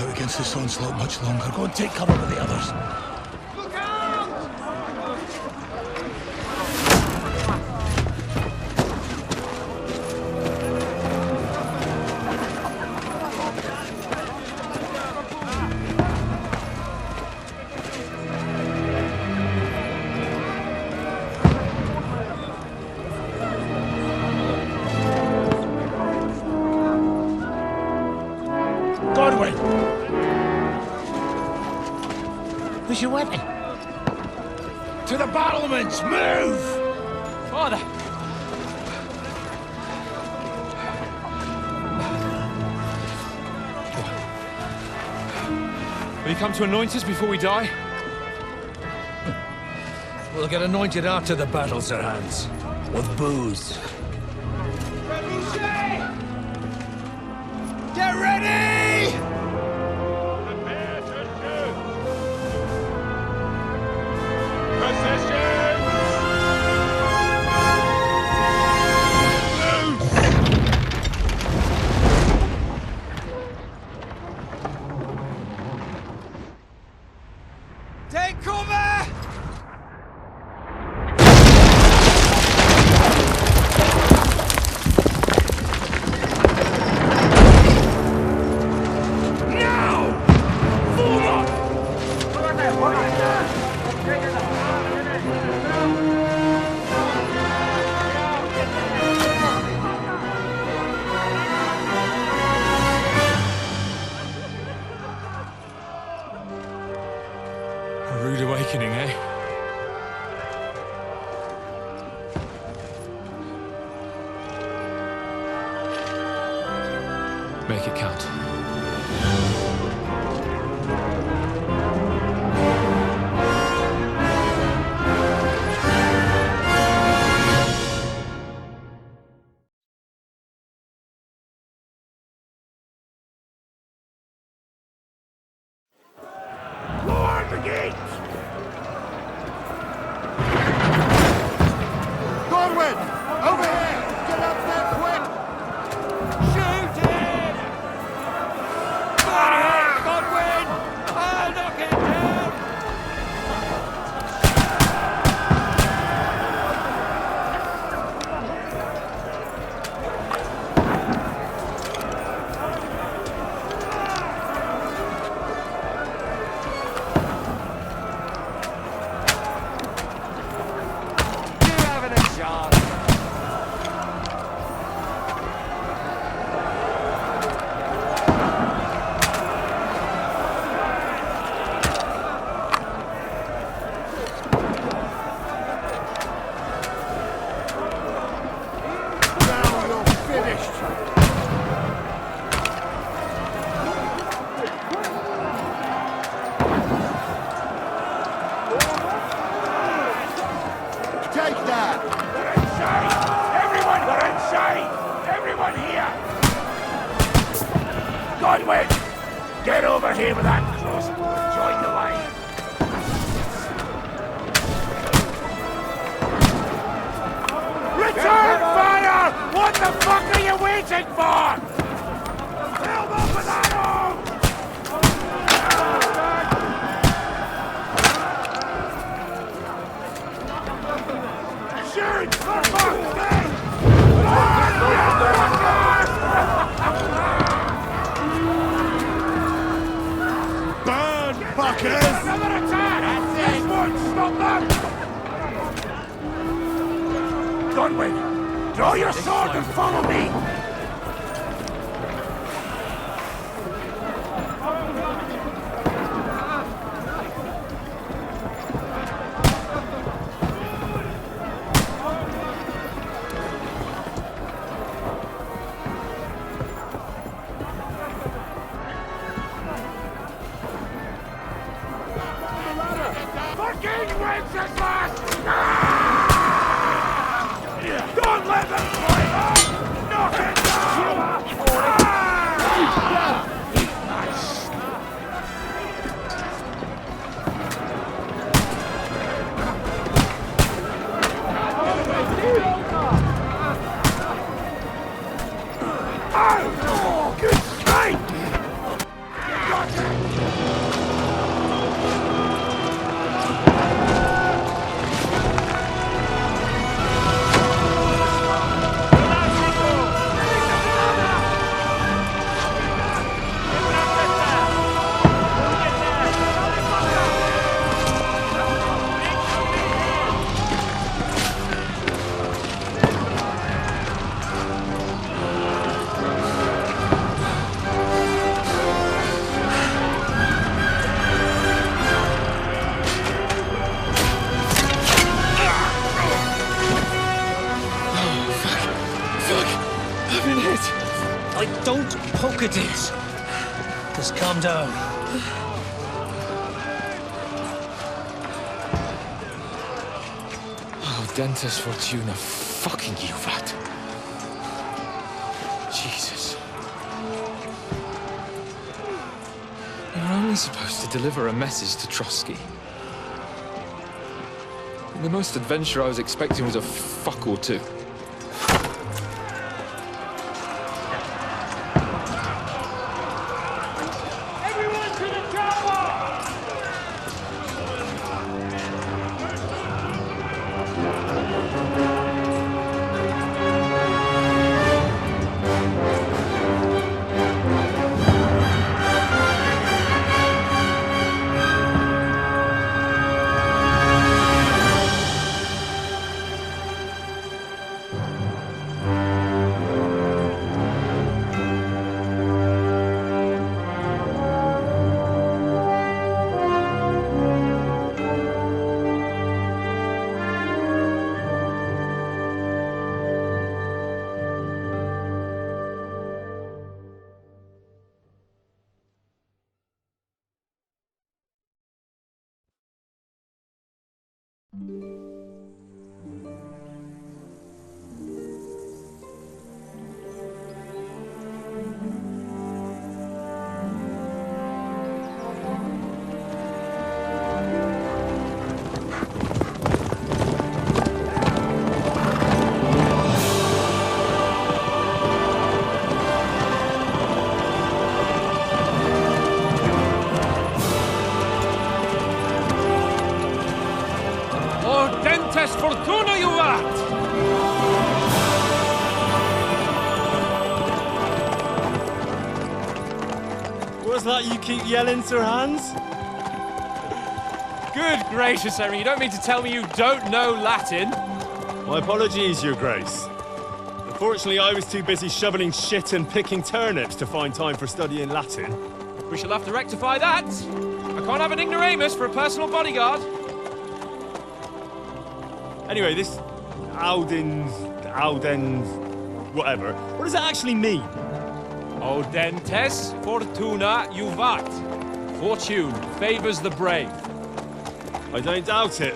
out against this onslaught much longer. Go and take cover with the others. Who's your weapon? To the battlements! Move! Father! Will you come to anoint us before we die? We'll get anointed after the battles are hands. With booze. Get ready! Prepare to shoot! Position! Take cover! A rude awakening, eh? Make it count. Lord the gate! Godwin! Over here! Get up there quick! Shoot him! Godwin! I'll knock him down! You haven't a shot! Now you're finished! Take that! We're inside! Everyone, we're inside! Everyone here! Godwin! Get over here with that crossbow and join the line! Return fire! What the fuck are you waiting for? Fill them with arrows! Shoot! For fuck's sake! Burn, fuckers! Another attack! That's it! This won't stop them! Godwin, draw your sword and follow me! Fucking Wenceslas! Don't let them climb up! Knock it down! Don't poke at it. Just calm down. Oh, Dentes Fortuna, fucking you, vat. Jesus. You're only supposed to deliver a message to Trotsky. The most adventure I was expecting was a fuck or two. Everyone to the chopper! Dentes Fortuna, you vat! What's that you keep yelling, Sir Hans? Good gracious, Henry, you don't mean to tell me you don't know Latin? My apologies, Your Grace. Unfortunately, I was too busy shoveling shit and picking turnips to find time for studying Latin. We shall have to rectify that. I can't have an ignoramus for a personal bodyguard. Anyway, this Audens, whatever. What does that actually mean? Audentes Fortuna Juvat. Fortune favors the brave. I don't doubt it.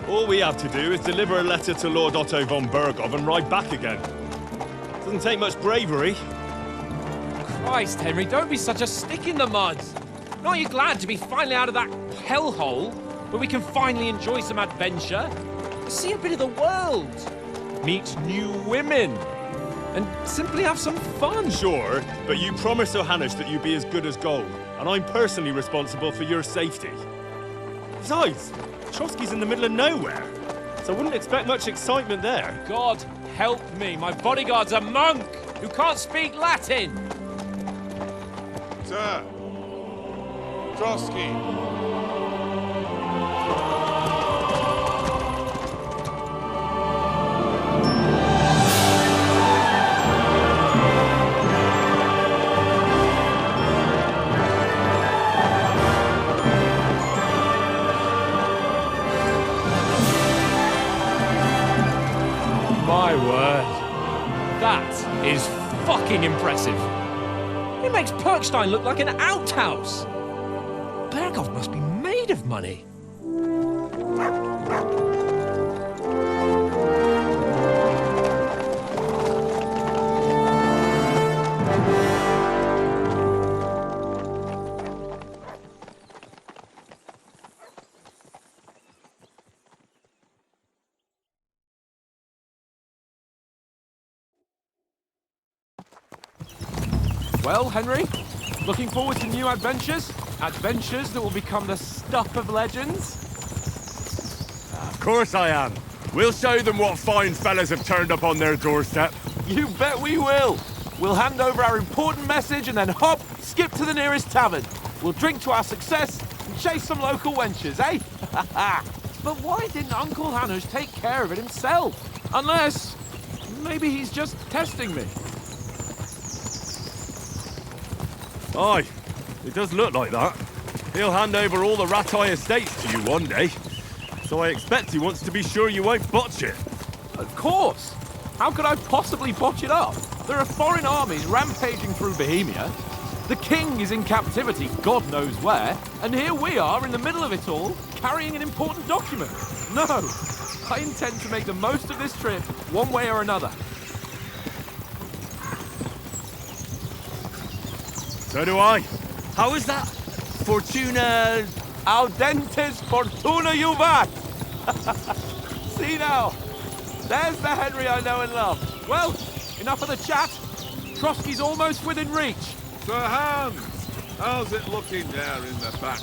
All we have to do is deliver a letter to Lord Otto von Bergov and ride back again. Doesn't take much bravery. Christ, Henry, don't be such a stick in the mud. Aren't you glad to be finally out of that hellhole where we can finally enjoy some adventure? See a bit of the world, meet new women, and simply have some fun. Sure, but you promised Johannes that you'd be as good as gold, and I'm personally responsible for your safety. Besides, Trotsky's in the middle of nowhere, so I wouldn't expect much excitement there. God help me, my bodyguard's a monk who can't speak Latin. Sir. Trotsky. My word. That is fucking impressive. It makes Perkstein look like an outhouse. Bergov must be made of money. Well, Henry, looking forward to new adventures? Adventures that will become the stuff of legends? Of course I am. We'll show them what fine fellas have turned up on their doorstep. You bet we will. We'll hand over our important message and then hop, skip to the nearest tavern. We'll drink to our success and chase some local wenches, eh? But why didn't Uncle Hanush take care of it himself? Unless, maybe he's just testing me. Aye, it does look like that. He'll hand over all the Ratai estates to you one day. So I expect he wants to be sure you won't botch it. Of course. How could I possibly botch it up? There are foreign armies rampaging through Bohemia. The king is in captivity, God knows where, and here we are in the middle of it all, carrying an important document. No, I intend to make the most of this trip, one way or another. So do I. How is that? Fortuna... Audentes fortuna juvat! See now, there's the Henry I know and love. Well, enough of the chat. Trotsky's almost within reach. Sir Hans, how's it looking there in the back?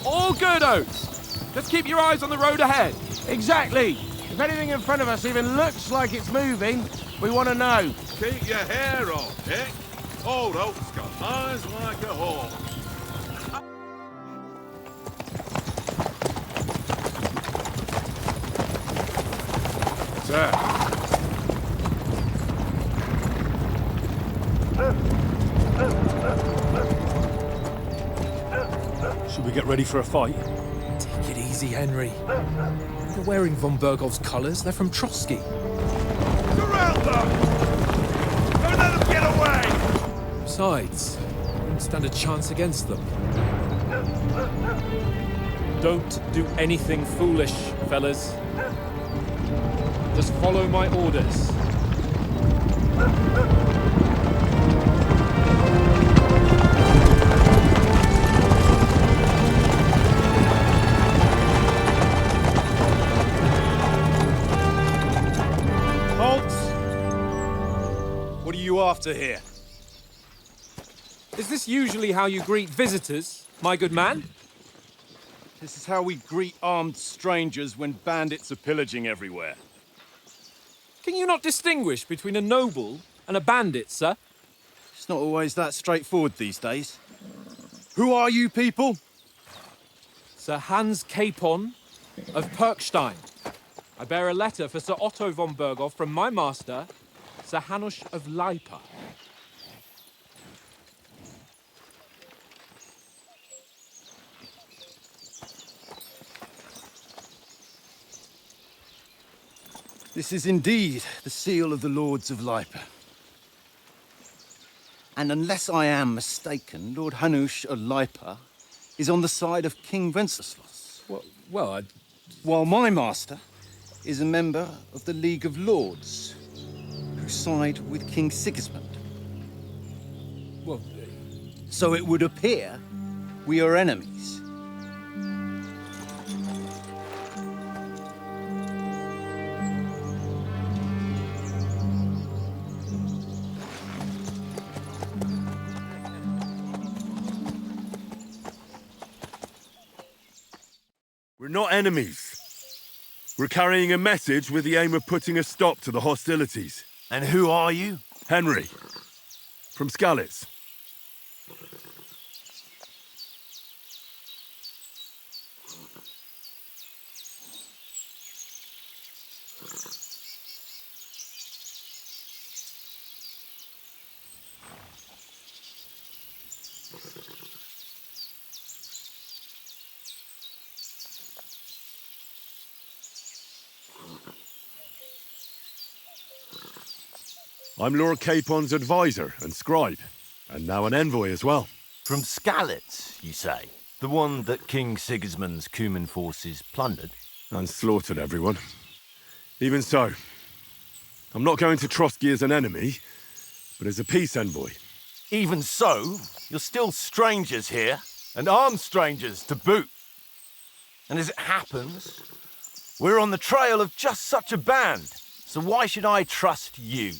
All good, Oates. Just keep your eyes on the road ahead. Exactly. If anything in front of us even looks like it's moving, we want to know. Keep your hair on, eh? Old Oak's got eyes like a hawk. Sir. Should we get ready for a fight? Take it easy, Henry. They're wearing von Bergov's colours. They're from Trotsky. Surround them! Don't let them get away! Besides, we wouldn't stand a chance against them. Don't do anything foolish, fellas. Just follow my orders. Halt! What are you after here? Is this usually how you greet visitors, my good man? This is how we greet armed strangers when bandits are pillaging everywhere. Can you not distinguish between a noble and a bandit, sir? It's not always that straightforward these days. Who are you people? Sir Hans Capon of Perkstein. I bear a letter for Sir Otto von Berghoff from my master, Sir Hanush of Lipa. This is indeed the seal of the Lords of Lipa. And unless I am mistaken, Lord Hanush of Lipa is on the side of King Wenceslas. Well, While my master is a member of the League of Lords, who side with King Sigismund. well, So it would appear we are enemies. We're not enemies. We're carrying a message with the aim of putting a stop to the hostilities. And who are you? Henry. From Skalitz. I'm Lord Capon's advisor and scribe, and now an envoy as well. From Skalitz, you say? The one that King Sigismund's Cuman forces plundered? And slaughtered everyone. Even so, I'm not going to Trotsky as an enemy, but as a peace envoy. Even so, you're still strangers here, and armed strangers to boot. And as it happens, we're on the trail of just such a band, so why should I trust you?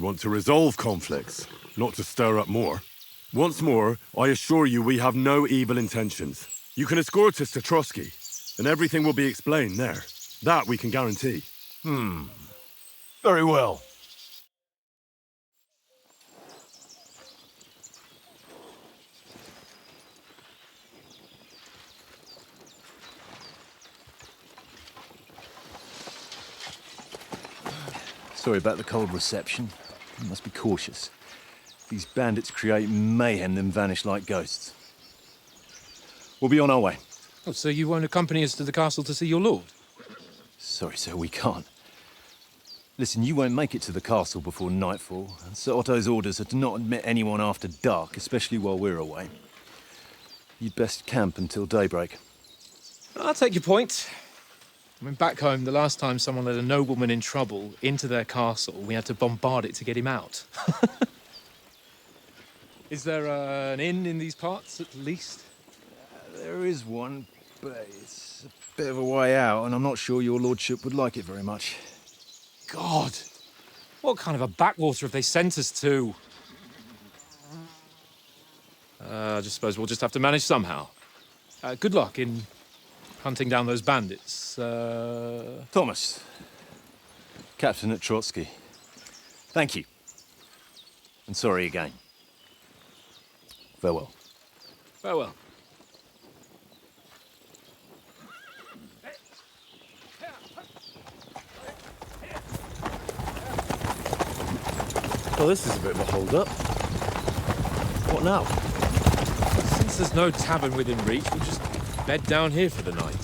want to resolve conflicts, not to stir up more. Once more, I assure you we have no evil intentions. You can escort us to Trotsky, and everything will be explained there. That we can guarantee. Very well. Sorry about the cold reception. You must be cautious. These bandits create mayhem, then vanish like ghosts. We'll be on our way. Oh, so you won't accompany us to the castle to see your lord? Sorry, sir, we can't. Listen, you won't make it to the castle before nightfall, and Sir Otto's orders are to not admit anyone after dark, especially while we're away. You'd best camp until daybreak. I'll take your point. I mean, back home, the last time someone let a nobleman in trouble into their castle, we had to bombard it to get him out. Is there an inn in these parts, at least? There is one, but it's a bit of a way out, and I'm not sure your lordship would like it very much. God! What kind of a backwater have they sent us to? I just suppose we'll just have to manage somehow. Good luck in hunting down those bandits. Thomas, captain at Trotsky. Thank you. And sorry again. Farewell. Farewell. Well, this is a bit of a hold-up. What now? Since there's no tavern within reach, we'll just bed down here for the night.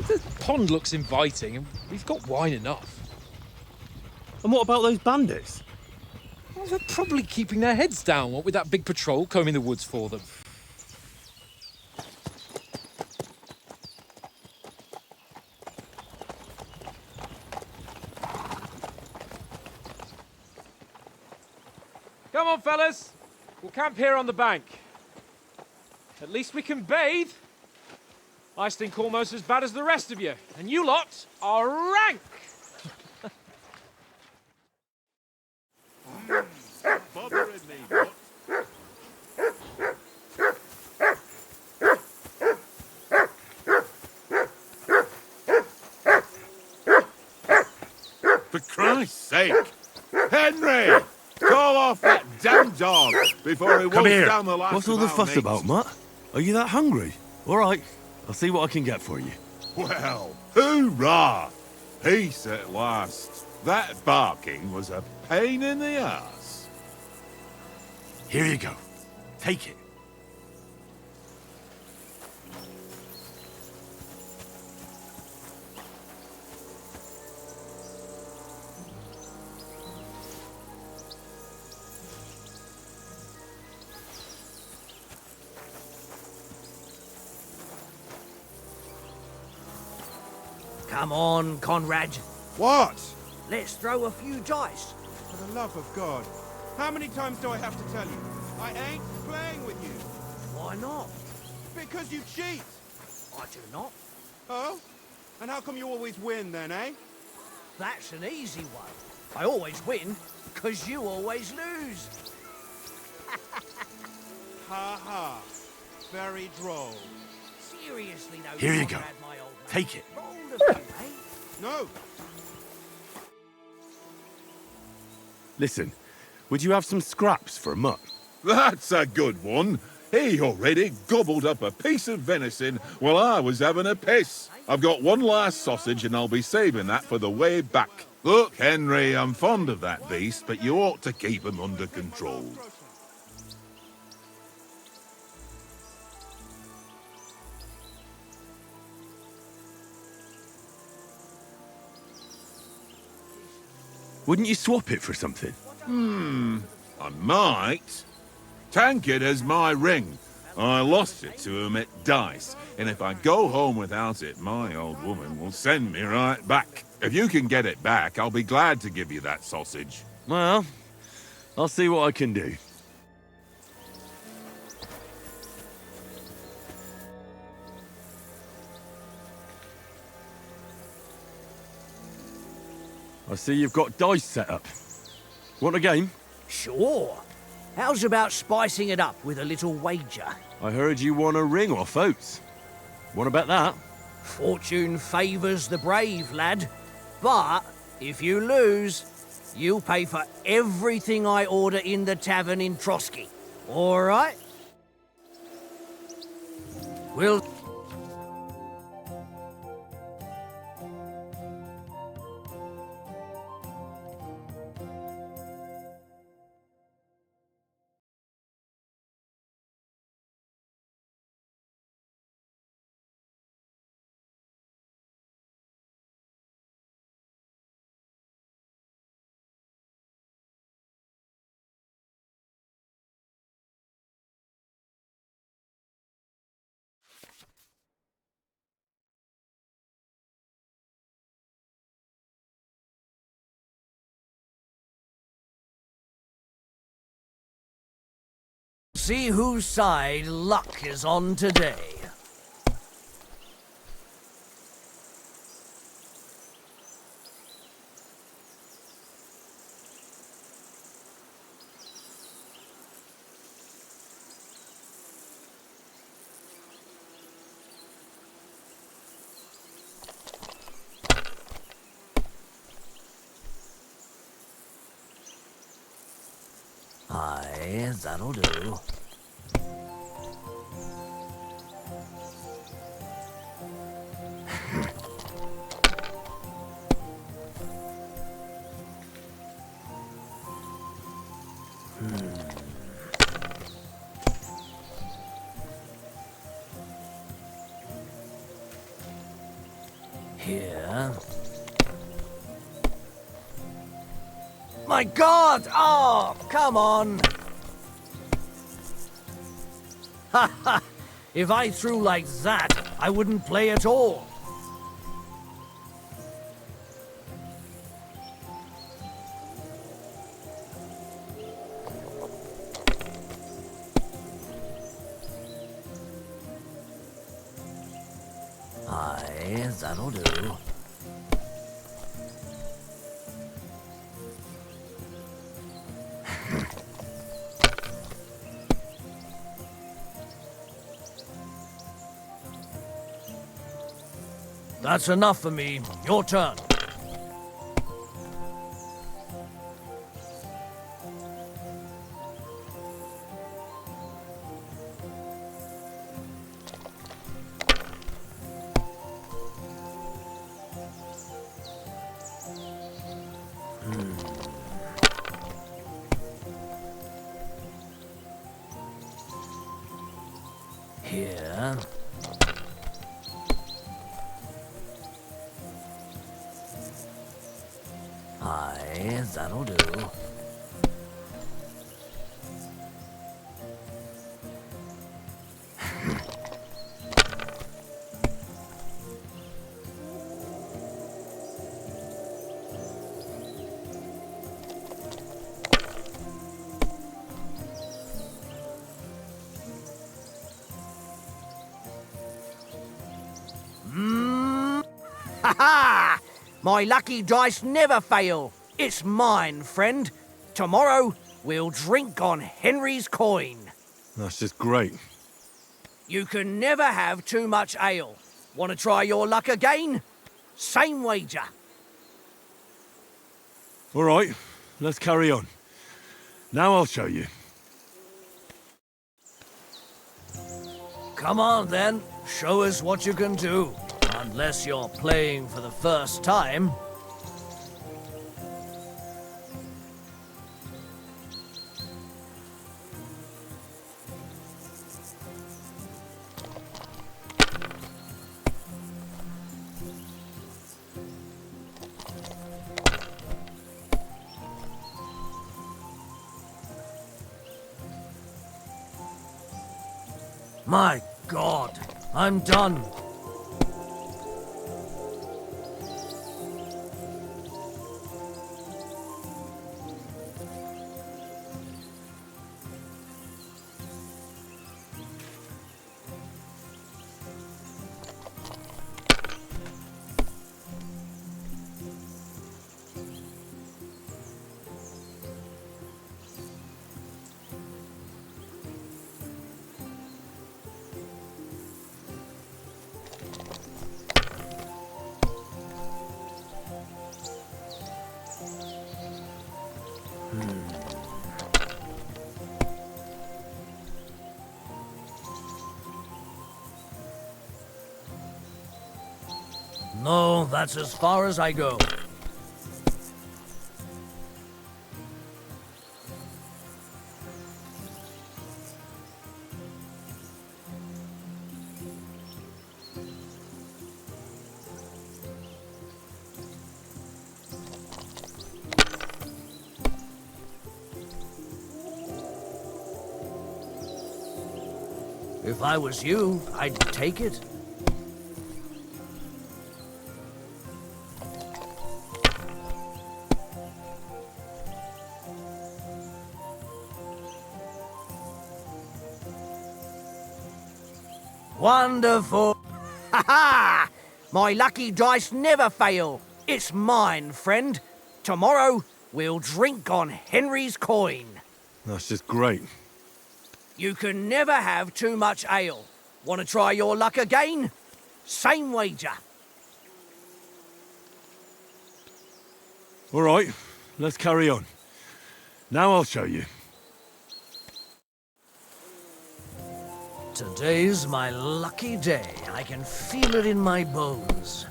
The pond looks inviting, and we've got wine enough. And what about those bandits? Well, they're probably keeping their heads down, what with that big patrol combing the woods for them. Come on, fellas. We'll camp here on the bank. At least we can bathe. I stink almost as bad as the rest of you, and you lot are rank. Bothering me, what? For Christ's sake! Henry! Call off that damn dog before he Come wolfs here. down the last What's all of the our fuss mates. about, Mutt? Are you that hungry? All right, I'll see what I can get for you. Well, hoorah! Peace at last. That barking was a pain in the ass. Here you go. Take it. Come on, Conrad. What? Let's throw a few dice. For the love of God. How many times do I have to tell you? I ain't playing with you. Why not? Because you cheat. I do not. Oh? And how come you always win then, eh? That's an easy one. I always win, because you always lose. Ha ha. Very droll. Seriously, though, Here you Conrad, go. my old mate. Take it. Roll a few, eh? No. Listen, would you have some scraps for Mutt? That's a good one. He already gobbled up a piece of venison while I was having a piss. I've got one last sausage and I'll be saving that for the way back. Look, Henry, I'm fond of that beast, but you ought to keep him under control. Wouldn't you swap it for something? I might. Tank it as my ring. I lost it to him at dice, and if I go home without it, my old woman will send me right back. If you can get it back, I'll be glad to give you that sausage. Well, I'll see what I can do. I see you've got dice set up. Want a game? Sure. How's about spicing it up with a little wager? I heard you won a ring off Oates. Want to bet that? Fortune favours the brave, lad. But if you lose, you'll pay for everything I order in the tavern in Trotsky. All right? We'll... see whose side luck is on today. Aye, that'll do. Here. My God! Oh, come on! Ha ha! If I threw like that, I wouldn't play at all. Aye, that'll do. That's enough for me. Your turn. Here. Aye, that'll do. Ha ha! My lucky dice never fail. It's mine, friend. Tomorrow, we'll drink on Henry's coin. That's just great. You can never have too much ale. Want to try your luck again? Same wager. All right, let's carry on. Now I'll show you. Come on, then. Show us what you can do. Unless you're playing for the first time. My God, I'm done. No, that's as far as I go. If I was you, I'd take it. Wonderful! Ha ha! My lucky dice never fail. It's mine, friend. Tomorrow, we'll drink on Henry's coin. That's just great. You can never have too much ale. Want to try your luck again? Same wager. All right, let's carry on. Now I'll show you. Today's my lucky day. I can feel it in my bones.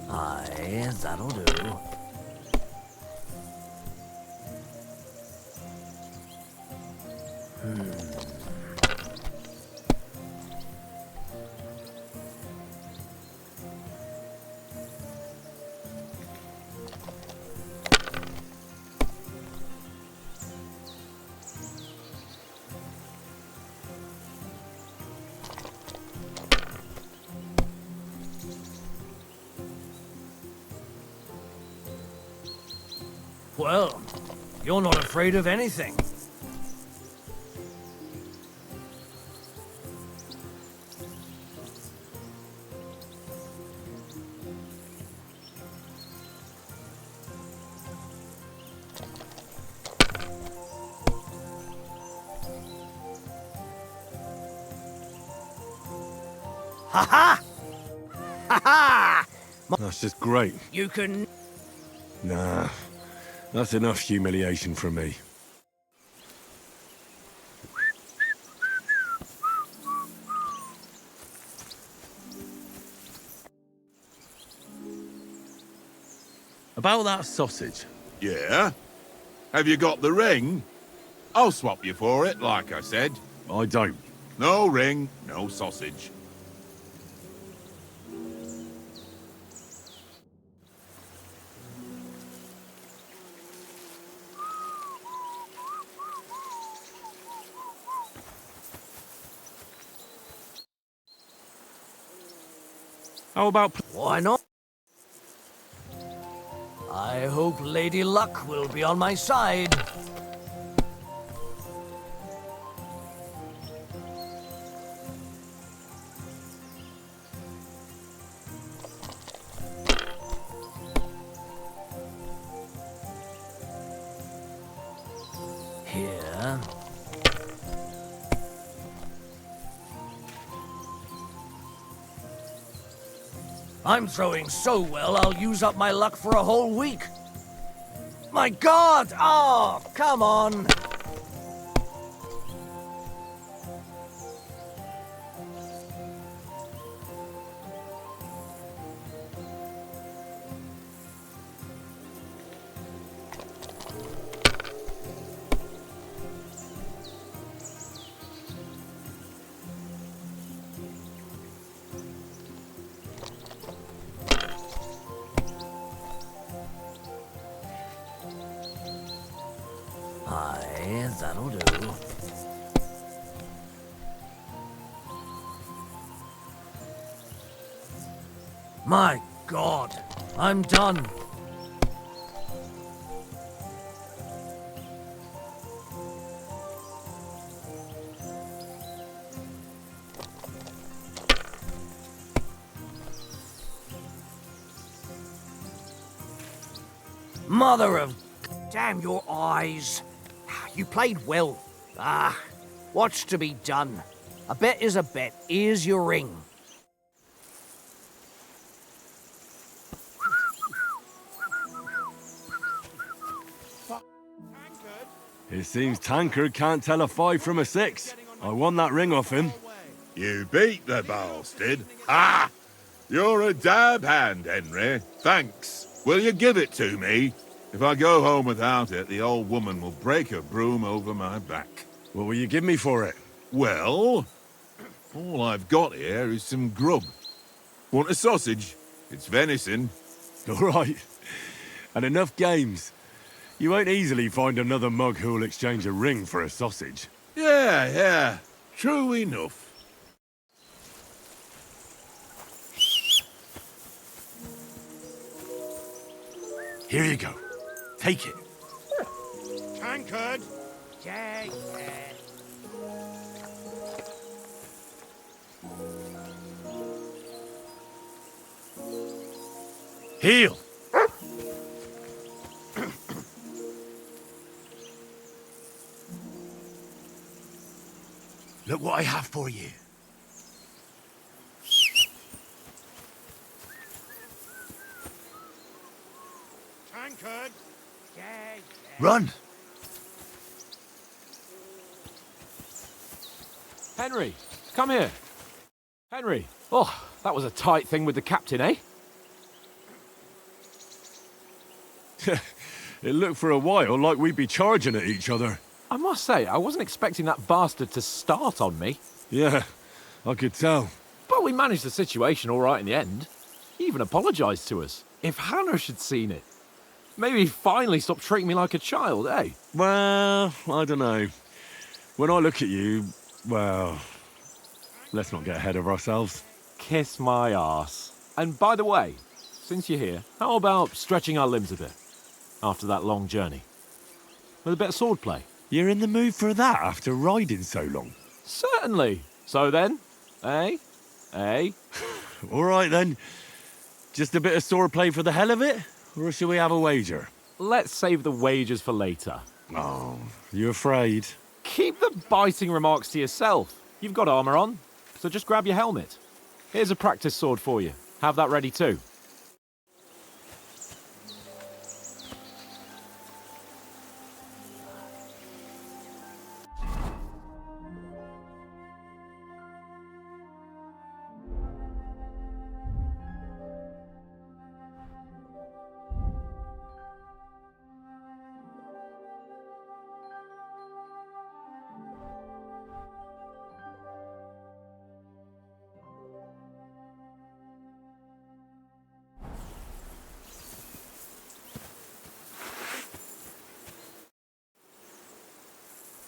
Aye, that'll do. Well, you're not afraid of anything. Ha ha! Ha ha! That's just great. You can... Nah, that's enough humiliation from me. About that sausage. Yeah? Have you got the ring? I'll swap you for it, like I said. I don't. No ring, no sausage. How about... Why not? I hope Lady Luck will be on my side. Here. I'm throwing so well, I'll use up my luck for a whole week. My God! Oh, come on! Aye, that'll do. My God, I'm done. Mother of... Damn your eyes. You played well. What's to be done? A bet is a bet. Here's your ring. It seems Tankard can't tell a 5 from a 6. I won that ring off him. You beat the bastard. Ha! You're a dab hand, Henry. Thanks. Will you give it to me? If I go home without it, the old woman will break her broom over my back. What will you give me for it? Well, all I've got here is some grub. Want a sausage? It's venison. All right. And enough games. You won't easily find another mug who'll exchange a ring for a sausage. Yeah. True enough. Here you go. Take it. Tankard! Yeah. Heel! Look what I have for you. Tankard! Run! Henry, come here. Henry. Oh, that was a tight thing with the captain, eh? It looked for a while like we'd be charging at each other. I must say, I wasn't expecting that bastard to start on me. Yeah, I could tell. But we managed the situation all right in the end. He even apologised to us. If Hanush had seen it, maybe he'd finally stop treating me like a child, eh? Well, I don't know. When I look at you, well, let's not get ahead of ourselves. Kiss my arse. And by the way, since you're here, how about stretching our limbs a bit after that long journey? With a bit of swordplay. You're in the mood for that after riding so long? Certainly. So then, eh? All right then. Just a bit of swordplay for the hell of it? Or shall we have a wager? Let's save the wagers for later. Oh, you afraid? Keep the biting remarks to yourself. You've got armour on, so just grab your helmet. Here's a practice sword for you. Have that ready too.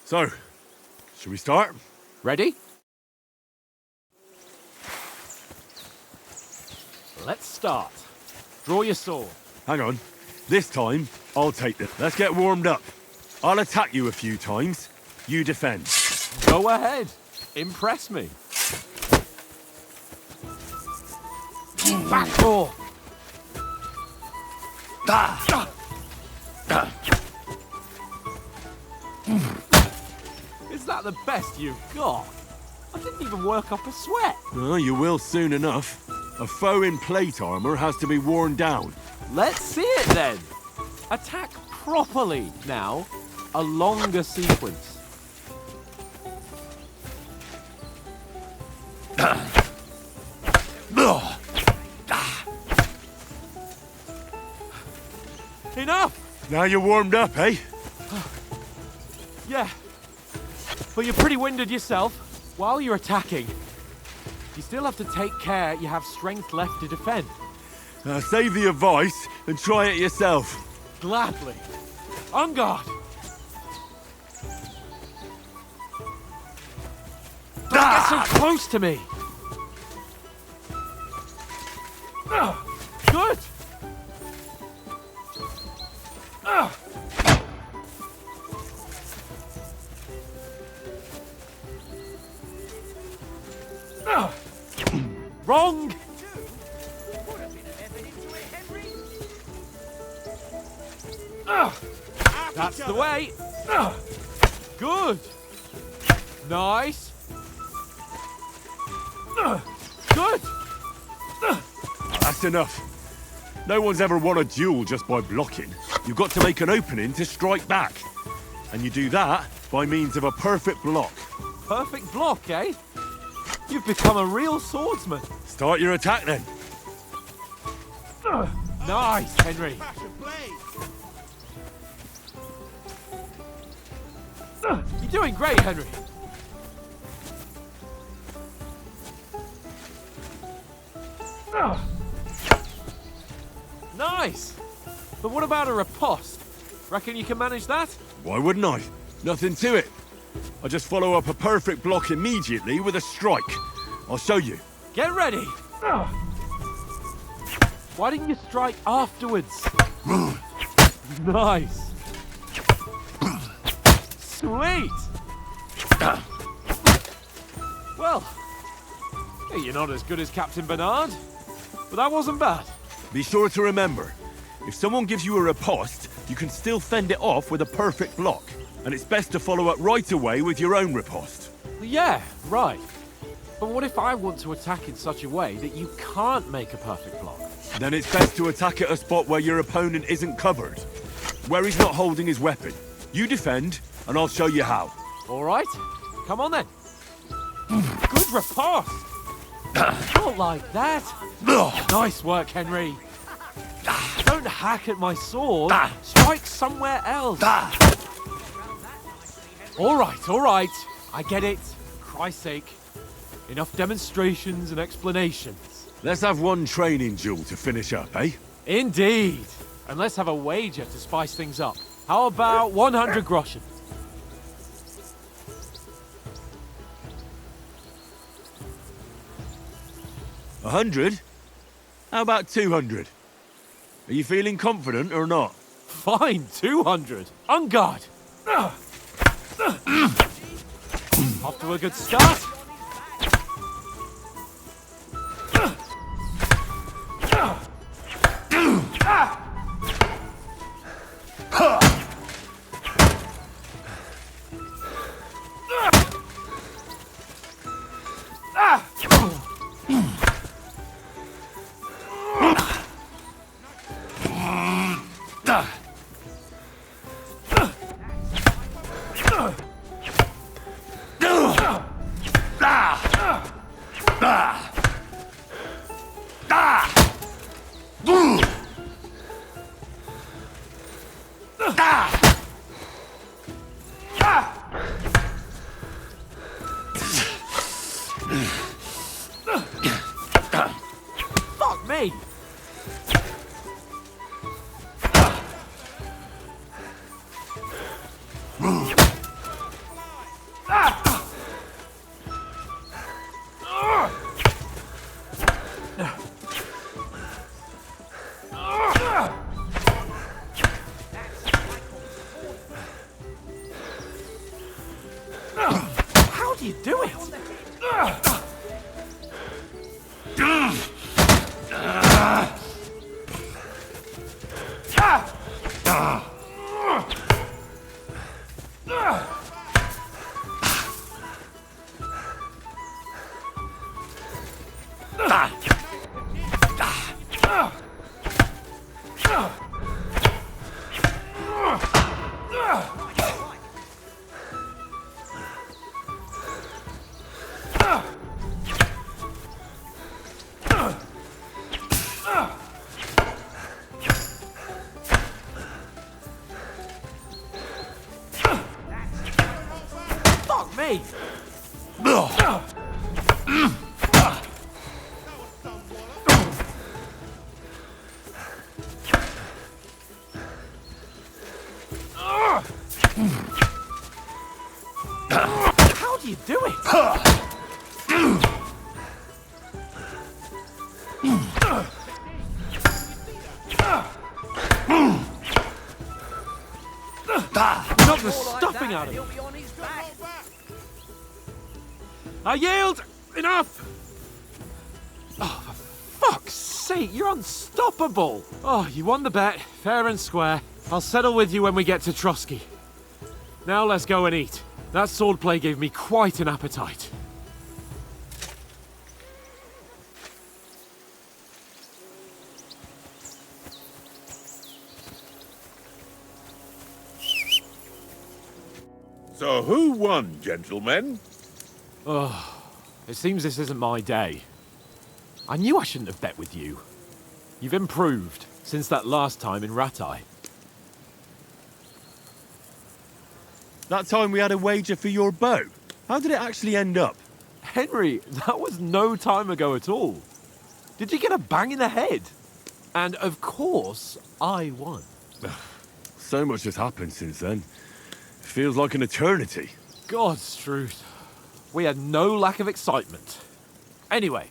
So, should we start? Ready? Let's start. Draw your sword. Hang on. This time, I'll take it. Let's get warmed up. I'll attack you a few times. You defend. Go ahead. Impress me. Back four. Is that the best you've got? I didn't even work up a sweat. Oh, you will soon enough. A foe in plate armor has to be worn down. Let's see it then. Attack properly now. A longer sequence. Enough! Now you're warmed up, eh? Yeah. But you're pretty winded yourself. While you're attacking, you still have to take care you have strength left to defend. Save the advice and try it yourself. Gladly. On guard. Don't get so close to me. Good. Wrong. That's the way. Good. Nice. Good. That's enough. No one's ever won a duel just by blocking. You've got to make an opening to strike back. And you do that by means of a perfect block. Perfect block, eh? You've become a real swordsman. Start your attack then. Nice, Henry. You're doing great, Henry. Nice. But what about a riposte? Reckon you can manage that? Why wouldn't I? Nothing to it. I just follow up a perfect block immediately with a strike. I'll show you. Get ready. Why didn't you strike afterwards? Nice. Sweet. Well, you're not as good as Captain Bernard, but that wasn't bad. Be sure to remember, if someone gives you a riposte, you can still fend it off with a perfect block. And it's best to follow up right away with your own riposte. Yeah, right. But what if I want to attack in such a way that you can't make a perfect block? Then it's best to attack at a spot where your opponent isn't covered. Where he's not holding his weapon. You defend, and I'll show you how. All right, come on then. Good riposte. Not like that. Nice work, Henry. Don't hack at my sword. Strike somewhere else. All right. I get it. Christ's sake. Enough demonstrations and explanations. Let's have one training duel to finish up, eh? Indeed. And let's have a wager to spice things up. How about 100 groschen? $100? How about 200? Are you feeling confident or not? Fine, 200. On guard. Off to a good start. Fuck me! How do you do it? Fuck me! How do you do it? Knock the stuffing out of him. I yield! Enough! Oh, for fuck's sake, you're unstoppable! Oh, you won the bet, fair and square. I'll settle with you when we get to Trotsky. Now let's go and eat. That swordplay gave me quite an appetite. So who won, gentlemen? It seems this isn't my day. I knew I shouldn't have bet with you. You've improved since that last time in Ratai. That time we had a wager for your bow. How did it actually end up? Henry, that was no time ago at all. Did you get a bang in the head? And of course, I won. So much has happened since then. Feels like an eternity. God's truth. We had no lack of excitement. Anyway,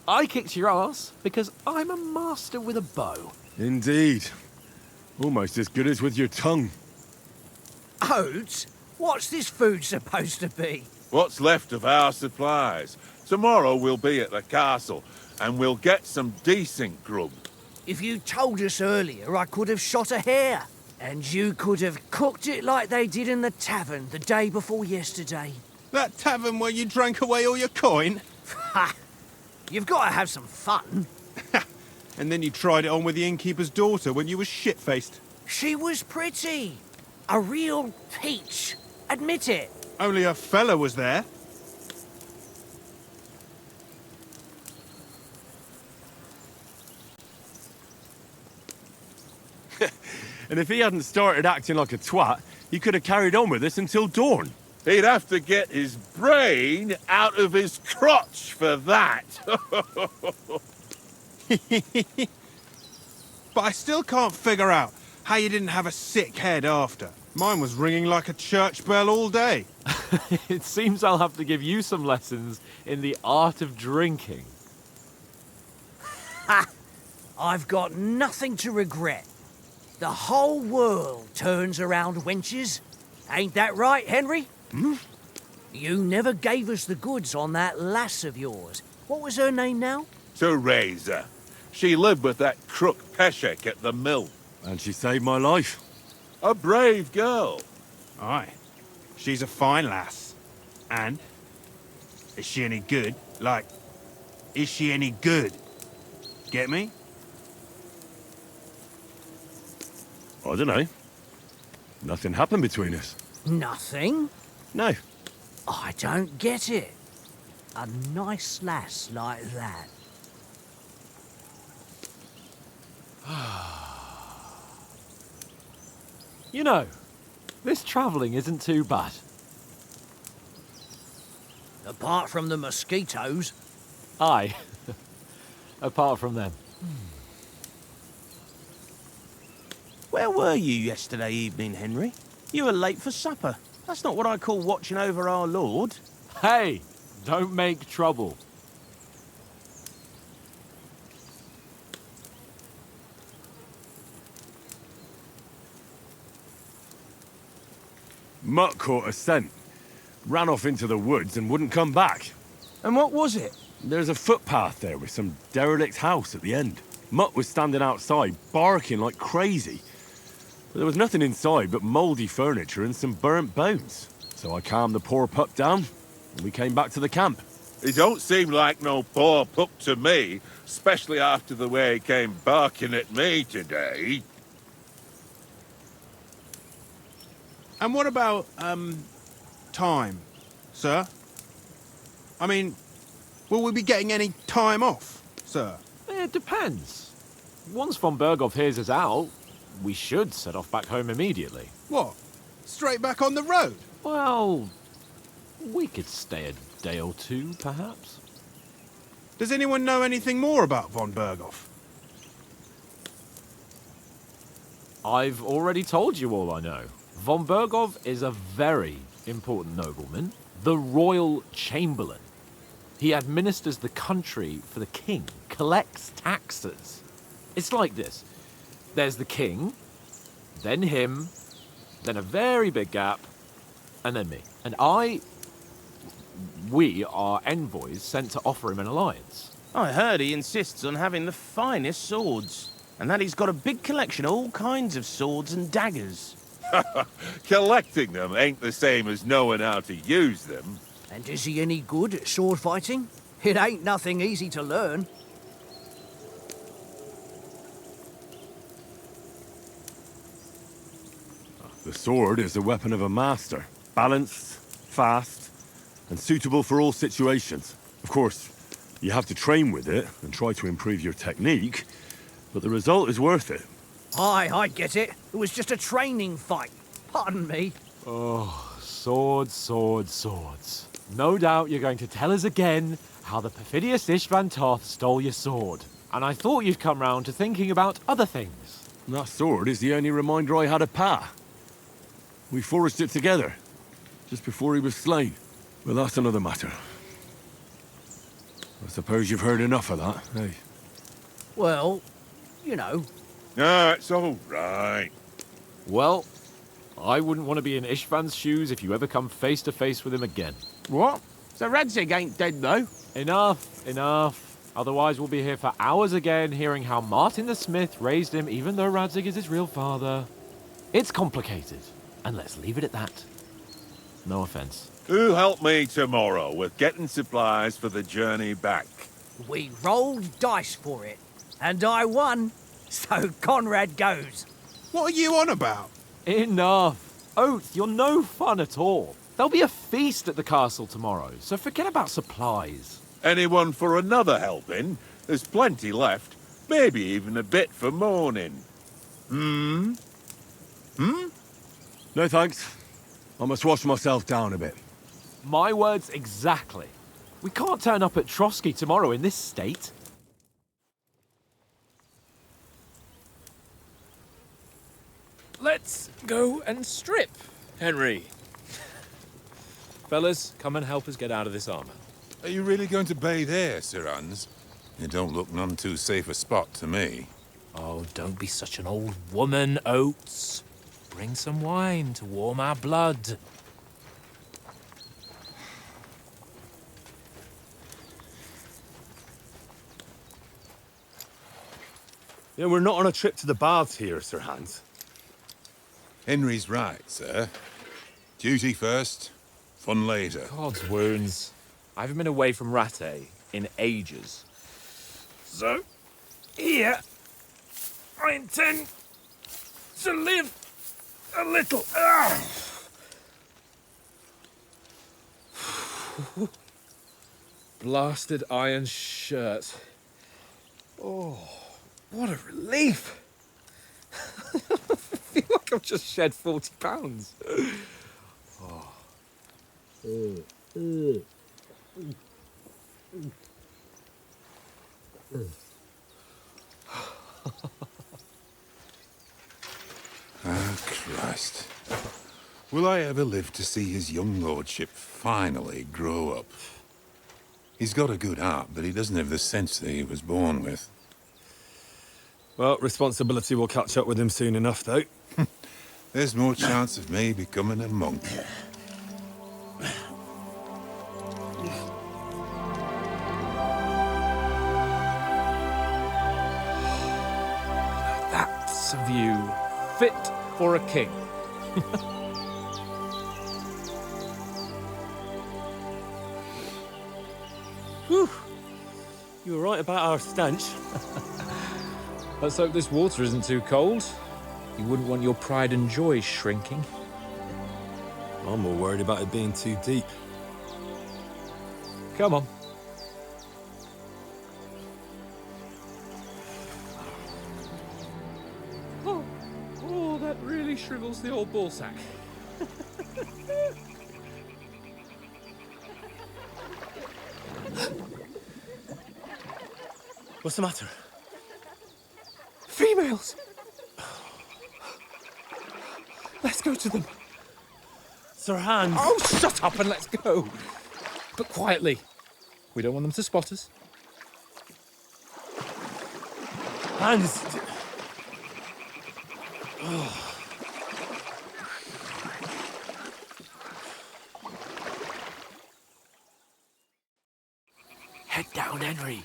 I kicked your ass because I'm a master with a bow. Indeed. Almost as good as with your tongue. Oates, what's this food supposed to be? What's left of our supplies? Tomorrow we'll be at the castle, and we'll get some decent grub. If you told us earlier, I could have shot a hare. And you could have cooked it like they did in the tavern the day before yesterday. That tavern where you drank away all your coin? Ha! You've got to have some fun. And then you tried it on with the innkeeper's daughter when you were shit-faced. She was pretty. A real peach. Admit it. Only a fella was there. And if he hadn't started acting like a twat, he could have carried on with us until dawn. He'd have to get his brain out of his crotch for that. But I still can't figure out how you didn't have a sick head after. Mine was ringing like a church bell all day. It seems I'll have to give you some lessons in the art of drinking. Ha! I've got nothing to regret. The whole world turns around wenches. Ain't that right, Henry? You never gave us the goods on that lass of yours. What was her name now? Teresa. She lived with that crook Peshek at the mill. And she saved my life. A brave girl. Aye. She's a fine lass. And? Is she any good? Like, is she any good? Get me? I don't know. Nothing happened between us. Nothing? No. I don't get it. A nice lass like that. You know, this travelling isn't too bad. Apart from the mosquitoes. Aye. Apart from them. Where were you yesterday evening, Henry? You were late for supper. That's not what I call watching over our Lord. Hey, don't make trouble. Mutt caught a scent, ran off into the woods and wouldn't come back. And what was it? There's a footpath there with some derelict house at the end. Mutt was standing outside, barking like crazy. But there was nothing inside but mouldy furniture and some burnt bones. So I calmed the poor pup down, and we came back to the camp. He don't seem like no poor pup to me, especially after the way he came barking at me today. And what about, time, sir? I mean, will we be getting any time off, sir? It depends. Once von Berghoff hears us out, we should set off back home immediately. What? Straight back on the road? Well, we could stay a day or two, perhaps. Does anyone know anything more about von Berghoff? I've already told you all I know. Von Berghoff is a very important nobleman, the royal chamberlain. He administers the country for the king, collects taxes. It's like this. There's the king, then him, then a very big gap, and then me. And we are envoys sent to offer him an alliance. I heard he insists on having the finest swords. and that he's got a big collection of all kinds of swords and daggers. Collecting them ain't the same as knowing how to use them. And is he any good at sword fighting? It ain't nothing easy to learn. The sword is the weapon of a master. Balanced, fast, and suitable for all situations. Of course, you have to train with it and try to improve your technique, but the result is worth it. Aye, I get it. It was just a training fight. Pardon me. Oh, swords, swords, swords. No doubt you're going to tell us again how the perfidious Ishvan Toth stole your sword. And I thought you'd come round to thinking about other things. That sword is the only reminder I had of Pa. We forged it together, just before he was slain. But that's another matter. I suppose you've heard enough of that, eh? Well, you know. Ah, it's all right. Well, I wouldn't want to be in Ishvan's shoes if you ever come face to face with him again. What? So Radzig ain't dead, though? Enough, enough. Otherwise we'll be here for hours again hearing how Martin the Smith raised him even though Radzig is his real father. It's complicated, and let's leave it at that. No offense. Who'll help me tomorrow with getting supplies for the journey back? We rolled dice for it, and I won. So Conrad goes. What are you on about? Enough. Oath, you're no fun at all. There'll be a feast at the castle tomorrow, so forget about supplies. Anyone for another helping? There's plenty left. Maybe even a bit for morning. Hmm? No thanks. I must wash myself down a bit. My words exactly. We can't turn up at Trotsky tomorrow in this state. Let's go and strip, Henry. Fellas, come and help us get out of this armor. Are you really going to bathe here, Sir Hans? It don't look none too safe a spot to me. Oh, don't be such an old woman, Oates. Bring some wine to warm our blood. Yeah, we're not on a trip to the baths here, Sir Hans. Henry's right, sir. Duty first, fun later. God's wounds. I haven't been away from Rattay in ages. So, here, I intend to live a little. Blasted iron shirt. Oh, what a relief. I feel like I've just shed 40 pounds. Ah, Christ. Will I ever live to see his young lordship finally grow up? He's got a good heart, but he doesn't have the sense that he was born with. Well, responsibility will catch up with him soon enough, though. There's more chance of me becoming a monk. That's a view fit for a king. Whew. You were right about our stench. Let's hope this water isn't too cold. You wouldn't want your pride and joy shrinking. I'm more worried about it being too deep. Come on. Oh, that really shrivels the old ball sack. What's the matter? Females! Let's go to them. Sir Hans! Oh, shut up and let's go. But quietly. We don't want them to spot us. Hans! Head down, Henry.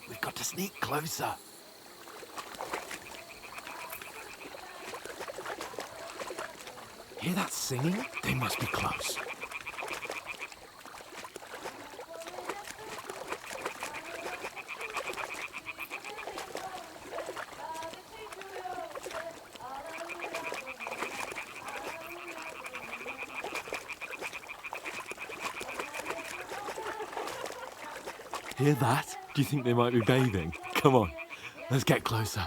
We've got to sneak closer. Hear that singing? They must be close. Hear that? Do you think they might be bathing? Come on, let's get closer.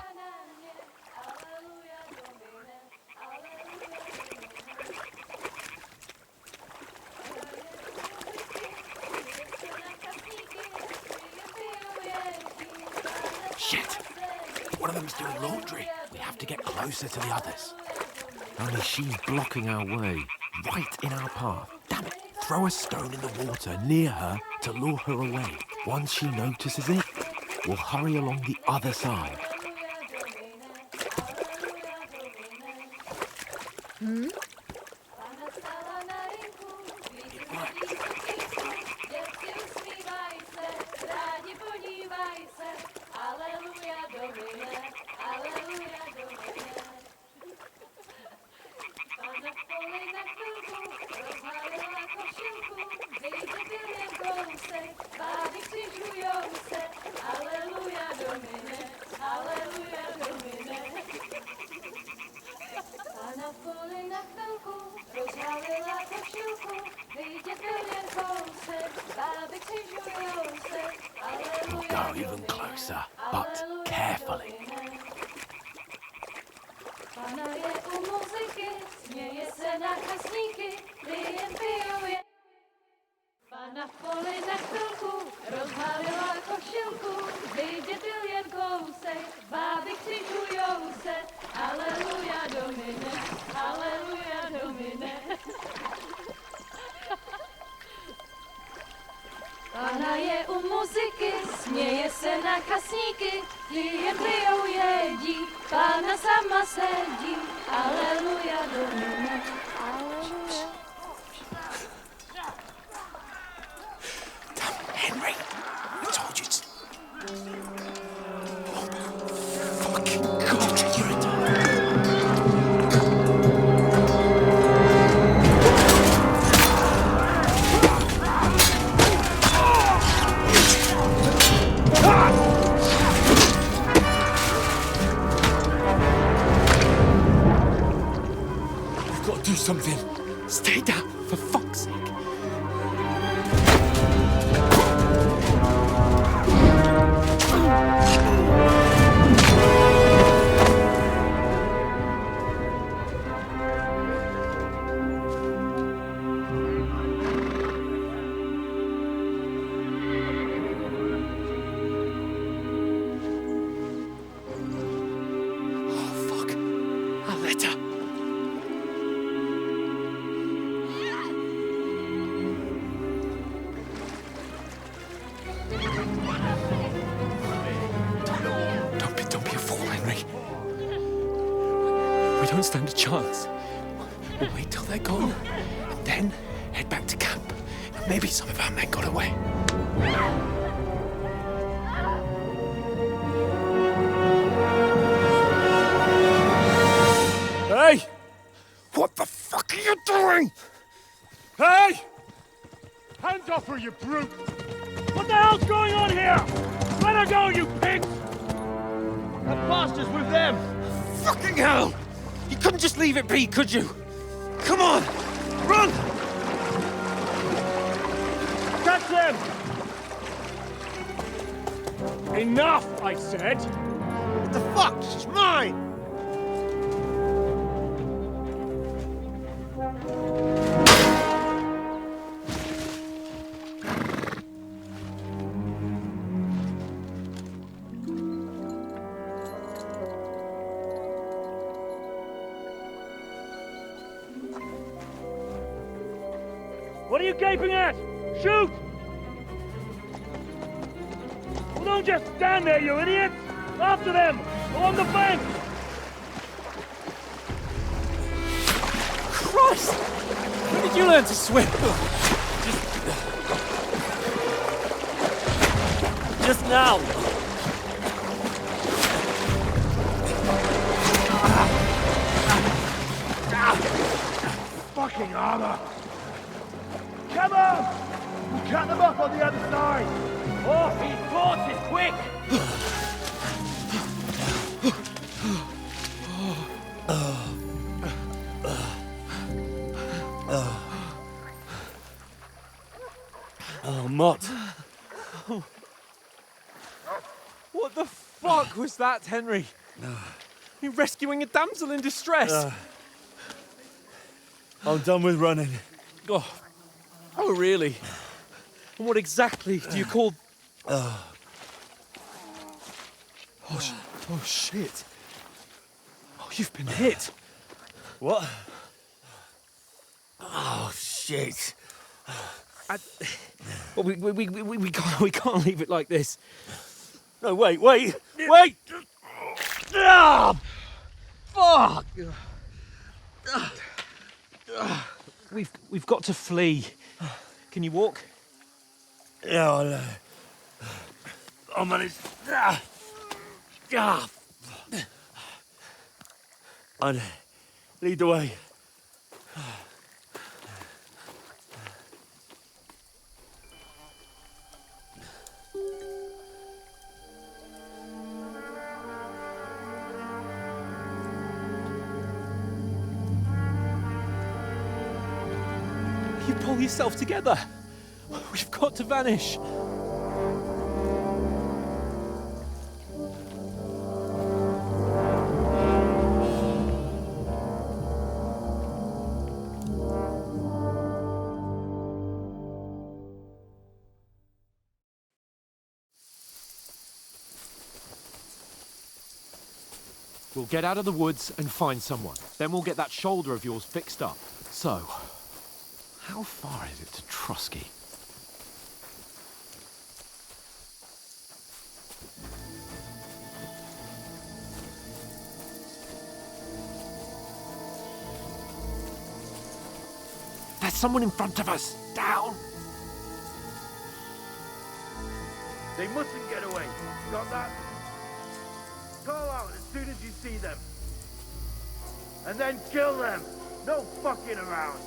Shit! One of them's doing laundry. We have to get closer to the others. Only she's blocking our way, right in our path. Damn it! Throw a stone in the water near her to lure her away. Once she notices it, we'll hurry along the other side. We'll go even closer, but carefully. Pana v poli na chvilku rozhalila košilku, vidět byl jen kousek, báby křižujou se, aleluja Domine, aleluja Domine. Pana je u muziky, směje se na kasníky, jen pijou jedí, Pána sama sedí, aleluja Domine, aleluja. Henry, I told you to... Oh, fucking God, you're a dog. We've got to do something. Stay down, for fuck's sake. Don't be a fool, Henry. We don't stand a chance. We'll wait till they're gone, and then head back to camp. Maybe some of our men got away. Hey! What the fuck are you doing? Hey! Hands off her, you brute! What the hell's going on here? Let her go, you pigs! That bastard's with them! Fucking hell! You couldn't just leave it be, could you? Come on! Run! Catch them! Enough, I said! What the fuck? She's mine! What are you gaping at? Shoot! Well, don't just stand there, you idiots! After them! Along the fence! Christ! When did you learn to swim? Just now! Oh, Mott. What the fuck was that, Henry? You rescuing a damsel in distress? I'm done with running. Oh, really? And what exactly do you call... Oh, shit. Oh, you've been hit. What? Oh, shit. Well, we can't leave it like this. No, wait! Ah! Fuck! We've got to flee. Can you walk? Yeah, I'll manage. I'd lead the way. You pull yourself together. We've got to vanish. We'll get out of the woods and find someone. Then we'll get that shoulder of yours fixed up. So, how far is it to Trusky? There's someone in front of us! Down! They mustn't get away. Got that? Call out as soon as you see them. And then kill them. No fucking around.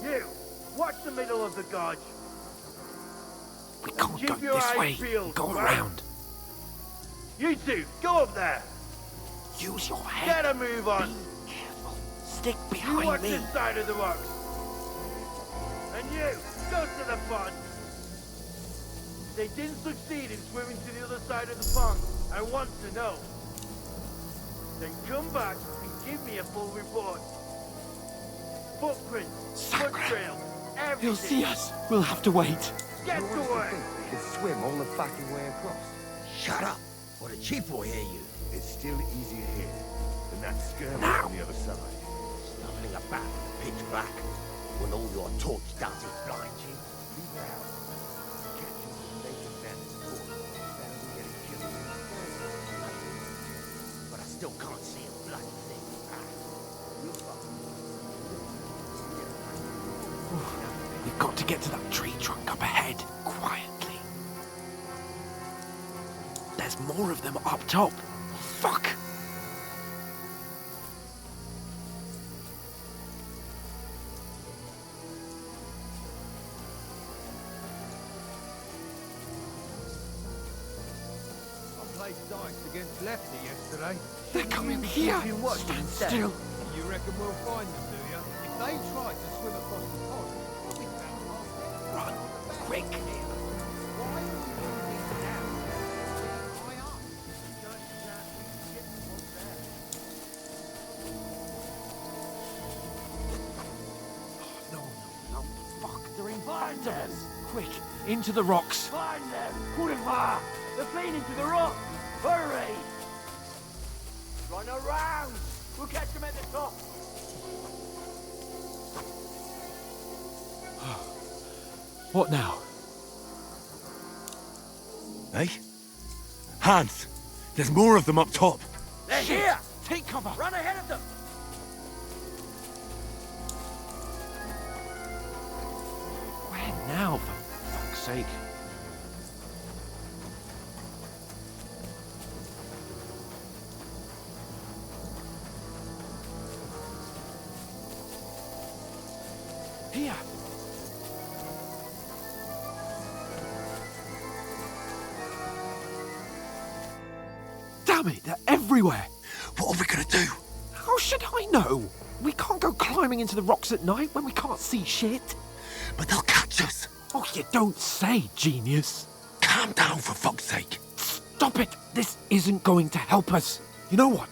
You, watch the middle of the gorge. We can't Keep go your this eyes way. peeled, Go right? around. You two, go up there. Use your head. Get a move on. Be careful. Stick You behind watch me. this side of the rocks. And you, go to the pond. They didn't succeed in swimming to the other side of the pond. I want to know. Then come back and give me a full report. Footprints, foot trails, everything. He'll see us. We'll have to wait. Get to work. They can swim all the fucking way across. Shut up, or the chief will hear you. It's still easier here than that skirmish on the other side. Snuffling about in the pitch black, when all your torch does is blind you. Leave the house. Catching the naked man is important. Better than getting killed. But I still can't see a bloody thing. We've got to get to that tree trunk up ahead, quietly. There's more of them up top. Fuck! I played dice against Lefty yesterday. They're coming here. Stand still. You reckon we'll find them, do you? If they try to swim across the pond, we'll be found. Run, quick. Why are you moving now? Why aren't No. Fuck, they're in front of us. Quick, into the rocks. Find them. Kurva. They're fleeing to the rock. Hurry. Run around. We'll catch them at the top. What now? Hey? Hans! There's more of them up top! They're here. Take cover. Run ahead of them. Where now, for fuck's sake? Here. Damn it, they're everywhere. What are we gonna do? How should I know? We can't go climbing into the rocks at night when we can't see shit. But they'll catch us. Oh, you don't say, genius. Calm down, for fuck's sake. Stop it. This isn't going to help us. You know what?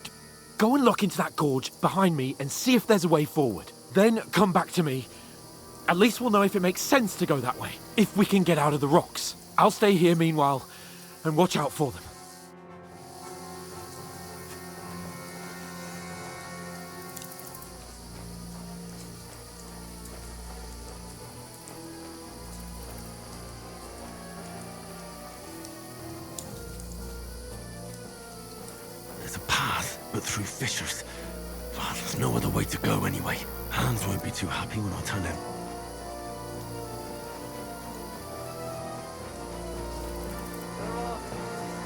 Go and look into that gorge behind me and see if there's a way forward. Then come back to me. At least we'll know if it makes sense to go that way, if we can get out of the rocks. I'll stay here meanwhile and watch out for them. There's a path, but through fissures. Well, there's no other way to go anyway. Hans won't be too happy when I turn him.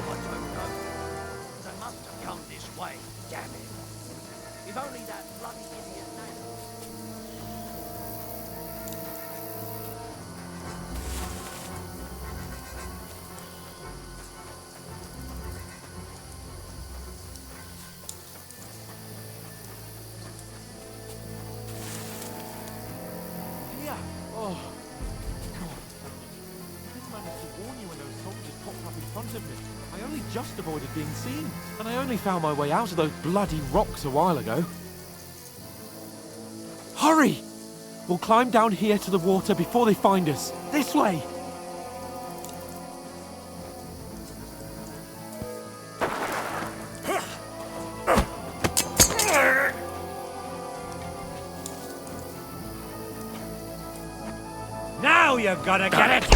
I don't know. They must have come this way, damn it. If only that bloody idiot now. Yeah. Oh, God. I didn't manage to warn you when those soldiers popped up in front of me. I only just avoided being seen. And I only found my way out of those bloody rocks a while ago. Hurry! We'll climb down here to the water before they find us. This way! Now you're gonna get it!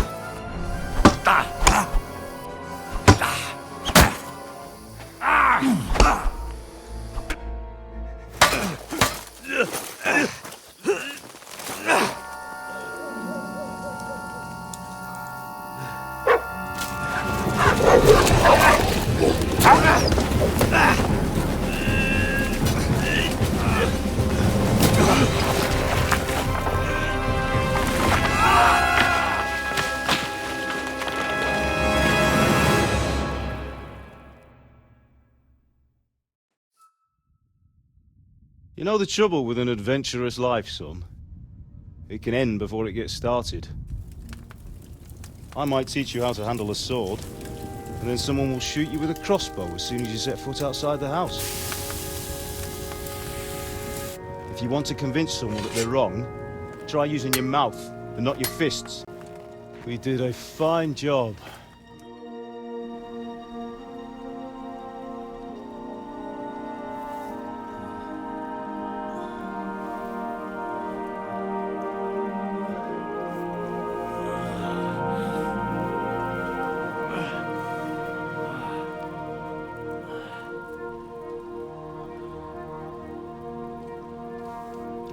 You know the trouble with an adventurous life, son? It can end before it gets started. I might teach you how to handle a sword, and then someone will shoot you with a crossbow as soon as you set foot outside the house. If you want to convince someone that they're wrong, try using your mouth and not your fists. We did a fine job.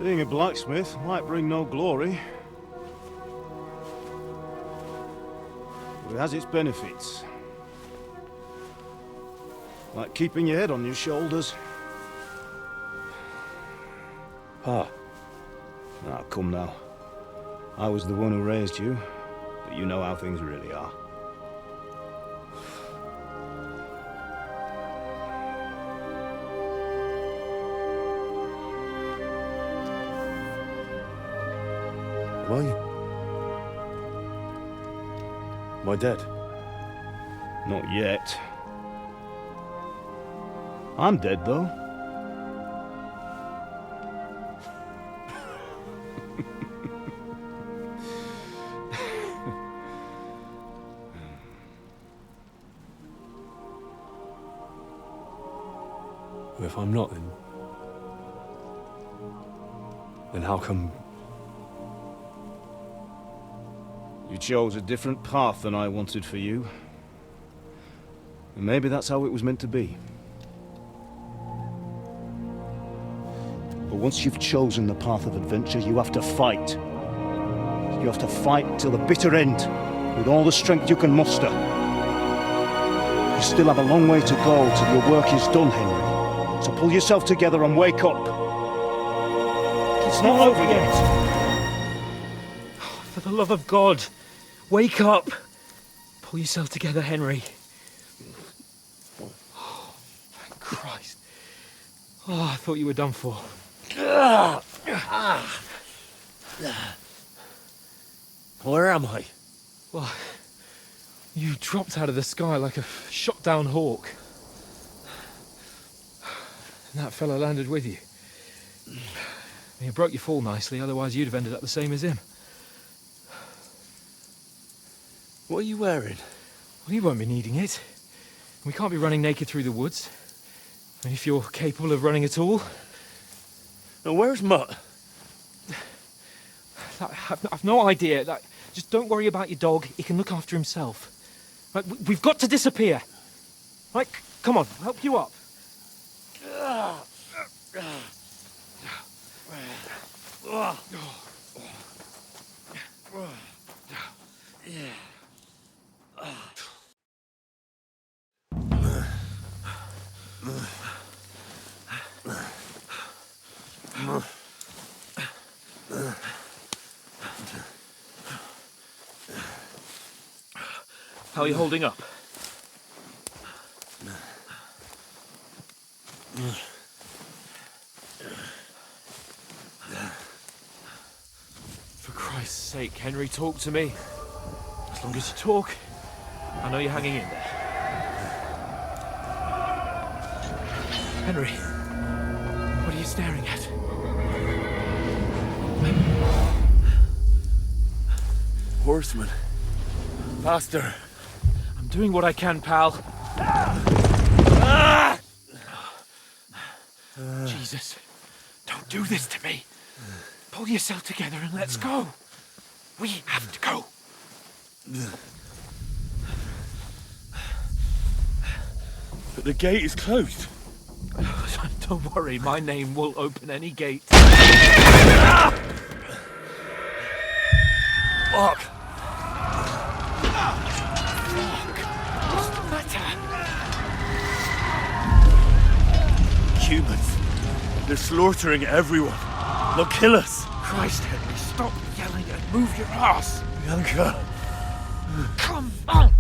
Being a blacksmith might bring no glory, but it has its benefits. Like keeping your head on your shoulders. Ah. Ah, come now. I was the one who raised you, but you know how things really are. Why? Am I dead? Not yet. I'm dead, though. Well, if I'm not, then how come... You chose a different path than I wanted for you. And maybe that's how it was meant to be. But once you've chosen the path of adventure, you have to fight. You have to fight till the bitter end, with all the strength you can muster. You still have a long way to go till your work is done, Henry. So pull yourself together and wake up. It's not over yet. For the love of God, wake up! Pull yourself together, Henry. Christ. Oh, I thought you were done for. Where am I? Well, you dropped out of the sky like a shot down hawk. And that fella landed with you. You broke your fall nicely, otherwise you'd have ended up the same as him. What are you wearing? Well, you won't be needing it. We can't be running naked through the woods. I mean, if you're capable of running at all. And where's Mutt? I've no idea. Just don't worry about your dog. He can look after himself. Right, we've got to disappear. Right, come on, I'll help you up. How are you holding up? For Christ's sake, Henry, talk to me. As long as you talk, I know you're hanging in there. Henry, what are you staring at? Horseman. Faster. I'm doing what I can, pal. Jesus, don't do this to me. Pull yourself together and let's go. We have to go. But the gate is closed. Don't worry, my name will open any gate. Fuck. What's the matter? Humans. They're slaughtering everyone. They'll kill us. Christ, Henry, stop yelling and move your ass. Bianca. Come on.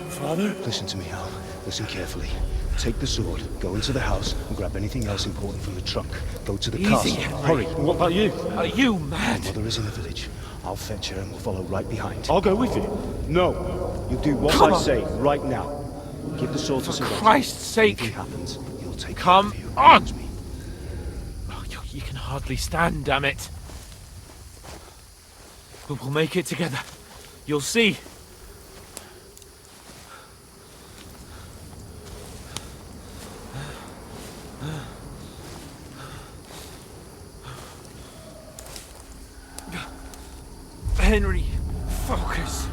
Father? Listen to me, Hal. Listen carefully. Take the sword, go into the house, and grab anything else important from the trunk. Go to the Easy, castle. Henry. Hurry. What about you? Are you mad? My mother is in the village. I'll fetch her and we'll follow right behind. I'll go with you. No. You do what Come I on. say right now. Give the sword to For Sir Christ's sake. If anything happens, he'll take Come care of you. on. Promise me. Oh, you can hardly stand, damn it. We'll make it together. You'll see. Henry, focus.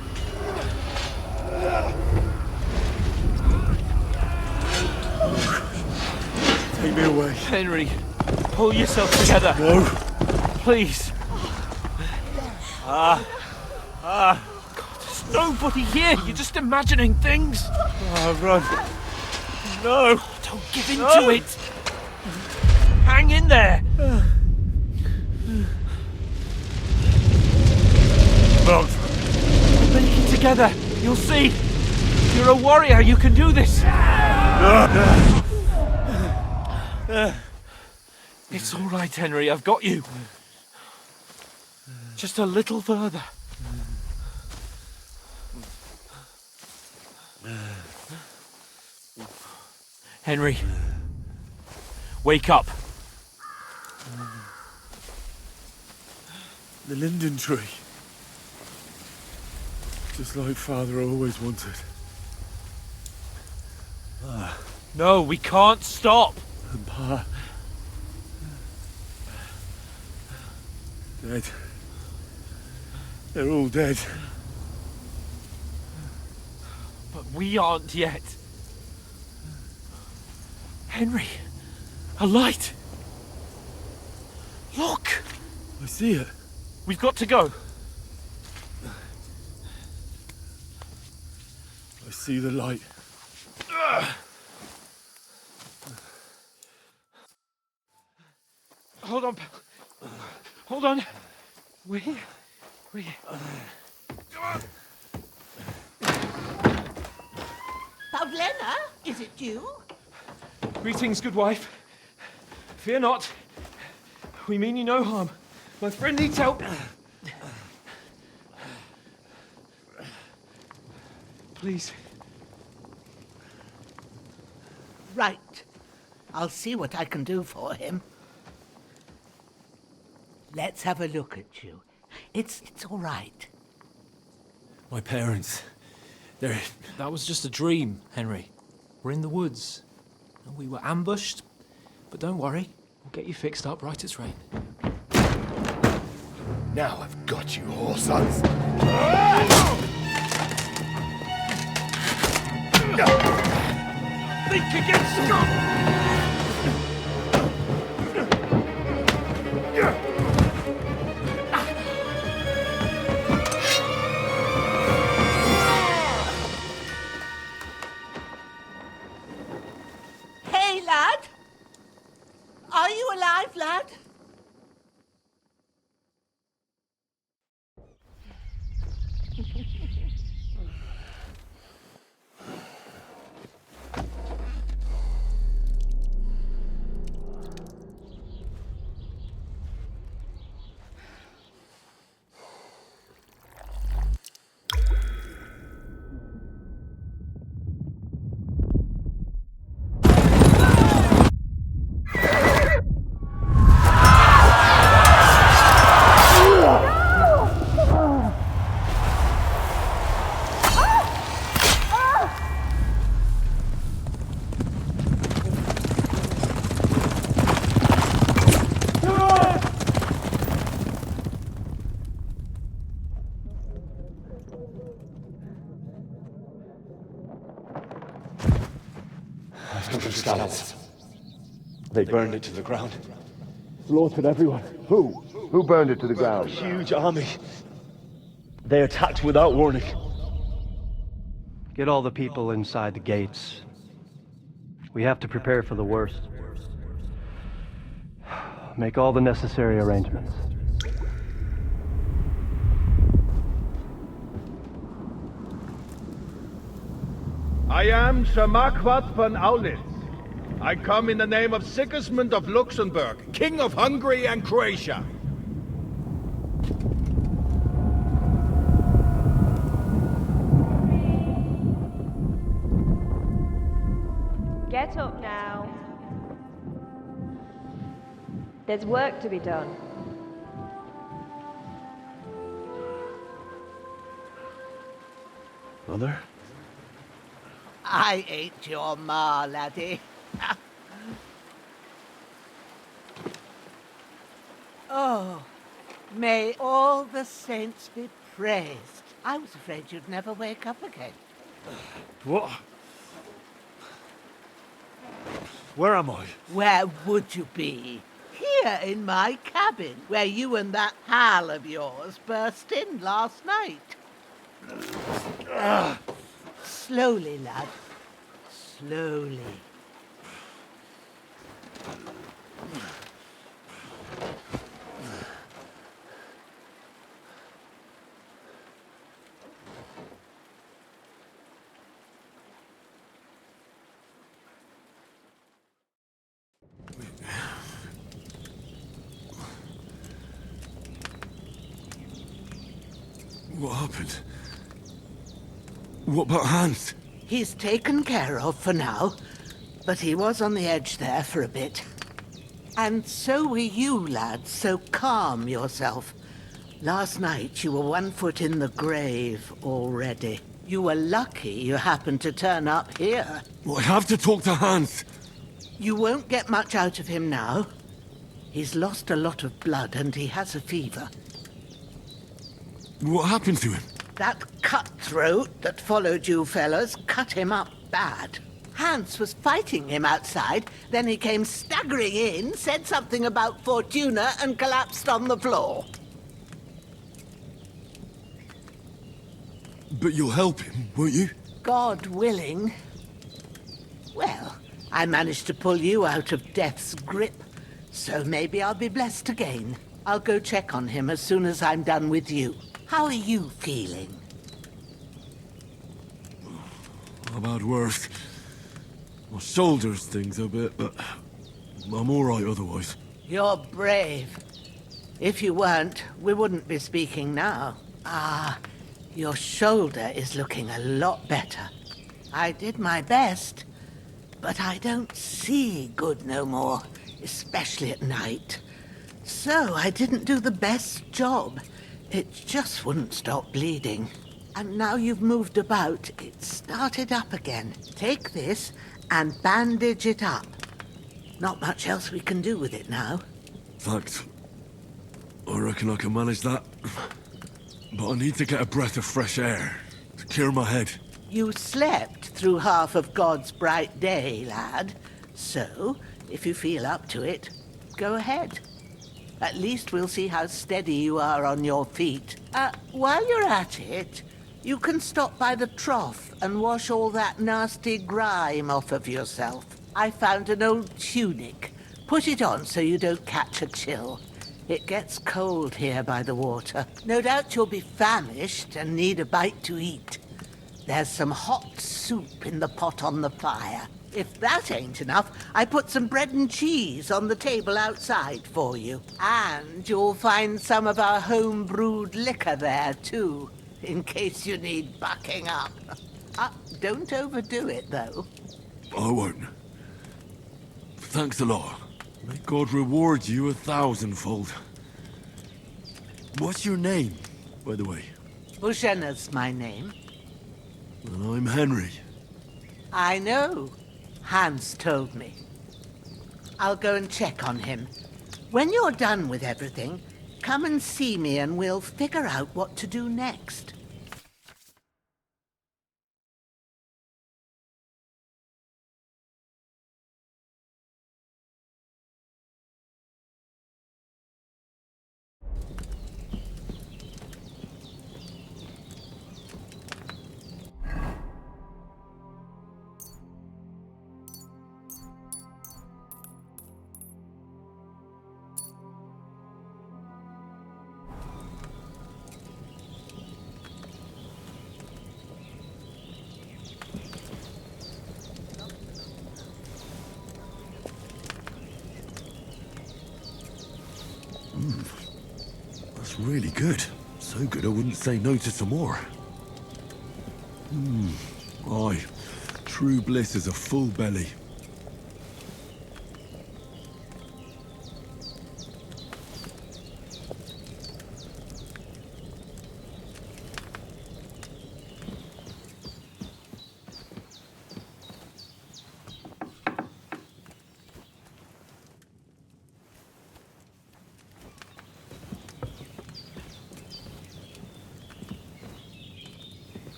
Take me away. Henry, pull yourself together. No. Please. God, there's nobody here. You're just imagining things. Run. No. Don't give in to it. Hang in there. Mount. We'll make it together. You'll see. You're a warrior. You can do this. It's all right, Henry. I've got you. Just a little further. Henry, wake up. The linden tree. Just like Father always wanted. No, we can't stop. And Pa. Dead. They're all dead. But we aren't yet. Henry, a light. Look. I see it. We've got to go. I see the light. Hold on. Hold on. We... Pavlena, is it you? Greetings, good wife. Fear not. We mean you no harm. My friend needs help. Please. Right. I'll see what I can do for him. Let's have a look at you. It's all right. My parents, they're... That was just a dream, Henry. We're in the woods. We were ambushed, but don't worry. We'll get you fixed up right as rain. Now I've got you, whore sons. Think again, Scott! Hey, lad! Are you alive, lad? Scallops. They burned it to the ground. Slaughtered everyone. Who? Who burned it to the ground? A huge army. They attacked without warning. Get all the people inside the gates. We have to prepare for the worst. Make all the necessary arrangements. I am Sir Marquardt von Aulitz. I come in the name of Sigismund of Luxembourg, King of Hungary and Croatia. Get up now. There's work to be done. Mother? I ain't your ma, laddie. Oh, may all the saints be praised. I was afraid you'd never wake up again. What? Where am I? Where would you be? Here in my cabin, where you and that pal of yours burst in last night. Slowly, lad. Slowly. What happened? What about Hans? He's taken care of for now, but he was on the edge there for a bit. And so were you, lad, so calm yourself. Last night you were 1 foot in the grave already. You were lucky you happened to turn up here. Well, I have to talk to Hans. You won't get much out of him now. He's lost a lot of blood and he has a fever. What happened to him? That cutthroat that followed you fellas cut him up bad. Hans was fighting him outside, then he came staggering in, said something about Fortuna and collapsed on the floor. But you'll help him, won't you? God willing. Well, I managed to pull you out of death's grip. So maybe I'll be blessed again. I'll go check on him as soon as I'm done with you. How are you feeling? I've had worse. My shoulder stings a bit, but I'm all right otherwise. You're brave. If you weren't, we wouldn't be speaking now. Ah, your shoulder is looking a lot better. I did my best, but I don't see good no more, especially at night. So I didn't do the best job. It just wouldn't stop bleeding. And now you've moved about, it started up again. Take this and bandage it up. Not much else we can do with it now. Thanks. I reckon I can manage that. But I need to get a breath of fresh air to clear my head. You slept through half of God's bright day, lad. So, if you feel up to it, go ahead. At least we'll see how steady you are on your feet. While you're at it, you can stop by the trough and wash all that nasty grime off of yourself. I found an old tunic. Put it on so you don't catch a chill. It gets cold here by the water. No doubt you'll be famished and need a bite to eat. There's some hot soup in the pot on the fire. If that ain't enough, I put some bread and cheese on the table outside for you. And you'll find some of our home-brewed liquor there, too, in case you need bucking up. Don't overdo it, though. I won't. Thanks a lot. May God reward you 1,000-fold. What's your name, by the way? Bushenna's my name. And I'm Henry. I know. Hans told me. I'll go and check on him. When you're done with everything, come and see me and we'll figure out what to do next. That's really good. So good I wouldn't say no to some more. Aye. True bliss is a full belly.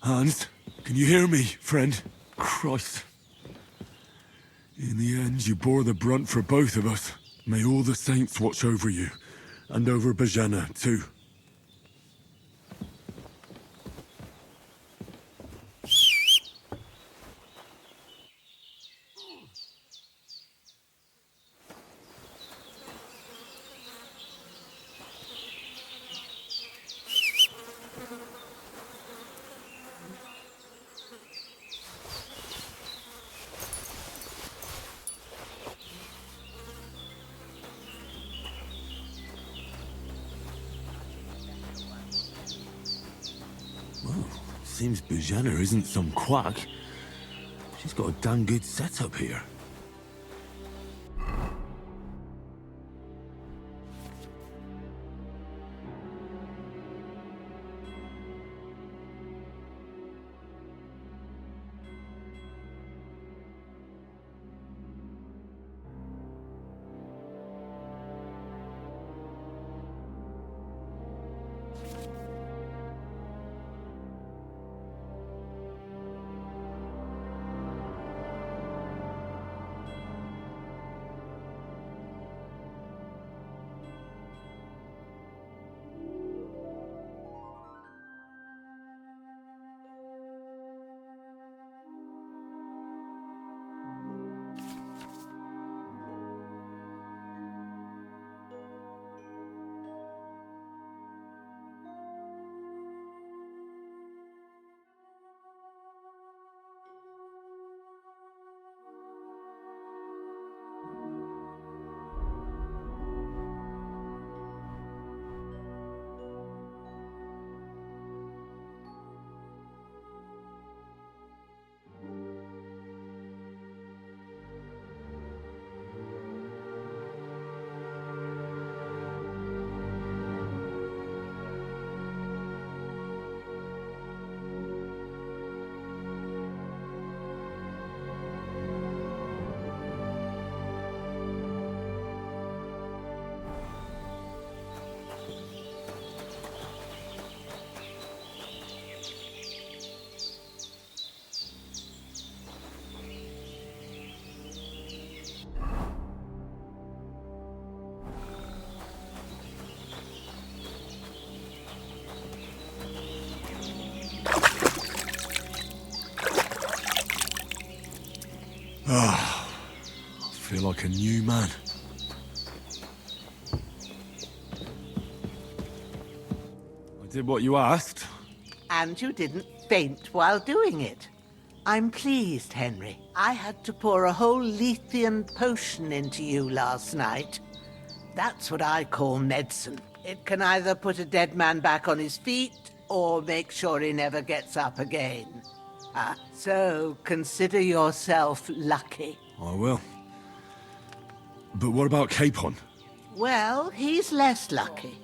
Hans, can you hear me, friend? Christ. In the end, you bore the brunt for both of us. May all the saints watch over you, and over Bajana, too. Well, seems Bajana isn't some quack. She's got a damn good setup here. Ah, I feel like a new man. I did what you asked. And you didn't faint while doing it. I'm pleased, Henry. I had to pour a whole Lethean potion into you last night. That's what I call medicine. It can either put a dead man back on his feet or make sure he never gets up again. So consider yourself lucky. I will. But what about Capon? Well, he's less lucky.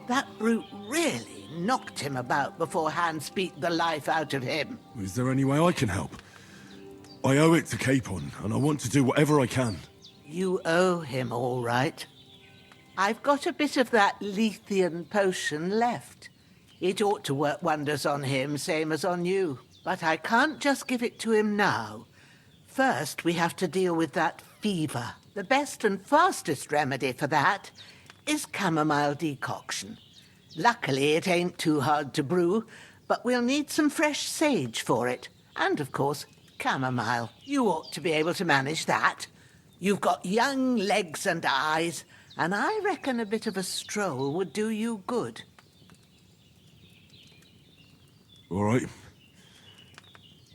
That brute really knocked him about before Hans beat the life out of him. Is there any way I can help? I owe it to Capon, and I want to do whatever I can. You owe him, all right. I've got a bit of that Lethean potion left. It ought to work wonders on him, same as on you. But I can't just give it to him now. First, we have to deal with that fever. The best and fastest remedy for that is chamomile decoction. Luckily, it ain't too hard to brew, but we'll need some fresh sage for it. And, of course, chamomile. You ought to be able to manage that. You've got young legs and eyes, and I reckon a bit of a stroll would do you good. All right.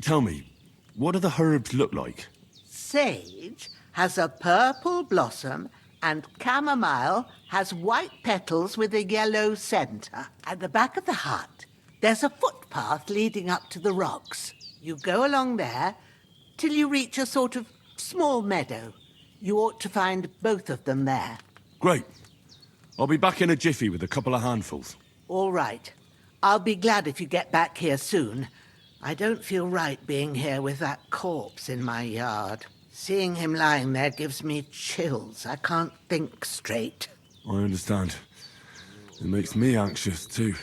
Tell me, what do the herbs look like? Sage has a purple blossom, and chamomile has white petals with a yellow centre. At the back of the hut, there's a footpath leading up to the rocks. You go along there till you reach a sort of small meadow. You ought to find both of them there. Great. I'll be back in a jiffy with a couple of handfuls. All right. I'll be glad if you get back here soon. I don't feel right being here with that corpse in my yard. Seeing him lying there gives me chills. I can't think straight. I understand. It makes me anxious, too.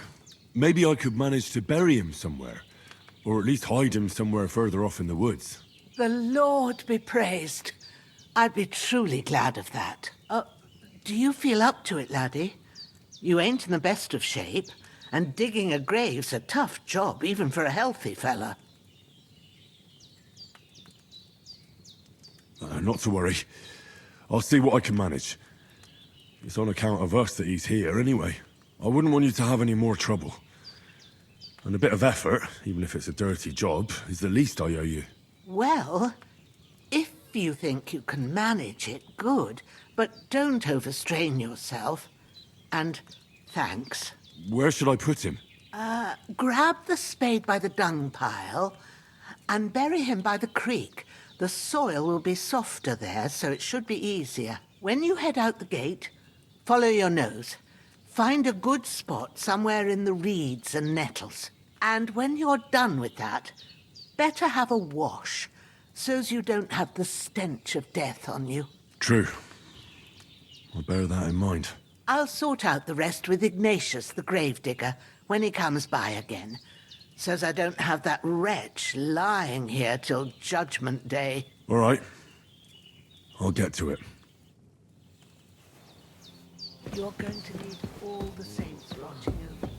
Maybe I could manage to bury him somewhere. Or at least hide him somewhere further off in the woods. The Lord be praised. I'd be truly glad of that. Do you feel up to it, laddie? You ain't in the best of shape, and digging a grave's a tough job, even for a healthy fella. Not to worry. I'll see what I can manage. It's on account of us that he's here, anyway. I wouldn't want you to have any more trouble. And a bit of effort, even if it's a dirty job, is the least I owe you. Well, if you think you can manage it, good. But don't overstrain yourself. And thanks. Where should I put him? Grab the spade by the dung pile and bury him by the creek. The soil will be softer there, so it should be easier. When you head out the gate, follow your nose. Find a good spot somewhere in the reeds and nettles. And when you're done with that, better have a wash, so's you don't have the stench of death on you. True. I'll bear that in mind. I'll sort out the rest with Ignatius, the gravedigger, when he comes by again, so's I don't have that wretch lying here till Judgment Day. All right. I'll get to it. You're going to need all the saints watching over you.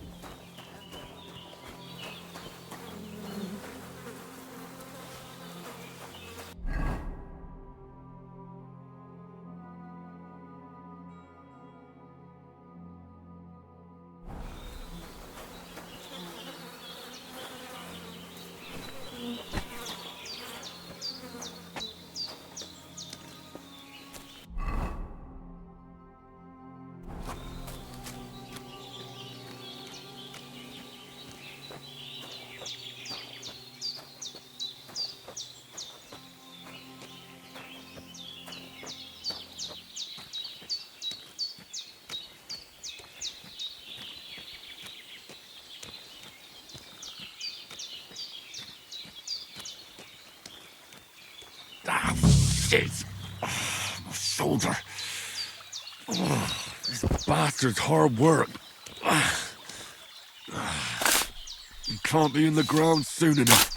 Shit! My shoulder. This bastard's hard work. He can't be in the ground soon enough.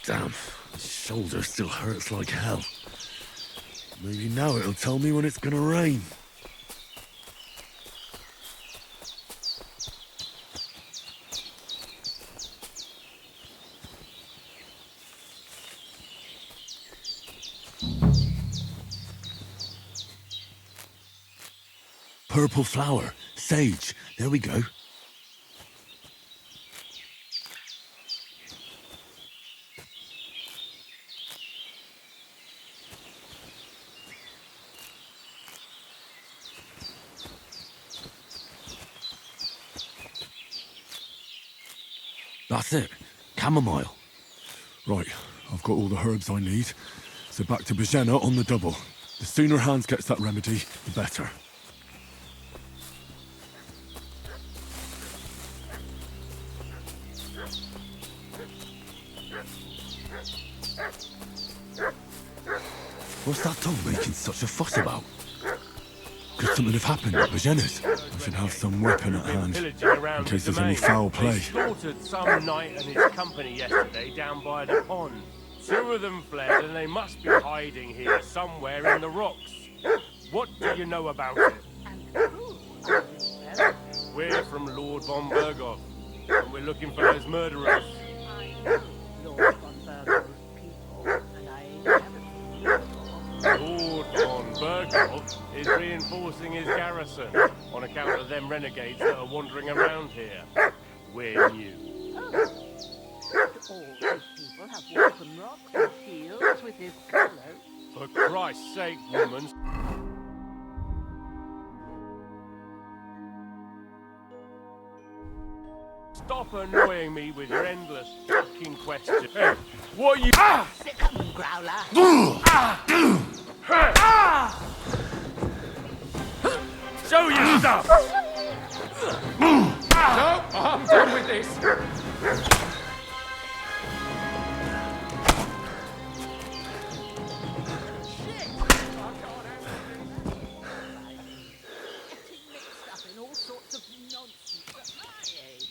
Damn, my shoulder still hurts like hell. Maybe now it'll tell me when it's gonna rain. Purple flower, sage, there we go. That's it. Chamomile. Right, I've got all the herbs I need. So back to Bajena on the double. The sooner Hans gets that remedy, the better. What's that dog making such a fuss about? Could something have happened at Bajena's? I should have some weapon at hand, in case there's any foul They play. slaughtered some knight and his company yesterday down by the pond. 2 of them fled and they must be hiding here somewhere in the rocks. What do you know about it? We're from Lord von Berghoff, and we're looking for those murderers. Lord von Berghoff's people, and I haven't. Lord von Berghoff is reinforcing his garrison on account of them renegades that are wandering around here. We're new. All these people have walk rock and shields with his colours. For Christ's sake, woman. Stop annoying me with your endless fucking questions. Hey, what are you... Sick 'em, Growler. Show your stuff! No, I'm done with this. Mixed up in all sorts of nonsense at my age.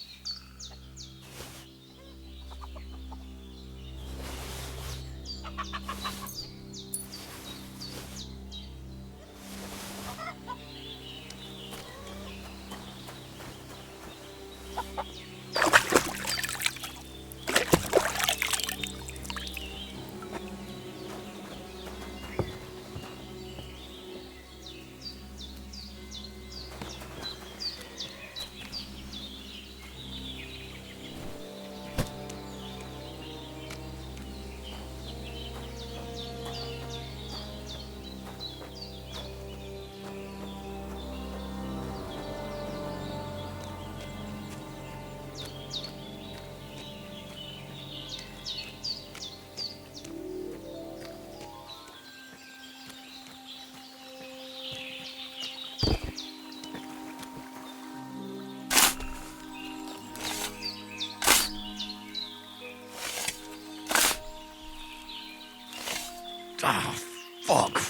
Ah, fuck.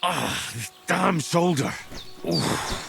Ah, this damn shoulder. Oof.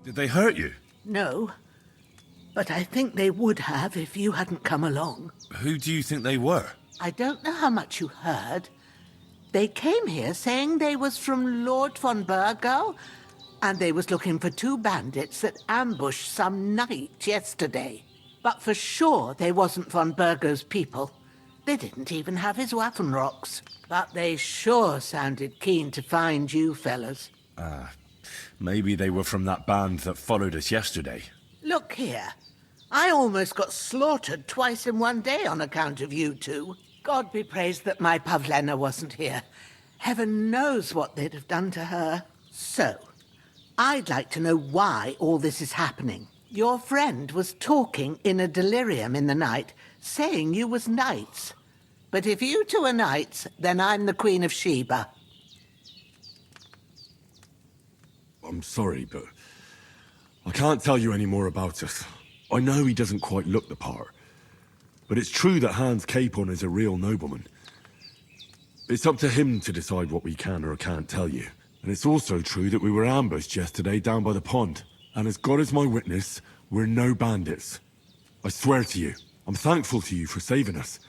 Did they hurt you? No, but I think they would have if you hadn't come along. Who do you think they were? I don't know how much you heard. They came here saying they was from Lord von Burgo, and they was looking for 2 bandits that ambushed some knight yesterday. But for sure they wasn't von Burgo's people. They didn't even have his Waffenrocks. But they sure sounded keen to find you fellas. Maybe they were from that band that followed us yesterday. Look here. I almost got slaughtered twice in one day on account of you two. God be praised that my Pavlena wasn't here. Heaven knows what they'd have done to her. So, I'd like to know why all this is happening. Your friend was talking in a delirium in the night, saying you was knights. But if you two are knights, then I'm the Queen of Sheba. I'm sorry, but I can't tell you any more about us. I know he doesn't quite look the part, but it's true that Hans Capon is a real nobleman. It's up to him to decide what we can or can't tell you. And it's also true that we were ambushed yesterday down by the pond. And as God is my witness, we're no bandits. I swear to you, I'm thankful to you for saving us.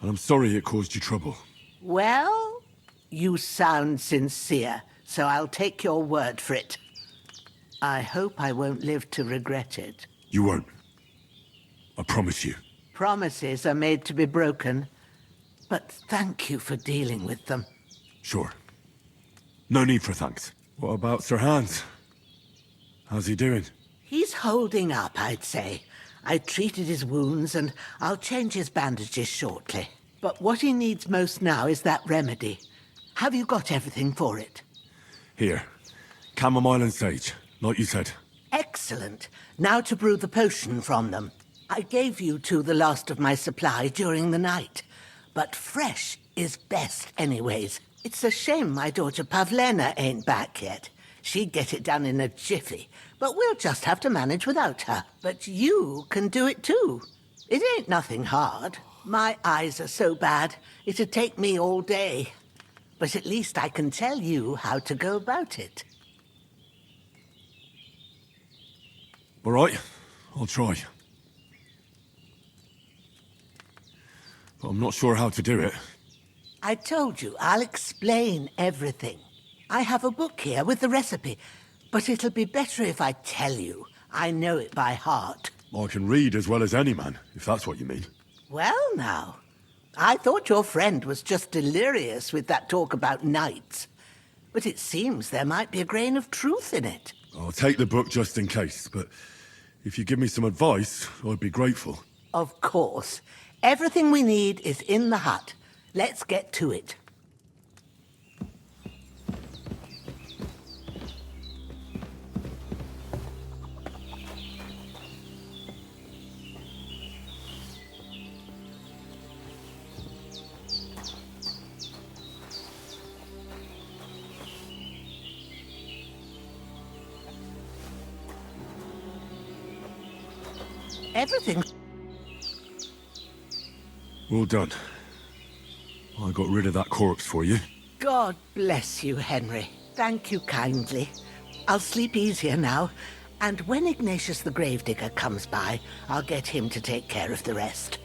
And I'm sorry it caused you trouble. Well, you sound sincere, so I'll take your word for it. I hope I won't live to regret it. You won't. I promise you. Promises are made to be broken, but thank you for dealing with them. Sure. No need for thanks. What about Sir Hans? How's he doing? He's holding up, I'd say. I treated his wounds and I'll change his bandages shortly. But what he needs most now is that remedy. Have you got everything for it? Here. Chamomile and sage, like you said. Excellent. Now to brew the potion from them. I gave you two the last of my supply during the night. But fresh is best anyways. It's a shame my daughter Pavlena ain't back yet. She'd get it done in a jiffy, but we'll just have to manage without her. But you can do it too. It ain't nothing hard. My eyes are so bad, it'd take me all day. But at least I can tell you how to go about it. All right, I'll try. But I'm not sure how to do it. I told you, I'll explain everything. I have a book here with the recipe, but it'll be better if I tell you. I know it by heart. I can read as well as any man, if that's what you mean. Well now, I thought your friend was just delirious with that talk about knights. But it seems there might be a grain of truth in it. I'll take the book just in case, but if you give me some advice, I'd be grateful. Of course. Everything we need is in the hut. Let's get to it. Everything. Well done. I got rid of that corpse for you. God bless you, Henry. Thank you kindly. I'll sleep easier now, and when Ignatius the Gravedigger comes by, I'll get him to take care of the rest.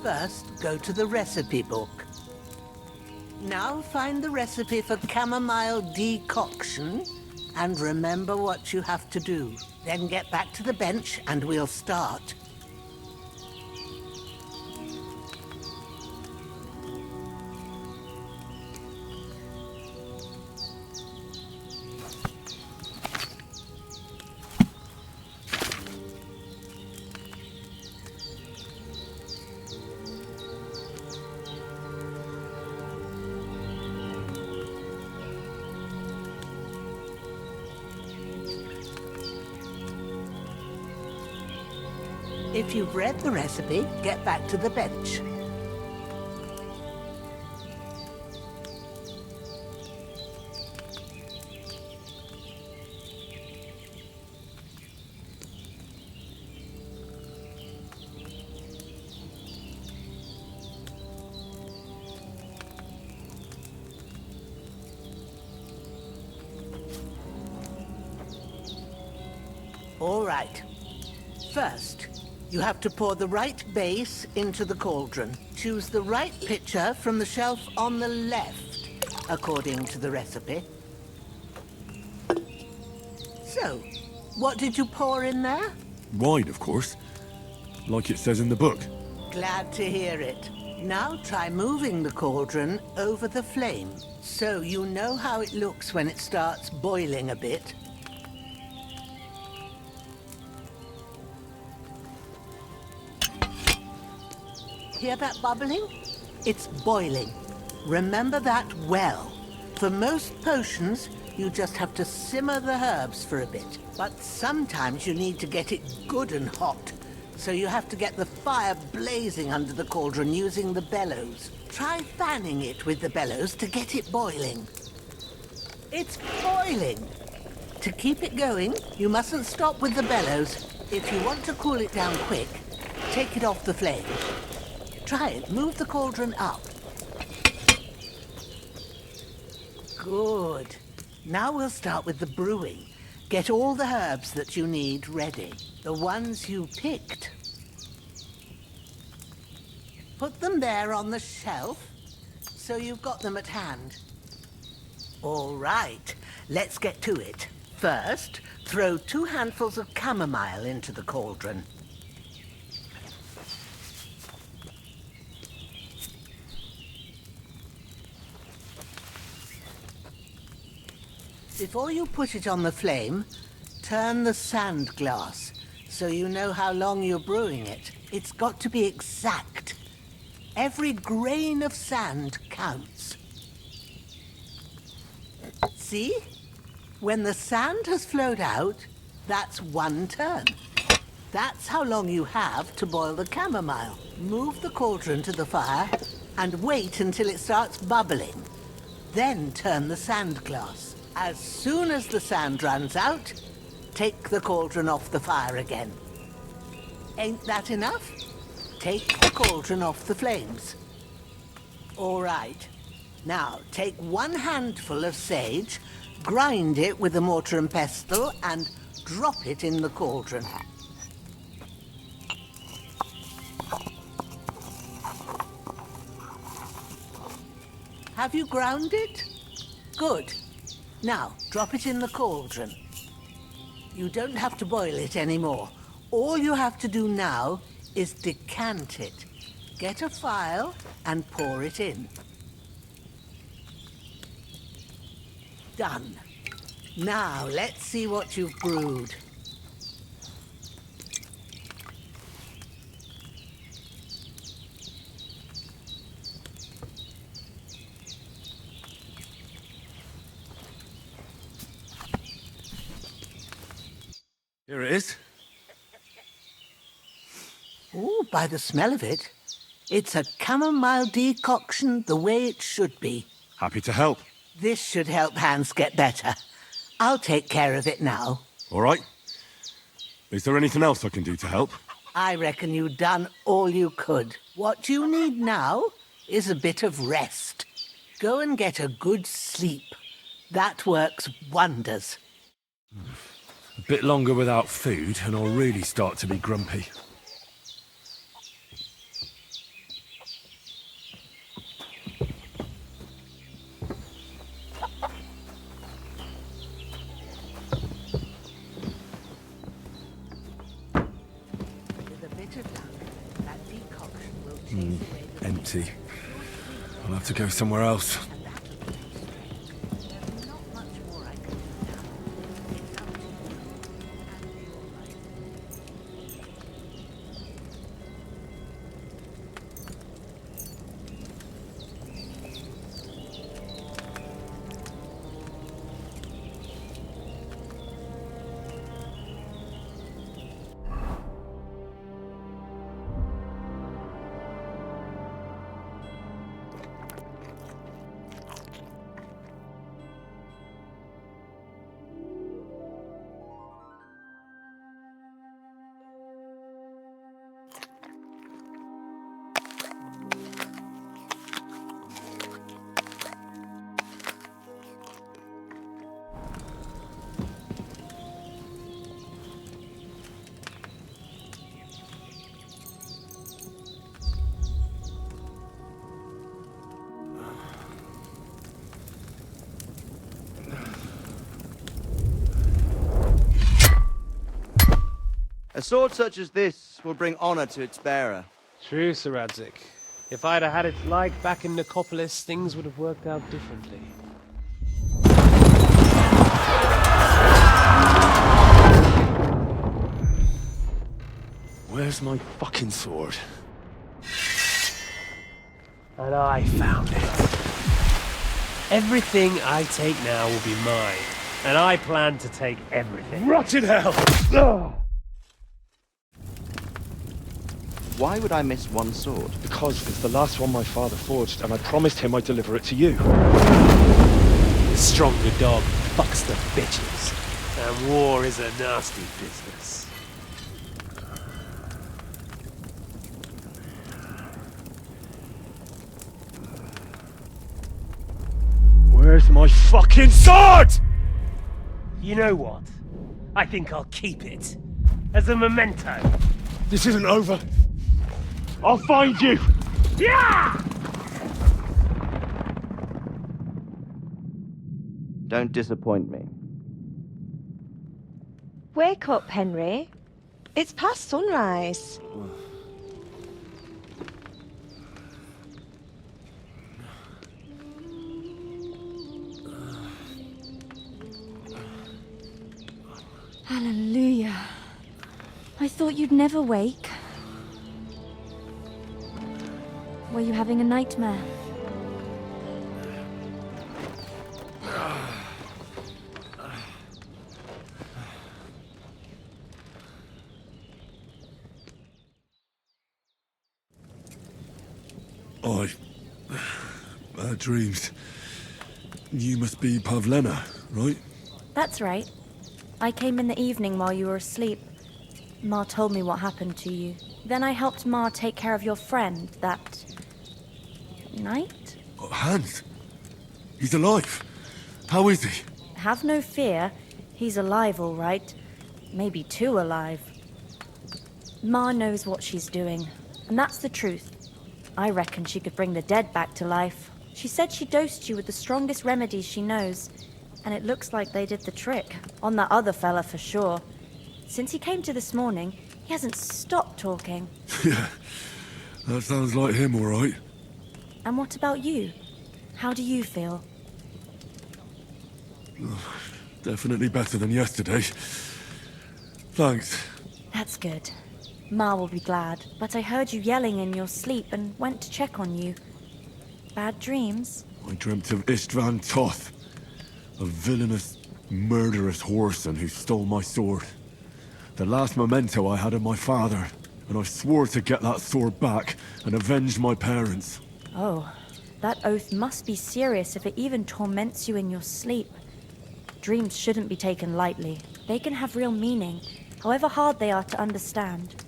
First, go to the recipe book. Now find the recipe for chamomile decoction, and remember what you have to do. Then get back to the bench and we'll start. If you've read the recipe, get back to the bench. All right. First, you have to pour the right base into the cauldron. Choose the right pitcher from the shelf on the left, according to the recipe. So, what did you pour in there? Wine, of course. Like it says in the book. Glad to hear it. Now try moving the cauldron over the flame, so you know how it looks when it starts boiling a bit. Hear that bubbling? It's boiling. Remember that well. For most potions, you just have to simmer the herbs for a bit. But sometimes you need to get it good and hot. So you have to get the fire blazing under the cauldron using the bellows. Try fanning it with the bellows to get it boiling. It's boiling! To keep it going, you mustn't stop with the bellows. If you want to cool it down quick, take it off the flame. Try it. Move the cauldron up. Good. Now we'll start with the brewing. Get all the herbs that you need ready. The ones you picked. Put them there on the shelf, so you've got them at hand. All right, let's get to it. First, throw 2 handfuls of chamomile into the cauldron. Before you put it on the flame, turn the sand glass so you know how long you're brewing it. It's got to be exact. Every grain of sand counts. See? When the sand has flowed out, that's 1 turn. That's how long you have to boil the chamomile. Move the cauldron to the fire and wait until it starts bubbling. Then turn the sand glass. As soon as the sand runs out, take the cauldron off the fire again. Ain't that enough? Take the cauldron off the flames. All right. Now, take 1 handful of sage, grind it with a mortar and pestle, and drop it in the cauldron. Have you ground it? Good. Now, drop it in the cauldron. You don't have to boil it anymore. All you have to do now is decant it. Get a phial and pour it in. Done. Now, let's see what you've brewed. Here it is. Oh, by the smell of it, it's a chamomile decoction the way it should be. Happy to help. This should help Hans get better. I'll take care of it now. All right. Is there anything else I can do to help? I reckon you've done all you could. What you need now is a bit of rest. Go and get a good sleep. That works wonders. A bit longer without food and I'll really start to be grumpy. Empty. I'll have to go somewhere else. A sword such as this will bring honor to its bearer. True, Sir Radzik. If I'd have had its like back in Nicopolis, things would have worked out differently. Where's my fucking sword? And I found it. Everything I take now will be mine, and I plan to take everything. Rotted hell! Ugh. Why would I miss one sword? Because it's the last one my father forged, and I promised him I'd deliver it to you. The stronger dog fucks the bitches, and war is a nasty business. Where's my fucking sword? You know what? I think I'll keep it. As a memento. This isn't over. I'll find you! Yeah! Don't disappoint me. Wake up, Henry. It's past sunrise. Hallelujah. I thought you'd never wake. Were you having a nightmare? Bad dreams. You must be Pavlena, right? That's right. I came in the evening while you were asleep. Ma told me what happened to you. Then I helped Ma take care of your friend that night? Hans? He's alive. How is he? Have no fear. He's alive, all right. Maybe too alive. Ma knows what she's doing, and that's the truth. I reckon she could bring the dead back to life. She said she dosed you with the strongest remedies she knows, and it looks like they did the trick. On that other fella for sure. Since he came to this morning, he hasn't stopped talking. Yeah, that sounds like him, all right. And what about you? How do you feel? Definitely better than yesterday. Thanks. That's good. Ma will be glad, but I heard you yelling in your sleep and went to check on you. Bad dreams? I dreamt of Istvan Toth, a villainous, murderous whoreson who stole my sword. The last memento I had of my father, and I swore to get that sword back and avenge my parents. Oh, that oath must be serious if it even torments you in your sleep. Dreams shouldn't be taken lightly. They can have real meaning, however hard they are to understand.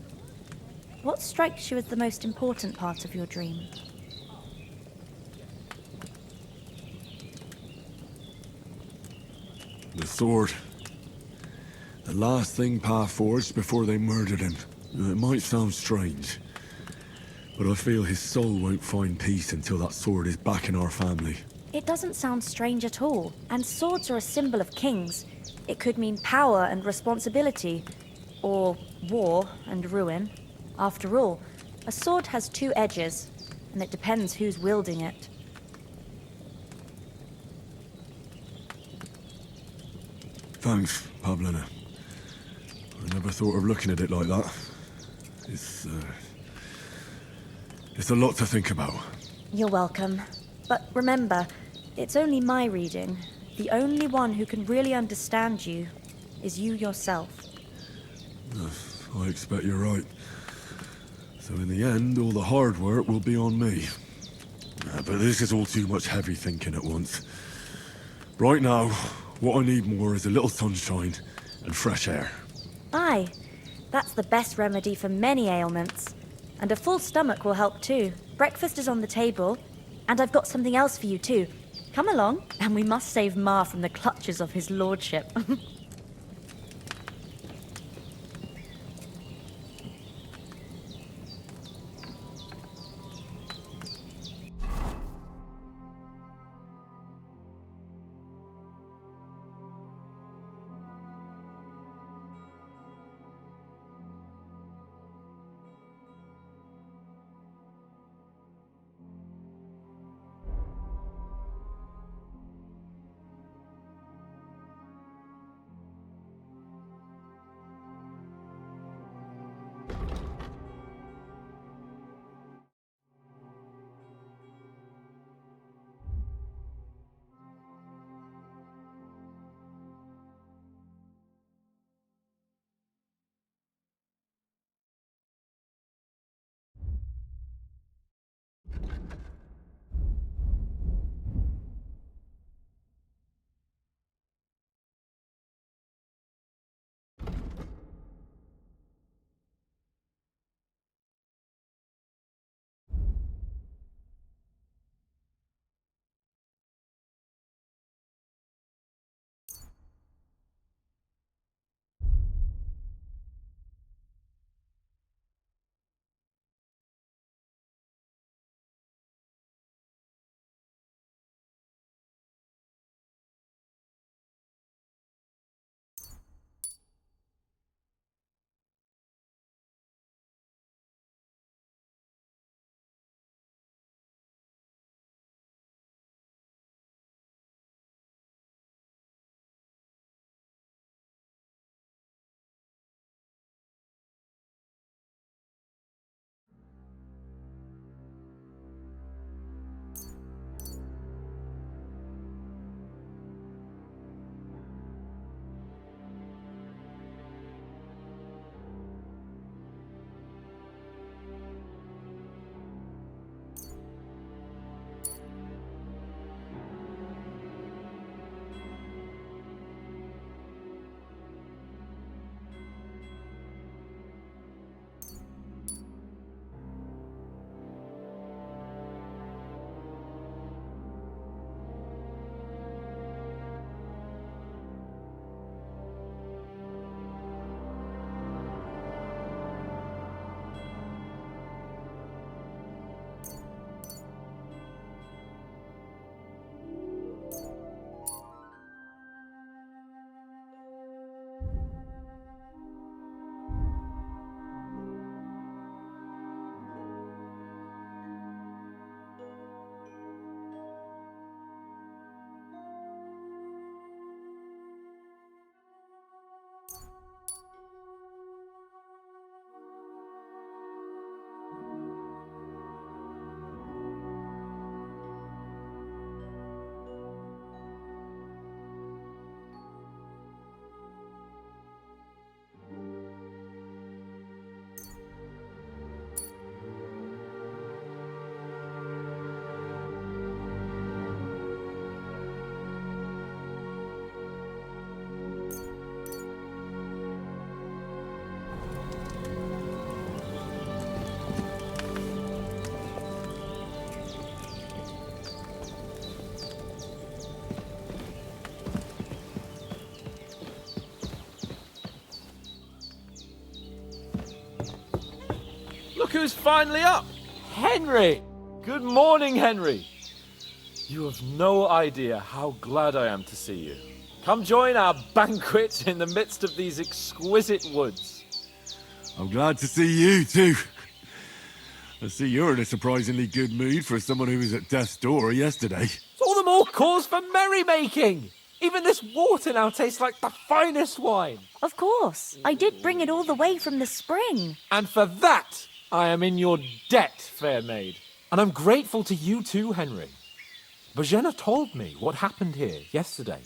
What strikes you as the most important part of your dream? The sword. The last thing Pa forged before they murdered him. It might sound strange, but I feel his soul won't find peace until that sword is back in our family. It doesn't sound strange at all, and swords are a symbol of kings. It could mean power and responsibility, or war and ruin. After all, a sword has two edges, and it depends who's wielding it. Thanks, Pavlena. I never thought of looking at it like that. It's a lot to think about. You're welcome. But remember, it's only my reading. The only one who can really understand you is you yourself. I expect you're right. So in the end, all the hard work will be on me. But this is all too much heavy thinking at once. Right now, what I need more is a little sunshine and fresh air. Aye, that's the best remedy for many ailments. And a full stomach will help too. Breakfast is on the table, and I've got something else for you too. Come along, and we must save Ma from the clutches of his lordship. Look who's finally up! Henry! Good morning, Henry. You have no idea how glad I am to see you. Come join our banquet in the midst of these exquisite woods. I'm glad to see you too. I see you're in a surprisingly good mood for someone who was at death's door yesterday. It's all the more cause for merrymaking. Even this water now tastes like the finest wine. Of course. I did bring it all the way from the spring. And for that, I am in your debt, fair maid. And I'm grateful to you too, Henry. Bojena told me what happened here yesterday.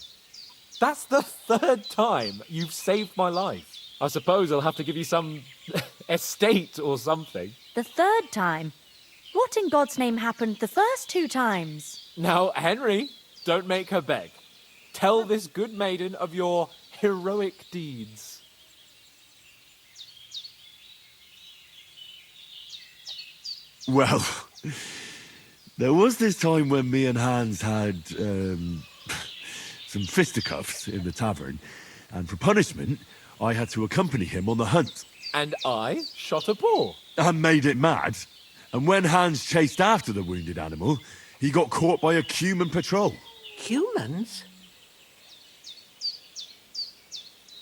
That's the 3rd time you've saved my life. I suppose I'll have to give you some estate or something. The 3rd time? What in God's name happened the first 2 times? Now, Henry, don't make her beg. Tell this good maiden of your heroic deeds. Well, there was this time when me and Hans had some fisticuffs in the tavern, and for punishment, I had to accompany him on the hunt. And I shot a boar. And made it mad. And when Hans chased after the wounded animal, he got caught by a Cuman patrol. Humans?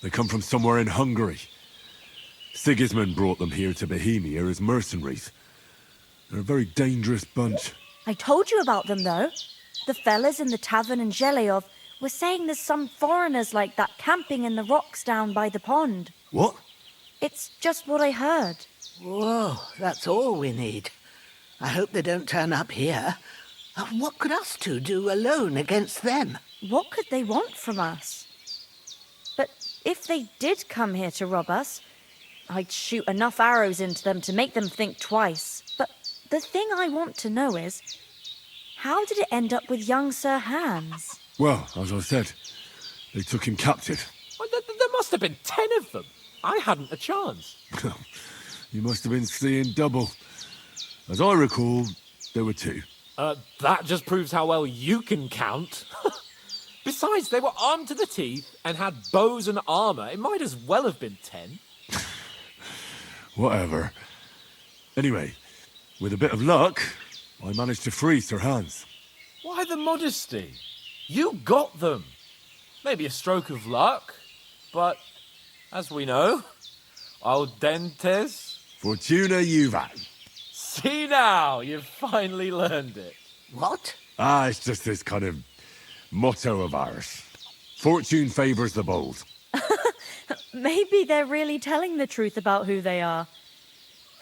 They come from somewhere in Hungary. Sigismund brought them here to Bohemia as mercenaries. They're a very dangerous bunch. I told you about them, though. The fellas in the tavern in Zheleov were saying there's some foreigners like that camping in the rocks down by the pond. What? It's just what I heard. Whoa, that's all we need. I hope they don't turn up here. What could us two do alone against them? What could they want from us? But if they did come here to rob us, I'd shoot enough arrows into them to make them think twice. But the thing I want to know is, how did it end up with young Sir Hans? Well, as I said, they took him captive. Well, there must have been 10 of them. I hadn't a chance. You must have been seeing double. As I recall, there were 2. That just proves how well you can count. Besides, they were armed to the teeth and had bows and armor. It might as well have been 10. Whatever. Anyway, with a bit of luck, I managed to free Sir Hans. Why the modesty? You got them. Maybe a stroke of luck, but as we know, audentes. Fortuna juvat. See now, you've finally learned it. What? It's just this kind of motto of ours. Fortune favours the bold. Maybe they're really telling the truth about who they are.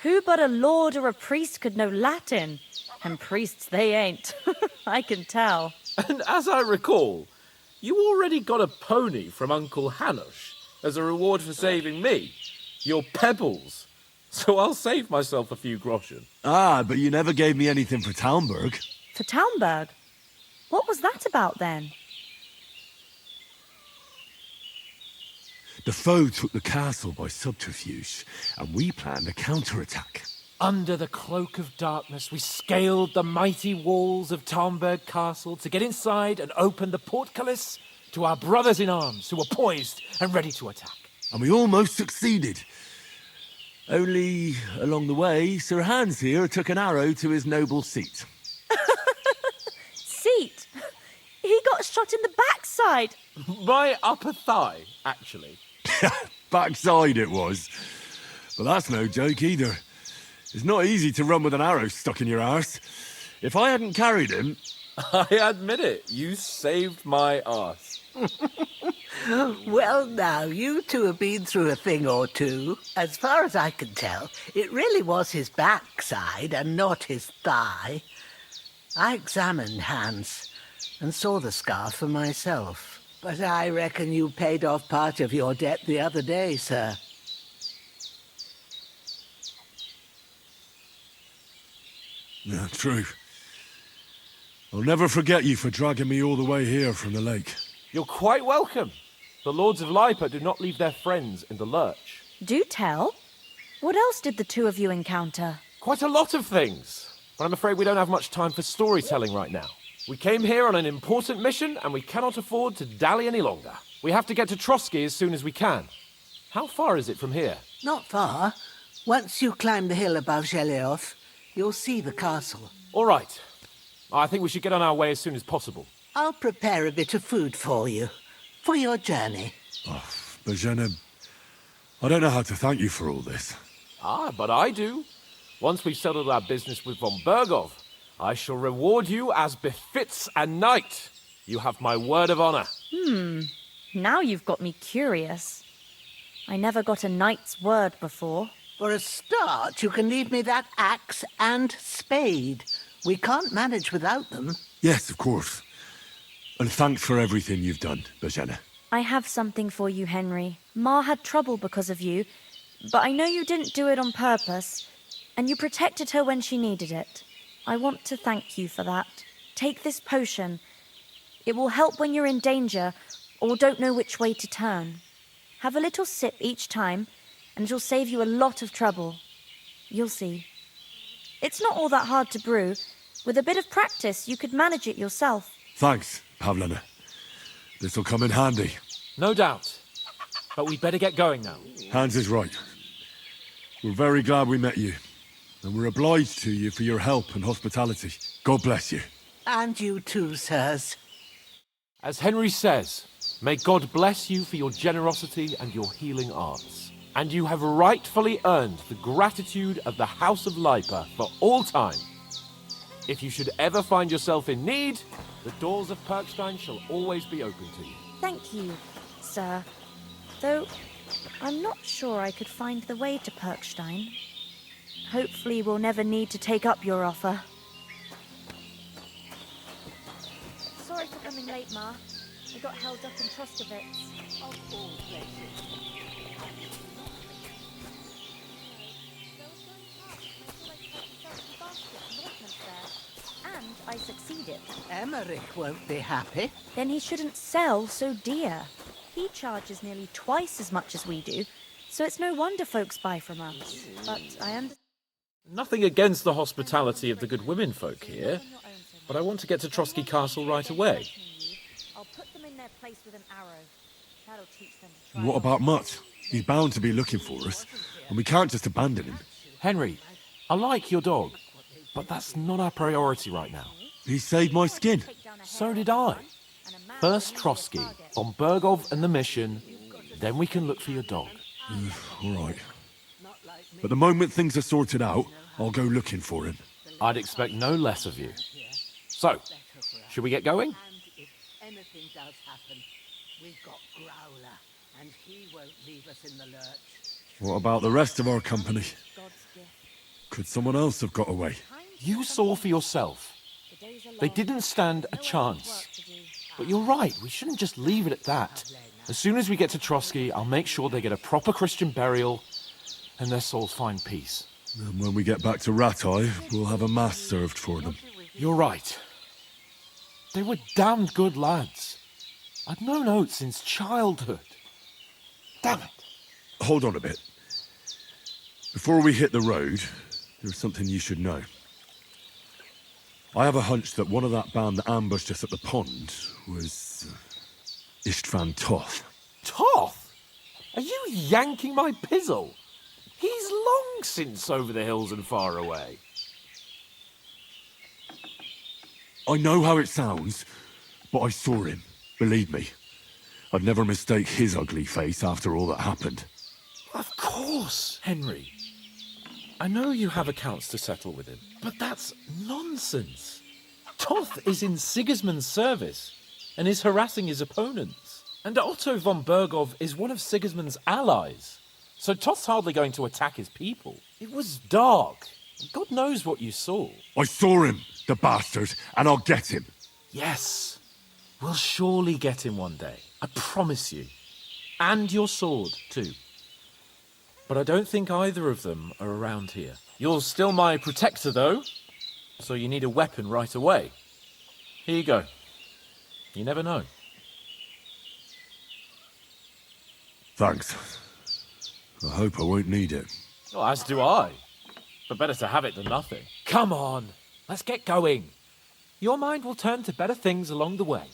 Who but a lord or a priest could know Latin? And priests they ain't. I can tell. And as I recall, you already got a pony from Uncle Hanush as a reward for saving me. Your pebbles. So I'll save myself a few groschen. But you never gave me anything for Talmberg. For Talmberg? What was that about then? The foe took the castle by subterfuge, and we planned a counterattack. Under the cloak of darkness, we scaled the mighty walls of Talmberg Castle to get inside and open the portcullis to our brothers in arms who were poised and ready to attack. And we almost succeeded. Only, along the way, Sir Hans here took an arrow to his noble seat. Seat? He got shot in the backside. My upper thigh, actually. Backside it was. But that's no joke either. It's not easy to run with an arrow stuck in your arse. If I hadn't carried him... I admit it, you saved my arse. Well, now, you two have been through a thing or two. As far as I can tell, it really was his backside and not his thigh. I examined Hans and saw the scar for myself. But I reckon you paid off part of your debt the other day, sir. Yeah, true. I'll never forget you for dragging me all the way here from the lake. You're quite welcome. The Lords of Lipa do not leave their friends in the lurch. Do tell. What else did the two of you encounter? Quite a lot of things. But I'm afraid we don't have much time for storytelling right now. We came here on an important mission, and we cannot afford to dally any longer. We have to get to Trotsky as soon as we can. How far is it from here? Not far. Once you climb the hill above Geleoth, you'll see the castle. All right. I think we should get on our way as soon as possible. I'll prepare a bit of food for you, for your journey. Bozhena, I don't know how to thank you for all this. Ah, but I do. Once we've settled our business with von Bergov, I shall reward you as befits a knight. You have my word of honor. Now you've got me curious. I never got a knight's word before. For a start, you can leave me that axe and spade. We can't manage without them. Yes, of course. And thanks for everything you've done, Bozhena. I have something for you, Henry. Ma had trouble because of you, but I know you didn't do it on purpose, and you protected her when she needed it. I want to thank you for that. Take this potion. It will help when you're in danger or don't know which way to turn. Have a little sip each time, and it'll save you a lot of trouble. You'll see. It's not all that hard to brew. With a bit of practice, you could manage it yourself. Thanks, Pavlena. This'll come in handy. No doubt. But we'd better get going now. Hans is right. We're very glad we met you. And we're obliged to you for your help and hospitality. God bless you. And you too, sirs. As Henry says, may God bless you for your generosity and your healing arts. And you have rightfully earned the gratitude of the House of Lipa for all time. If you should ever find yourself in need, the doors of Perkstein shall always be open to you. Thank you, sir. Though, I'm not sure I could find the way to Perkstein. Hopefully we'll never need to take up your offer. Sorry for coming late, Ma. I got held up in Troskovitz. Of all places. And I succeeded. Emmerich won't be happy. Then he shouldn't sell so dear. He charges nearly twice as much as we do, so it's no wonder folks buy from us. But I understand. Nothing against the hospitality of the good women folk here, but I want to get to Trotsky Castle right away. I'll put them in their place with an arrow. That'll teach them to try. What about Mutt? He's bound to be looking for us, and we can't just abandon him. Henry, I like your dog, but that's not our priority right now. He saved my skin. So did I. First Trotsky, von Bergov and the mission, then we can look for your dog. All right. But the moment things are sorted out, I'll go looking for him. I'd expect no less of you. So, should we get going? And if anything does happen, we've got Growler, and he won't leave us in the lurch. What about the rest of our company? Could someone else have got away? You saw for yourself. They didn't stand a chance. But you're right, we shouldn't just leave it at that. As soon as we get to Trotsky, I'll make sure they get a proper Christian burial and their souls find peace. And when we get back to Ratai, we'll have a mass served for them. You're right. They were damned good lads. I'd known Oates since childhood. Damn it. Hold on a bit. Before we hit the road, there's something you should know. I have a hunch that one of that band that ambushed us at the pond was Istvan Toth. Toth? Are you yanking my pizzle? He's long since over the hills and far away. I know how it sounds, but I saw him. Believe me. I'd never mistake his ugly face after all that happened. Of course, Henry. I know you have accounts to settle with him, but that's nonsense. Toth is in Sigismund's service and is harassing his opponents. And Otto von Bergov is one of Sigismund's allies. So Toth's hardly going to attack his people. It was dark. God knows what you saw. I saw him, the bastard, and I'll get him. Yes. We'll surely get him one day. I promise you. And your sword, too. But I don't think either of them are around here. You're still my protector, though, so you need a weapon right away. Here you go. You never know. Thanks. I hope I won't need it. Well, as do I. But better to have it than nothing. Come on, let's get going. Your mind will turn to better things along the way.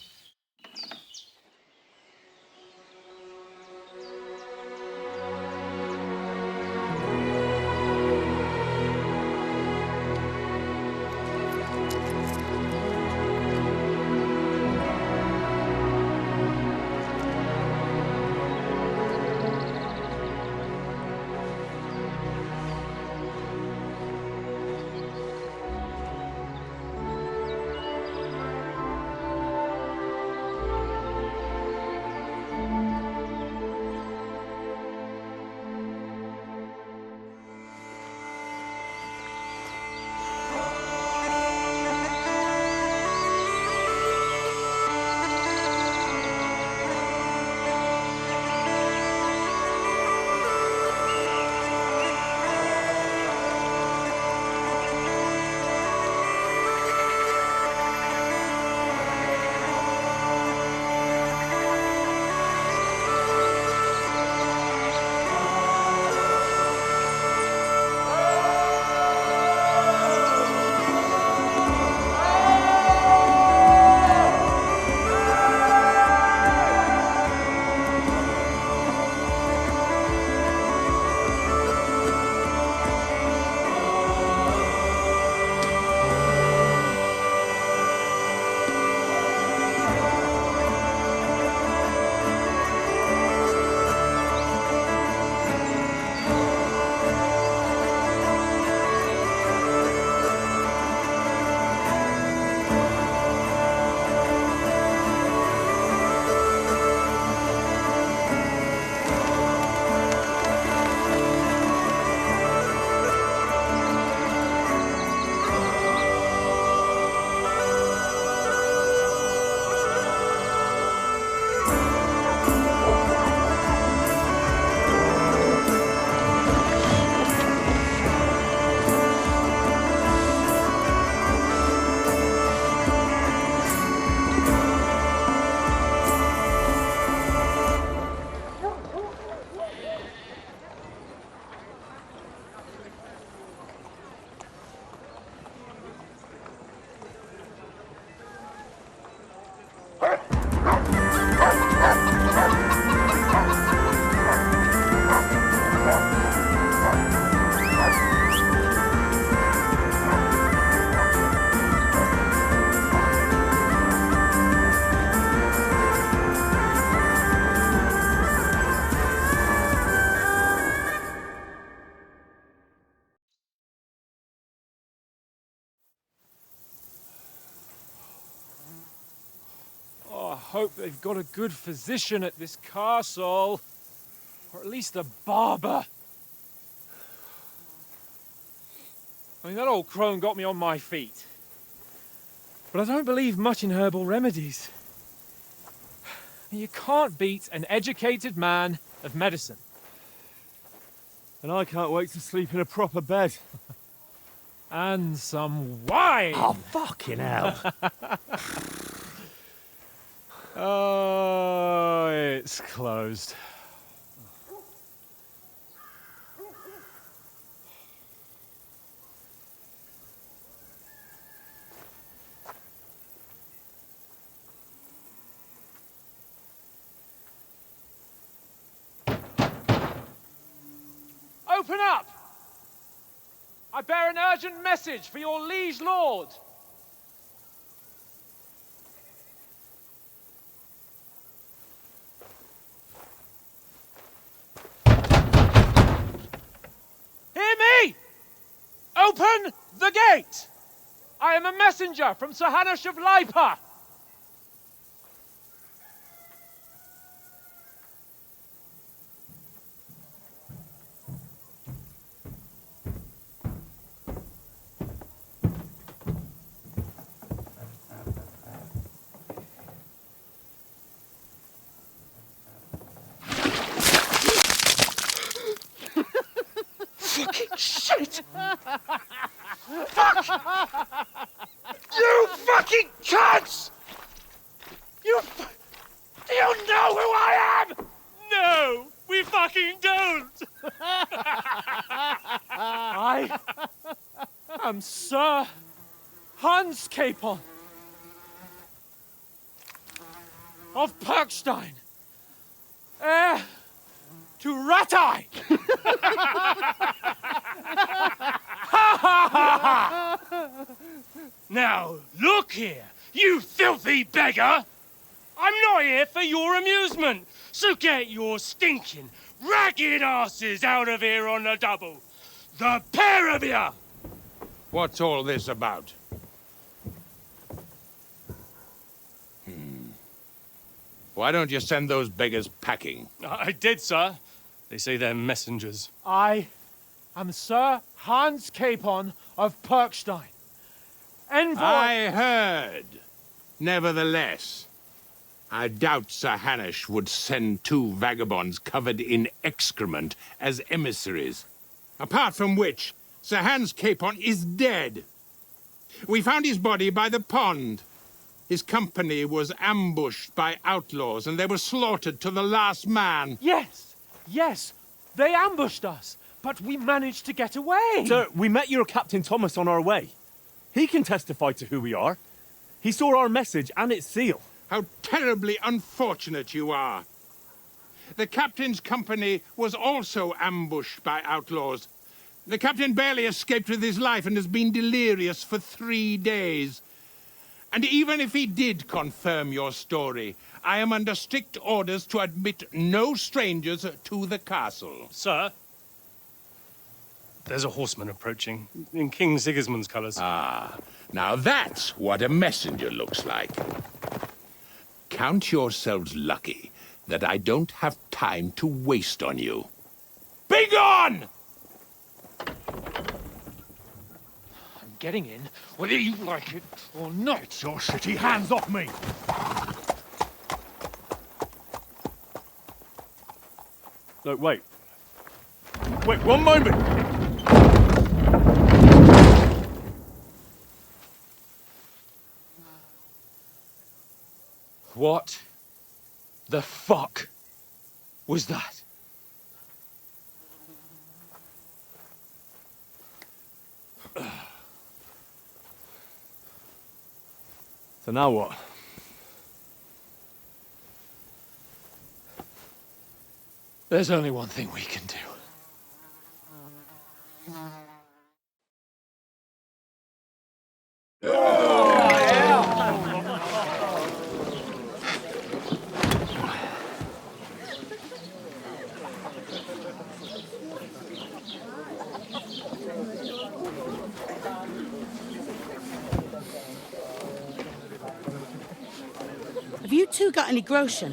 hope they've got a good physician at this castle. Or at least a barber. I mean, that old crone got me on my feet. But I don't believe much in herbal remedies. You can't beat an educated man of medicine. And I can't wait to sleep in a proper bed. And some wine! Oh, fucking hell. Oh, it's closed. Open up! I bear an urgent message for your liege lord. Hear me! Open the gate! I am a messenger from Sir Hanush of Lipa. Fucking shit! Fuck! You fucking cunts! Do you know who I am? No, we fucking don't! I am Sir Hans Capon of Perkstein, heir to Ratai! Now, look here, you filthy beggar! I'm not here for your amusement, so get your stinking, ragged asses out of here on the double. The pair of you! What's all this about? Why don't you send those beggars packing? I did, sir. They say they're messengers. I am Sir Hans Capon of Perkstein, envoy... I heard. Nevertheless, I doubt Sir Hanush would send two vagabonds covered in excrement as emissaries. Apart from which, Sir Hans Capon is dead. We found his body by the pond. His company was ambushed by outlaws, and they were slaughtered to the last man. Yes, yes, they ambushed us, but we managed to get away. Sir, we met your Captain Thomas on our way. He can testify to who we are. He saw our message and its seal. How terribly unfortunate you are. The captain's company was also ambushed by outlaws. The captain barely escaped with his life and has been delirious for 3 days. And even if he did confirm your story, I am under strict orders to admit no strangers to the castle. Sir, there's a horseman approaching in King Sigismund's colours. Ah, now that's what a messenger looks like. Count yourselves lucky that I don't have time to waste on you. Be gone! I'm getting in, whether you like it or not. Get your shitty hands off me! No, wait. Wait, one moment! What the fuck was that? So now what? There's only one thing we can do. Have you two got any groschen?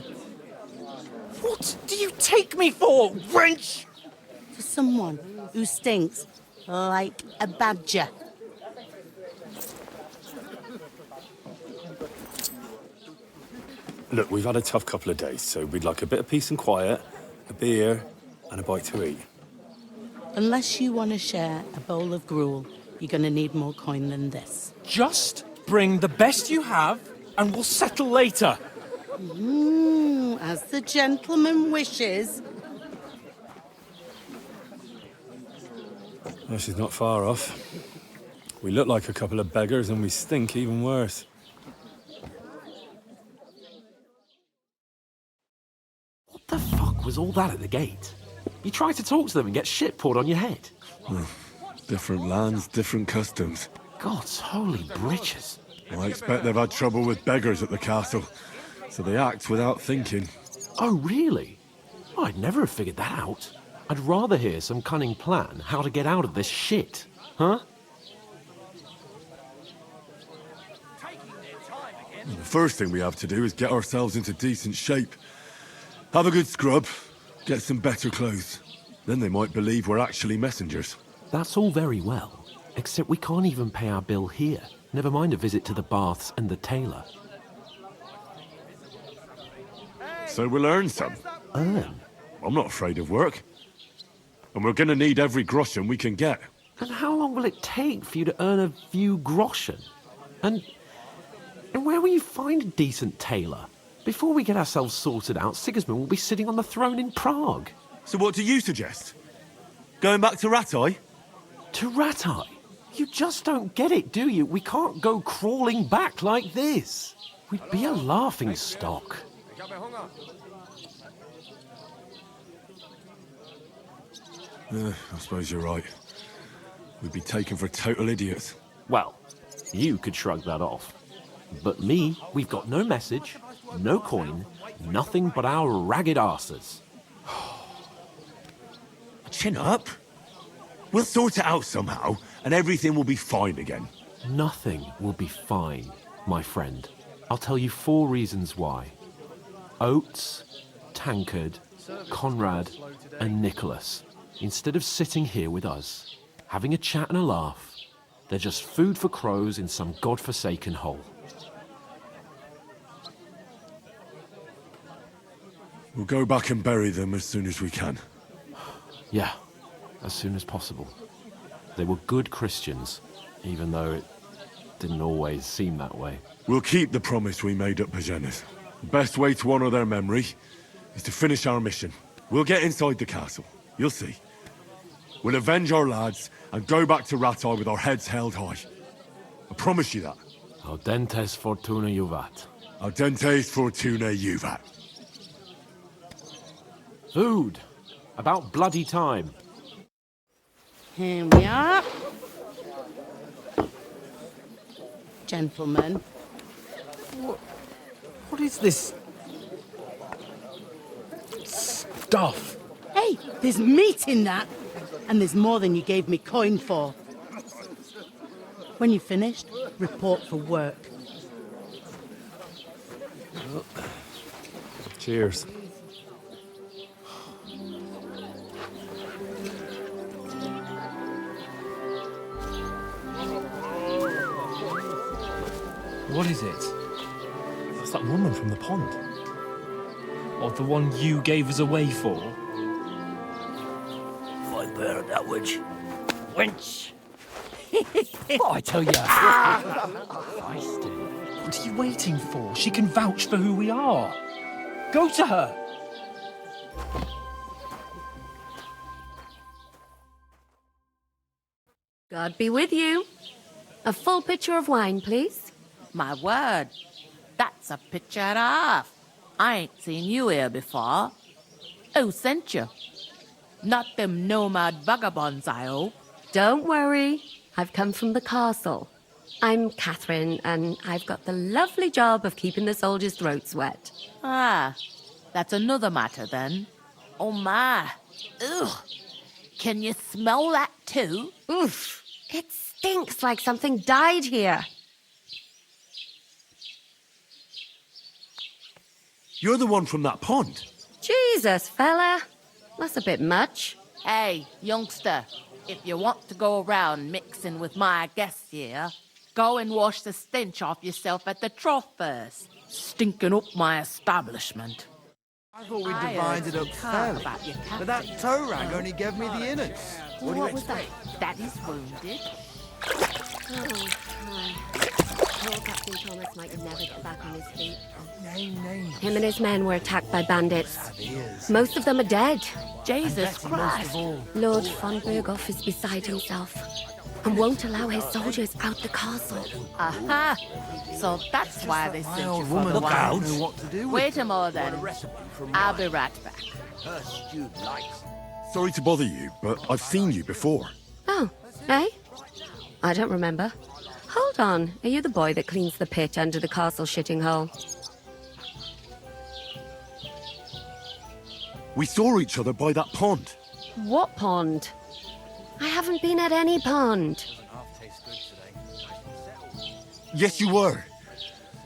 What do you take me for, wench? For someone who stinks like a badger. Look, we've had a tough couple of days, so we'd like a bit of peace and quiet, a beer, and a bite to eat. Unless you want to share a bowl of gruel, you're going to need more coin than this. Just bring the best you have, and we'll settle later. As the gentleman wishes. Well, she's not far off. We look like a couple of beggars, and we stink even worse. What the fuck was all that at the gate? You tried to talk to them and get shit poured on your head. Different lands, different customs. God's holy britches. I expect they've had trouble with beggars at the castle, so they act without thinking. Oh, really? I'd never have figured that out. I'd rather hear some cunning plan how to get out of this shit, huh? The first thing we have to do is get ourselves into decent shape. Have a good scrub, get some better clothes. Then they might believe we're actually messengers. That's all very well, except we can't even pay our bill here. Never mind a visit to the baths and the tailor. So we'll earn some. Earn? I'm not afraid of work. And we're gonna need every groschen we can get. And how long will it take for you to earn a few groschen? And where will you find a decent tailor? Before we get ourselves sorted out, Sigismund will be sitting on the throne in Prague. So what do you suggest? Going back to Ratai? To Ratai? You just don't get it, do you? We can't go crawling back like this. We'd be a laughing stock. I suppose you're right. We'd be taken for total idiots. Well, you could shrug that off. But me, we've got no message, no coin, nothing but our ragged arses. Chin up. We'll sort it out somehow, and everything will be fine again. Nothing will be fine, my friend. I'll tell you 4 reasons why. Oates, Tankard, Conrad, and Nicholas. Instead of sitting here with us, having a chat and a laugh, they're just food for crows in some godforsaken hole. We'll go back and bury them as soon as we can. Yeah, as soon as possible. They were good Christians, even though it didn't always seem that way. We'll keep the promise we made at Pagenes. The best way to honor their memory is to finish our mission. We'll get inside the castle. You'll see. We'll avenge our lads and go back to Ratai with our heads held high. I promise you that. Audentes fortuna juvat. Audentes fortuna juvat. Food. About bloody time. Here we are. Gentlemen. What is this stuff? Hey, there's meat in that. And there's more than you gave me coin for. When you're finished, report for work. Cheers. What is it? That's that woman from the pond. Or the one you gave us away for? I bear that witch. Wench! Oh, I tell ya. What are you waiting for? She can vouch for who we are. Go to her. God be with you. A full pitcher of wine, please. My word, that's a picture and a half. I ain't seen you here before. Who sent you? Not them nomad vagabonds, I hope. Don't worry. I've come from the castle. I'm Catherine, and I've got the lovely job of keeping the soldiers' throats wet. Ah, that's another matter then. Oh my. Ugh. Can you smell that too? Oof. It stinks like something died here. You're the one from that pond. Jesus, fella. That's a bit much. Hey, youngster, if you want to go around mixing with my guests here, go and wash the stench off yourself at the trough first. Stinking up my establishment. I thought we I divided heard up some talk fairly, about your but that captain. tow rag only gave me the innards. What do you Was that? expect? Daddy's wounded. Oh, my. Poor Captain Thomas might never get back on his feet. Name. Him and his men were attacked by bandits. Most of them are dead. Jesus Christ. Lord von Berghoff is beside himself and won't allow his soldiers out the castle. Aha! So that's why they sent you for woman the doesn't wine. know what to do with Wait it. a moment then. I'll be right back. Her stewed lights. Sorry to bother you, but I've seen you before. Oh, eh? I don't remember. Hold on, are you the boy that cleans the pit under the castle shitting hole? We saw each other by that pond. What pond? I haven't been at any pond. Yes, you were.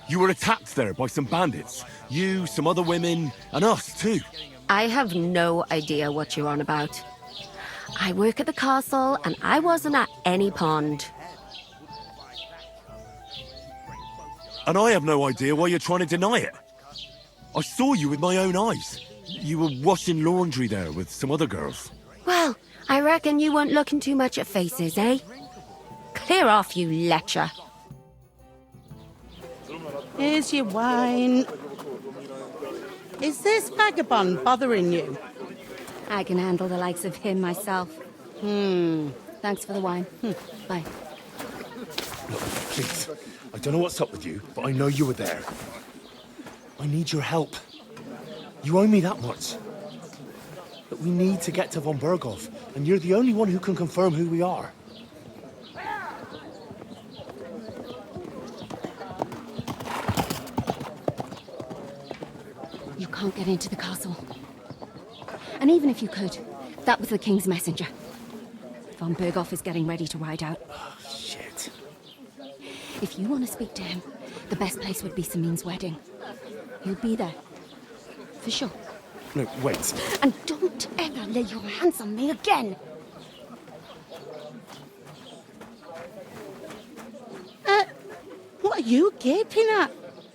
You were attacked there by some bandits. You, some other women, and us too. I have no idea what you're on about. I work at the castle and I wasn't at any pond. And I have no idea why you're trying to deny it. I saw you with my own eyes. You were washing laundry there with some other girls. Well, I reckon you weren't looking too much at faces, eh? Clear off, you lecher. Here's your wine. Is this vagabond bothering you? I can handle the likes of him myself. Thanks for the wine. Bye. Look, please. I don't know what's up with you, but I know you were there. I need your help. You owe me that much. But we need to get to von Berghoff, and you're the only one who can confirm who we are. You can't get into the castle. And even if you could, that was the king's messenger. Von Berghoff is getting ready to ride out. Oh, shit. If you want to speak to him, the best place would be Samin's wedding. He'll be there. For sure. No, wait. And don't ever lay your hands on me again! What are you gaping at?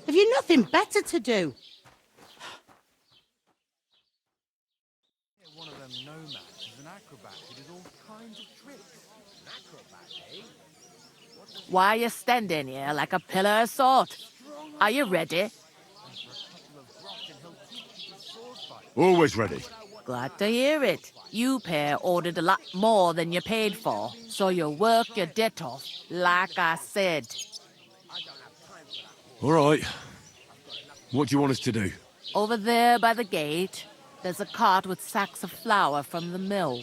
Have you nothing better to do? One of them nomads is an acrobat who does all kinds of tricks. An acrobat, eh? Why are you standing here like a pillar of salt? Are you ready? Always ready. Glad to hear it. You pair ordered a lot more than you paid for, so you work your debt off, like I said. All right. What do you want us to do? Over there by the gate, there's a cart with sacks of flour from the mill.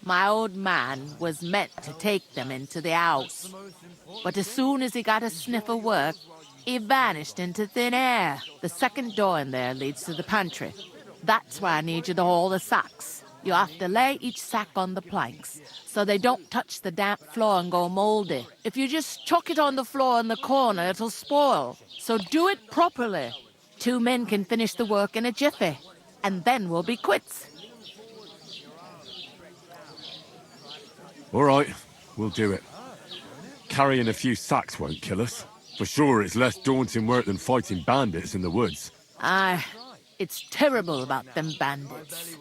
My old man was meant to take them into the house, but as soon as he got a sniff of work, he vanished into thin air. The second door in there leads to the pantry. That's why I need you to haul the sacks. You have to lay each sack on the planks, so they don't touch the damp floor and go moldy. If you just chuck it on the floor in the corner, it'll spoil. So do it properly. 2 men can finish the work in a jiffy, and then we'll be quits. All right, we'll do it. Carrying a few sacks won't kill us. For sure, it's less daunting work than fighting bandits in the woods. Aye, it's terrible about them bandits.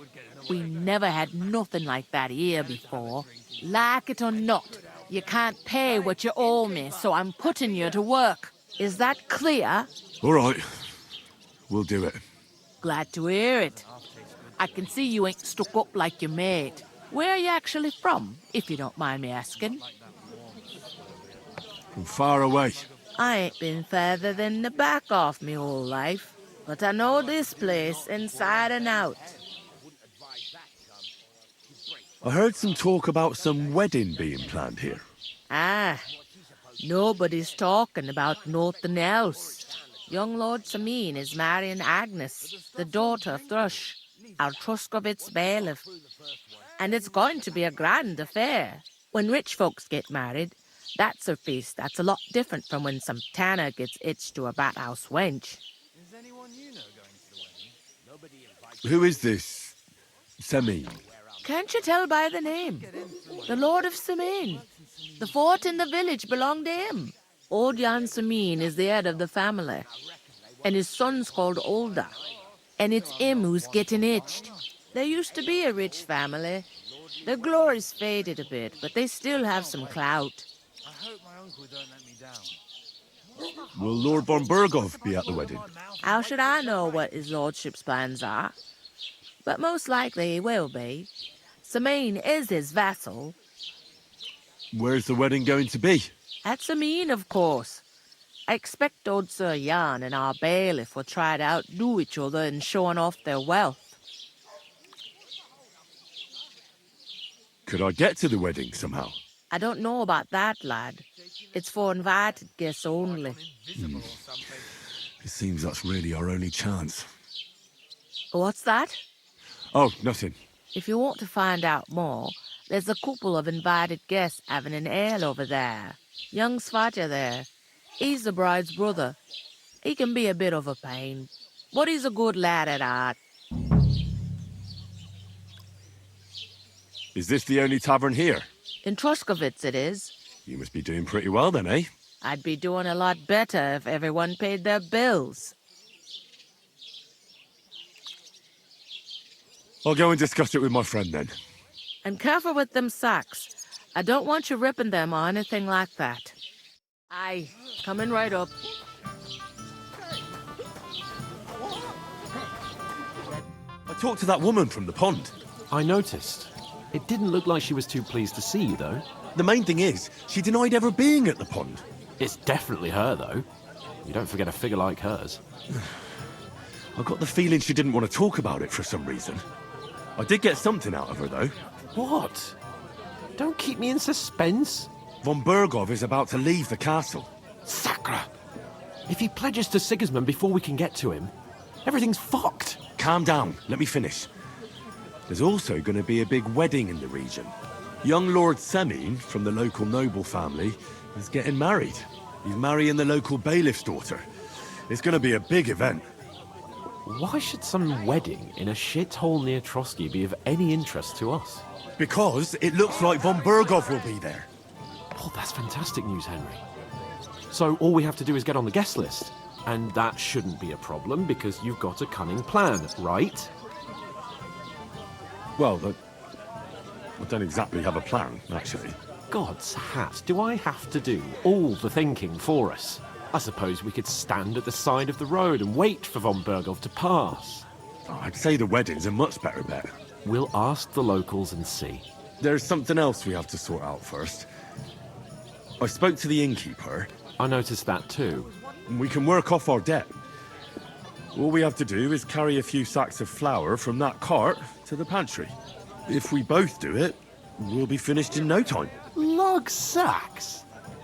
We never had nothing like that here before. Like it or not, you can't pay what you owe me, so I'm putting you to work. Is that clear? All right, we'll do it. Glad to hear it. I can see you ain't stuck up like your mate. Where are you actually from, if you don't mind me asking? From far away. I ain't been further than the back off me whole life, but I know this place inside and out. I heard some talk about some wedding being planned here. Ah, nobody's talking about nothing else. Young Lord Samin is marrying Agnes, the daughter of Thrush, our Truskovitz bailiff. And it's going to be a grand affair. When rich folks get married, that's a feast that's a lot different from when some tanner gets hitched to a bat house wench. Who is this Semi? Can't you tell by the name? The Lord of Samin. The fort in the village belonged to him. Old Jan Samin is the head of the family, and his son's called Olda. And it's him who's getting itched. There used to be a rich family. Their glory's faded a bit, but they still have some clout. I hope my uncle don't let me down. Will Lord von Berghoff be at the wedding? How should I know what his lordship's plans are? But most likely he will be. Samin is his vassal. Where's the wedding going to be? At Samin, of course. I expect old Sir Jan and our bailiff will try to outdo each other in showing off their wealth. Could I get to the wedding somehow? I don't know about that, lad. It's for invited guests only. It seems that's really our only chance. What's that? Oh, nothing. If you want to find out more, there's a couple of invited guests having an ale over there. Young Svatja there. He's the bride's brother. He can be a bit of a pain, but he's a good lad at heart. Is this the only tavern here? In Troskovitz it is. You must be doing pretty well then, eh? I'd be doing a lot better if everyone paid their bills. I'll go and discuss it with my friend then. And careful with them sacks. I don't want you ripping them or anything like that. Aye, coming right up. I talked to that woman from the pond. I noticed. It didn't look like she was too pleased to see you, though. The main thing is, she denied ever being at the pond. It's definitely her, though. You don't forget a figure like hers. I got the feeling she didn't want to talk about it for some reason. I did get something out of her, though. What? Don't keep me in suspense. Von Berghoff is about to leave the castle. Sacra! If he pledges to Sigismund before we can get to him, everything's fucked. Calm down. Let me finish. There's also going to be a big wedding in the region. Young Lord Semin, from the local noble family, is getting married. He's marrying the local bailiff's daughter. It's going to be a big event. Why should some wedding in a shithole near Trotsky be of any interest to us? Because it looks like von Berghoff will be there. Oh, that's fantastic news, Henry. So all we have to do is get on the guest list. And that shouldn't be a problem because you've got a cunning plan, right? Well, I don't exactly have a plan, actually. God's hat, do I have to do all the thinking for us? I suppose we could stand at the side of the road and wait for von Berghoff to pass. Oh, I'd say the wedding's a much better bet. We'll ask the locals and see. There's something else we have to sort out first. I spoke to the innkeeper. I noticed that too. We can work off our debt. All we have to do is carry a few sacks of flour from that cart to the pantry. If we both do it, we'll be finished in no time. Lug sacks?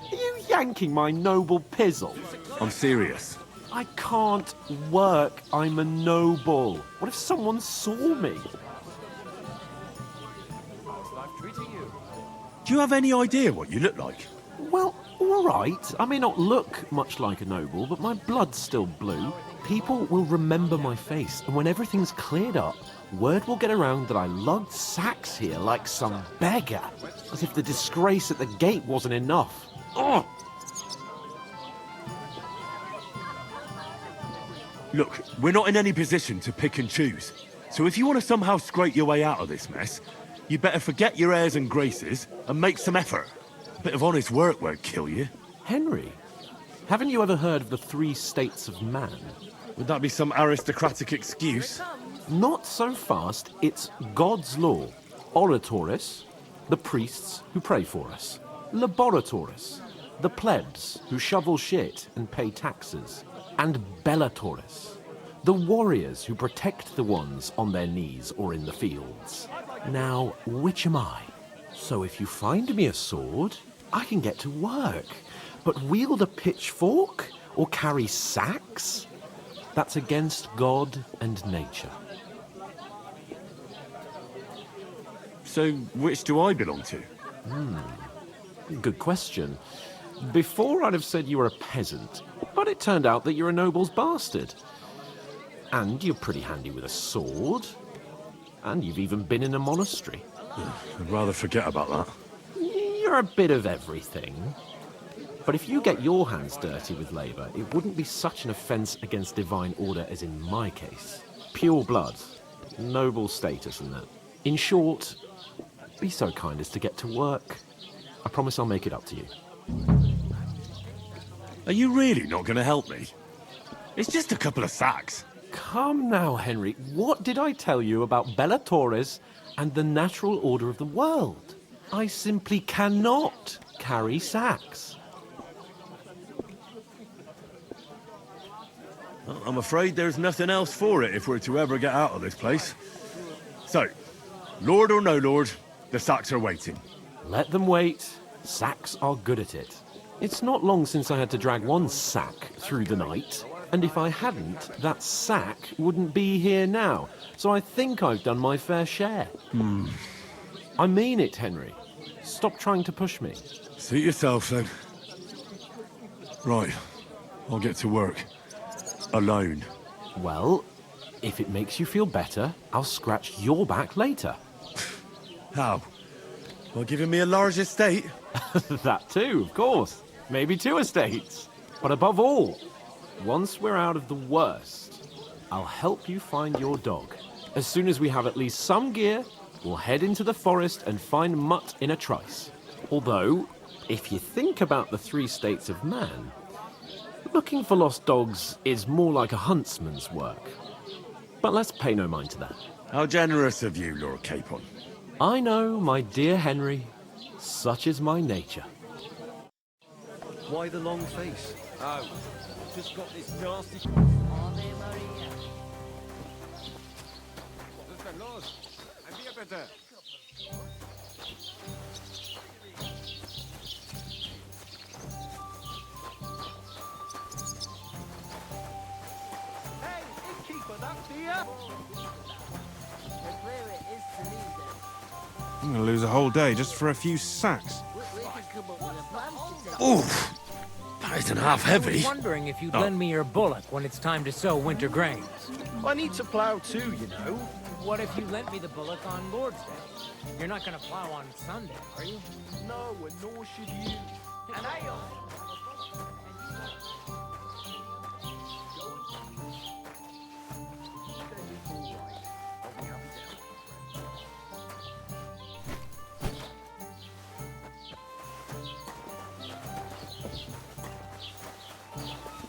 Are you yanking my noble pizzle? I'm serious. I can't work. I'm a noble. What if someone saw me? Do you have any idea what you look like? Well, all right. I may not look much like a noble, but my blood's still blue. People will remember my face, and when everything's cleared up, word will get around that I lugged sacks here like some beggar. As if the disgrace at the gate wasn't enough. Ugh! Look, we're not in any position to pick and choose. So if you want to somehow scrape your way out of this mess, you better forget your airs and graces and make some effort. A bit of honest work won't kill you. Henry, haven't you ever heard of the 3 states of man? Would that be some aristocratic excuse? Not so fast. It's God's law. Oratoris, the priests who pray for us. Laboratoris, the plebs who shovel shit and pay taxes. And Bellatoris, the warriors who protect the ones on their knees or in the fields. Now, which am I? So if you find me a sword, I can get to work. But wield a pitchfork or carry sacks? That's against God and nature. So, which do I belong to? Good question. Before I'd have said you were a peasant, but it turned out that you're a noble's bastard. And you're pretty handy with a sword. And you've even been in a monastery. I'd rather forget about that. You're a bit of everything. But if you get your hands dirty with labour, it wouldn't be such an offence against divine order as in my case. Pure blood, noble status and that. In short, be so kind as to get to work. I promise I'll make it up to you. Are you really not going to help me? It's just a couple of sacks. Come now, Henry. What did I tell you about Bella Torres and the natural order of the world? I simply cannot carry sacks. Well, I'm afraid there's nothing else for it if we're to ever get out of this place. So, Lord or no Lord, the sacks are waiting. Let them wait. Sacks are good at it. It's not long since I had to drag one sack through the night, and if I hadn't, that sack wouldn't be here now. So I think I've done my fair share. I mean it, Henry. Stop trying to push me. Suit yourself, then. Right, I'll get to work. Alone. Well, if it makes you feel better, I'll scratch your back later. How? By giving me a large estate? That too, of course. Maybe 2 estates. But above all, once we're out of the worst, I'll help you find your dog. As soon as we have at least some gear, we'll head into the forest and find Mutt in a trice. Although, if you think about the 3 states of man, looking for lost dogs is more like a huntsman's work. But let's pay no mind to that. How generous of you, Lord Capon. I know, my dear Henry. Such is my nature. Why the long face? Oh, just got this nasty... Hey, innkeeper, that's here! I'm gonna lose a whole day just for a few sacks. Oof! That isn't half heavy. I was wondering if you'd lend me your bullock when it's time to sow winter grains. I need to plough too, you know. What if you lent me the bullock on Lord's Day? You're not gonna plow on Sunday, are you? No, and nor should you. And ale!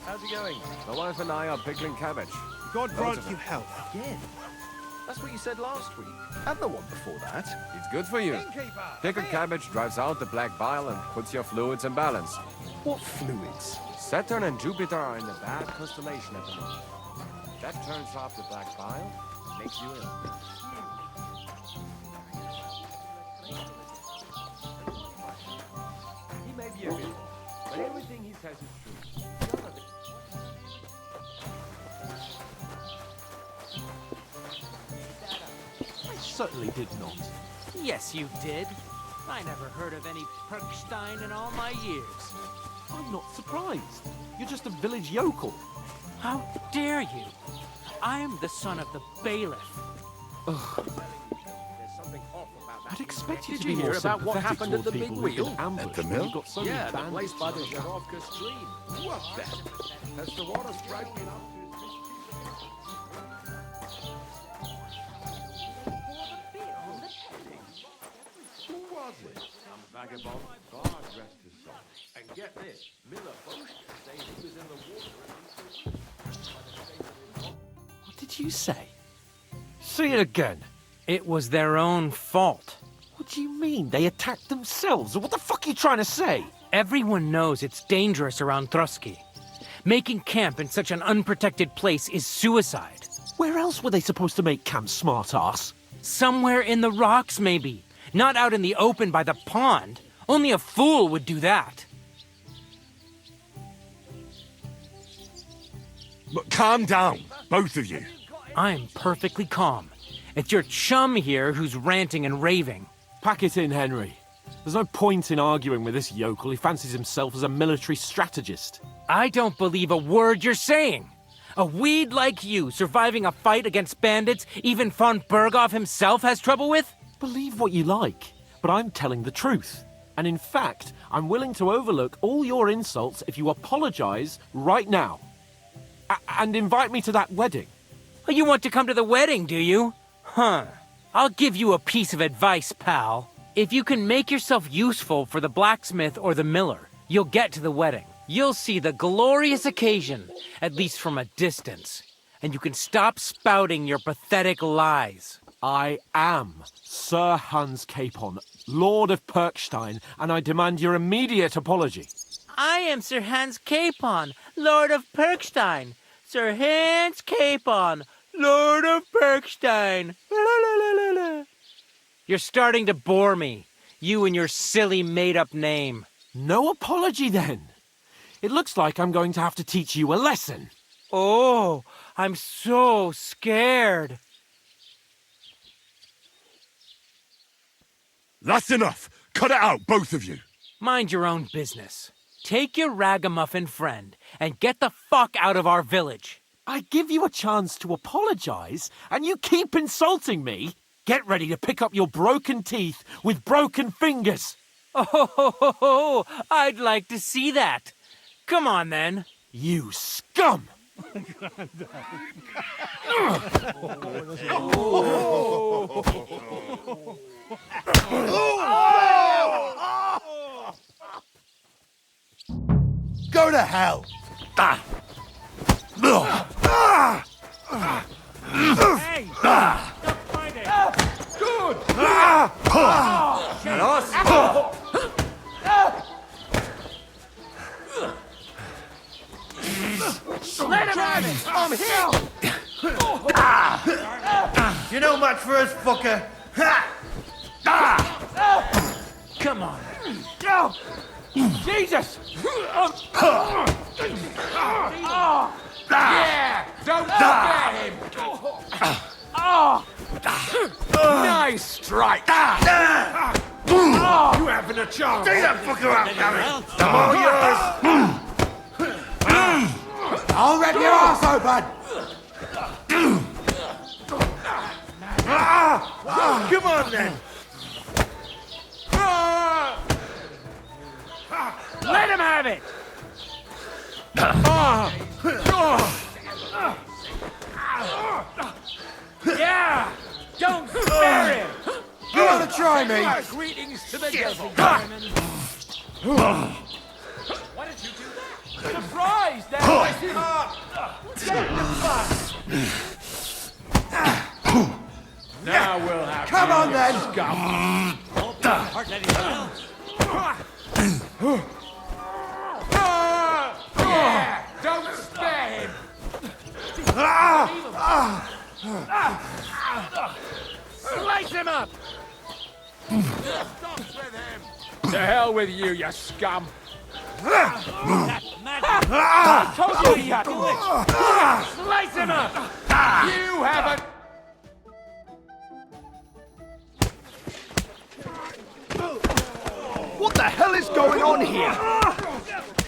How's it going? My wife and I are pickling cabbage. God Loads grant of you it. health. Again? That's what you said last week. And the one before that. It's good for you. Pickled cabbage drives out the black bile and puts your fluids in balance. What fluids? Saturn and Jupiter are in a bad constellation at the moment. That turns off the black bile, makes you ill. He may be a bit, but everything he says is true. I certainly did not. Yes, you did. I never heard of any Perkstein in all my years. I'm not surprised. You're just a village yokel. How dare you? I am the son of the bailiff. I'd expect you Did to you be hear more about what sympathetic happened at toward the big people who've been wheel? ambushed At the when mill? you've got so Yeah, many the bandits place by the to stop. Zharovka stream. What then? Has the water striking up? Who was it? Some vagabond. God rest his soul. And get this, Miller Boshka says he was in the water. What did you say? Say it again. It was their own fault. What do you mean? They attacked themselves? What the fuck are you trying to say? Everyone knows it's dangerous around Trotsky. Making camp in such an unprotected place is suicide. Where else were they supposed to make camp, smart-ass? Somewhere in the rocks, maybe. Not out in the open by the pond. Only a fool would do that. But calm down, both of you. I'm perfectly calm. It's your chum here who's ranting and raving. Pack it in, Henry. There's no point in arguing with this yokel. He fancies himself as a military strategist. I don't believe a word you're saying. A weed like you surviving a fight against bandits even von Berghoff himself has trouble with? Believe what you like, but I'm telling the truth. And in fact, I'm willing to overlook all your insults if you apologize right now. And invite me to that wedding. Oh, you want to come to the wedding, do you? Huh. I'll give you a piece of advice, pal. If you can make yourself useful for the blacksmith or the miller, you'll get to the wedding. You'll see the glorious occasion, at least from a distance. And you can stop spouting your pathetic lies. I am Sir Hans Capon, Lord of Perkstein, and I demand your immediate apology. I am Sir Hans Capon, Lord of Perkstein. Sir Hans Capon, Lord of Perkstein. You're starting to bore me, you and your silly made-up name. No apology, then. It looks like I'm going to have to teach you a lesson. Oh, I'm so scared. That's enough! Cut it out, both of you! Mind your own business. Take your ragamuffin friend and get the fuck out of our village. I give you a chance to apologize, and you keep insulting me. Get ready to pick up your broken teeth with broken fingers. Oh, I'd like to see that. Come on, then. You scum! Go to hell! Hey! Stop fighting! Good! Let him have it! I'm here! You're no match for us, fucker! Come on. Jesus! Yeah! Don't scare him! Nice strike! You having a chance? Take that fucker out, damn it! All yours! I'll rip your ass open! Come on, then! Let him have it! Yeah! Don't spare him! You want to try me? Greetings to the devil, Simon. Why did you do that? Surprise! There! Raise him up! Get the bus! Now we'll have Come you, on, you then! scum. Yeah! Don't spare him! Slice him up! To hell with you, you scum! I told you he had to! Slice him up! You haven't... What the hell is going on here?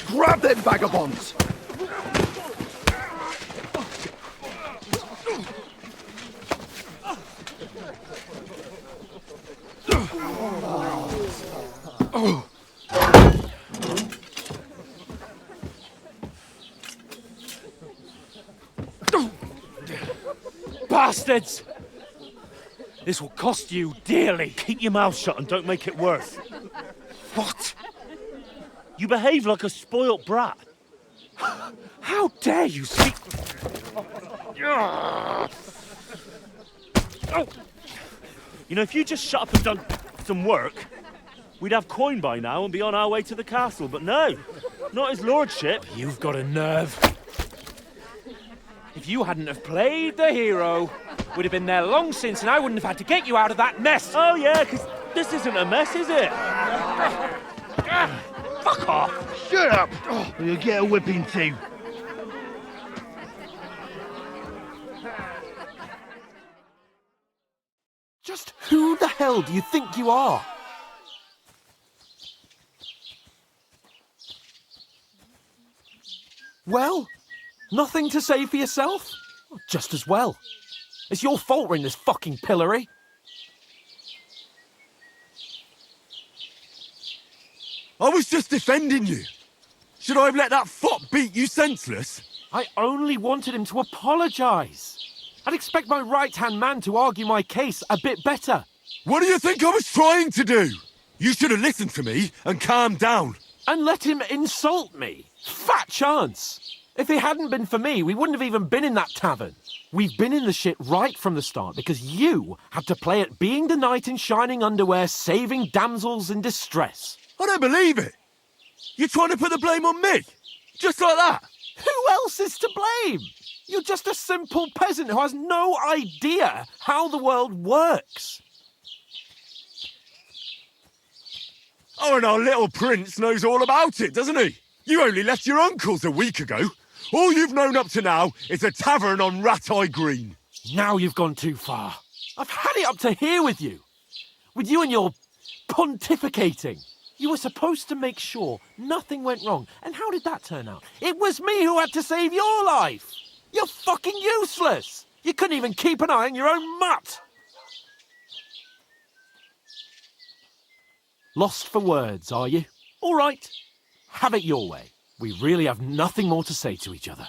Grab them vagabonds! Bastards! This will cost you dearly. Keep your mouth shut and don't make it worse. What? You behave like a spoilt brat. How dare you speak... You know, if you just shut up and done some work, we'd have coin by now and be on our way to the castle. But no, not his lordship. You've got a nerve. If you hadn't have played the hero, we'd have been there long since and I wouldn't have had to get you out of that mess. Oh yeah, because this isn't a mess, is it? Fuck off! Shut up! Or you'll get a whipping too. Just who the hell do you think you are? Well, Nothing to say for yourself? Just as well. It's your fault we're in this fucking pillory. I was just defending you. Should I have let that fop beat you senseless? I only wanted him to apologise. I'd expect my right-hand man to argue my case a bit better. What do you think I was trying to do? You should have listened to me and calmed down. And let him insult me? Fat chance. If it hadn't been for me, we wouldn't have even been in that tavern. We've been in the shit right from the start because you had to play at being the knight in shining underwear, saving damsels in distress. I don't believe it. You're trying to put the blame on me? Just like that? Who else is to blame? You're just a simple peasant who has no idea how the world works. Oh, and our little prince knows all about it, doesn't he? You only left your uncle's a week ago. All you've known up to now is a tavern on Rat-Eye Green. Now you've gone too far. I've had it up to here with you. With you and your pontificating. You were supposed to make sure nothing went wrong. And how did that turn out? It was me who had to save your life. You're fucking useless. You couldn't even keep an eye on your own mutt. Lost for words, are you? All right. Have it your way. We really have nothing more to say to each other.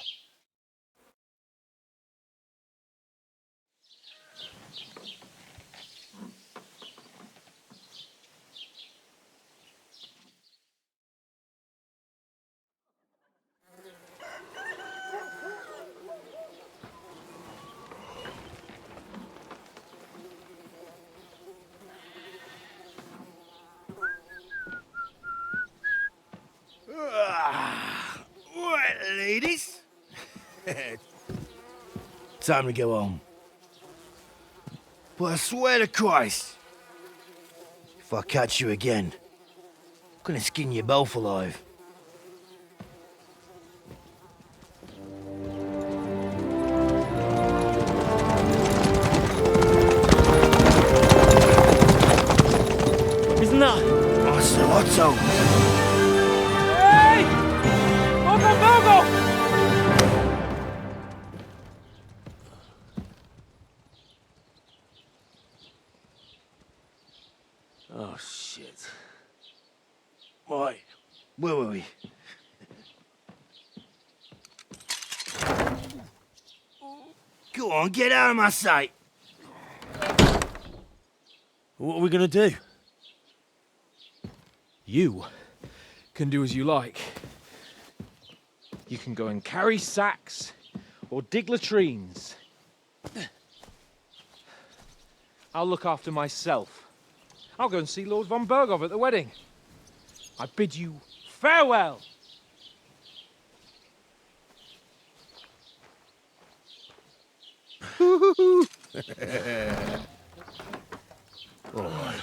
Right, ladies. Time to go home. But I swear to Christ, if I catch you again, I'm gonna skin you both alive. Isn't that? Otto. Hey! Uncle Bogo! Oh, shit. Right, where were we? Go on, get out of my sight. What are we gonna do? You can do as you like. You can go and carry sacks or dig latrines. I'll look after myself. I'll go and see Lord von Berghoff at the wedding. I bid you farewell. Oh.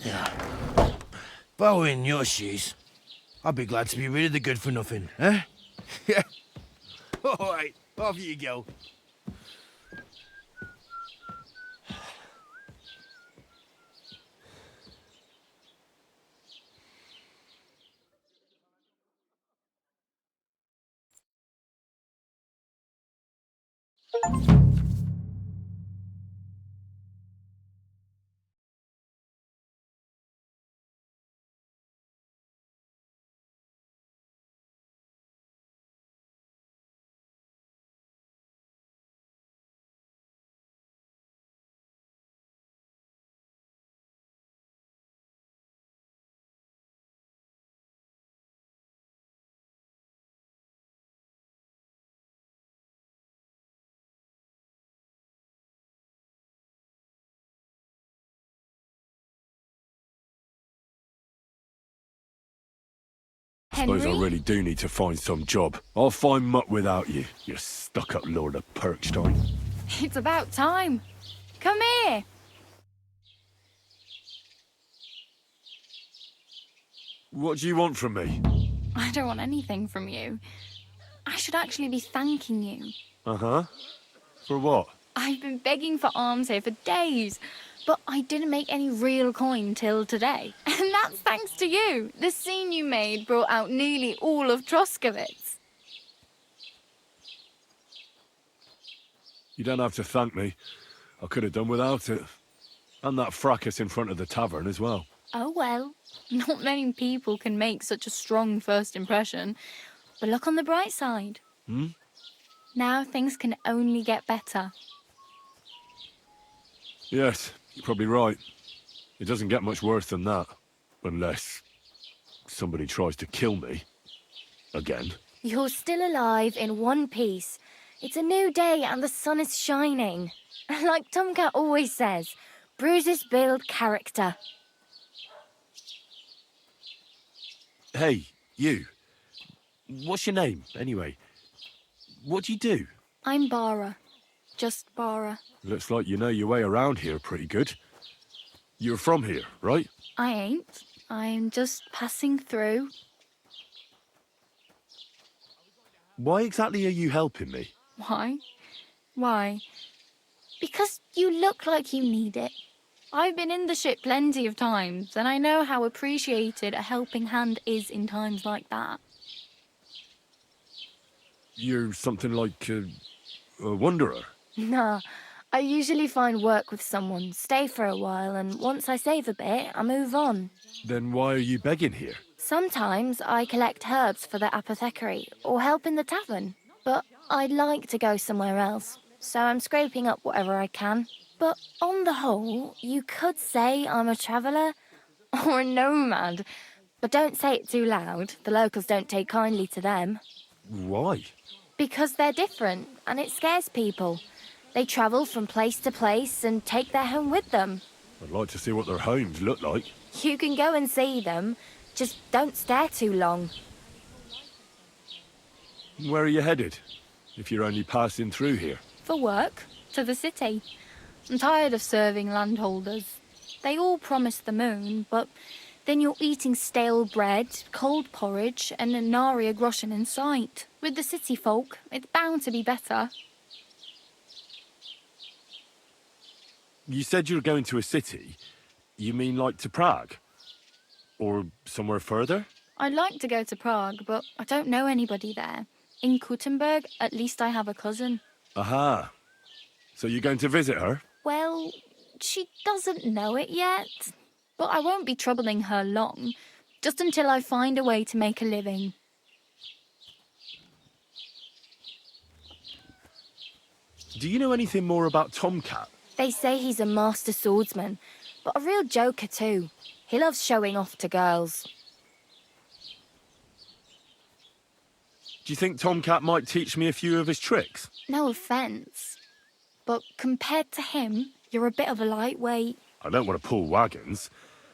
Yeah. If I were in your shoes, I'd be glad to be rid of the good for nothing, eh? Yeah. All right, off you go. Suppose I really do need to find some job. I'll find mutt without you, you stuck-up Lord of Perkstein. It's about time. Come here. What do you want from me? I don't want anything from you. I should actually be thanking you. Uh-huh. For what? I've been begging for alms here for days, but I didn't make any real coin till today. And that's thanks to you. The scene you made brought out nearly all of Troskowitz. You don't have to thank me. I could have done without it. And that fracas in front of the tavern as well. Oh well, not many people can make such a strong first impression. But look on the bright side. Hmm? Now things can only get better. Yes, you're probably right. It doesn't get much worse than that. Unless somebody tries to kill me. Again. You're still alive in one piece. It's a new day and the sun is shining. Like Tomcat always says, bruises build character. Hey, you. What's your name, anyway? What do you do? I'm Bara. Just Bara. Looks like you know your way around here pretty good. You're from here, right? I ain't. I'm just passing through. Why exactly are you helping me? Why? Why? Because you look like you need it. I've been in the ship plenty of times, and I know how appreciated a helping hand is in times like that. You're something like a wanderer. Nah, I usually find work with someone, stay for a while, and once I save a bit, I move on. Then why are you begging here? Sometimes I collect herbs for the apothecary, or help in the tavern. But I'd like to go somewhere else, so I'm scraping up whatever I can. But on the whole, you could say I'm a traveller or a nomad. But don't say it too loud. The locals don't take kindly to them. Why? Because they're different, and it scares people. They travel from place to place and take their home with them. I'd like to see what their homes look like. You can go and see them, just don't stare too long. Where are you headed? If you're only passing through here. For work, to the city. I'm tired of serving landholders. They all promise the moon, but then you're eating stale bread, cold porridge, and a nary a groschen in sight. With the city folk, it's bound to be better. You said you're going to a city. You mean like to Prague? Or somewhere further? I'd like to go to Prague, but I don't know anybody there. In Kuttenberg, at least I have a cousin. Aha. So you're going to visit her? Well, she doesn't know it yet. But I won't be troubling her long, just until I find a way to make a living. Do you know anything more about Tomcat? They say he's a master swordsman, but a real joker too. He loves showing off to girls. Do you think Tomcat might teach me a few of his tricks? No offence, but compared to him, you're a bit of a lightweight. I don't want to pull wagons,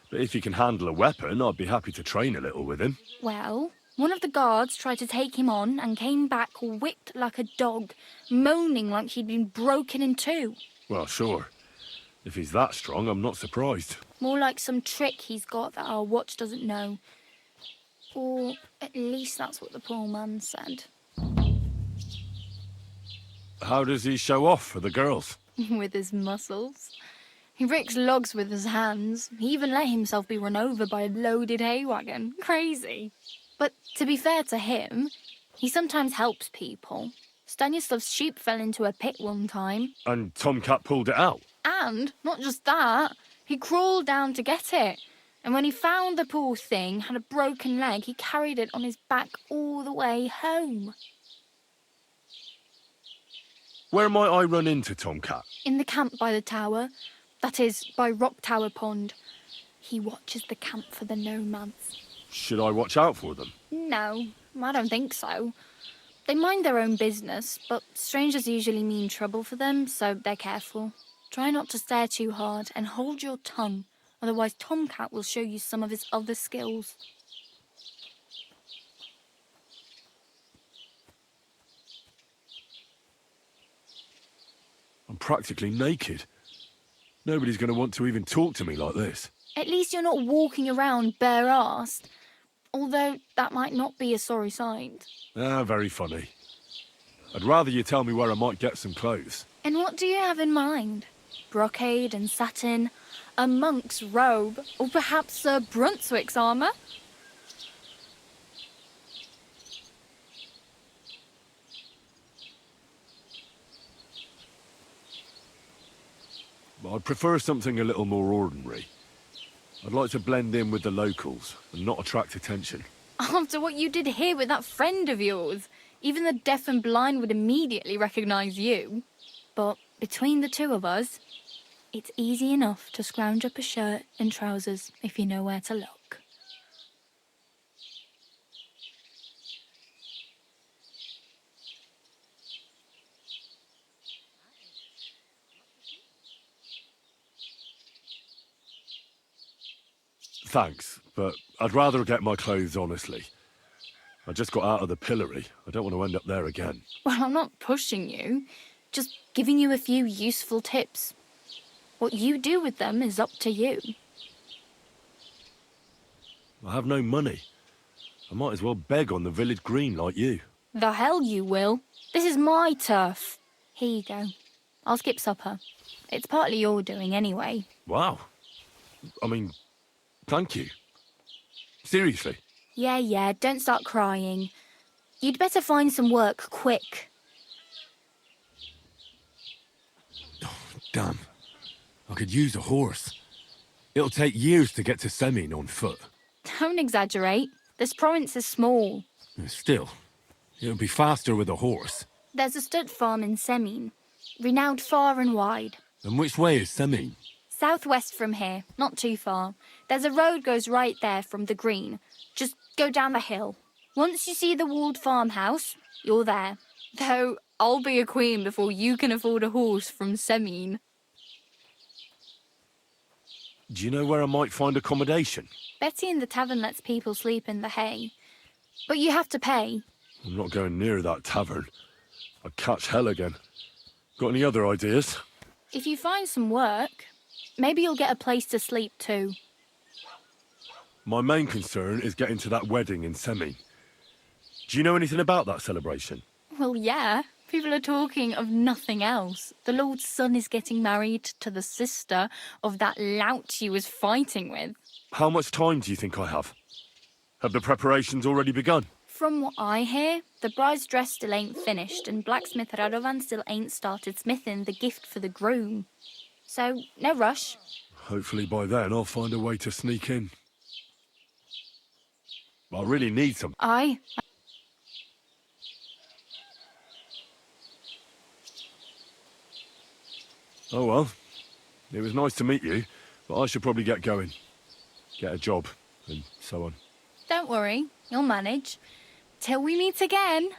but if he can handle a weapon, I'd be happy to train a little with him. Well, one of the guards tried to take him on and came back whipped like a dog, moaning like he'd been broken in two. Well, sure. If he's that strong, I'm not surprised. More like some trick he's got that our watch doesn't know. Or at least that's what the poor man said. How does he show off for the girls? With his muscles. He ricks logs with his hands. He even let himself be run over by a loaded hay wagon. Crazy. But to be fair to him, he sometimes helps people. Stanislav's sheep fell into a pit one time. And Tomcat pulled it out? And, not just that, he crawled down to get it. And when he found the poor thing had a broken leg, he carried it on his back all the way home. Where might I run into Tomcat? In the camp by the tower. That is, by Rock Tower Pond. He watches the camp for the nomads. Should I watch out for them? No, I don't think so. They mind their own business, but strangers usually mean trouble for them, so they're careful. Try not to stare too hard and hold your tongue, otherwise Tomcat will show you some of his other skills. I'm practically naked. Nobody's going to want to even talk to me like this. At least you're not walking around bare-assed, although that might not be a sorry sight. Ah, very funny. I'd rather you tell me where I might get some clothes. And what do you have in mind? Brocade and satin, a monk's robe, or perhaps Sir Brunswick's armour? I'd prefer something a little more ordinary. I'd like to blend in with the locals and not attract attention. After what you did here with that friend of yours, even the deaf and blind would immediately recognize you. But between the two of us, it's easy enough to scrounge up a shirt and trousers if you know where to look. Thanks, but I'd rather get my clothes honestly. I just got out of the pillory. I don't want to end up there again. Well, I'm not pushing you, just giving you a few useful tips. What you do with them is up to you. I have no money. I might as well beg on the village green like you. The hell you will. This is my turf. Here you go. I'll skip supper. It's partly your doing anyway. Wow. I mean, thank you. Seriously. Yeah, don't start crying. You'd better find some work quick. Damn. I could use a horse. It'll take years to get to Semin on foot. Don't exaggerate. This province is small. Still, it'll be faster with a horse. There's a stud farm in Semin, renowned far and wide. And which way is Semin? Southwest from here, not too far. There's a road goes right there from the green. Just go down the hill. Once you see the walled farmhouse, you're there. Though I'll be a queen before you can afford a horse from Semin. Do you know where I might find accommodation? Betty in the tavern lets people sleep in the hay. But you have to pay. I'm not going near that tavern. I'd catch hell again. Got any other ideas? If you find some work, maybe you'll get a place to sleep too. My main concern is getting to that wedding in Semin. Do you know anything about that celebration? Well, yeah. People are talking of nothing else. The Lord's son is getting married to the sister of that lout he was fighting with. How much time do you think I have? Have the preparations already begun? From what I hear, the bride's dress still ain't finished and blacksmith Radovan still ain't started smithing the gift for the groom. So, no rush. Hopefully by then I'll find a way to sneak in. I really need some. Aye. Oh well, it was nice to meet you, but I should probably get going. Get a job, and so on. Don't worry, you'll manage. Till we meet again.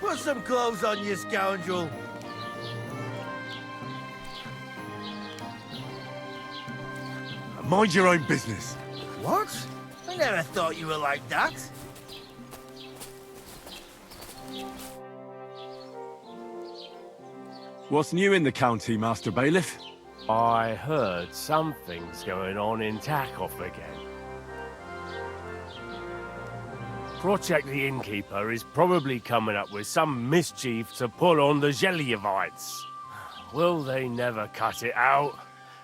Put some clothes on, you scoundrel. Mind your own business. What? I never thought you were like that. What's new in the county, Master Bailiff? I heard something's going on in Takoff again. Project the Innkeeper is probably coming up with some mischief to pull on the Zelievites. Will they never cut it out?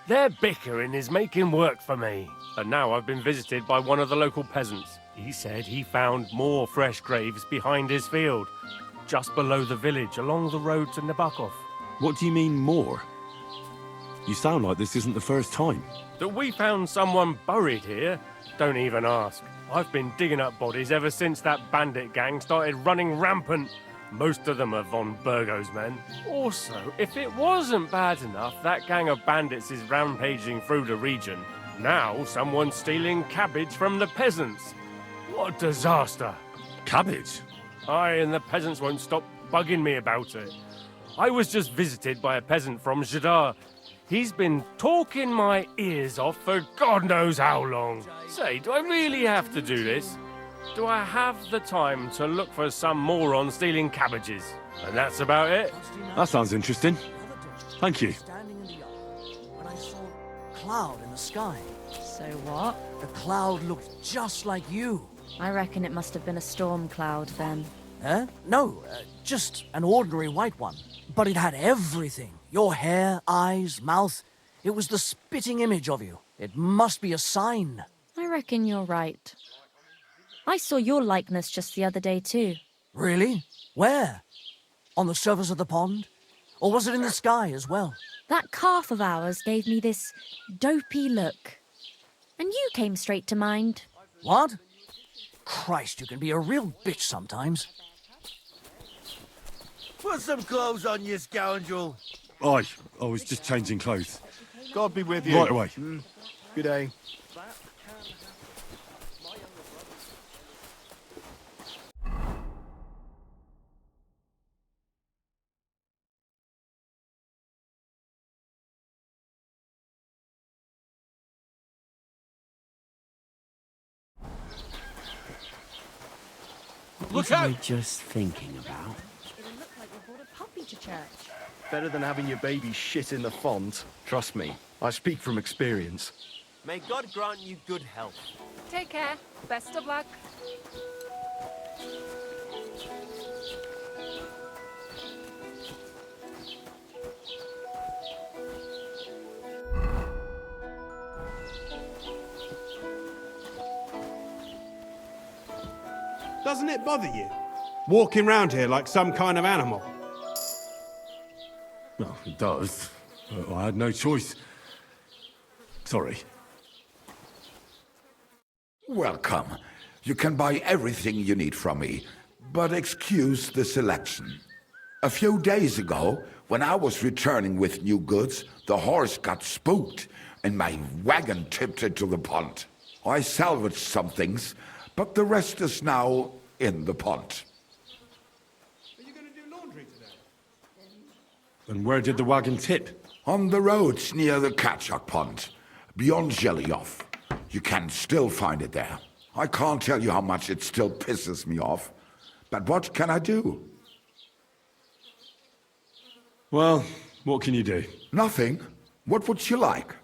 Their bickering is making work for me. And now I've been visited by one of the local peasants. He said he found more fresh graves behind his field, just below the village, along the road to Nabokov. What do you mean, more? You sound like this isn't the first time. That we found someone buried here? Don't even ask. I've been digging up bodies ever since that bandit gang started running rampant. Most of them are von Burgo's men. Also, if it wasn't bad enough, that gang of bandits is rampaging through the region. Now someone's stealing cabbage from the peasants. What a disaster. Cabbage? Aye, and the peasants won't stop bugging me about it. I was just visited by a peasant from Jadar. He's been talking my ears off for God knows how long. Say, do I really have to do this? Do I have the time to look for some moron stealing cabbages? And that's about it. That sounds interesting. Thank you. When I saw a cloud in the sky. So what? The cloud looked just like you. I reckon it must have been a storm cloud then. Huh? No, just an ordinary white one. But it had everything. Your hair, eyes, mouth. It was the spitting image of you. It must be a sign. I reckon you're right. I saw your likeness just the other day too. Really? Where? On the surface of the pond? Or was it in the sky as well? That calf of ours gave me this dopey look. And you came straight to mind. What? Christ, you can be a real bitch sometimes. Put some clothes on, you scoundrel. I was just changing clothes. God be with you. Right away. Good day. What was I just thinking about? It looked like we brought a puppy to church. Better than having your baby shit in the font. Trust me, I speak from experience. May God grant you good health. Take care. Best of luck. Doesn't it bother you? Walking round here like some kind of animal? Well, it does. But I had no choice. Sorry. Welcome. You can buy everything you need from me, but excuse the selection. A few days ago, when I was returning with new goods, the horse got spooked and my wagon tipped into the pond. I salvaged some things, but the rest is now in the pond. Are you going to do laundry today? And where did the wagon tip? On the roads near the Katchak pond, beyond Jelioff. You can still find it there. I can't tell you how much it still pisses me off, but what can I do? Well, what can you do? Nothing. What would you like?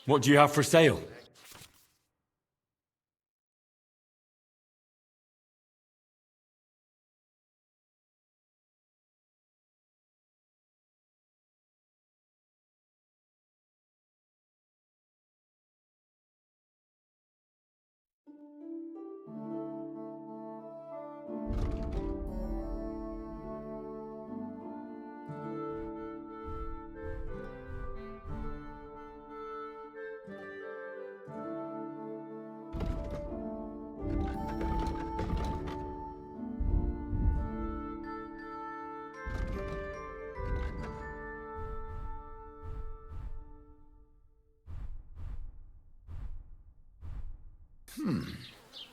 What do you have for sale?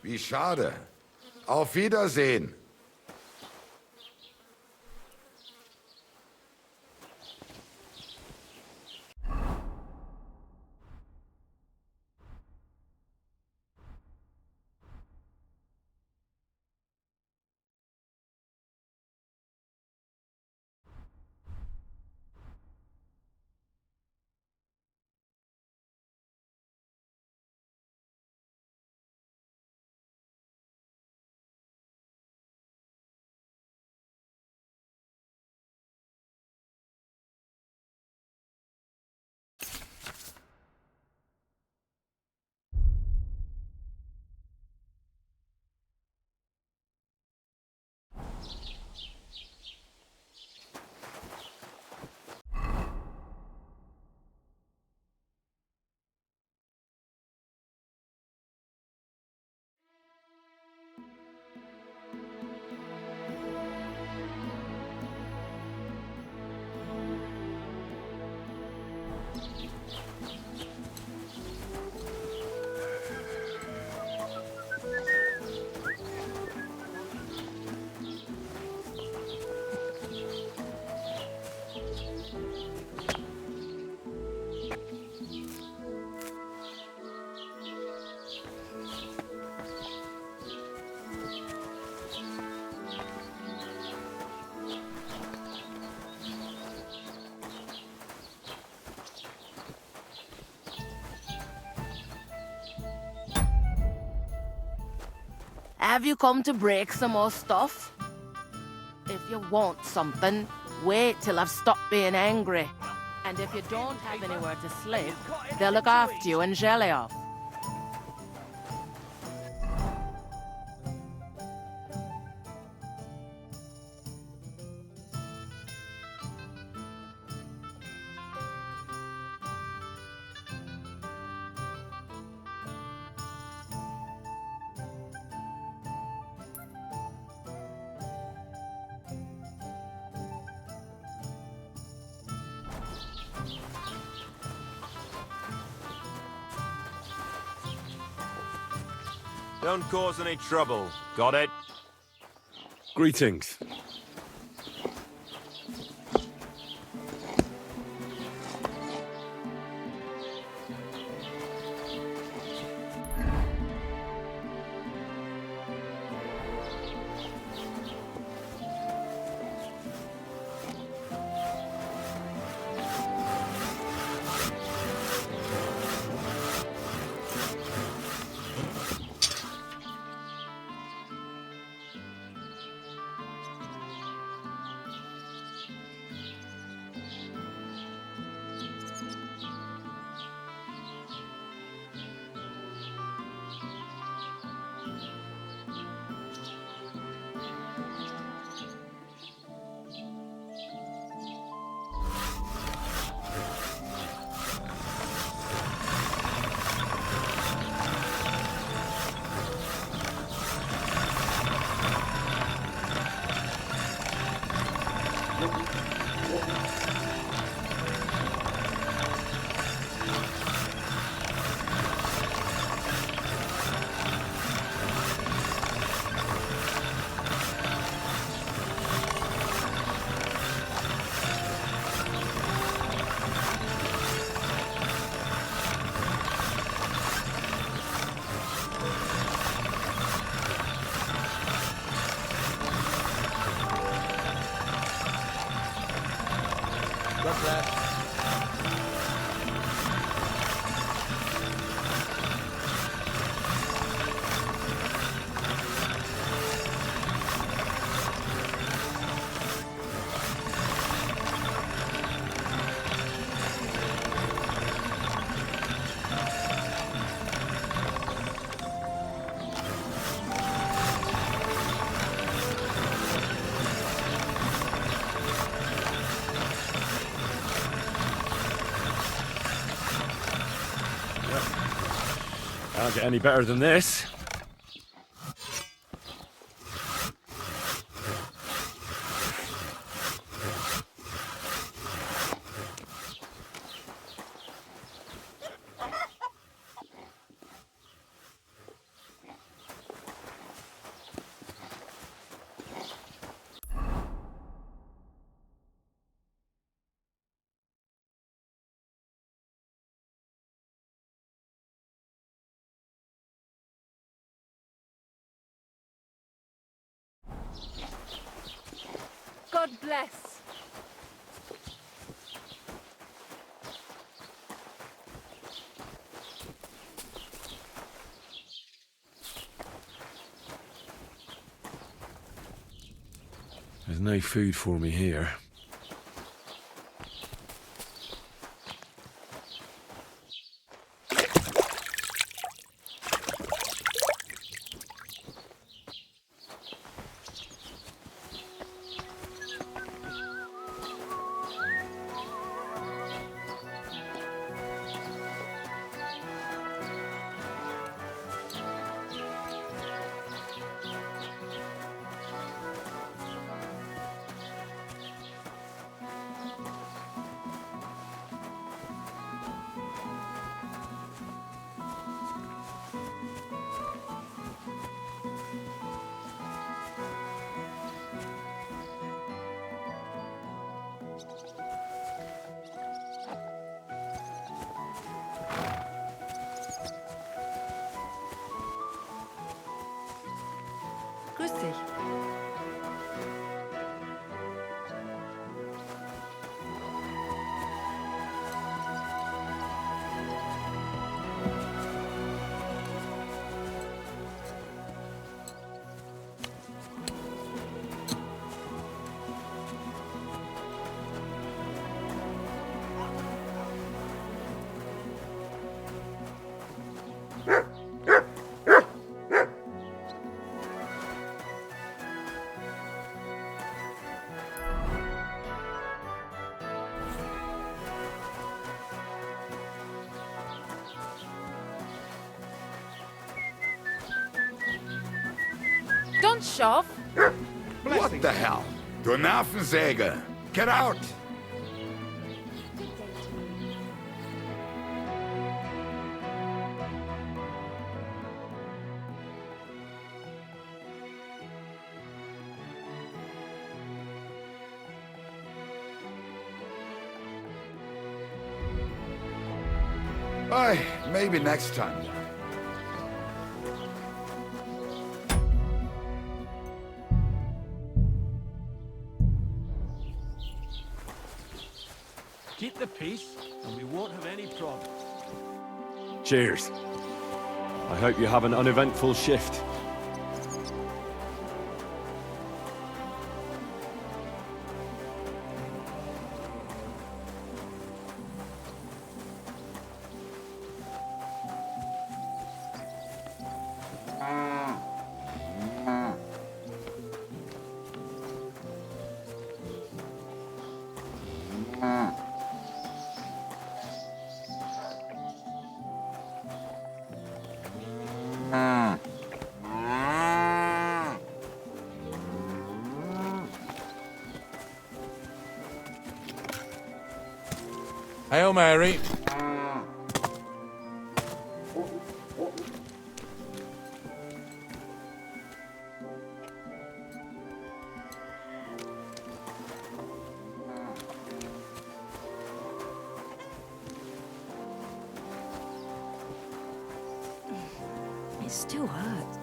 Wie schade. Auf Wiedersehen. Have you come to break some more stuff? If you want something, wait till I've stopped being angry. And if you don't have anywhere to sleep, they'll look after you in Jelioff. Don't cause any trouble. Got it? Greetings. Can't get any better than this. God bless. There's no food for me here. Grüß dich. on, Shoff. What the hell? Du Nervensäge! Get out! Aye, maybe next time. Keep the peace, and we won't have any problems. Cheers. I hope you have an uneventful shift. Hail Mary. It still hurts.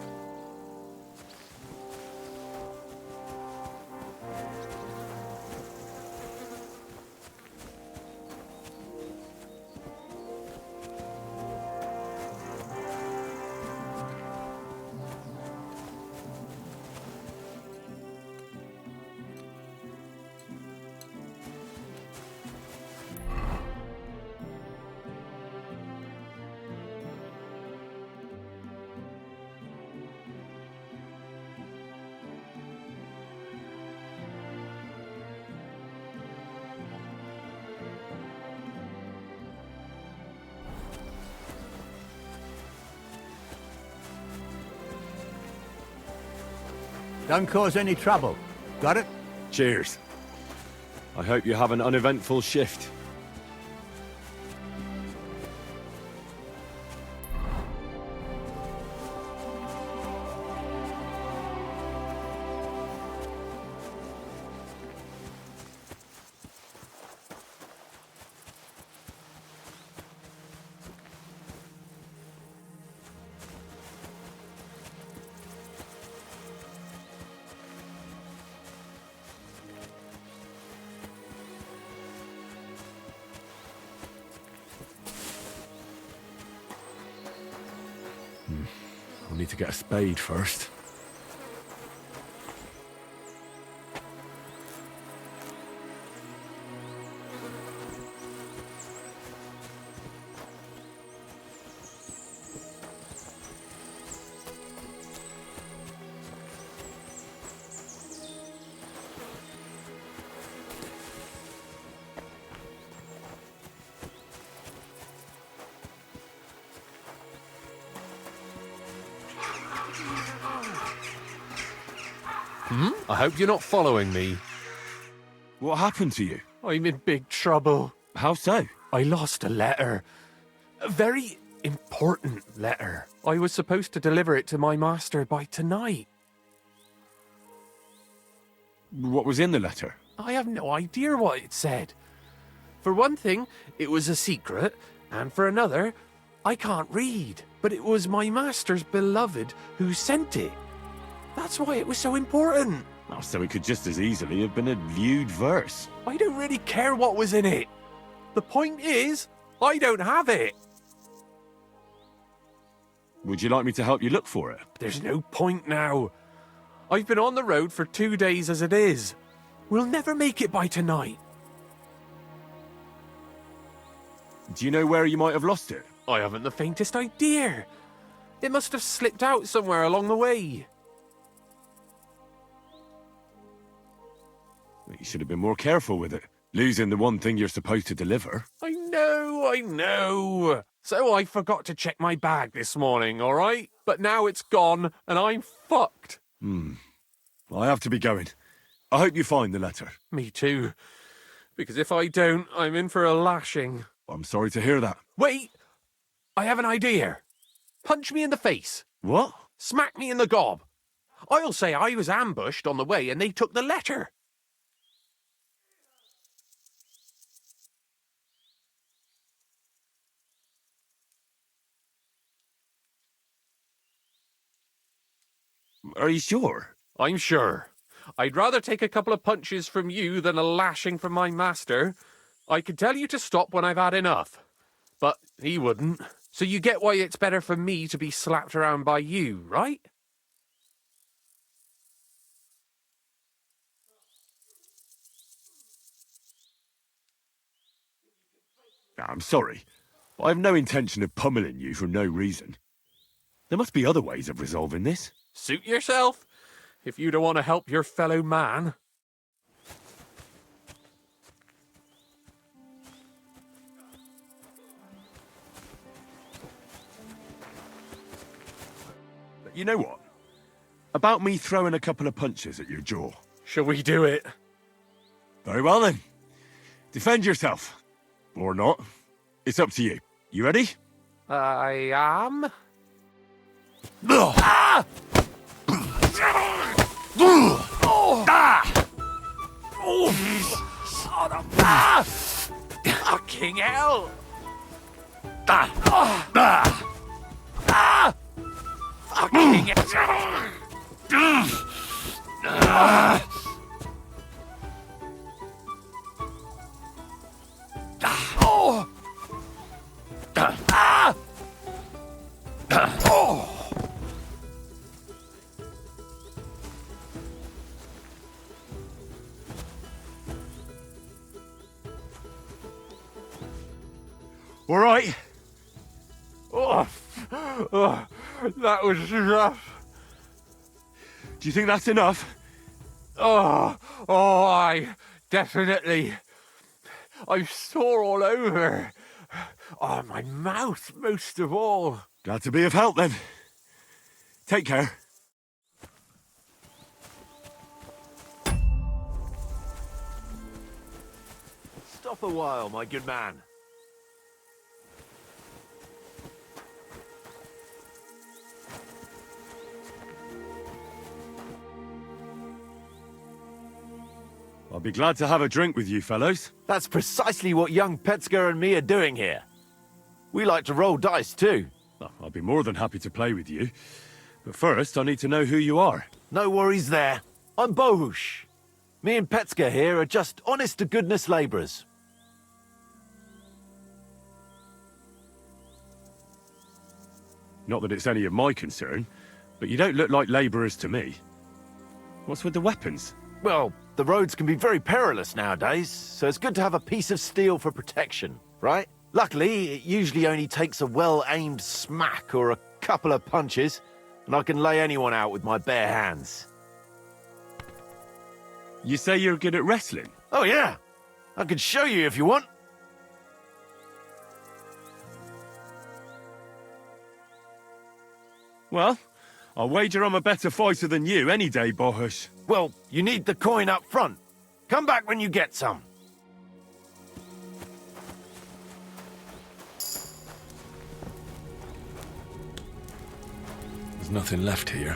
Don't cause any trouble. Got it? Cheers. I hope you have an uneventful shift. I'll need to get a spade first. I hope you're not following me. What happened to you? I'm in big trouble. How so? I lost a letter. A very important letter. I was supposed to deliver it to my master by tonight. What was in the letter? I have no idea what it said. For one thing, it was a secret, and for another, I can't read. But it was my master's beloved who sent it. That's why it was so important. Oh, so it could just as easily have been a lewd verse. I don't really care what was in it. The point is, I don't have it. Would you like me to help you look for it? There's no point now. I've been on the road for 2 days as it is. We'll never make it by tonight. Do you know where you might have lost it? I haven't the faintest idea. It must have slipped out somewhere along the way. You should have been more careful with it. Losing the one thing you're supposed to deliver. I know. So I forgot to check my bag this morning, all right? But now it's gone, and I'm fucked. I have to be going. I hope you find the letter. Me too. Because if I don't, I'm in for a lashing. I'm sorry to hear that. Wait! I have an idea. Punch me in the face. What? Smack me in the gob. I'll say I was ambushed on the way and they took the letter. Are you sure? I'm sure. I'd rather take a couple of punches from you than a lashing from my master. I could tell you to stop when I've had enough. But he wouldn't. So you get why it's better for me to be slapped around by you, right? I'm sorry. I have no intention of pummeling you for no reason. There must be other ways of resolving this. Suit yourself, if you don't want to help your fellow man. You know what? About me throwing a couple of punches at your jaw. Shall we do it? Very well then. Defend yourself. Or not. It's up to you. You ready? I am. Ah! Fucking hell! Fucking All right. That was rough. Do you think that's enough? I definitely. I'm sore all over. Oh, my mouth most of all. Glad to be of help then. Take care. Stop a while, my good man. I'll be glad to have a drink with you fellows. That's precisely what young Petska and me are doing here. We like to roll dice too. Oh, I'll be more than happy to play with you. But first, I need to know who you are. No worries there. I'm Bohush. Me and Petska here are just honest-to-goodness labourers. Not that it's any of my concern, but you don't look like labourers to me. What's with the weapons? Well, the roads can be very perilous nowadays, so it's good to have a piece of steel for protection, right? Luckily, it usually only takes a well-aimed smack or a couple of punches, and I can lay anyone out with my bare hands. You say you're good at wrestling? Oh yeah! I could show you if you want. Well, I'll wager I'm a better fighter than you any day, Bohush. Well, you need the coin up front. Come back when you get some. There's nothing left here.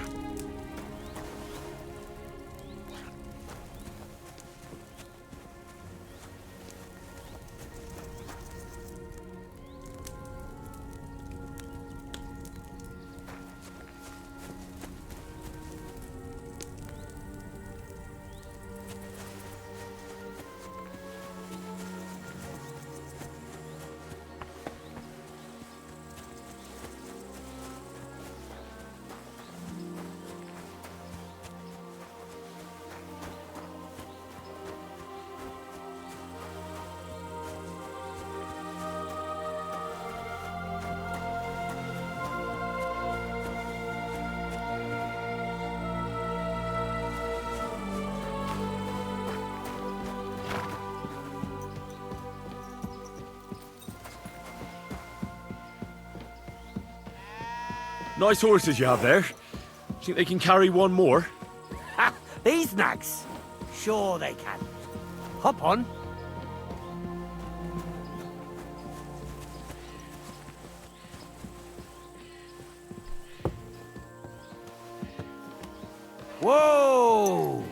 Nice horses you have there. Think they can carry one more? These nags? Sure they can. Hop on. Whoa!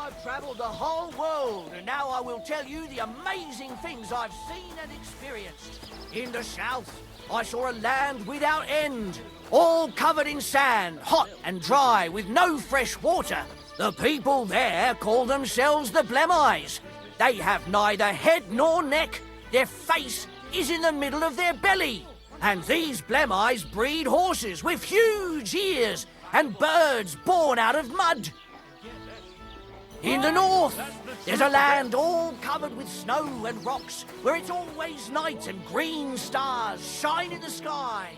I've travelled the whole world, and now I will tell you the amazing things I've seen and experienced. In the south, I saw a land without end, all covered in sand, hot and dry, with no fresh water. The people there call themselves the Blemeyes. They have neither head nor neck. Their face is in the middle of their belly. And these Blemeyes breed horses with huge ears and birds born out of mud. In the north, there's a land all covered with snow and rocks, where it's always night and green stars shine in the sky.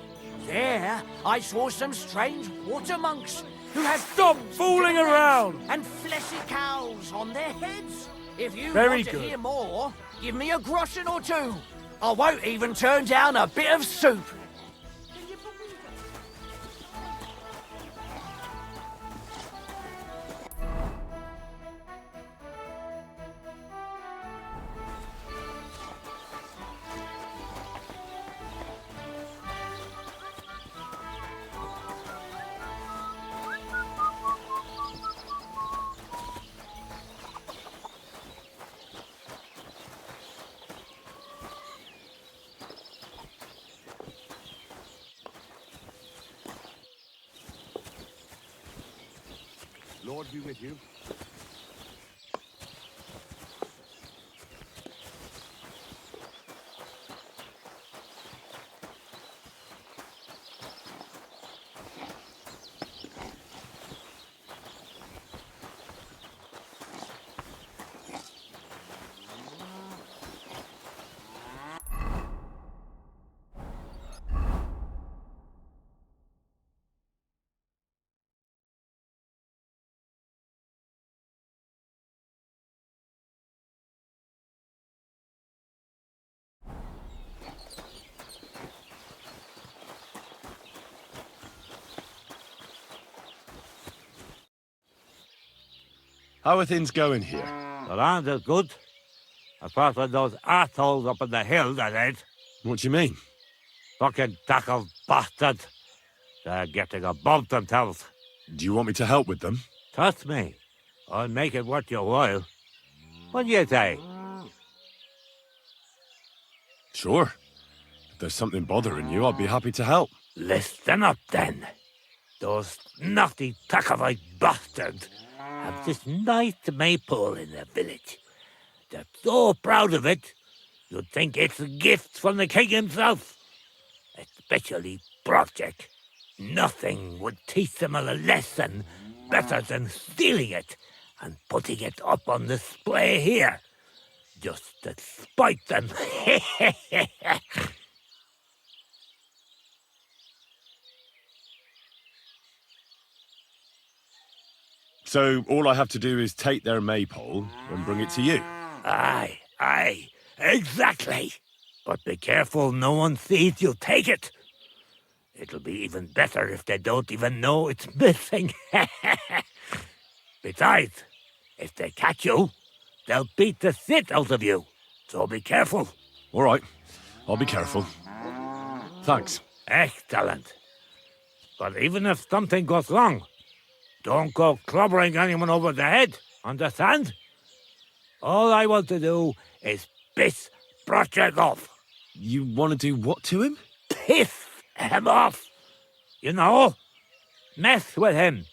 There, I saw some strange water monks who had... Stop fooling around! ...and fleshy cows on their heads. If you Very want to good. hear more, give me a groschen or two. I won't even turn down a bit of soup. Lord be with you. How are things going here? The land is good. Apart from those assholes up in the hill, that ain't. What do you mean? Fucking tackle bastards. They're getting above themselves. Do you want me to help with them? Trust me. I'll make it worth your while. What do you say? Sure. If there's something bothering you, I'll be happy to help. Listen up, then. Those naughty Takavite bastards have this nice maypole in their village. They're so proud of it, you'd think it's a gift from the king himself. Especially Project. Nothing would teach them a lesson better than stealing it and putting it up on display here. Just to spite them. So all I have to do is take their maypole and bring it to you? Aye, exactly. But be careful no one sees you take it. It'll be even better if they don't even know it's missing. Besides, if they catch you, they'll beat the shit out of you. So be careful. All right, I'll be careful. Thanks. Excellent. But even if something goes wrong, don't go clobbering anyone over the head, understand? All I want to do is piss Project off. You want to do what to him? Piss him off. You know, mess with him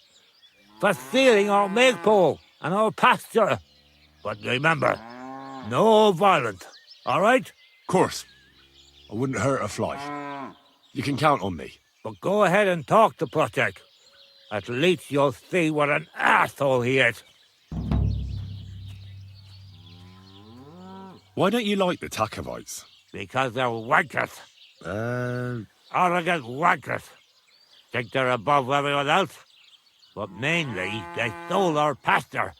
for stealing our maypole and our pasture. But remember, no violence, all right? Of course. I wouldn't hurt a fly. You can count on me. But go ahead and talk to Project. At least you'll see what an asshole he is. Why don't you like the Takovites? Because they're wankers. Arrogant wankers. Think they're above everyone else? But mainly, they stole our pasture,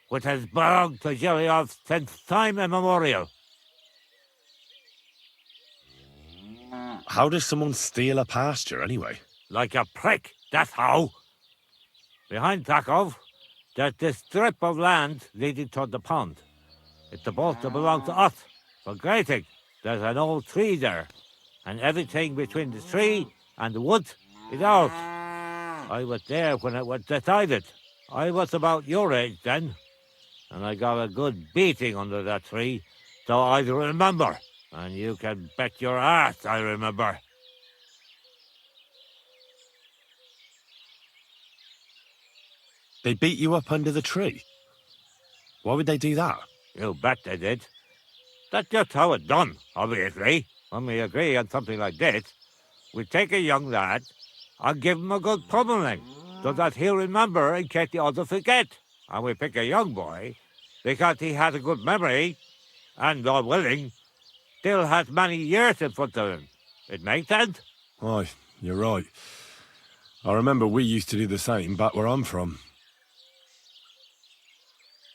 which has belonged to Giliov since time immemorial. How does someone steal a pasture, anyway? Like a prick, that's how. Behind Takov, there's this strip of land leading toward the pond. It's supposed to belong to us. For grazing, there's an old tree there, and everything between the tree and the woods is ours. I was there when it was decided. I was about your age then, and I got a good beating under that tree, so I remember. And you can bet your ass I remember. They beat you up under the tree? Why would they do that? You bet they did. That's just how it's done, obviously. When we agree on something like this, we take a young lad and give him a good pummeling, so that he'll remember in case the others forget. And we pick a young boy because he has a good memory and, God willing, still has many years in front of him. It makes sense? Aye, you're right. I remember we used to do the same back where I'm from.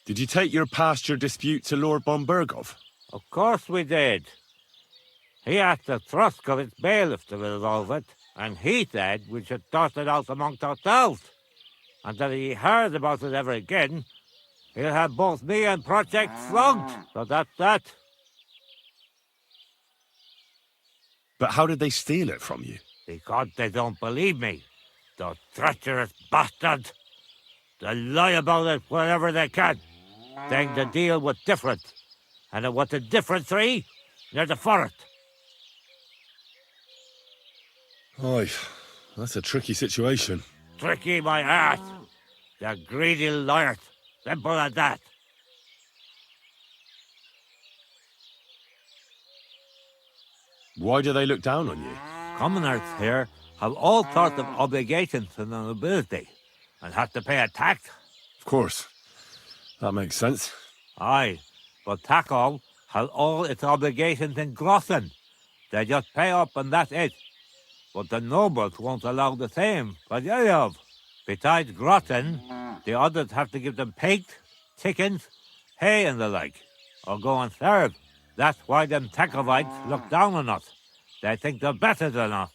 Did you take your pasture dispute to Lord Bombergov? Of course we did. He asked the Trusk of its bailiff to resolve it, and he said we should toss it out amongst ourselves. And that he heard about it ever again, he'll have both me and Project flogged. So that's that. But how did they steal it from you? Because they don't believe me. Those treacherous bastards. They lie about it wherever they can, saying the deal was different. And it was a different tree near the forest. Aye, that's a tricky situation. Tricky, my ass. The greedy liar. Simple as that. Why do they look down on you? Commoners here have all sorts of obligations to the nobility, and have to pay a tax. Of course. That makes sense. Aye, but Takov has all its obligations in Grossen. They just pay up and that's it. But the nobles won't allow the same for Yelov. Besides Grossen, the others have to give them pigs, chickens, hay and the like, or go and serve. That's why them Takovites look down on us. They think they're better than us.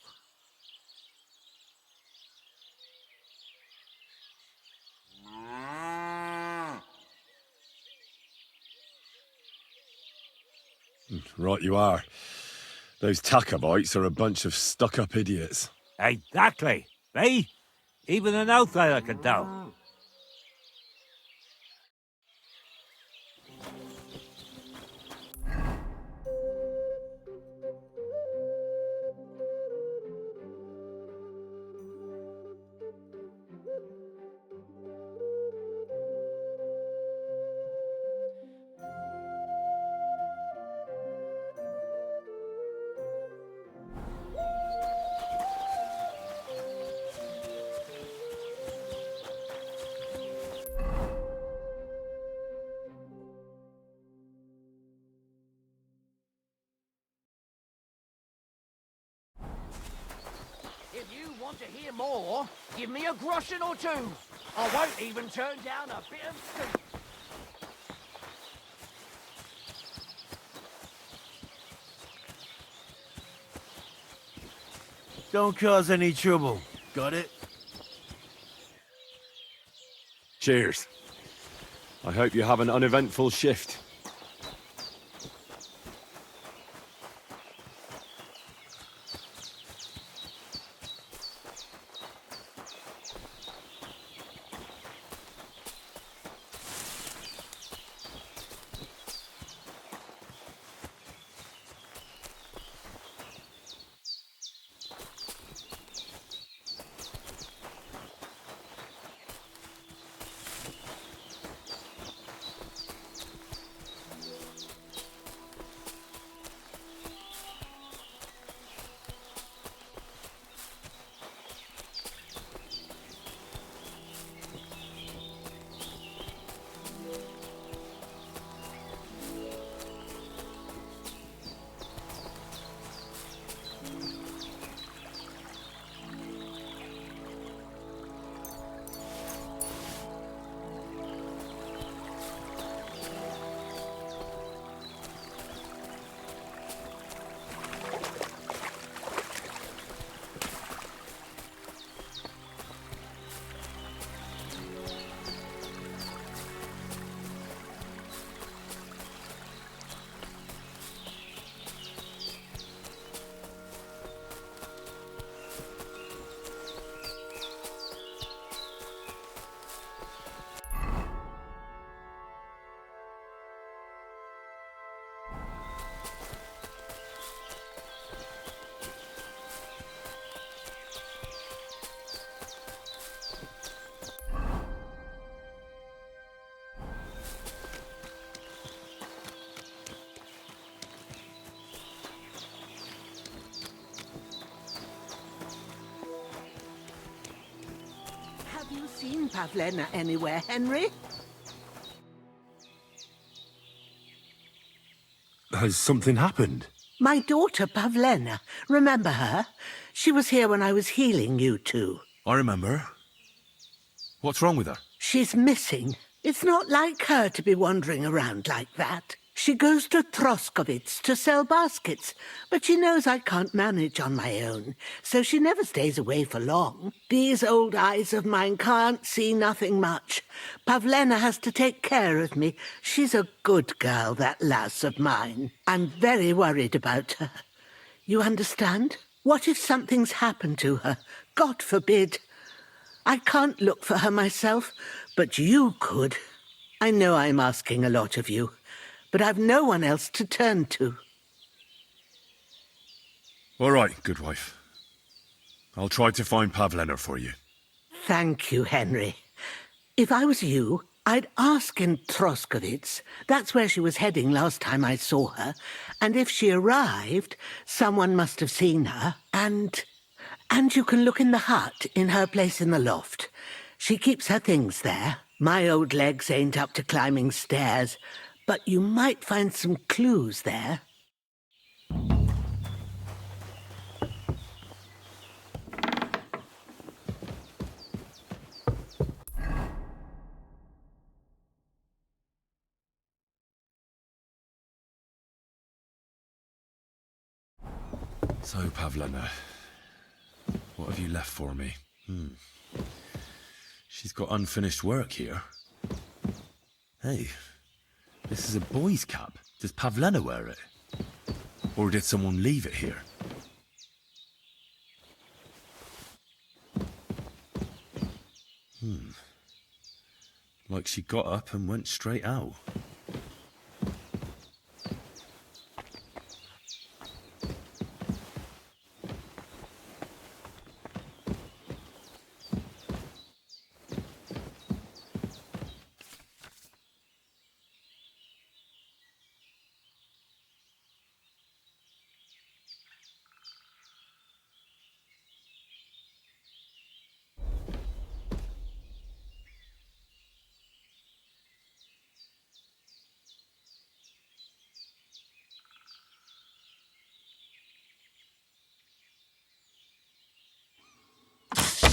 Right you are. Those Tacobites are a bunch of stuck-up idiots. Exactly. See? Even an outsider can tell. If you want to hear more, give me a groschen or two. I won't even turn down a bit of soup. Don't cause any trouble. Got it? Cheers. I hope you have an uneventful shift. Have you seen Pavlena anywhere, Henry? Has something happened? My daughter, Pavlena. Remember her? She was here when I was healing you two. I remember. What's wrong with her? She's missing. It's not like her to be wandering around like that. She goes to Troskovitz to sell baskets, but she knows I can't manage on my own, so she never stays away for long. These old eyes of mine can't see nothing much. Pavlena has to take care of me. She's a good girl, that lass of mine. I'm very worried about her. You understand? What if something's happened to her? God forbid. I can't look for her myself, but you could. I know I'm asking a lot of you, but I've no one else to turn to. All right, good wife. I'll try to find Pavlena for you. Thank you, Henry. If I was you, I'd ask in Troskovitz. That's where she was heading last time I saw her. And if she arrived, someone must have seen her. And you can look in the hut in her place in the loft. She keeps her things there. My old legs ain't up to climbing stairs, but you might find some clues there. So, Pavlena, what have you left for me? She's got unfinished work here. Hey, this is a boy's cap. Does Pavlena wear it? Or did someone leave it here? Like she got up and went straight out.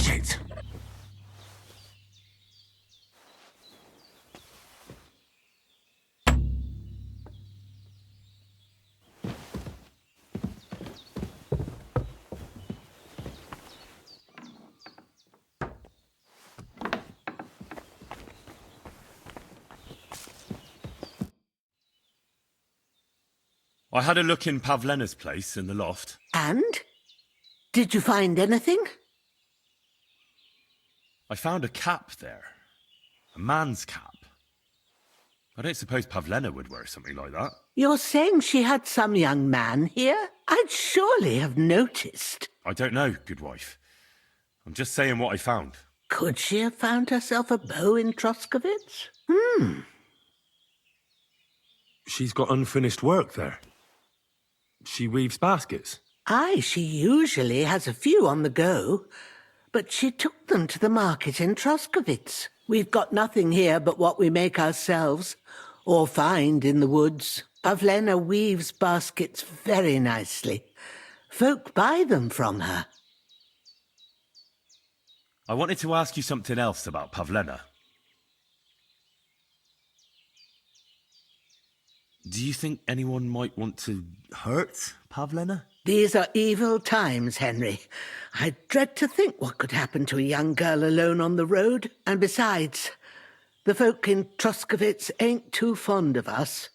Shit! I had a look in Pavlena's place in the loft. And? Did you find anything? I found a cap there. A man's cap. I don't suppose Pavlena would wear something like that. You're saying she had some young man here? I'd surely have noticed. I don't know, good wife. I'm just saying what I found. Could she have found herself a beau in Troskovitz? She's got unfinished work there. She weaves baskets. Aye, she usually has a few on the go, but she took them to the market in Troskovitz. We've got nothing here but what we make ourselves, or find in the woods. Pavlena weaves baskets very nicely. Folk buy them from her. I wanted to ask you something else about Pavlena. Do you think anyone might want to hurt Pavlena? These are evil times, Henry. I dread to think what could happen to a young girl alone on the road. And besides, the folk in Troskovitz ain't too fond of us.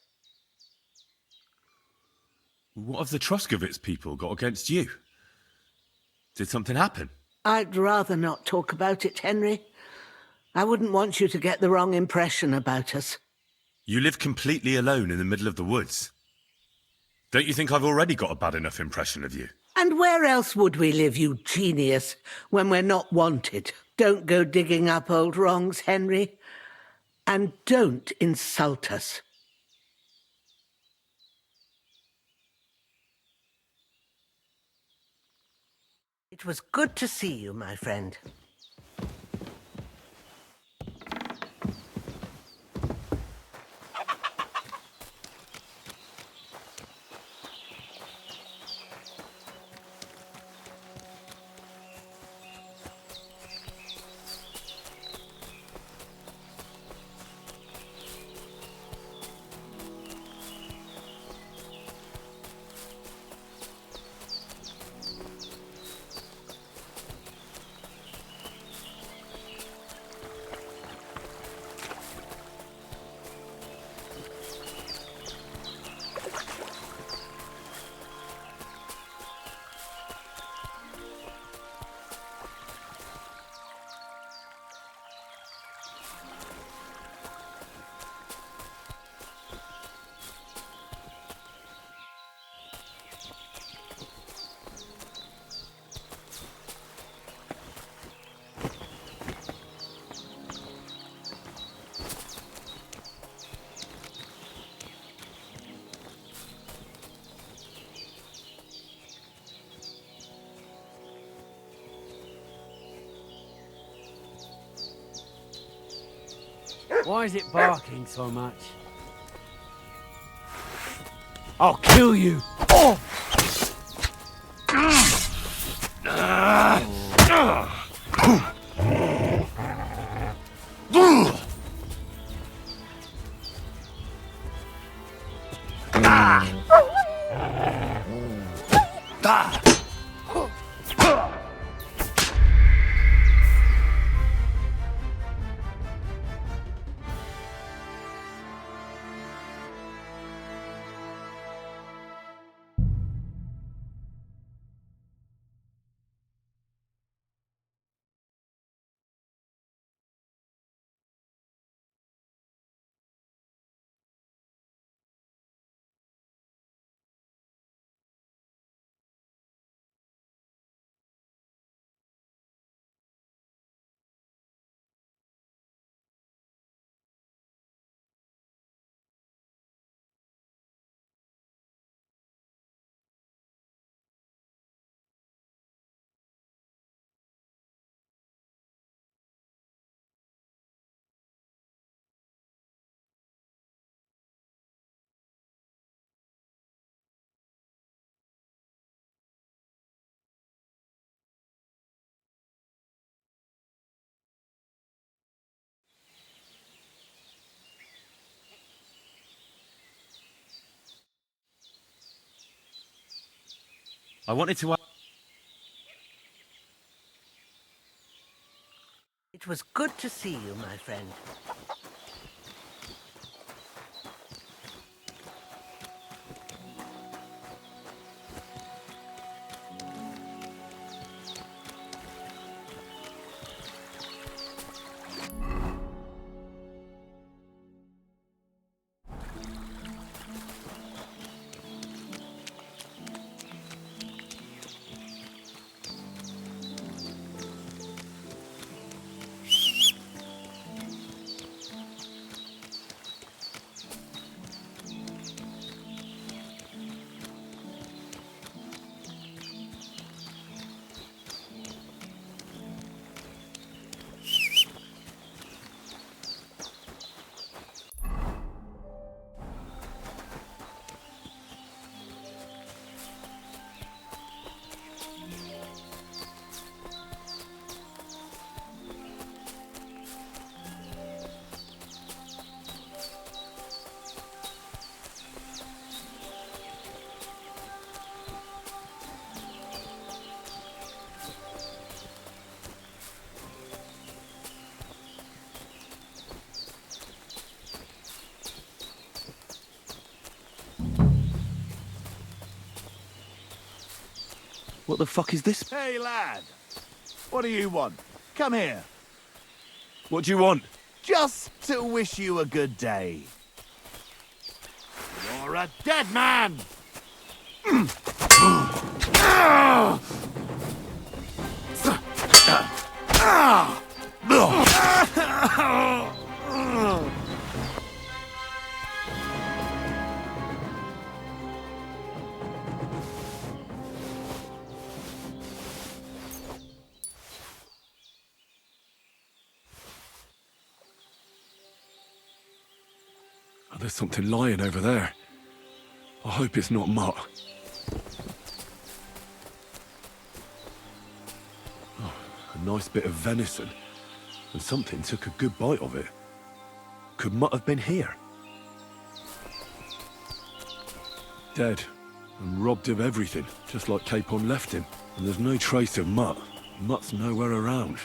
What have the Troskovitz people got against you? Did something happen? I'd rather not talk about it, Henry. I wouldn't want you to get the wrong impression about us. You live completely alone in the middle of the woods. Don't you think I've already got a bad enough impression of you? And where else would we live, you genius, when we're not wanted? Don't go digging up old wrongs, Henry. And don't insult us. It was good to see you, my friend. Why is it barking so much? I'll kill you! Oh! I wanted to... It was good to see you, my friend. What the fuck is this? Hey, lad. What do you want? Come here. What do you want? Just to wish you a good day. You're a dead man! Oh, there's something lying over there. I hope it's not mutt. Oh, a nice bit of venison. And something took a good bite of it. Could Mutt have been here? Dead. And robbed of everything, just like Capon left him. And there's no trace of Mutt. Mutt's nowhere around.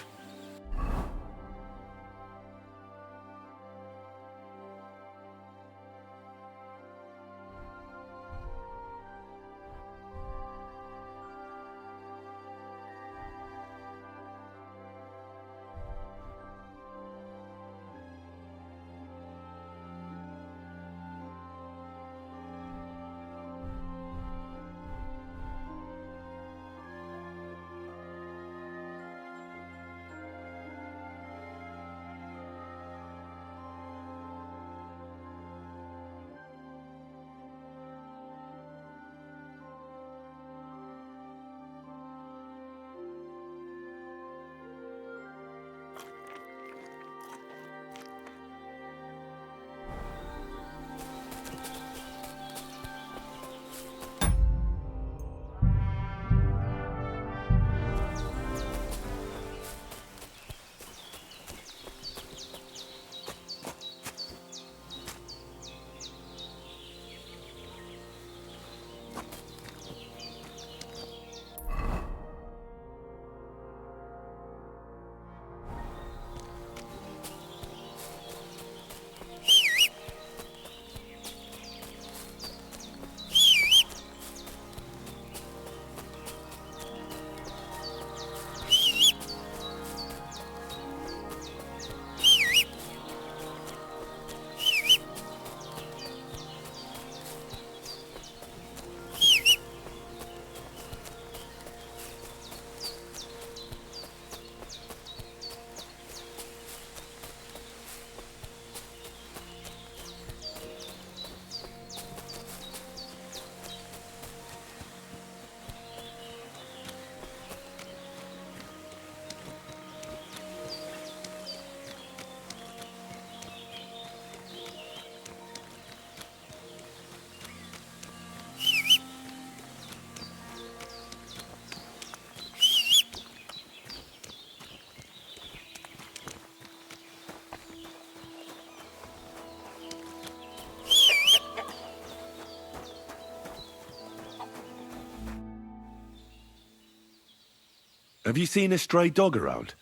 Have you seen a stray dog around?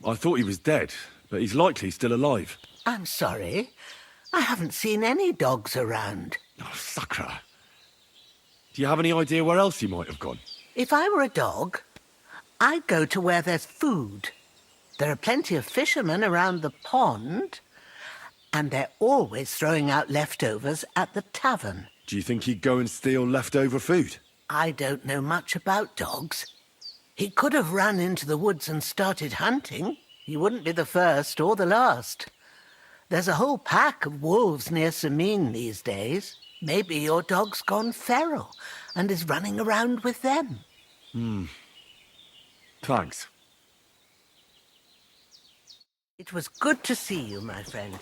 I thought he was dead, but he's likely still alive. I'm sorry. I haven't seen any dogs around. Oh, Sakra. Do you have any idea where else he might have gone? If I were a dog, I'd go to where there's food. There are plenty of fishermen around the pond, and they're always throwing out leftovers at the tavern. Do you think he'd go and steal leftover food? I don't know much about dogs. He could have run into the woods and started hunting. He wouldn't be the first or the last. There's a whole pack of wolves near Sameen these days. Maybe your dog's gone feral and is running around with them. Thanks. It was good to see you, my friend.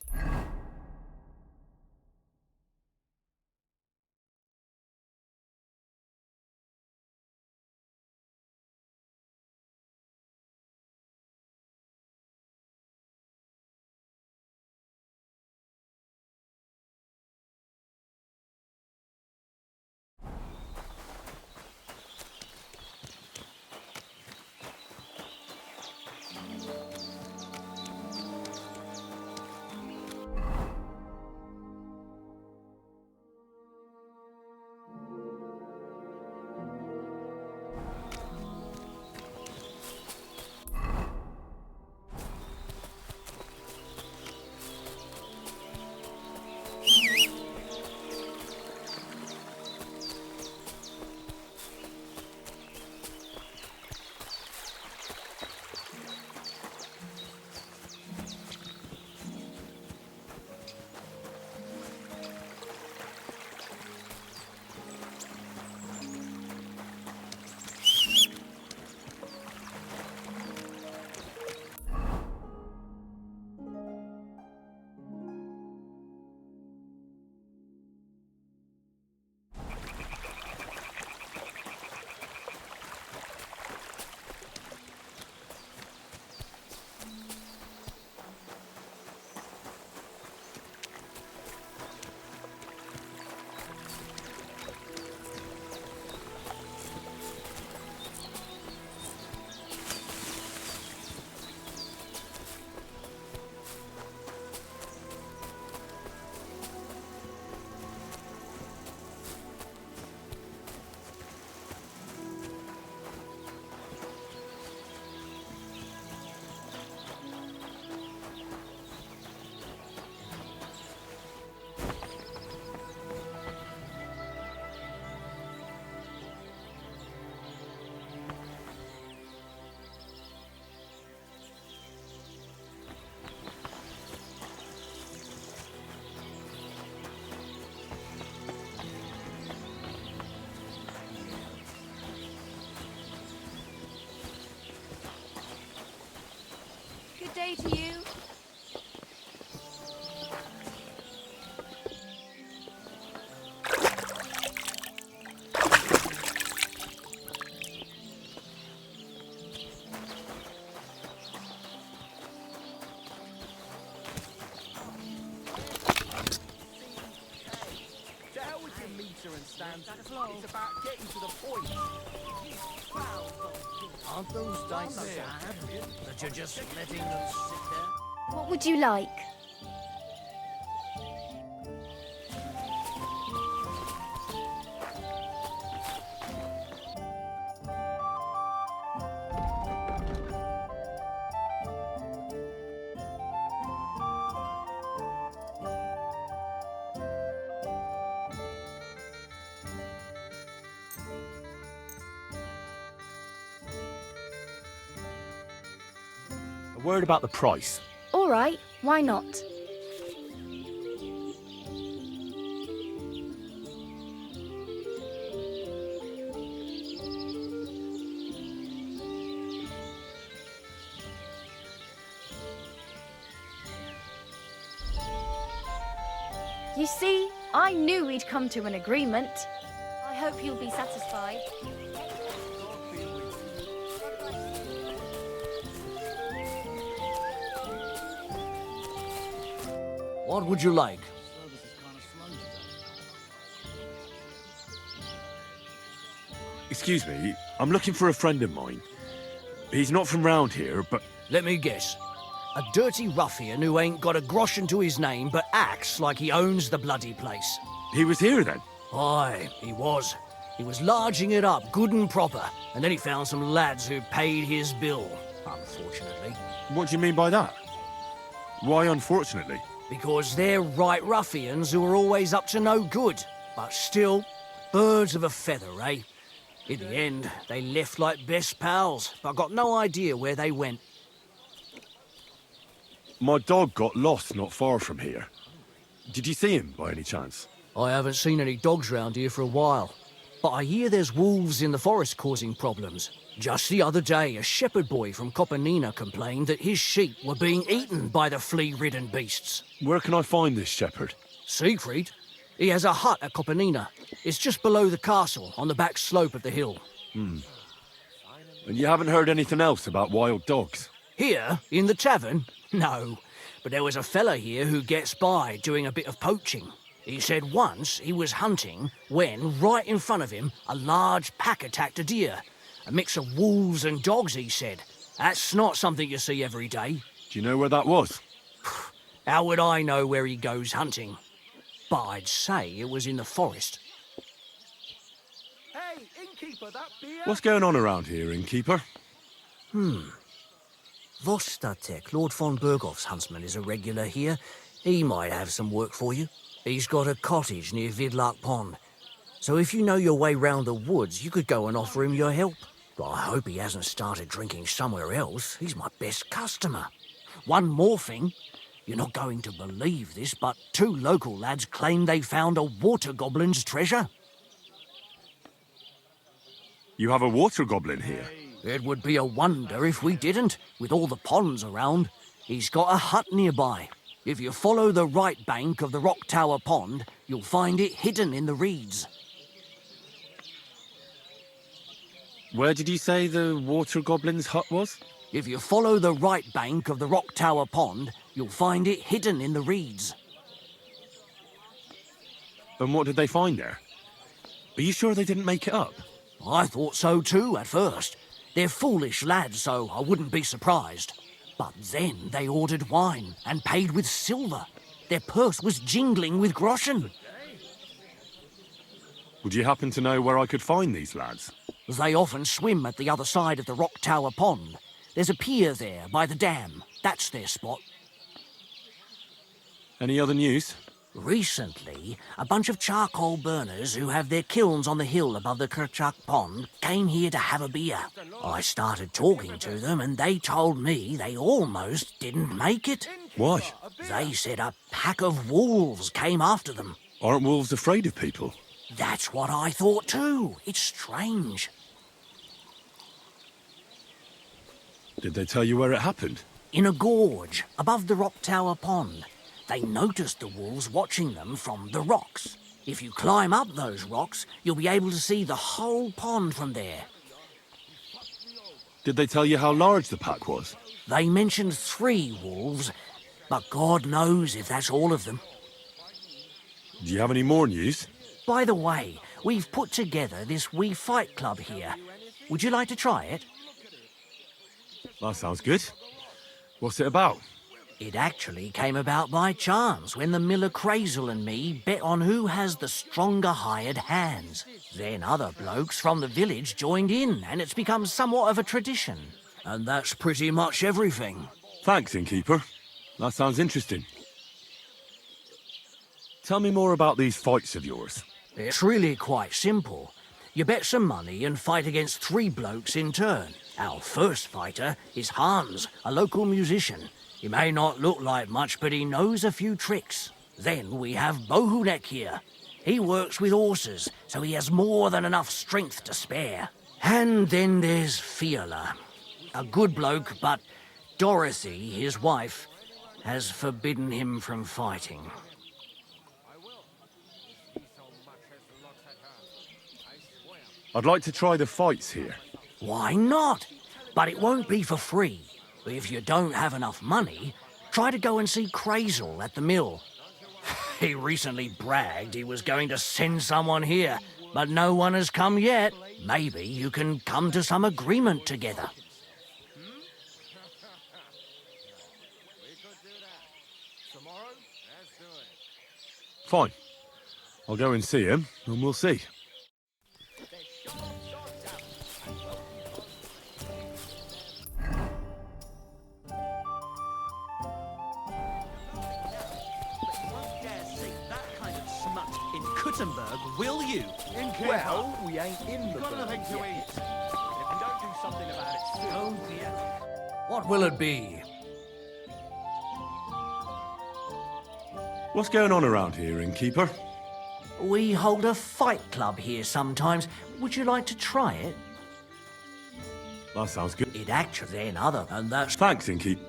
Good day to you. To hell with your meter and stands. It's about getting to the point. Aren't those dice sad that you're just letting them sit there? What would you like? A word about the price. All right, why not? You see, I knew we'd come to an agreement. I hope you'll be satisfied. What would you like? Excuse me, I'm looking for a friend of mine. He's not from round here, but... Let me guess. A dirty ruffian who ain't got a groschen to his name but acts like he owns the bloody place. He was here then? Aye, he was. He was larging it up good and proper, and then he found some lads who paid his bill, unfortunately. What do you mean by that? Why unfortunately? Because they're right ruffians who are always up to no good. But still, birds of a feather, eh? In the end, they left like best pals, but got no idea where they went. My dog got lost not far from here. Did you see him by any chance? I haven't seen any dogs round here for a while, but I hear there's wolves in the forest causing problems. Just the other day, a shepherd boy from Copenina complained that his sheep were being eaten by the flea-ridden beasts. Where can I find this shepherd? Siegfried? He has a hut at Copenina. It's just below the castle, on the back slope of the hill. And you haven't heard anything else about wild dogs? Here, in the tavern? No. But there was a fella here who gets by doing a bit of poaching. He said once he was hunting when, right in front of him, a large pack attacked a deer. A mix of wolves and dogs, he said. That's not something you see every day. Do you know where that was? How would I know where he goes hunting? But I'd say it was in the forest. Hey, innkeeper, that beer? What's going on around here, innkeeper? Vostatek, Lord von Bergoff's huntsman, is a regular here. He might have some work for you. He's got a cottage near Vidlark Pond. So if you know your way round the woods, you could go and offer him your help. But I hope he hasn't started drinking somewhere else. He's my best customer. One more thing. You're not going to believe this, but 2 local lads claim they found a water goblin's treasure. You have a water goblin here? It would be a wonder if we didn't, with all the ponds around. He's got a hut nearby. If you follow the right bank of the Rock Tower Pond, you'll find it hidden in the reeds. Where did you say the water goblin's hut was? If you follow the right bank of the Rock Tower Pond, you'll find it hidden in the reeds. And what did they find there? Are you sure they didn't make it up? I thought so too at first. They're foolish lads, so I wouldn't be surprised. But then they ordered wine and paid with silver. Their purse was jingling with groschen. Would you happen to know where I could find these lads? They often swim at the other side of the Rock Tower Pond. There's a pier there by the dam. That's their spot. Any other news? Recently, a bunch of charcoal burners who have their kilns on the hill above the Kerchak Pond came here to have a beer. I started talking to them and they told me they almost didn't make it. Why? They said a pack of wolves came after them. Aren't wolves afraid of people? That's what I thought too. It's strange. Did they tell you where it happened? In a gorge above the Rock Tower Pond. They noticed the wolves watching them from the rocks. If you climb up those rocks, you'll be able to see the whole pond from there. Did they tell you how large the pack was? They mentioned 3 wolves, but God knows if that's all of them. Do you have any more news? By the way, we've put together this wee fight club here. Would you like to try it? That sounds good. What's it about? It actually came about by chance when the miller Crazel and me bet on who has the stronger hired hands. Then other blokes from the village joined in, and it's become somewhat of a tradition. And that's pretty much everything. Thanks, innkeeper. That sounds interesting. Tell me more about these fights of yours. It's really quite simple. You bet some money and fight against 3 blokes in turn. Our first fighter is Hans, a local musician. He may not look like much, but he knows a few tricks. Then we have Bohunek here. He works with horses, so he has more than enough strength to spare. And then there's Fiala. A good bloke, but Dorothy, his wife, has forbidden him from fighting. I'd like to try the fights here. Why not? But it won't be for free. If you don't have enough money, try to go and see Crazel at the mill. He recently bragged he was going to send someone here, but no one has come yet. Maybe you can come to some agreement together. We could do that. Tomorrow? Let's do it. Fine. I'll go and see him, and we'll see. In Kuttenberg, will you? Well, we ain't in the got burg nothing to yet. eat. If you don't do something about it soon. Oh dear. What will it be? What's going on around here, innkeeper? We hold a fight club here sometimes. Would you like to try it? That sounds good. It actually ain't other than that. Thanks, innkeep.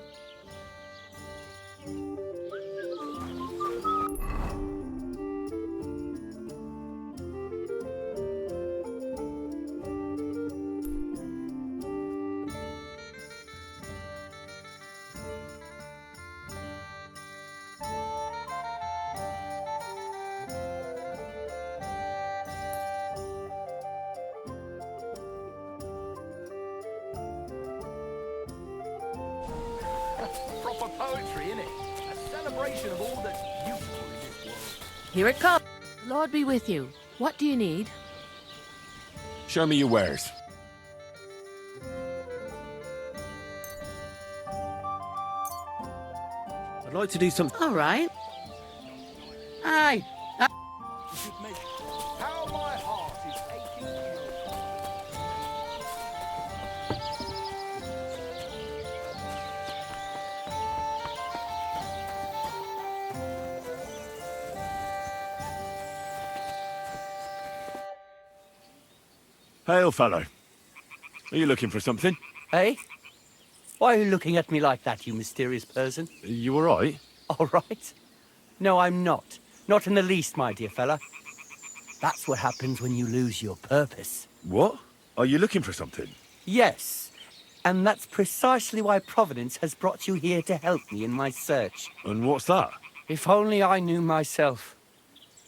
Proper poetry, innit? A celebration of all that's beautiful in this world. Here it comes. Lord be with you. What do you need? Show me your wares. I'd like to do something. All right. Aye. How my heart is aching for you. Hail, fellow. Are you looking for something? Eh? Why are you looking at me like that, you mysterious person? You all right? All right. No, I'm not. Not in the least, my dear fella. That's what happens when you lose your purpose. What? Are you looking for something? Yes. And that's precisely why Providence has brought you here to help me in my search. And what's that? If only I knew myself.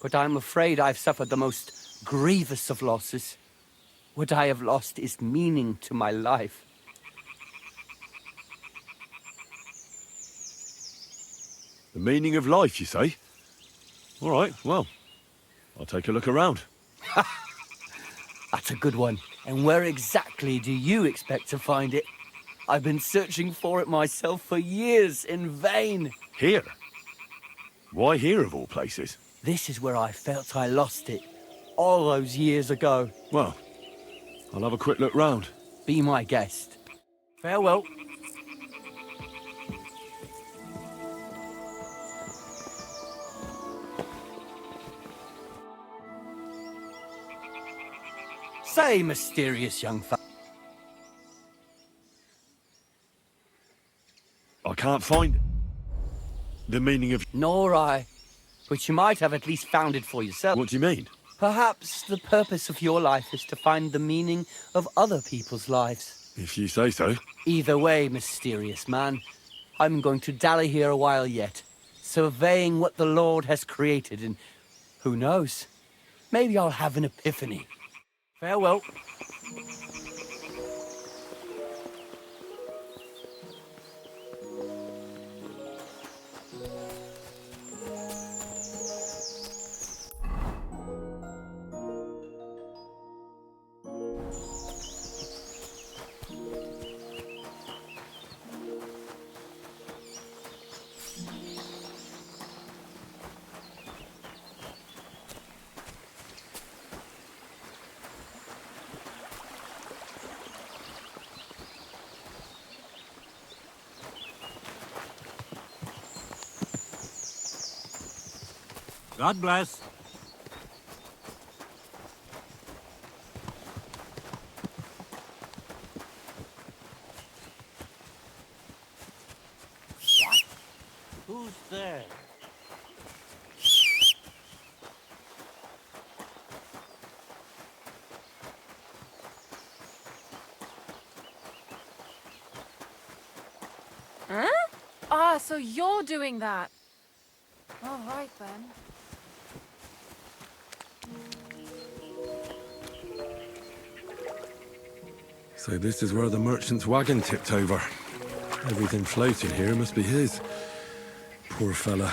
But I'm afraid I've suffered the most grievous of losses. What I have lost is meaning to my life. The meaning of life, you say? All right, well, I'll take a look around. That's a good one. And where exactly do you expect to find it? I've been searching for it myself for years in vain. Here? Why here, of all places? This is where I felt I lost it, all those years ago. Well, I'll have a quick look round. Be my guest. Farewell. Say, mysterious young fellow. I can't find the meaning of... Nor I. But you might have at least found it for yourself. What do you mean? Perhaps the purpose of your life is to find the meaning of other people's lives. If you say so. Either way, mysterious man, I'm going to dally here a while yet, surveying what the Lord has created, and who knows, maybe I'll have an epiphany. Farewell. God bless. What? Who's there? Huh? Ah, so you're doing that. All right, then. So this is where the merchant's wagon tipped over. Everything floating here must be his. Poor fella.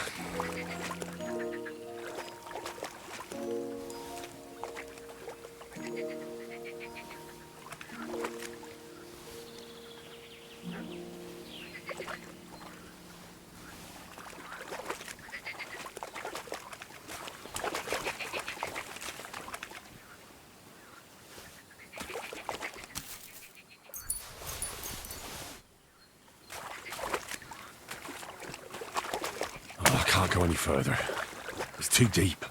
I can't go any further. It's too deep.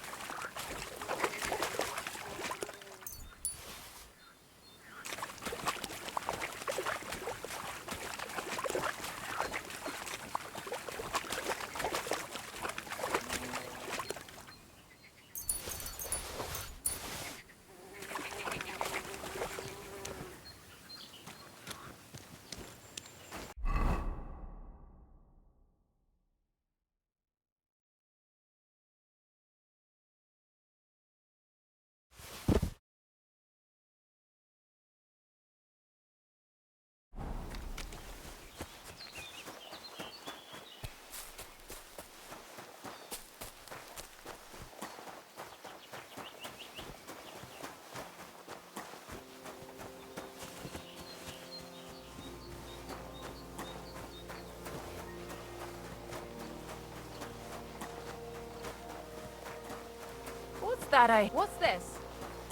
What's that? What's this?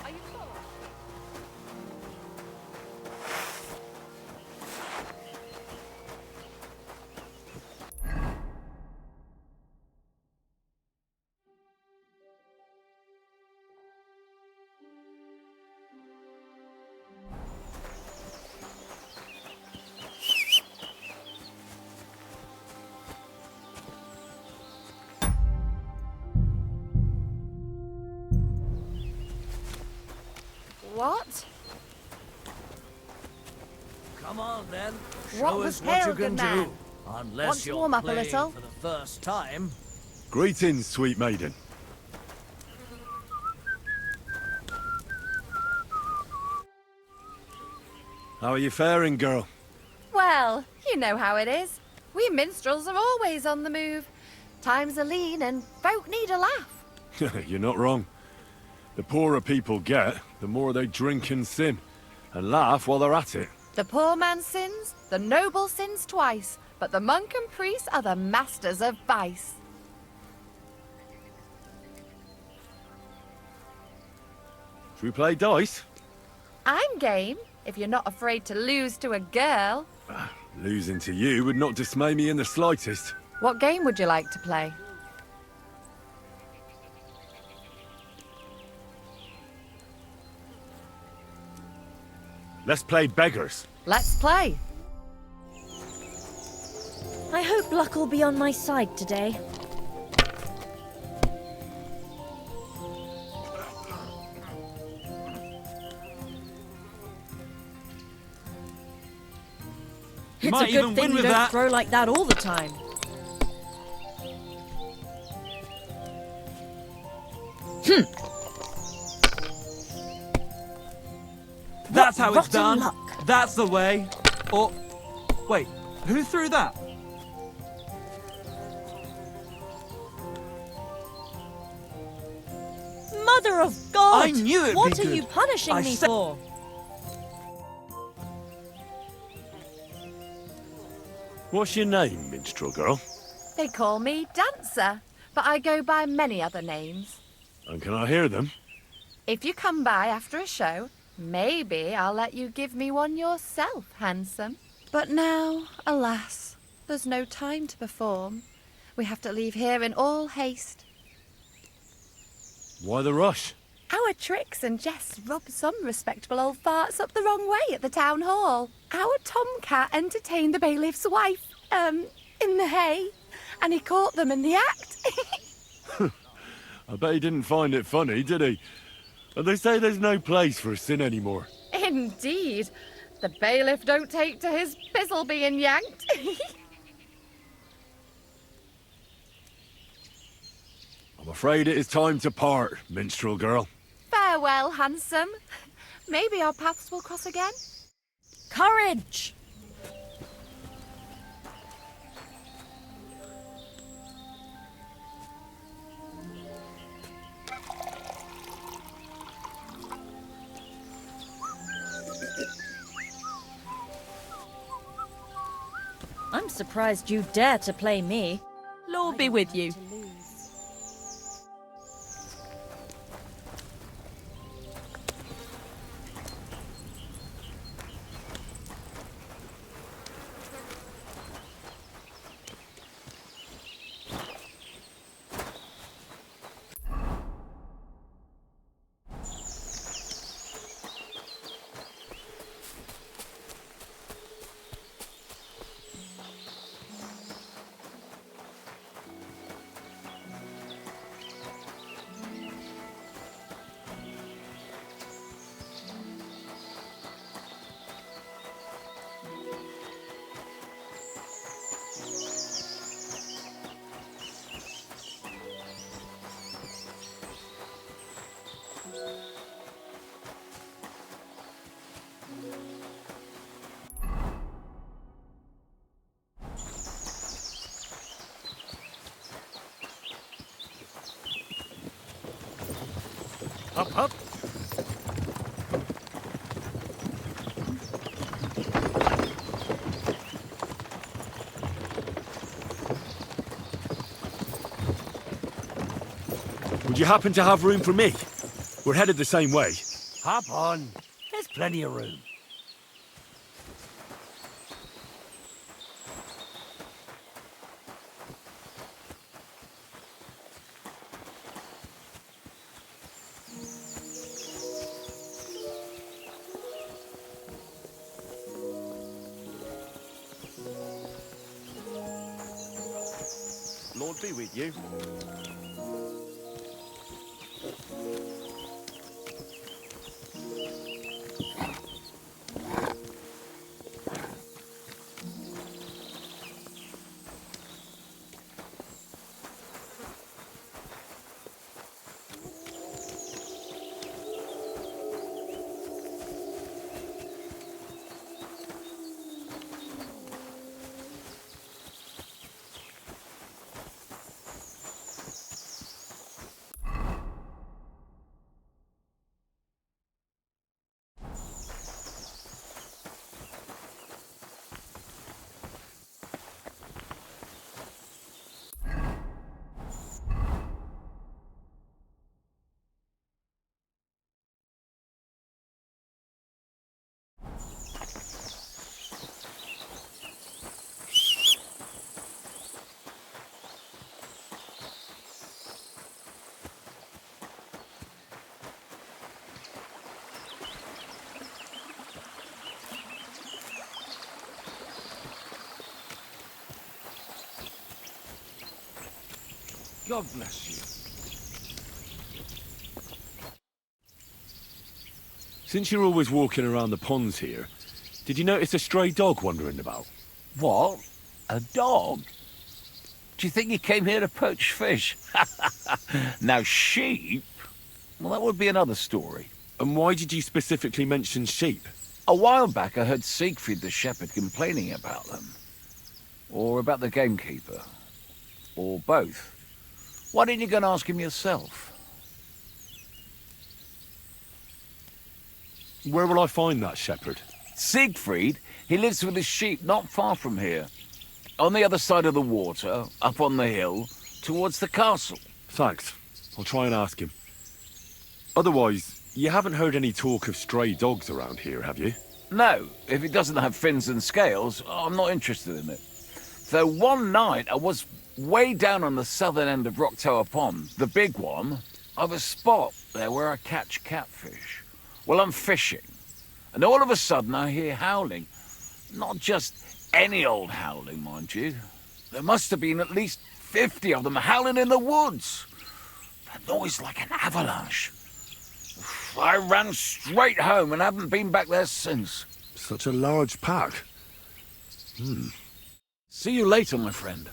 Are you full? What? Come on, then. What Show was us what you hail, can good man? do. Unless Want to you're warm up a playing little? for the first time. Greetings, sweet maiden. How are you faring, girl? Well, you know how it is. We minstrels are always on the move. Times are lean and folk need a laugh. You're not wrong. The poorer people get, the more they drink and sin, and laugh while they're at it. The poor man sins, the noble sins twice, but the monk and priest are the masters of vice. Should we play dice? I'm game, if you're not afraid to lose to a girl. Losing to you would not dismay me in the slightest. What game would you like to play? Let's play beggars. Let's play. I hope luck will be on my side today. It's might a even good thing win you with don't that. throw like that all the time. That's how it's rotten done. luck. That's the way. Or, wait, who threw that? Mother of God! I knew it'd What be are good. you punishing I me said- for? What's your name, minstrel girl? They call me Dancer, but I go by many other names. And can I hear them? If you come by after a show, maybe I'll let you give me one yourself, handsome. But now, alas, there's no time to perform. We have to leave here in all haste. Why the rush? Our tricks and jests rub some respectable old farts up the wrong way at the town hall. Our tomcat entertained the bailiff's wife, in the hay, and he caught them in the act. I bet he didn't find it funny, did he? And they say there's no place for sin anymore. Indeed. The bailiff don't take to his pizzle being yanked. I'm afraid it is time to part, minstrel girl. Farewell, handsome. Maybe our paths will cross again. Courage! surprised you dare to play me. Lord be with you. Up, up. Would you happen to have room for me? We're headed the same way. Hop on. There's plenty of room. Lord be with you. God bless you. Since you're always walking around the ponds here, did you notice a stray dog wandering about? What? A dog? Do you think he came here to poach fish? Now, sheep? Well, that would be another story. And why did you specifically mention sheep? A while back, I heard Siegfried the shepherd complaining about them. Or about the gamekeeper. Or both. Why didn't you go and ask him yourself? Where will I find that shepherd? Siegfried? He lives with his sheep not far from here. On the other side of the water, up on the hill, towards the castle. Thanks. I'll try and ask him. Otherwise, you haven't heard any talk of stray dogs around here, have you? No, if it doesn't have fins and scales, I'm not interested in it. Though one night I was way down on the southern end of Rock Tower Pond, the big one, I've a spot there where I catch catfish. Well, I'm fishing, and all of a sudden I hear howling. Not just any old howling, mind you. There must have been at least 50 of them howling in the woods. A noise like an avalanche. I ran straight home and haven't been back there since. Such a large pack. See you later, my friend.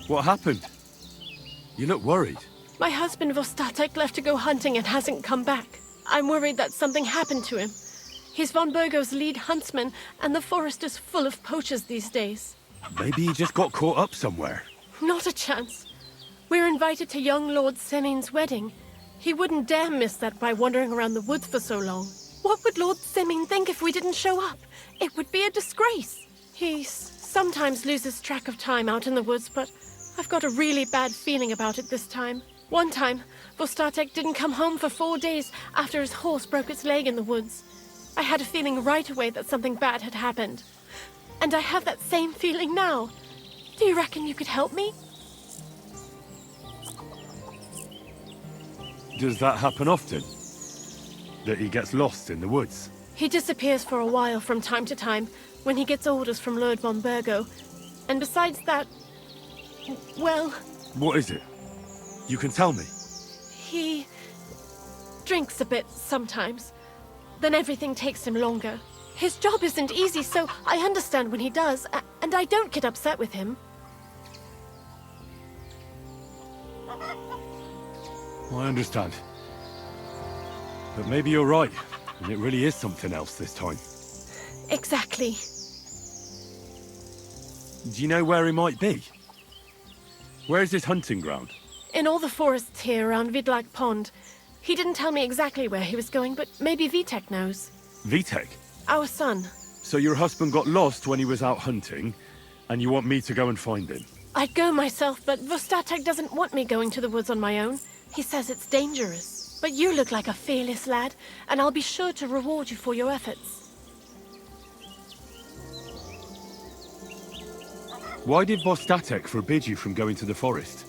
What happened? You look worried. My husband Vostatek left to go hunting and hasn't come back. I'm worried that something happened to him. He's von Burgo's lead huntsman, and the forest is full of poachers these days. Maybe he just got caught up somewhere. Not a chance. We're invited to young Lord Semin's wedding. He wouldn't dare miss that by wandering around the woods for so long. What would Lord Semin think if we didn't show up? It would be a disgrace. He sometimes loses track of time out in the woods, but I've got a really bad feeling about it this time. One time, Vostatek didn't come home for 4 days after his horse broke its leg in the woods. I had a feeling right away that something bad had happened. And I have that same feeling now. Do you reckon you could help me? Does that happen often? That he gets lost in the woods? He disappears for a while from time to time when he gets orders from Lord von Burgo. And besides that, well... What is it? You can tell me. He drinks a bit sometimes. Then everything takes him longer. His job isn't easy, so I understand when he does, and I don't get upset with him. I understand. But maybe you're right, and it really is something else this time. Exactly. Do you know where he might be? Where's his hunting ground? In all the forests here around Vidlak Pond. He didn't tell me exactly where he was going, but maybe Vitek knows. Vitek? Our son. So your husband got lost when he was out hunting, and you want me to go and find him? I'd go myself, but Vostatek doesn't want me going to the woods on my own. He says it's dangerous. But you look like a fearless lad, and I'll be sure to reward you for your efforts. Why did Vostatek forbid you from going to the forest?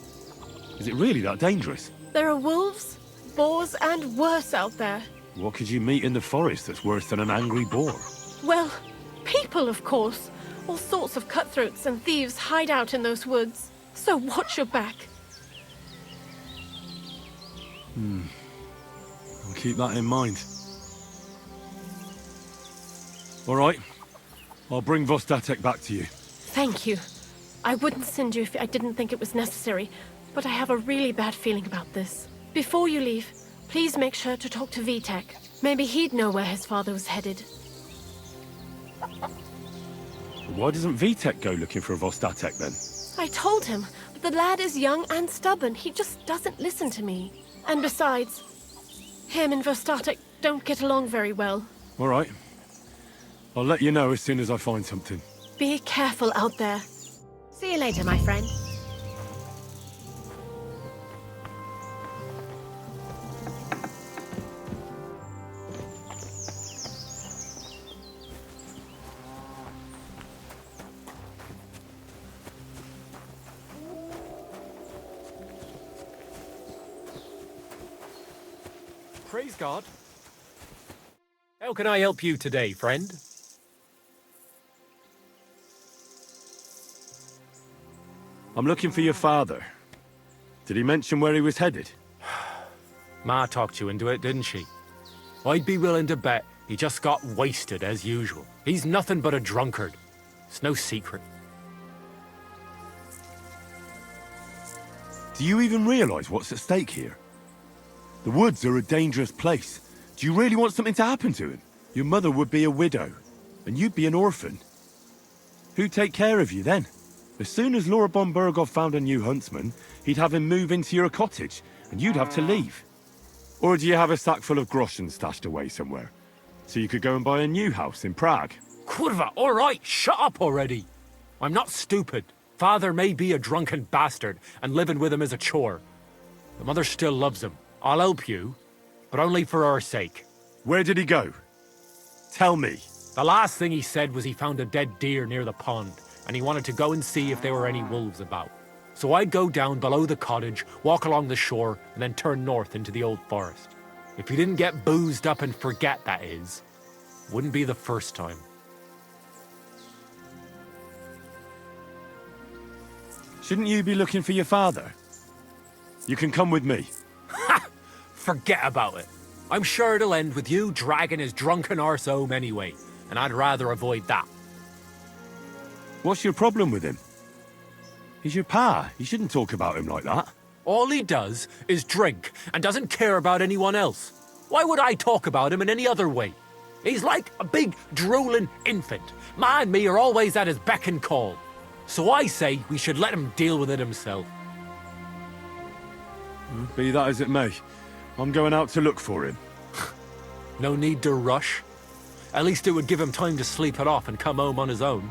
Is it really that dangerous? There are wolves, boars, and worse out there. What could you meet in the forest that's worse than an angry boar? Well, people, of course. All sorts of cutthroats and thieves hide out in those woods. So watch your back. I'll keep that in mind. All right. I'll bring Vostatek back to you. Thank you. I wouldn't send you if I didn't think it was necessary, but I have a really bad feeling about this. Before you leave, please make sure to talk to Vitek. Maybe he'd know where his father was headed. Why doesn't Vitek go looking for Vostatek then? I told him, but the lad is young and stubborn. He just doesn't listen to me. And besides, him and Vostatek don't get along very well. All right. I'll let you know as soon as I find something. Be careful out there. See you later, my friend. Praise God. How can I help you today, friend? I'm looking for your father. Did he mention where he was headed? Ma talked you into it, didn't she? I'd be willing to bet he just got wasted as usual. He's nothing but a drunkard. It's no secret. Do you even realize what's at stake here? The woods are a dangerous place. Do you really want something to happen to him? Your mother would be a widow, and you'd be an orphan. Who'd take care of you then? As soon as Lord von Burgov found a new huntsman, he'd have him move into your cottage, and you'd have to leave. Or do you have a sack full of groschen stashed away somewhere? So you could go and buy a new house in Prague? Kurva, all right, shut up already. I'm not stupid. Father may be a drunken bastard, and living with him is a chore. The mother still loves him. I'll help you, but only for our sake. Where did he go? Tell me. The last thing he said was he found a dead deer near the pond, and he wanted to go and see if there were any wolves about. So I'd go down below the cottage, walk along the shore, and then turn north into the old forest. If he didn't get boozed up and forget, that is. Wouldn't be the first time. Shouldn't you be looking for your father? You can come with me. Ha! Forget about it. I'm sure it'll end with you dragging his drunken arse home anyway, and I'd rather avoid that. What's your problem with him? He's your pa. You shouldn't talk about him like that. All he does is drink and doesn't care about anyone else. Why would I talk about him in any other way? He's like a big, drooling infant. Ma and me are always at his beck and call. So I say we should let him deal with it himself. Be that as it may, I'm going out to look for him. No need to rush. At least it would give him time to sleep it off and come home on his own.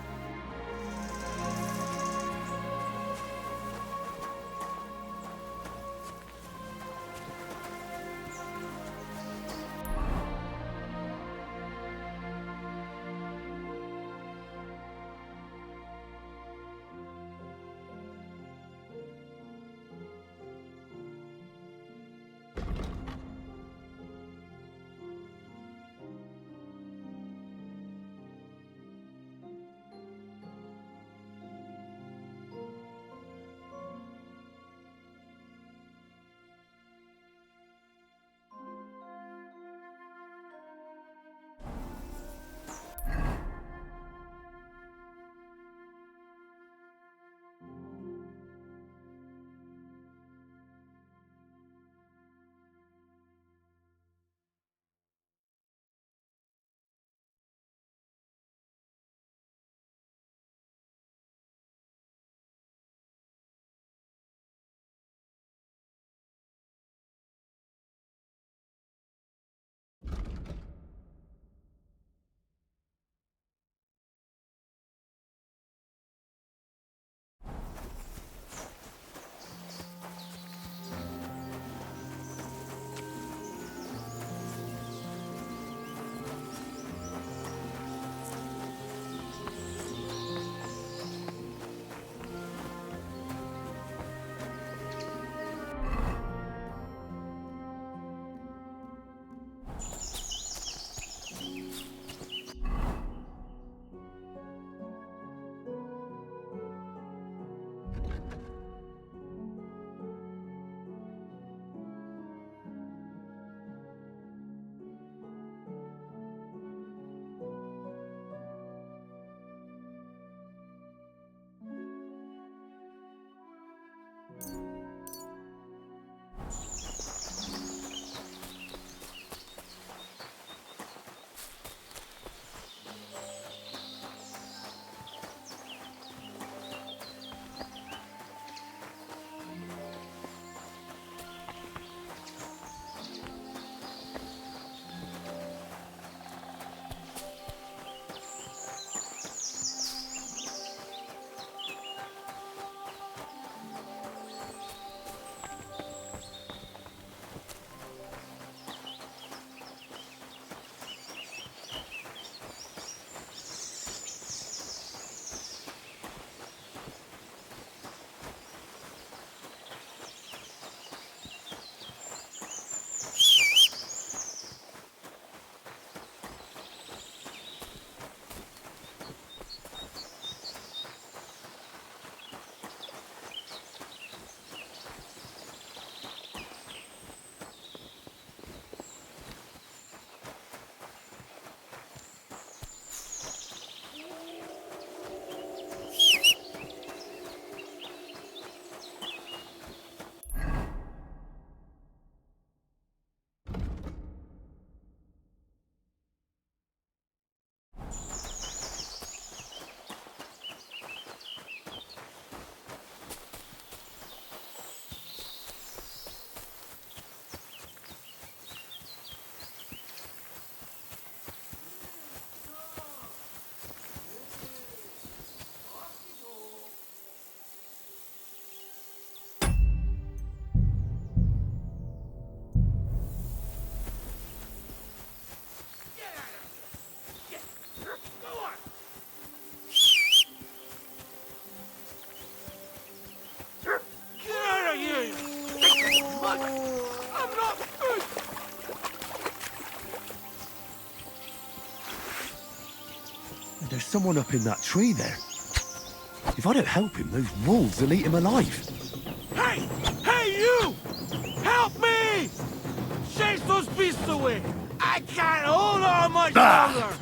There's someone up in that tree there. If I don't help him, those wolves will eat him alive. Hey! Hey, you! Help me! Chase those beasts away! I can't hold on much longer!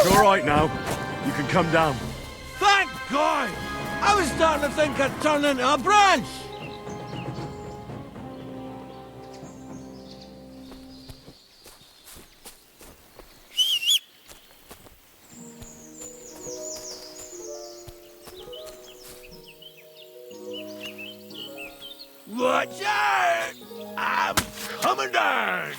It's all right now. You can come down. Thank God! I was starting to think I'd turn into a branch! Watch out! I'm coming down!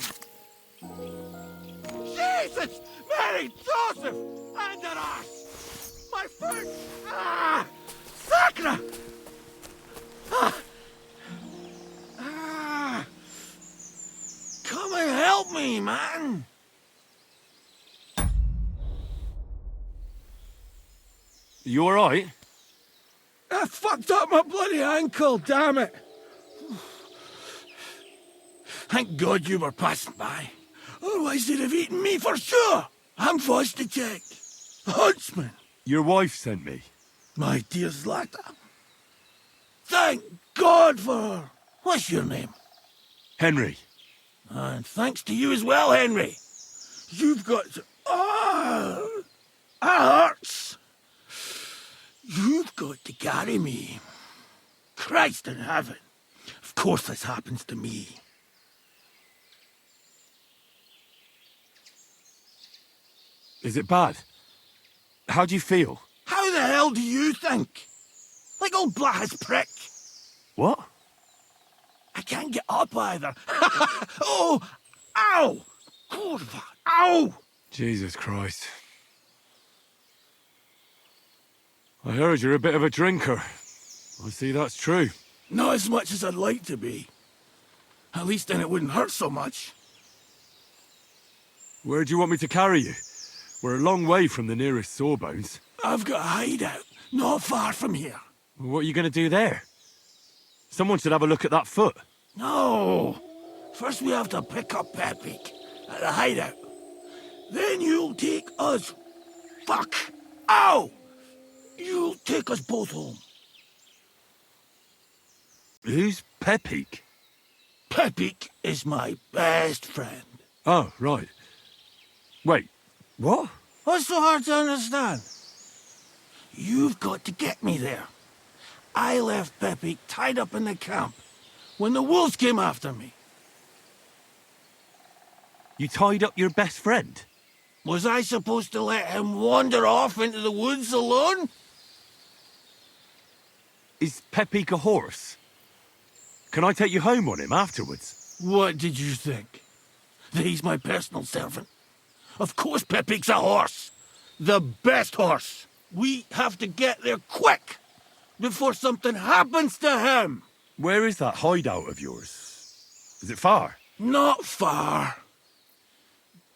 Jesus! Mary Joseph! And an ass! My foot! Ah! Sacra! Ah! Ah! Come and help me, man! You all right? I fucked up my bloody ankle, damn it! Thank God you were passing by. Otherwise they'd have eaten me for sure. I'm forced to check. Huntsman. Your wife sent me. My dear Zlata. Thank God for her. What's your name? Henry. And thanks to you as well, Henry. You've got to... Oh, that hurts. You've got to carry me. Christ in heaven. Of course this happens to me. Is it bad? How do you feel? How the hell do you think? Like old Blaha's prick. What? I can't get up either. Oh! Ow! Kurva! Ow! Jesus Christ. I heard you're a bit of a drinker. I see that's true. Not as much as I'd like to be. At least then it wouldn't hurt so much. Where do you want me to carry you? We're a long way from the nearest sawbones. I've got a hideout, not far from here. What are you going to do there? Someone should have a look at that foot. No! First we have to pick up Pepik at the hideout. Then you'll take us... Fuck! Ow! You'll take us both home. Who's Pepik? Pepik is my best friend. Oh, right. Wait, what? What's so hard to understand? You've got to get me there. I left Pepik tied up in the camp when the wolves came after me. You tied up your best friend? Was I supposed to let him wander off into the woods alone? Is Pepik a horse? Can I take you home on him afterwards? What did you think? That he's my personal servant? Of course Pepik's a horse. The best horse. We have to get there quick before something happens to him. Where is that hideout of yours? Is it far? Not far.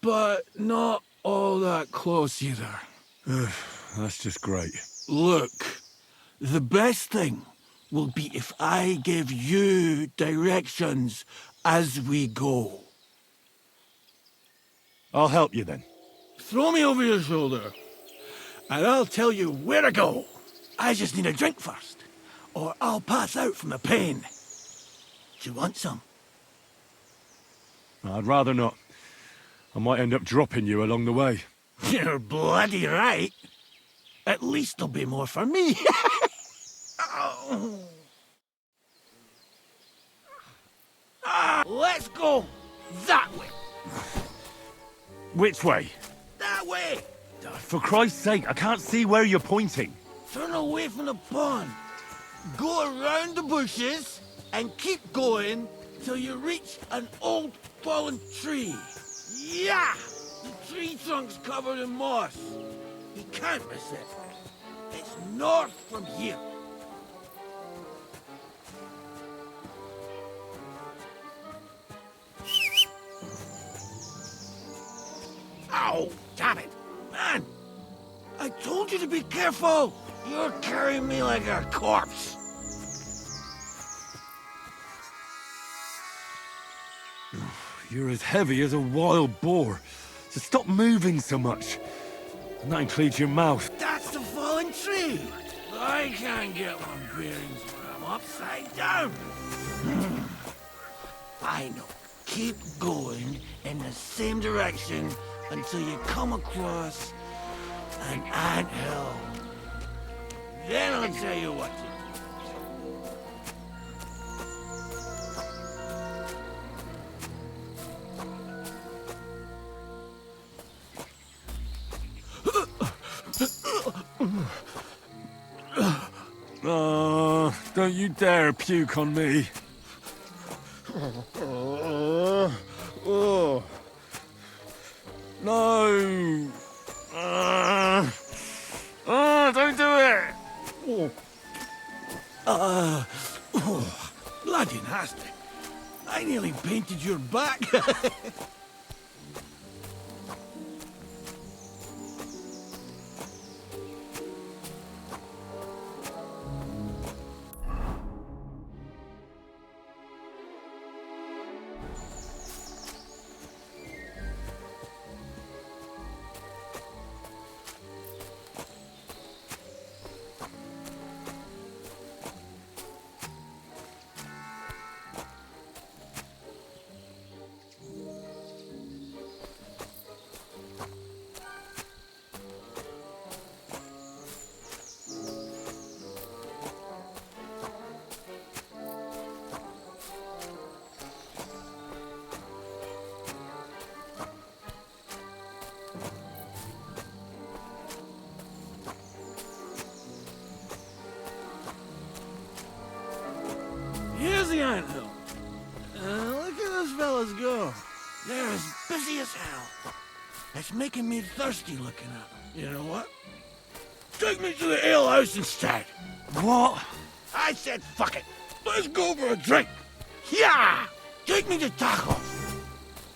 But not all that close either. That's just great. Look, the best thing will be if I give you directions as we go. I'll help you then. Throw me over your shoulder, and I'll tell you where to go. I just need a drink first, or I'll pass out from the pain. Do you want some? I'd rather not. I might end up dropping you along the way. You're bloody right. At least there'll be more for me. Oh. Let's go that way. Which way? That way. For Christ's sake, I can't see where you're pointing. Turn away from the pond. Go around the bushes and keep going till you reach an old fallen tree. Yeah! The tree trunk's covered in moss. You can't miss it. It's north from here. Ow! Damn it! Man! I told you to be careful! You're carrying me like a corpse. You're as heavy as a wild boar. So stop moving so much. And that includes your mouth. That's the fallen tree. I can't get my bearings when I'm upside down. I know. Keep going in the same direction until you come across an anthill. Then I'll tell you what to do. Don't you dare puke on me. No. Don't do it. Bloody nasty. I nearly painted your back. Here's the anthill. Look at those fellas go. They're as busy as hell. It's making me thirsty looking at them. You know what? Take me to the ale house instead. What? I said fuck it. Let's go for a drink. Yeah! Take me to Tacos.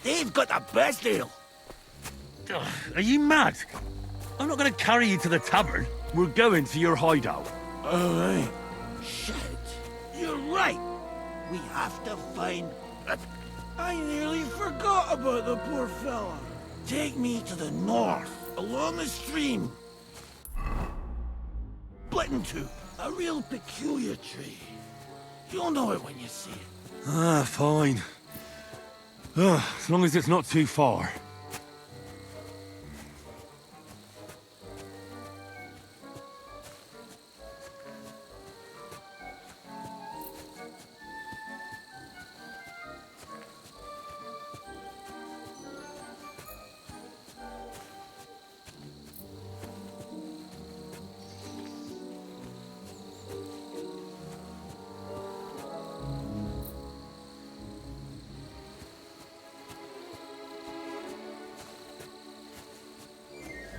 They've got the best ale. Are you mad? I'm not going to carry you to the tavern. We're going to your hideout. All right. Shit. You're right. We have to find... I nearly forgot about the poor fella. Take me to the north, along the stream. Split into a real peculiar tree. You'll know it when you see it. Fine. As long as it's not too far.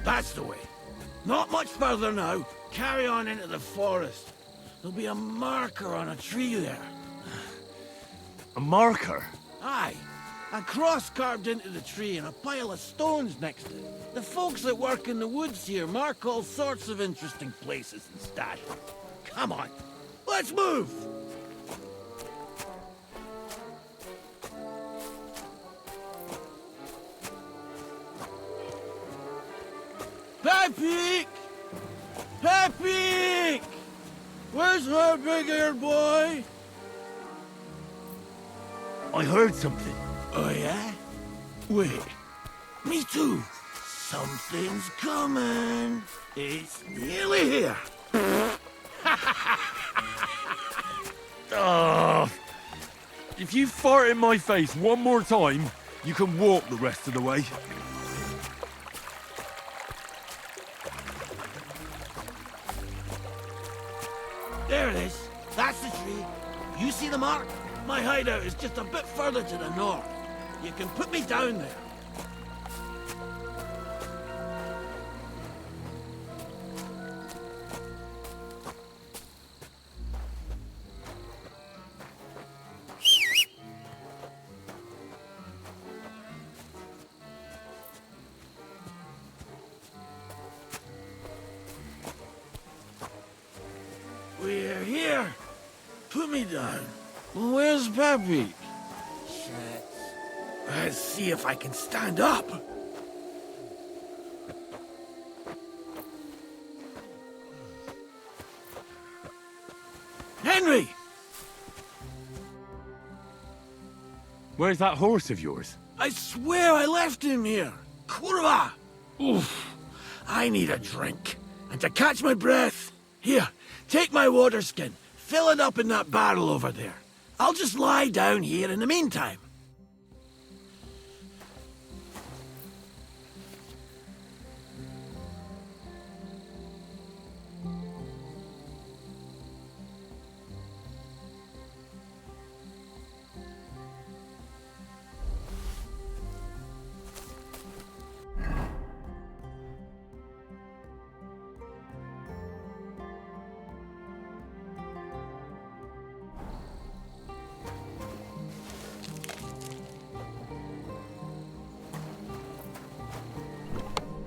That's the way. Not much further now. Carry on into the forest. There'll be a marker on a tree there. A marker? Aye. A cross carved into the tree and a pile of stones next to it. The folks that work in the woods here mark all sorts of interesting places and stashes. Come on. Let's move! Pepe! Pepe! Where's her big-eared boy? I heard something. Oh, yeah? Wait. Me too. Something's coming. It's nearly here. If you fart in my face one more time, you can walk the rest of the way. There it is. That's the tree. You see the mark? My hideout is just a bit further to the north. You can put me down there. We're here. Put me down. Where's Peppy? Shit. Let's see if I can stand up. Henry! Where's that horse of yours? I swear I left him here. Kurwa! Oof. I need a drink. And to catch my breath, here, take my water skin. Fill it up in that barrel over there. I'll just lie down here in the meantime.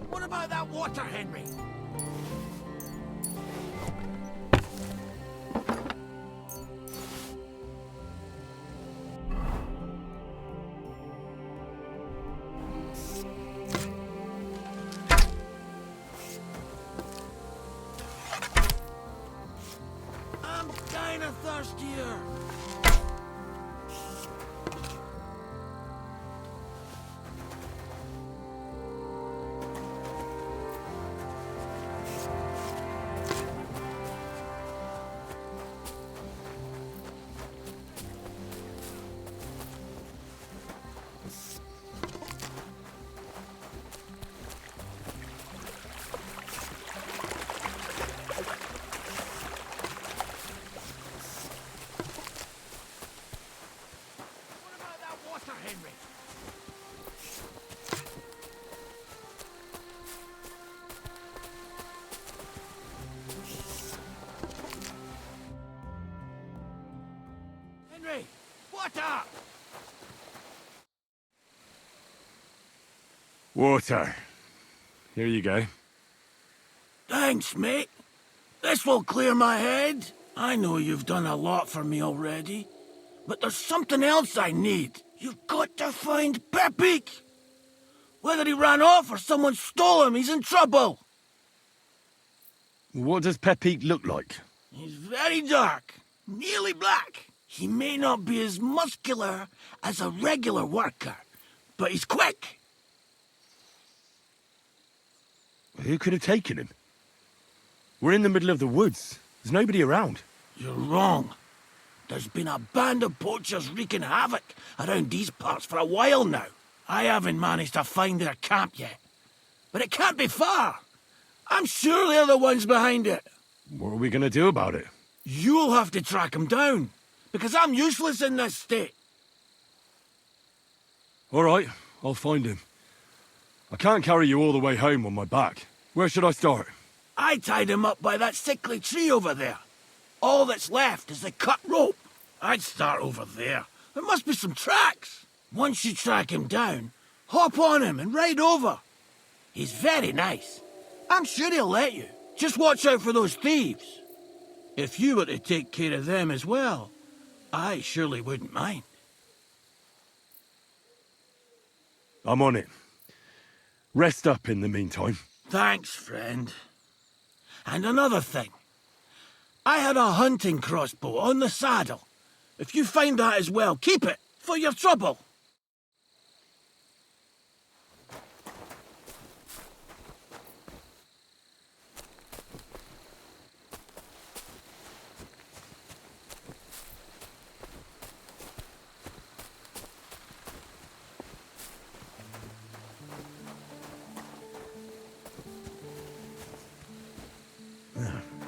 What about that water, Henry? I'm kinda thirstier. Henry. Henry, water! Water. Here you go. Thanks, mate. This will clear my head. I know you've done a lot for me already, but there's something else I need. You've got to find Pepik! Whether he ran off or someone stole him, he's in trouble. What does Pepik look like? He's very dark, nearly black. He may not be as muscular as a regular worker, but he's quick. Who could have taken him? We're in the middle of the woods. There's nobody around. You're wrong. There's been a band of poachers wreaking havoc around these parts for a while now. I haven't managed to find their camp yet. But it can't be far. I'm sure they're the ones behind it. What are we going to do about it? You'll have to track them down, because I'm useless in this state. All right, I'll find him. I can't carry you all the way home on my back. Where should I start? I tied him up by that sickly tree over there. All that's left is the cut rope. I'd start over there. There must be some tracks. Once you track him down, hop on him and ride over. He's very nice. I'm sure he'll let you. Just watch out for those thieves. If you were to take care of them as well, I surely wouldn't mind. I'm on it. Rest up in the meantime. Thanks, friend. And another thing. I had a hunting crossbow on the saddle. If you find that as well, keep it for your trouble.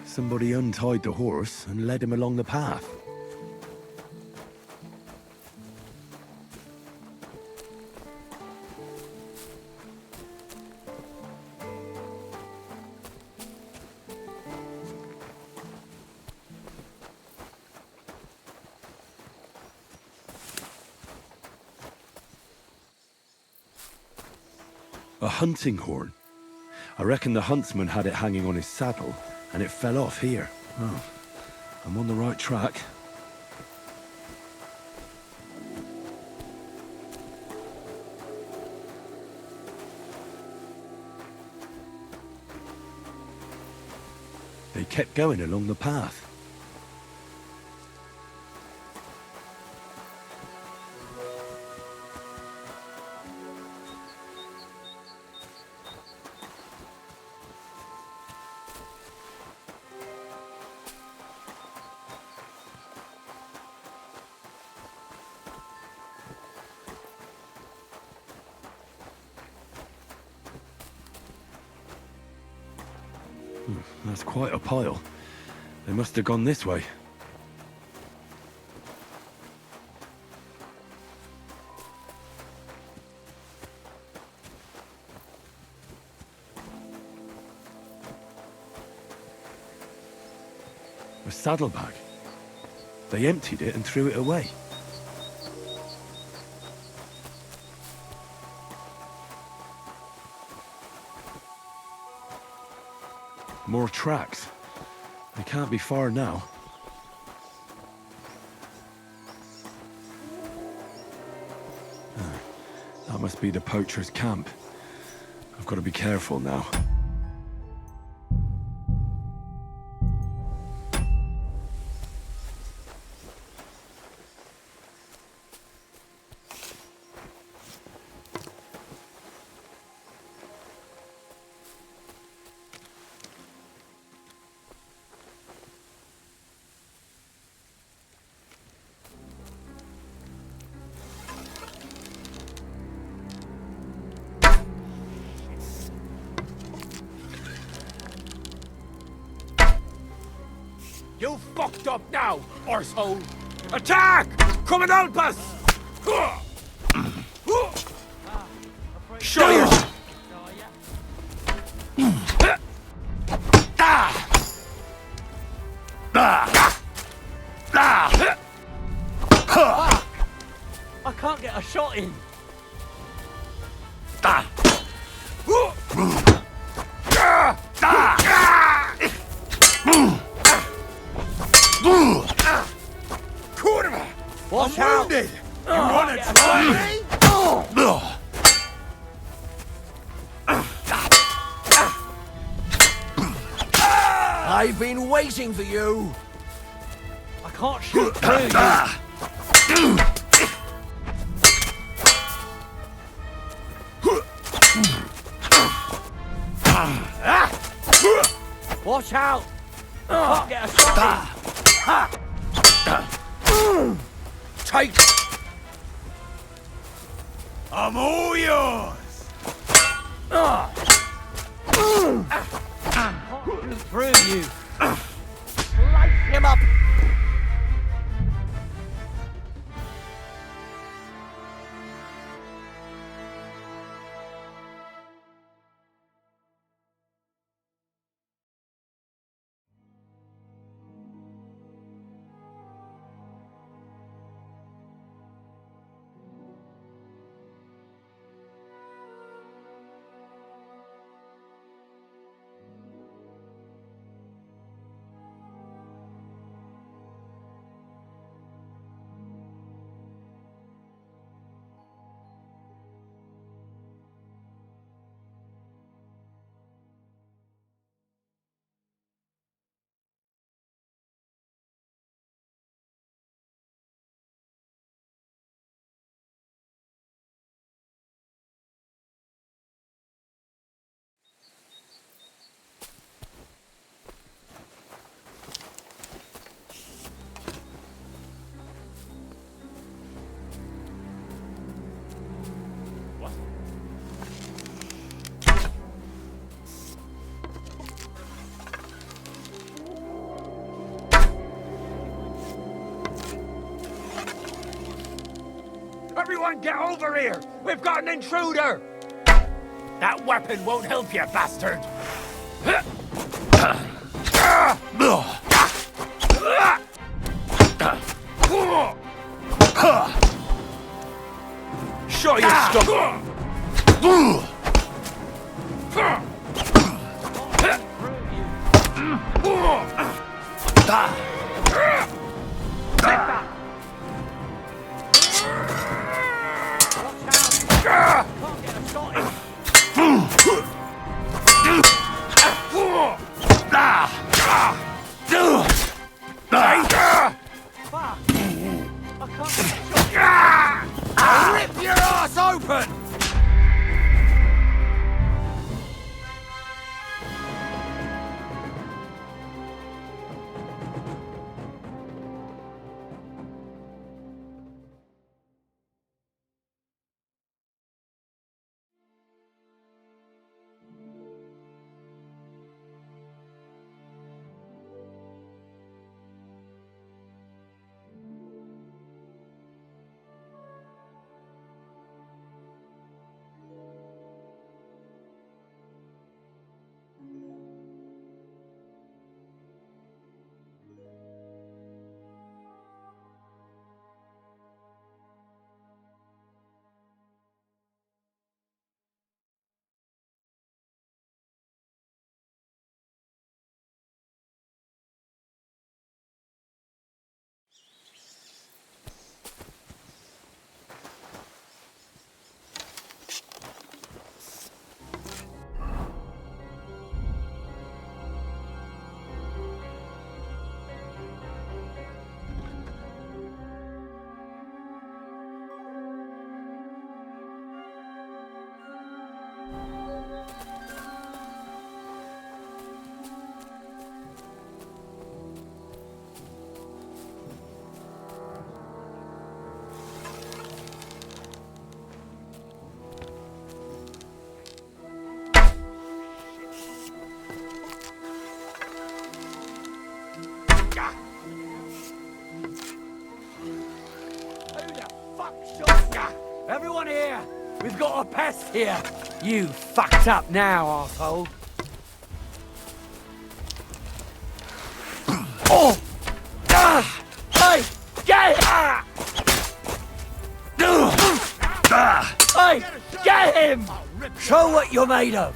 Somebody untied the horse and led him along the path. A hunting horn. I reckon the huntsman had it hanging on his saddle, and it fell off here. Oh, I'm on the right track. They kept going along the path. That's quite a pile. They must have gone this way. A saddlebag. They emptied it and threw it away. More tracks. They can't be far now. That must be the poacher's camp. I've got to be careful now. You fucked up now, arsehole! Attack! Come and help us! Show yourself! I can't get a shot in. Watch out! Wounded. You wanna try me? I've been waiting for you. I can't shoot through you. Watch out! I can't get a shot in. Take! I'm all yours! Through you. Light him up! Everyone get over here! We've got an intruder! That weapon won't help you, bastard! Show your stuff! I'll rip your ass open! Everyone here! We've got a pest here! You fucked up now, arsehole. Oh! Hey! Get him! Hey! Get him! Show what you're made of!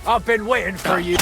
I've been waiting for you.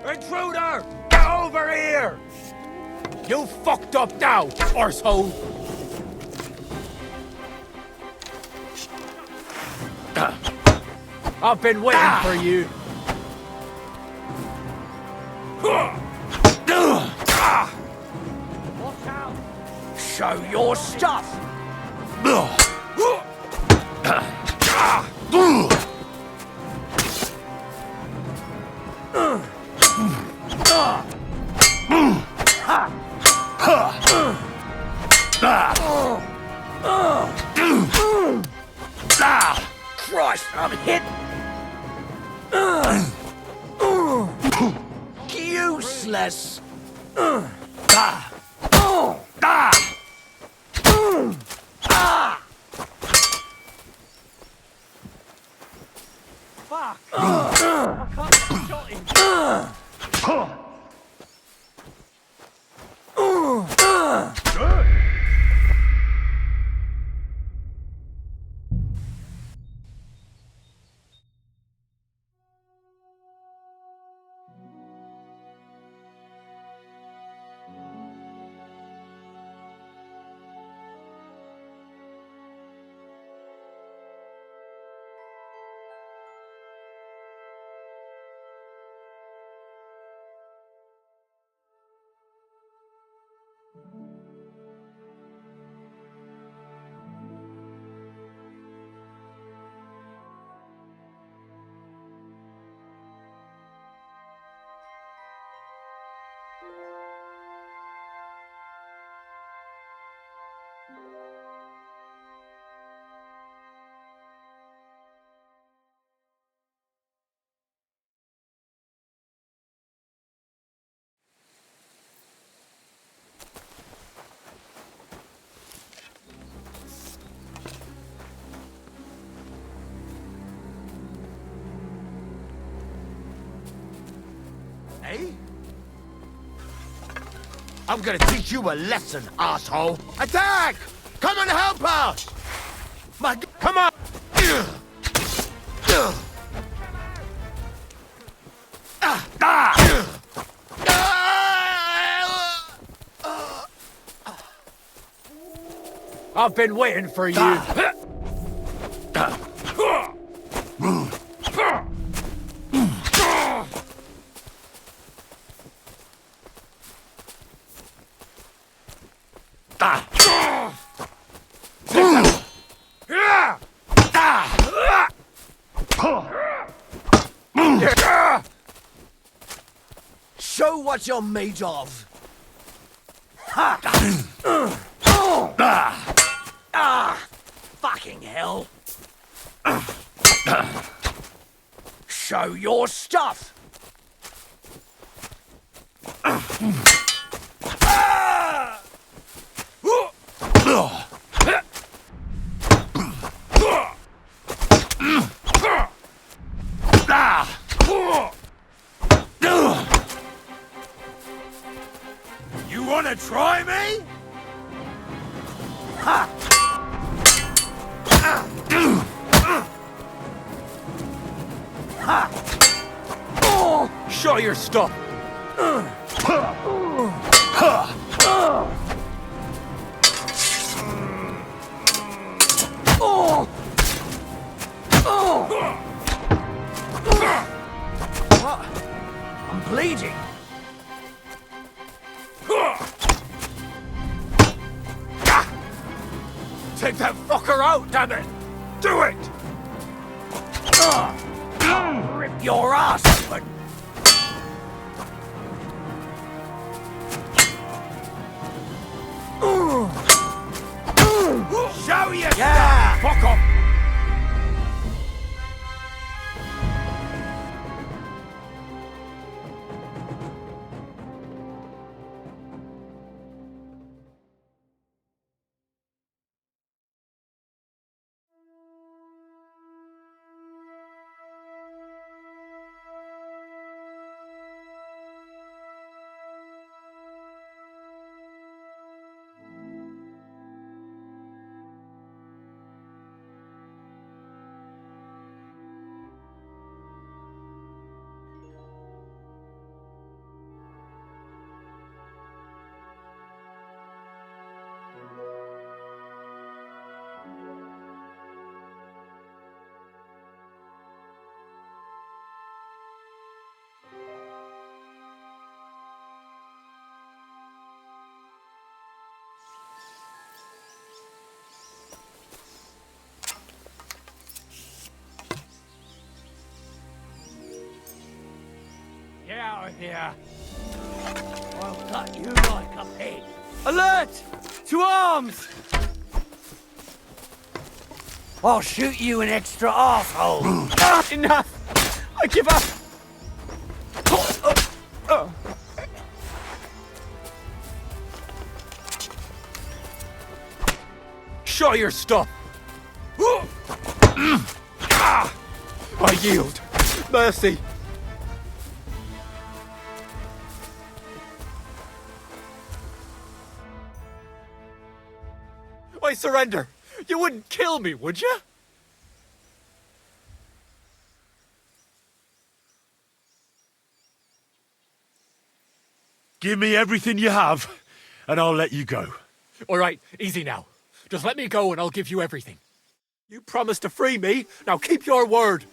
Intruder! Get over here! You fucked up now, arsehole! I've been waiting for you. Watch out! Show your stuff! Christ, I'm hit! less. Fuck! I can't shot him. Eh? I'm gonna teach you a lesson, asshole! Attack! Come and help us! Come on! I've been waiting for you. Show what you're made of. Fucking hell. Show your stuff. You wanna try me? Ha! Show your stuff. I'm bleeding. Take that fucker out, damn it! Do it! I'll rip your ass open! Show you! Yeah! Fuck off! Get out of here. I'll cut you like a pig. Alert! To arms! I'll shoot you an extra asshole. Enough! I give up! Show your stuff! I yield. Mercy. I surrender. You wouldn't kill me, would you? Give me everything you have, and I'll let you go. All right, easy now. Just let me go and I'll give you everything. You promised to free me. Now keep your word.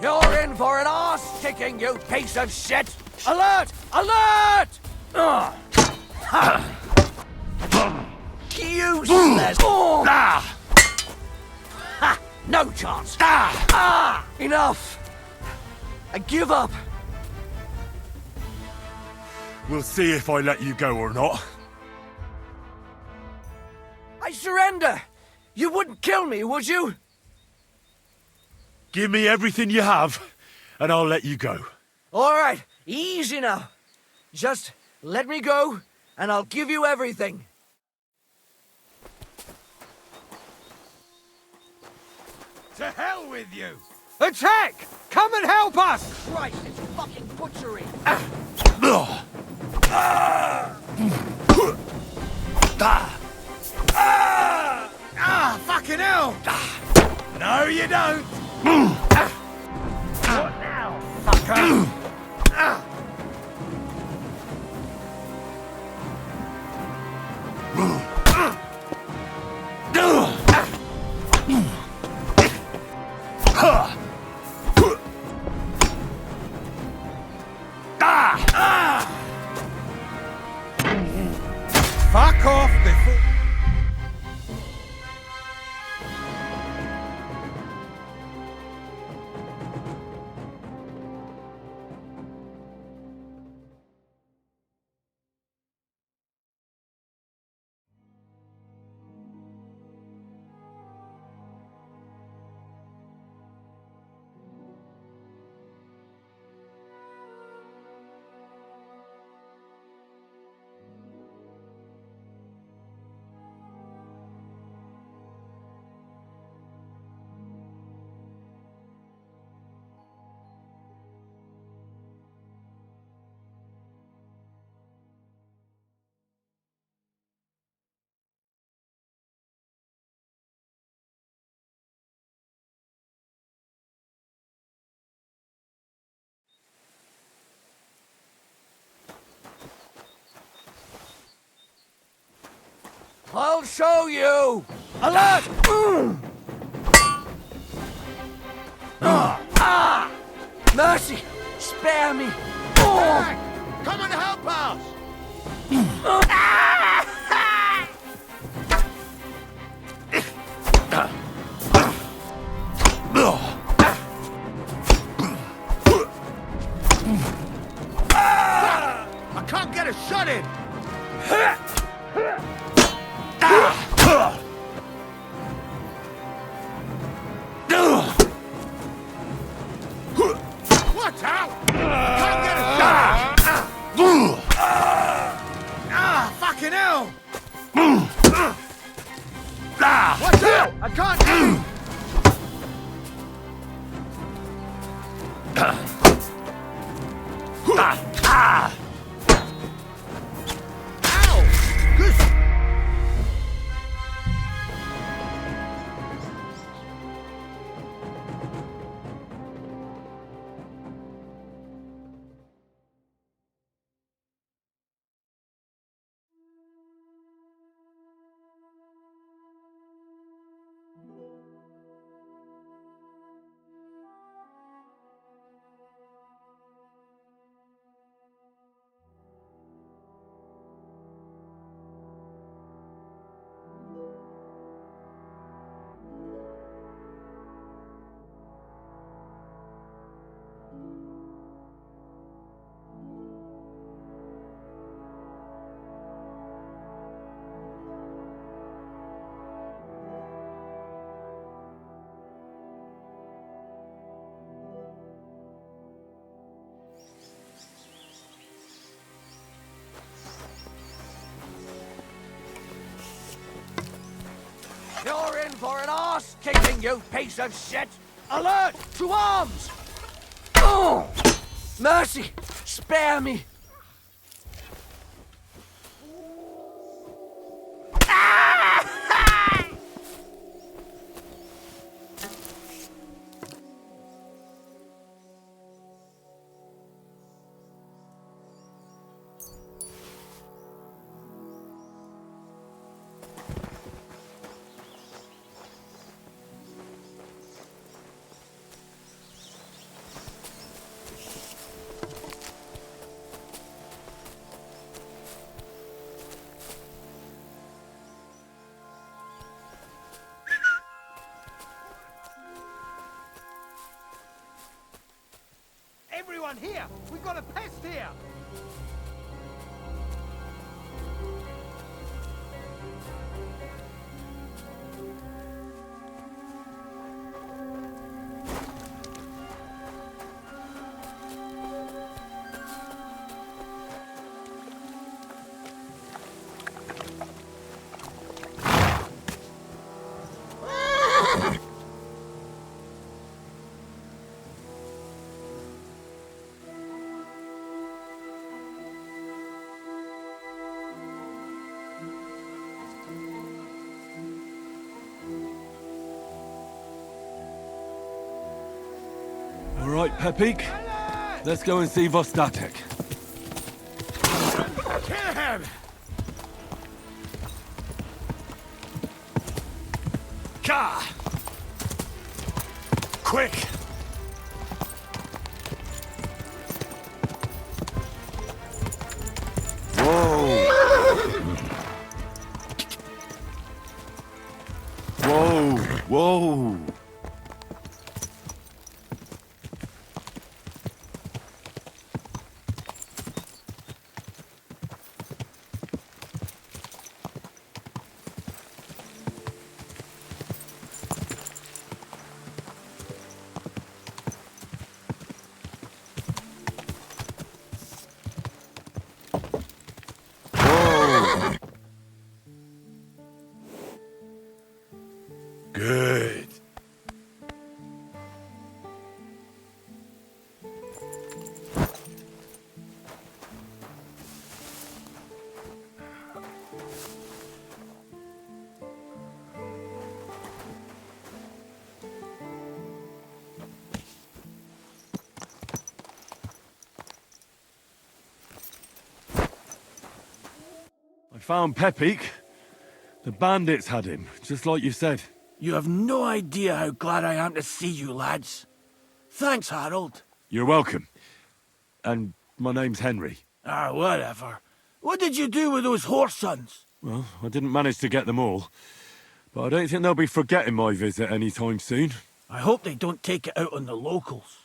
You're in for an arse-kicking, you piece of shit! Alert! Alert! Useless! Ha! No chance! Enough! I give up! We'll see if I let you go or not. I surrender! You wouldn't kill me, would you? Give me everything you have, and I'll let you go. All right, easy now. Just let me go, and I'll give you everything. To hell with you! Attack! Come and help us! Christ, it's fucking butchery! Fucking hell! No, you don't! What now, fucker? I'll show you! Alert! Mercy! Spare me! Come and help us! I can't get a shot in! Watch out! Can't get a shot in! Fucking hell! Watch out! I can't... Ow! Good. You're in for an arse kicking, you piece of shit! Alert! To arms! Oh! Mercy! Spare me! Everyone here! We've got a pest here! All right, Pepik. Let's go and see Vostatek. Kill him! Ka! Quick! Whoa! Whoa! Good. I found Pepik. The bandits had him, just like you said. You have no idea how glad I am to see you, lads. Thanks, Harold. You're welcome. And my name's Henry. Ah, whatever. What did you do with those horse sons? Well, I didn't manage to get them all. But I don't think they'll be forgetting my visit anytime soon. I hope they don't take it out on the locals.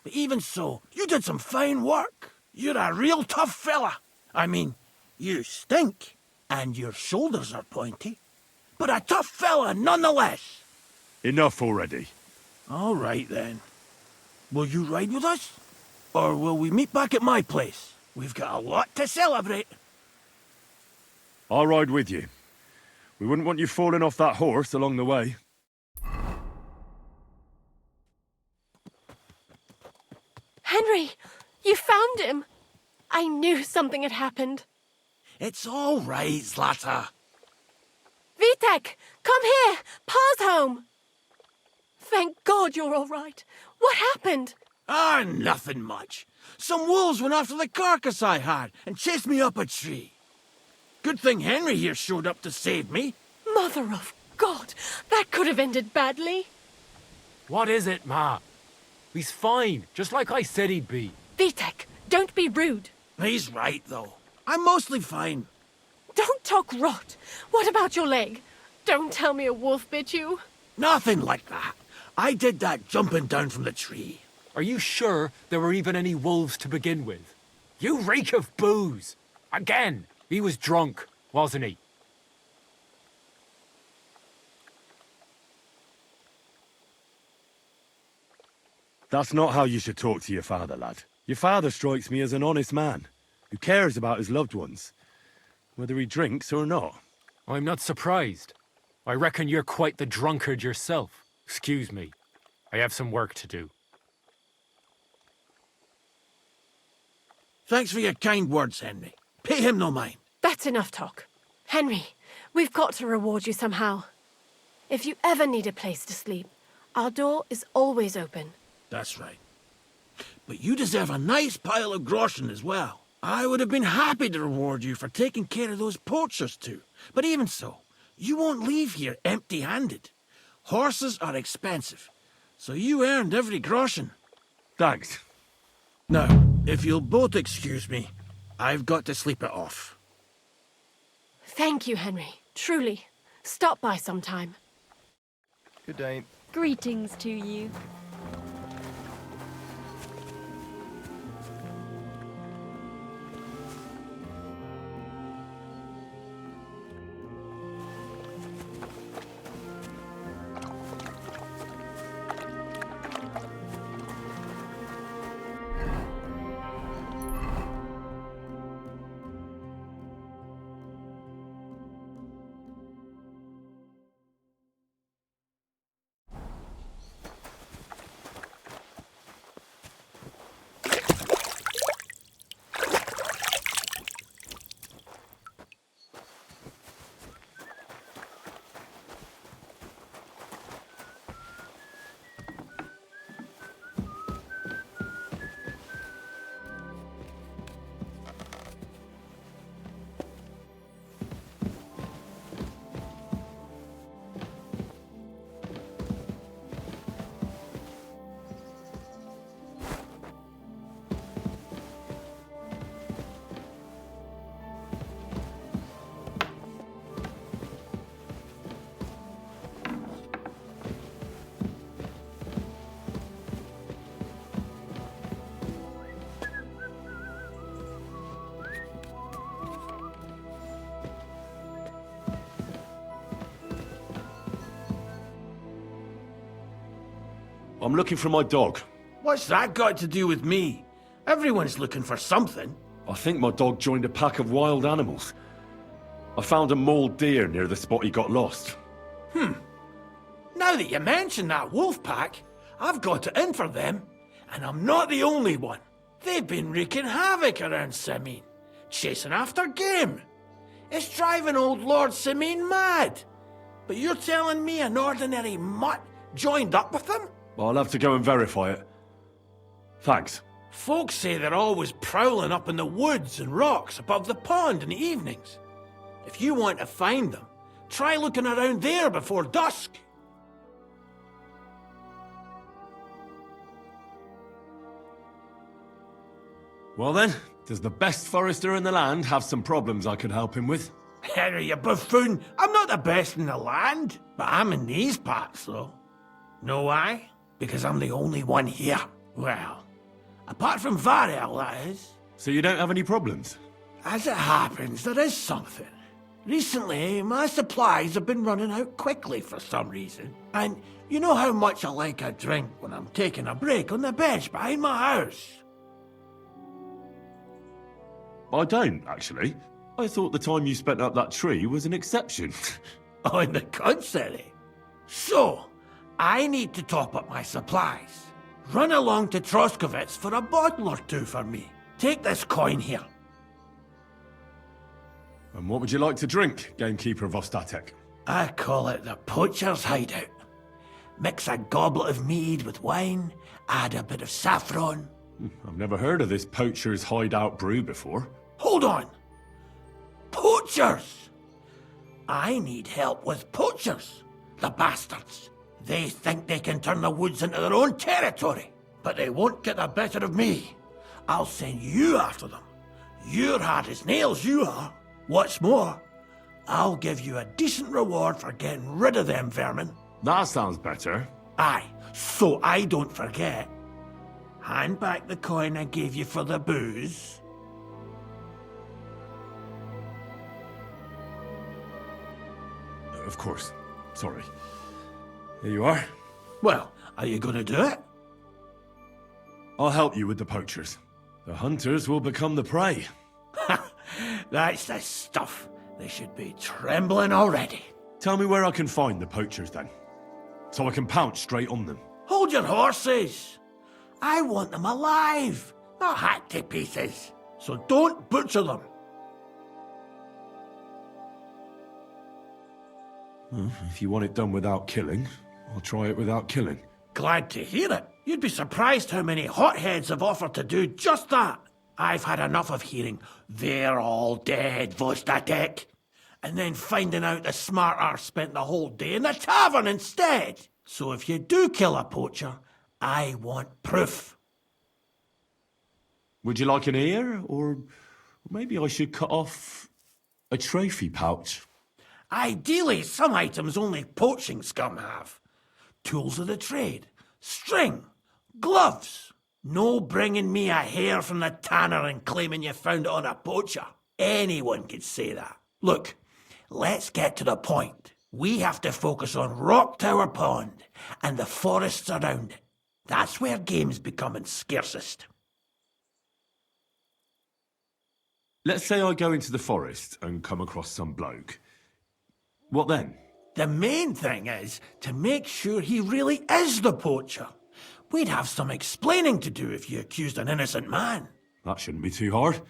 But even so, you did some fine work. You're a real tough fella. I mean, you stink, and your shoulders are pointy. But a tough fella nonetheless. Enough already. All right, then. Will you ride with us? Or will we meet back at my place? We've got a lot to celebrate. I'll ride with you. We wouldn't want you falling off that horse along the way. Henry, you found him. I knew something had happened. It's all right, Zlata. Vitek, come here. Pa's home. Thank God you're all right. What happened? Ah, nothing much. Some wolves went after the carcass I had and chased me up a tree. Good thing Henry here showed up to save me. Mother of God, that could have ended badly. What is it, Ma? He's fine, just like I said he'd be. Vitek, don't be rude. He's right, though. I'm mostly fine. Don't talk rot. What about your leg? Don't tell me a wolf bit you. Nothing like that. I did that jumping down from the tree. Are you sure there were even any wolves to begin with? You reek of booze. Again, he was drunk, wasn't he? That's not how you should talk to your father, lad. Your father strikes me as an honest man, who cares about his loved ones, whether he drinks or not. I'm not surprised. I reckon you're quite the drunkard yourself. Excuse me. I have some work to do. Thanks for your kind words, Henry. Pay him no mind. That's enough talk. Henry, we've got to reward you somehow. If you ever need a place to sleep, our door is always open. That's right. But you deserve a nice pile of groschen as well. I would have been happy to reward you for taking care of those poachers too. But even so, you won't leave here empty-handed. Horses are expensive, so you earned every groschen. Thanks. Now, if you'll both excuse me, I've got to sleep it off. Thank you, Henry. Truly. Stop by sometime. Good day. Greetings to you. I'm looking for my dog. What's that got to do with me? Everyone's looking for something. I think my dog joined a pack of wild animals. I found a mauled deer near the spot he got lost. Now that you mention that wolf pack, I've got it in for them. And I'm not the only one. They've been wreaking havoc around Simene, chasing after game. It's driving old Lord Simene mad. But you're telling me an ordinary mutt joined up with them? I'll have to go and verify it. Thanks. Folks say they're always prowling up in the woods and rocks above the pond in the evenings. If you want to find them, Try looking around there before dusk. Well then, does the best forester in the land have some problems I could help him with? Henry, you buffoon. I'm not the best in the land, but I'm in these parts, though. Know why? Because I'm the only one here. Well, apart from Varel, that is. So you don't have any problems? As it happens, there is something. Recently, my supplies have been running out quickly for some reason. And you know how much I like a drink when I'm taking a break on the bench behind my house? I don't, actually. I thought the time you spent up that tree was an exception. On the contrary. So, I need to top up my supplies. Run along to Troskovitz for a bottle or two for me. Take this coin here. And what would you like to drink, gamekeeper of Ostatek? I call it the poacher's hideout. Mix a goblet of mead with wine, add a bit of saffron. I've never heard of this poacher's hideout brew before. Hold on! Poachers! I need help with poachers, the bastards. They think they can turn the woods into their own territory, but they won't get the better of me. I'll send you after them. You're hard as nails, you are. What's more, I'll give you a decent reward for getting rid of them vermin. That sounds better. Aye, so I don't forget. Hand back the coin I gave you for the booze. Of course. Sorry. Here you are. Well, are you going to do it? I'll help you with the poachers. The hunters will become the prey. That's the stuff. They should be trembling already. Tell me where I can find the poachers, then. So I can pounce straight on them. Hold your horses. I want them alive, not hacked to pieces. So don't butcher them. Well, if you want it done without killing, I'll try it without killing. Glad to hear it. You'd be surprised how many hotheads have offered to do just that. I've had enough of hearing, "They're all dead, Vostatek," and then finding out the smart arse spent the whole day in the tavern instead. So if you do kill a poacher, I want proof. Would you like an ear? Or maybe I should cut off a trophy pouch? Ideally, some items only poaching scum have. Tools of the trade, string, gloves. No bringing me a hair from the tanner and claiming you found it on a poacher. Anyone could say that. Look, let's get to the point. We have to focus on Rock Tower Pond and the forests around it. That's where game's becoming scarcest. Let's say I go into the forest and come across some bloke. What then? The main thing is to make sure he really is the poacher. We'd have some explaining to do if you accused an innocent man. That shouldn't be too hard.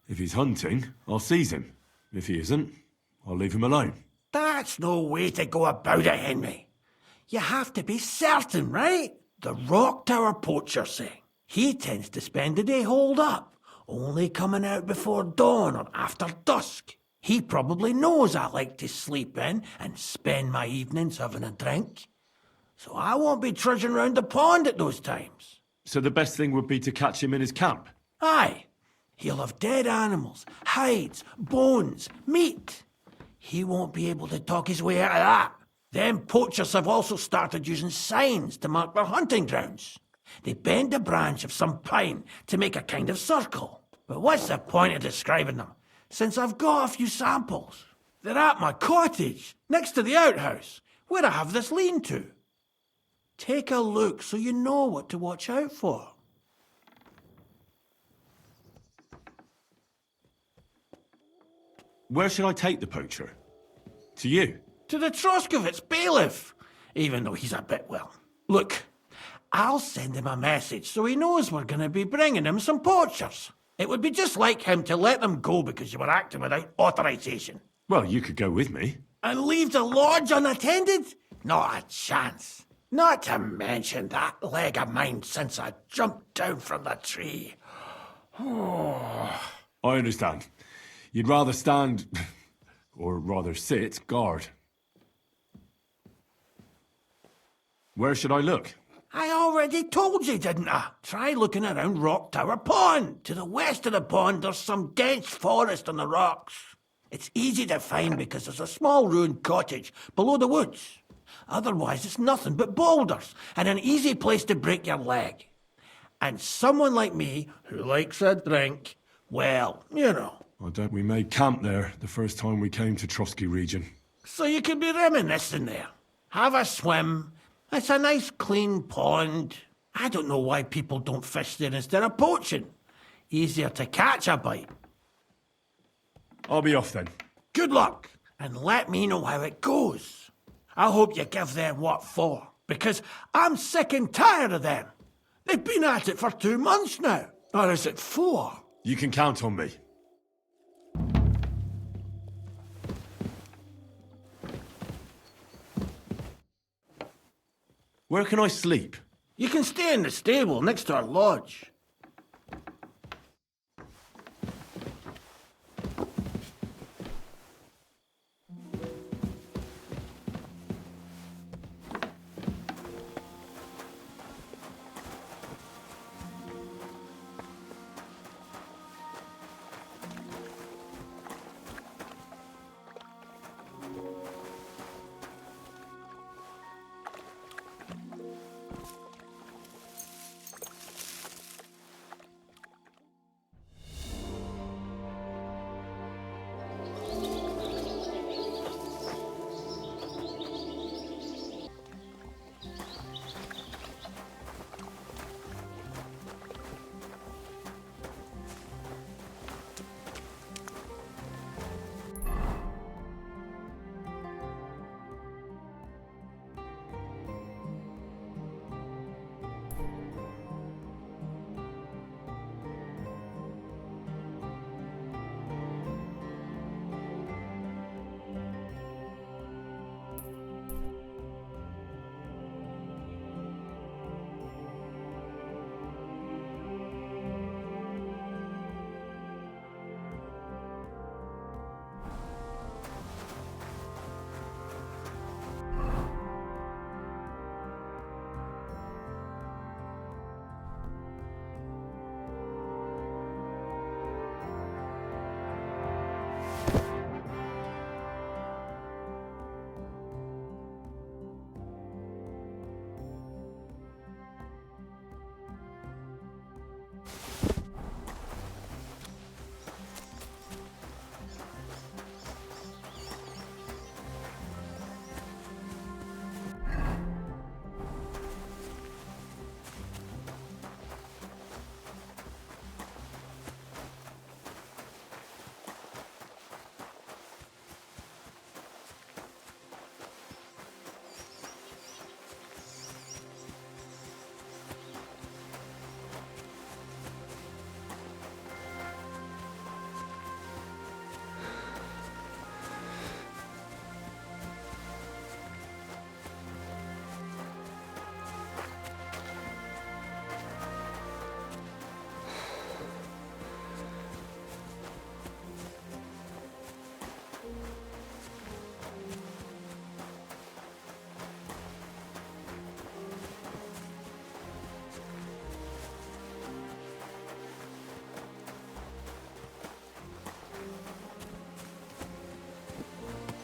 If he's hunting, I'll seize him. If he isn't, I'll leave him alone. That's no way to go about it, Henry. You have to be certain, right? The Rock Tower poacher say. He tends to spend the day holed up, only coming out before dawn or after dusk. He probably knows I like to sleep in and spend my evenings having a drink. So I won't be trudging round the pond at those times. So the best thing would be to catch him in his camp? Aye. He'll have dead animals, hides, bones, meat. He won't be able to talk his way out of that. Them poachers have also started using signs to mark their hunting grounds. They bend a branch of some pine to make a kind of circle. But what's the point of describing them, since I've got a few samples? They're at my cottage, next to the outhouse, where I have this lean-to. Take a look so you know what to watch out for. Where should I take the poacher? To you? To the Troskovitz bailiff, even though he's a bit, well. Look, I'll send him a message so he knows we're going to be bringing him some poachers. It would be just like him to let them go because you were acting without authorization. Well, you could go with me. And leave the lodge unattended? Not a chance. Not to mention that leg of mine since I jumped down from the tree. I understand. You'd rather stand or rather sit, guard. Where should I look? I already told you, didn't I? Try looking around Rock Tower Pond. To the west of the pond, there's some dense forest on the rocks. It's easy to find because there's a small ruined cottage below the woods. Otherwise, it's nothing but boulders and an easy place to break your leg. And someone like me, who likes a drink, well, you know. I doubt we made camp there the first time we came to Trotsky region. So you can be reminiscing there. Have a swim. It's a nice clean pond. I don't know why people don't fish there instead of poaching. Easier to catch a bite. I'll be off then. Good luck, and let me know how it goes. I hope you give them what for, because I'm sick and tired of them. They've been at it for 2 months now. Or is it 4? You can count on me. Where can I sleep? You can stay in the stable next to our lodge.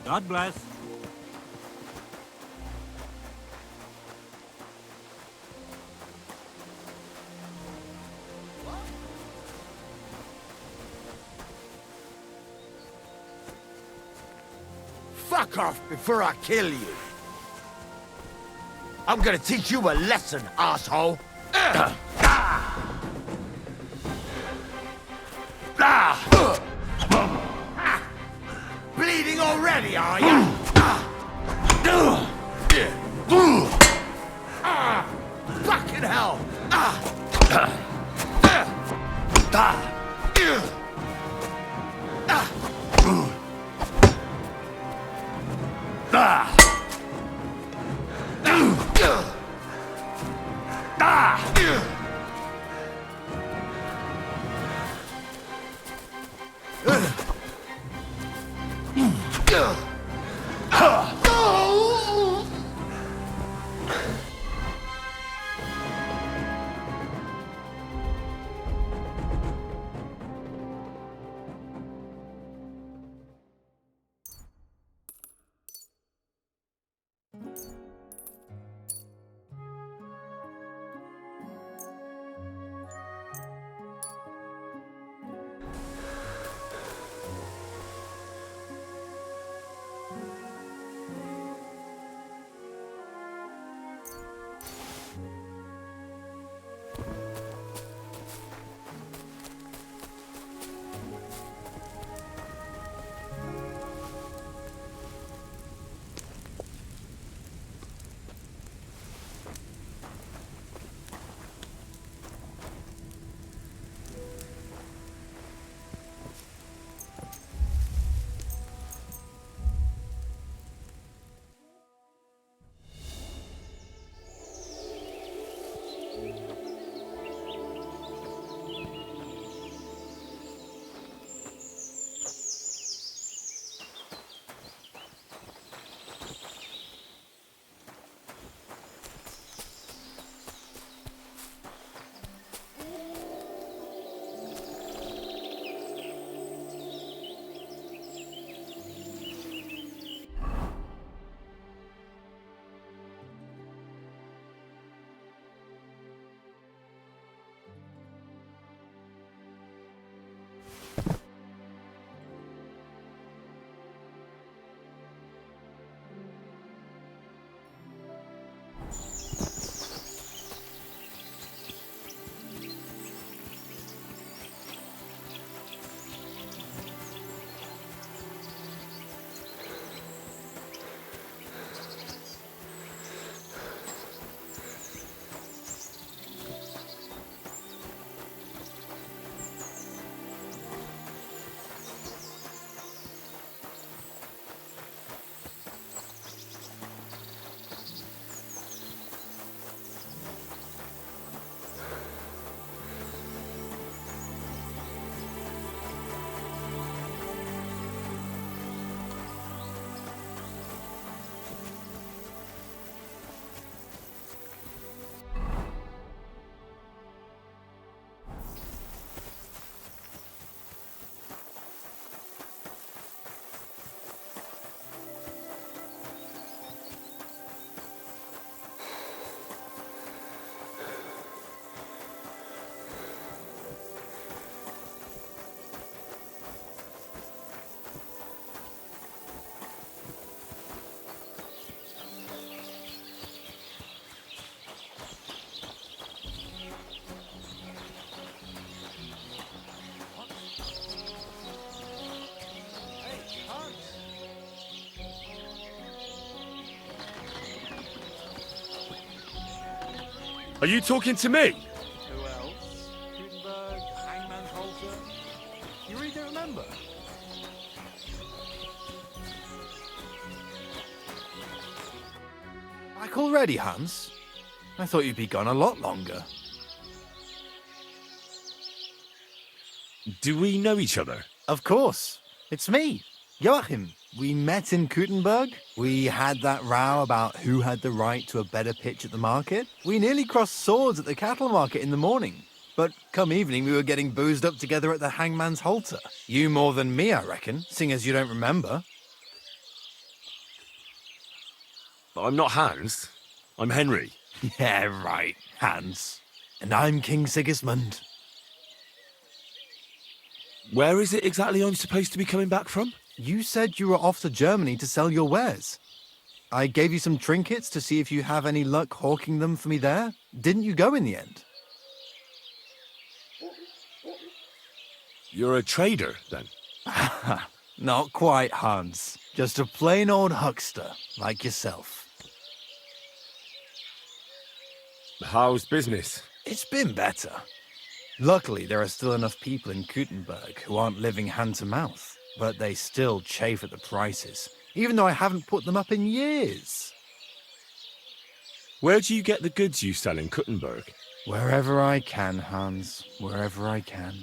God bless. Fuck off before I kill you. I'm gonna teach you a lesson, asshole. Bleeding already, are you? Fucking hell! Are you talking to me? Who else? Gutenberg, Hangman's Halter? You really don't remember? Back already, Hans? I thought you'd be gone a lot longer. Do we know each other? Of course. It's me, Joachim. We met in Gutenberg. We had that row about who had the right to a better pitch at the market. We nearly crossed swords at the cattle market in the morning. But come evening, we were getting boozed up together at the Hangman's Halter. You more than me, I reckon, seeing as you don't remember. I'm not Hans. I'm Henry. Yeah, right, Hans. And I'm King Sigismund. Where is it exactly I'm supposed to be coming back from? You said you were off to Germany to sell your wares. I gave you some trinkets to see if you have any luck hawking them for me there. Didn't you go in the end? You're a trader, then? Not quite, Hans. Just a plain old huckster, like yourself. How's business? It's been better. Luckily, there are still enough people in Gutenberg who aren't living hand to mouth, but they still chafe at the prices, even though I haven't put them up in years. Where do you get the goods you sell in Gutenberg? Wherever I can, Hans. Wherever I can.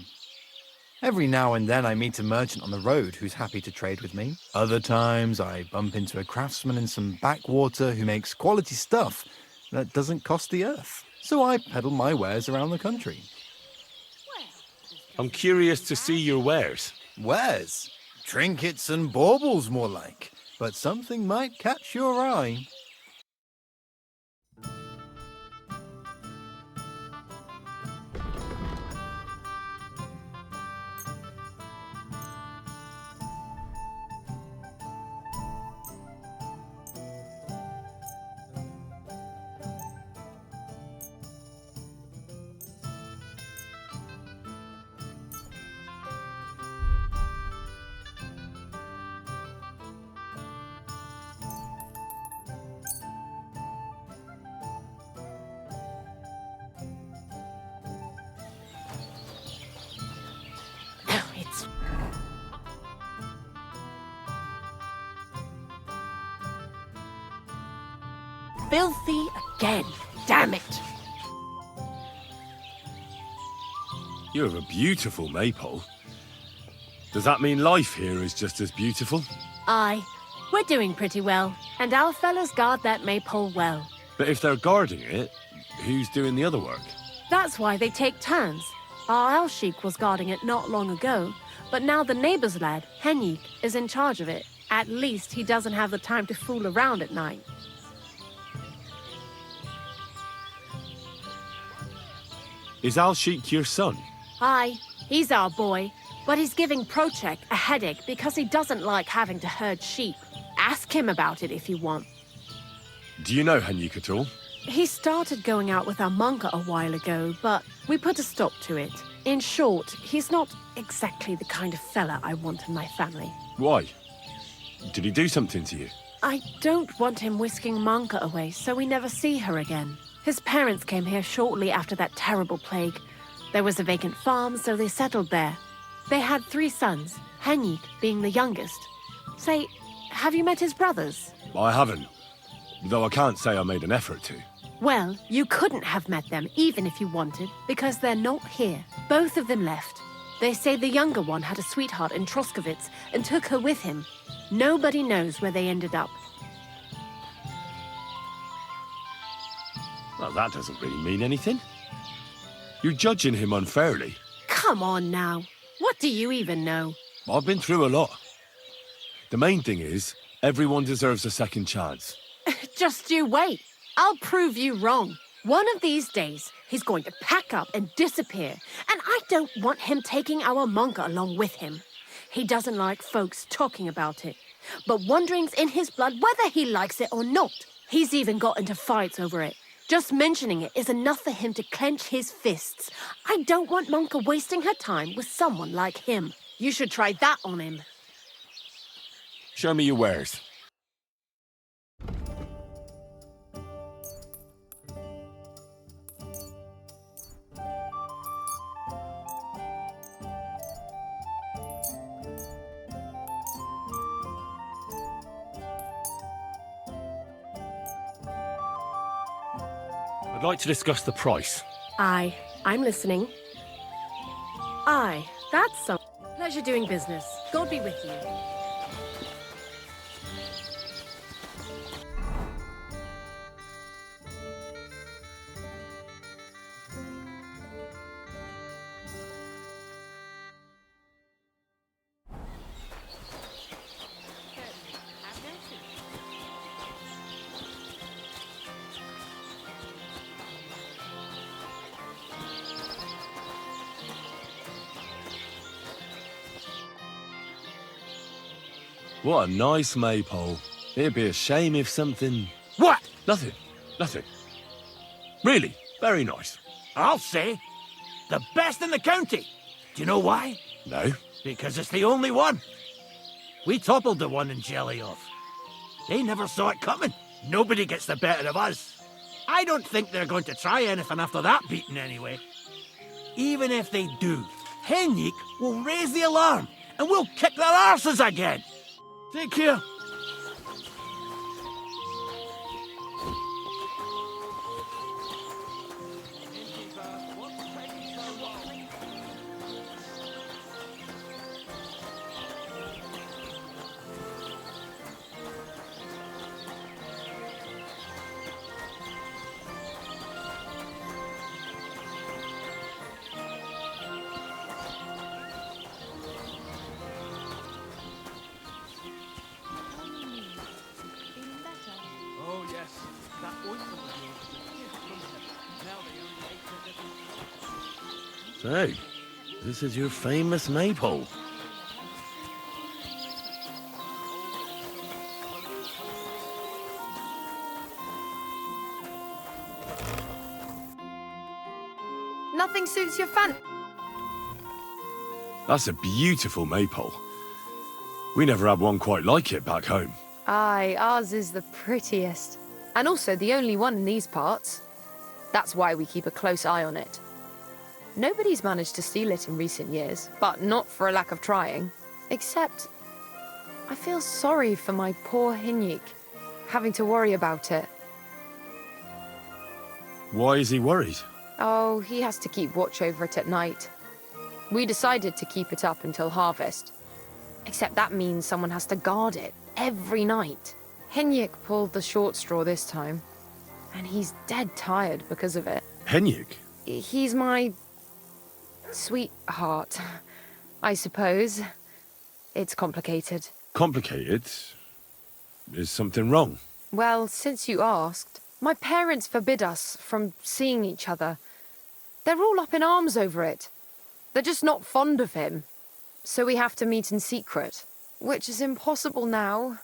Every now and then I meet a merchant on the road who's happy to trade with me. Other times I bump into a craftsman in some backwater who makes quality stuff that doesn't cost the earth. So I peddle my wares around the country. I'm curious to see your wares. Wares? Trinkets and baubles, more like. But something might catch your eye. It's filthy again. Damn it. You have a beautiful maypole. Does that mean life here is just as beautiful? Aye, we're doing pretty well, and our fellas guard that maypole well. But if they're guarding it, who's doing the other work? That's why they take turns. Our Alsheik was guarding it not long ago, but now the neighbor's lad, Henrik, is in charge of it. At least he doesn't have the time to fool around at night. Is Alsheik your son? Aye, he's our boy, but he's giving Prochek a headache because he doesn't like having to herd sheep. Ask him about it if you want. Do you know Henrik at all? He started going out with our monka a while ago, but we put a stop to it. In short, he's not exactly the kind of fella I want in my family. Why? Did he do something to you? I don't want him whisking Monka away so we never see her again. His parents came here shortly after that terrible plague. There was a vacant farm, so they settled there. They had 3 sons, Henrik being the youngest. Say, have you met his brothers? I haven't, though I can't say I made an effort to. Well, you couldn't have met them even if you wanted, because they're not here. Both of them left. They say the younger one had a sweetheart in Troskowitz and took her with him. Nobody knows where they ended up. Well, that doesn't really mean anything. You're judging him unfairly. Come on now. What do you even know? I've been through a lot. The main thing is, everyone deserves a second chance. Just you wait. I'll prove you wrong. One of these days, he's going to pack up and disappear, and I don't want him taking our monka along with him. He doesn't like folks talking about it, but wandering's in his blood whether he likes it or not. He's even got into fights over it. Just mentioning it is enough for him to clench his fists. I don't want Monka wasting her time with someone like him. You should try that on him. Show me your wares. I'd like to discuss the price. Aye, I'm listening. Aye, that's some pleasure doing business. God be with you. What a nice maypole. It'd be a shame if something... What? Nothing. Nothing. Really, very nice. I'll say, the best in the county. Do you know why? No. Because it's the only one. We toppled the one in Jelly-off. They never saw it coming. Nobody gets the better of us. I don't think they're going to try anything after that beating anyway. Even if they do, Henrik will raise the alarm and we'll kick their arses again. Take care. So, this is your famous maypole. Nothing suits your fancy. That's a beautiful maypole. We never had one quite like it back home. Aye, ours is the prettiest. And also the only one in these parts. That's why we keep a close eye on it. Nobody's managed to steal it in recent years, but not for a lack of trying. Except, I feel sorry for my poor Hinyik, having to worry about it. Why is he worried? Oh, he has to keep watch over it at night. We decided to keep it up until harvest. Except that means someone has to guard it every night. Hinyik pulled the short straw this time, and he's dead tired because of it. Henyuk? He's my sweetheart, I suppose. It's complicated. Complicated? Is something wrong? Well, since you asked, my parents forbid us from seeing each other. They're all up in arms over it. They're just not fond of him. So we have to meet in secret, which is impossible now,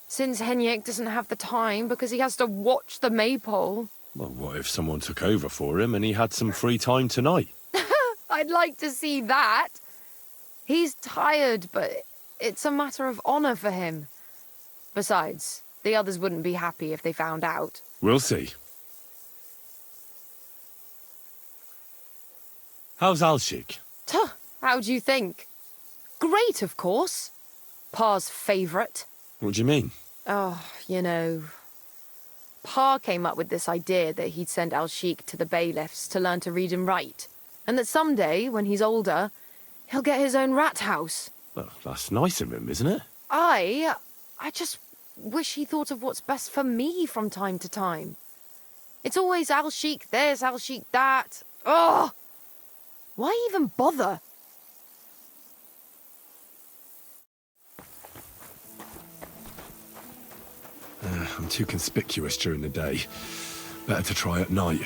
since Henyek doesn't have the time because he has to watch the maypole. Well, what if someone took over for him and he had some free time tonight? I'd like to see that. He's tired, but it's a matter of honor for him. Besides, the others wouldn't be happy if they found out. We'll see. How's Alshik? Tuh, how do you think? Great, of course. Pa's favourite. What do you mean? Oh, you know... Pa came up with this idea that he'd send Al-Sheikh to the bailiffs to learn to read and write. And that someday, when he's older, he'll get his own rat house. Well, that's nice of him, isn't it? I just wish he thought of what's best for me from time to time. It's always Al-Sheikh this, Al-Sheikh that. Ugh! Why even bother? I'm too conspicuous during the day. Better to try at night.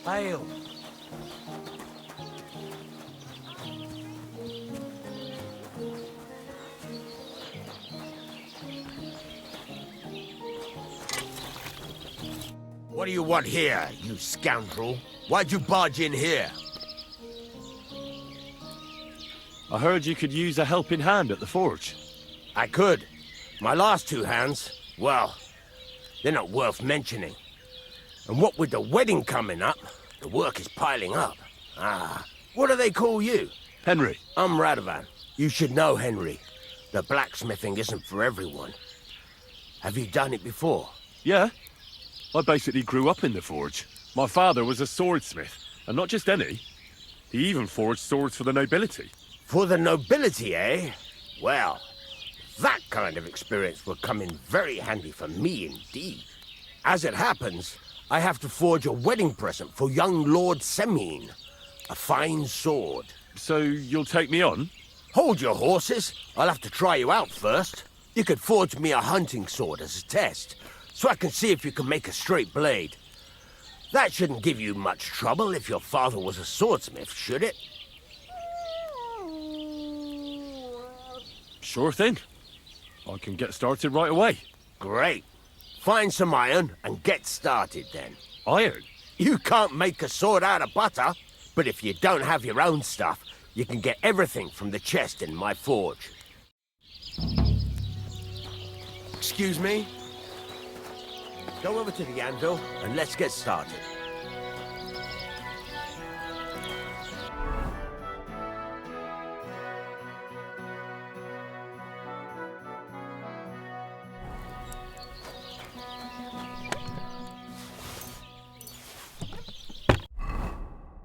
Ale. What do you want here, you scoundrel? Why'd you barge in here? I heard you could use a helping hand at the forge. I could. My last two hands, well, they're not worth mentioning. And what with the wedding coming up, the work is piling up. Ah, what do they call you? Henry. I'm Radovan. You should know, Henry. The blacksmithing isn't for everyone. Have you done it before? Yeah. I basically grew up in the forge. My father was a swordsmith, and not just any. He even forged swords for the nobility. For the nobility, eh? Well, that kind of experience will come in very handy for me indeed. As it happens, I have to forge a wedding present for young Lord Semine. A fine sword. So you'll take me on? Hold your horses. I'll have to try you out first. You could forge me a hunting sword as a test, so I can see if you can make a straight blade. That shouldn't give you much trouble if your father was a swordsmith, should it? Sure thing. I can get started right away. Great. Find some iron and get started then. Iron? You can't make a sword out of butter, but if you don't have your own stuff, you can get everything from the chest in my forge. Excuse me? Go over to the anvil and let's get started.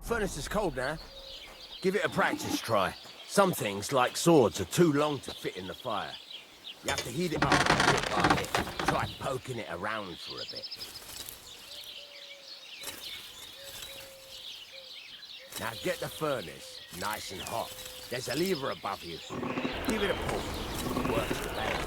Furnace is cold now. Give it a practice try. Some things, like swords, are too long to fit in the fire. You have to heat it up bit by bit. Try poking it around for a bit. Now get the furnace nice and hot. There's a lever above you. Give it a pull. It works the better.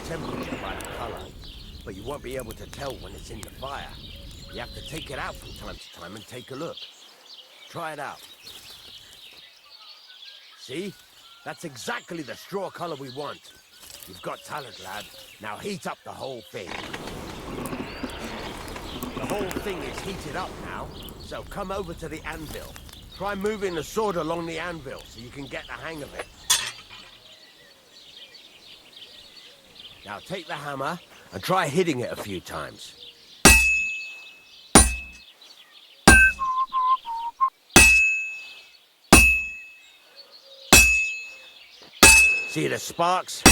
Temperature by the color, but you won't be able to tell when it's in the fire. You have to take it out from time to time and take a look. Try it out. See? That's exactly the straw color we want. You've got talent, lad. Now heat up the whole thing. The whole thing is heated up now, so come over to the anvil. Try moving the sword along the anvil so you can get the hang of it. Now take the hammer and try hitting it a few times. See the sparks?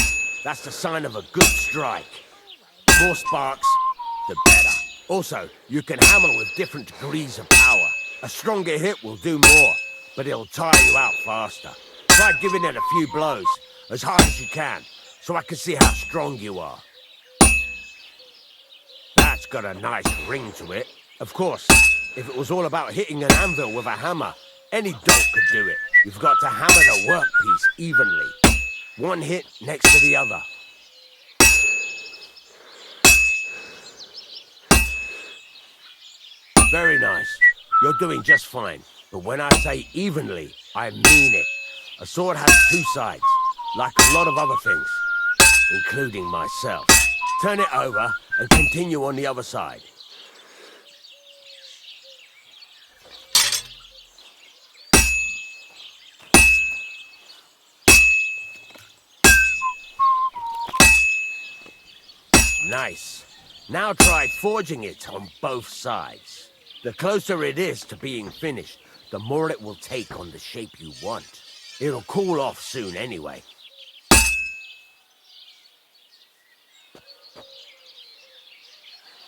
That's the sign of a good strike. More sparks, the better. Also, you can hammer with different degrees of power. A stronger hit will do more, but it'll tire you out faster. Try giving it a few blows, as hard as you can, so I can see how strong you are. That's got a nice ring to it. Of course, if it was all about hitting an anvil with a hammer, any dolt could do it. You've got to hammer the workpiece evenly. One hit next to the other. Very nice. You're doing just fine. But when I say evenly, I mean it. A sword has two sides, like a lot of other things. Including myself. Turn it over and continue on the other side. Nice. Now try forging it on both sides. The closer it is to being finished, the more it will take on the shape you want. It'll cool off soon anyway.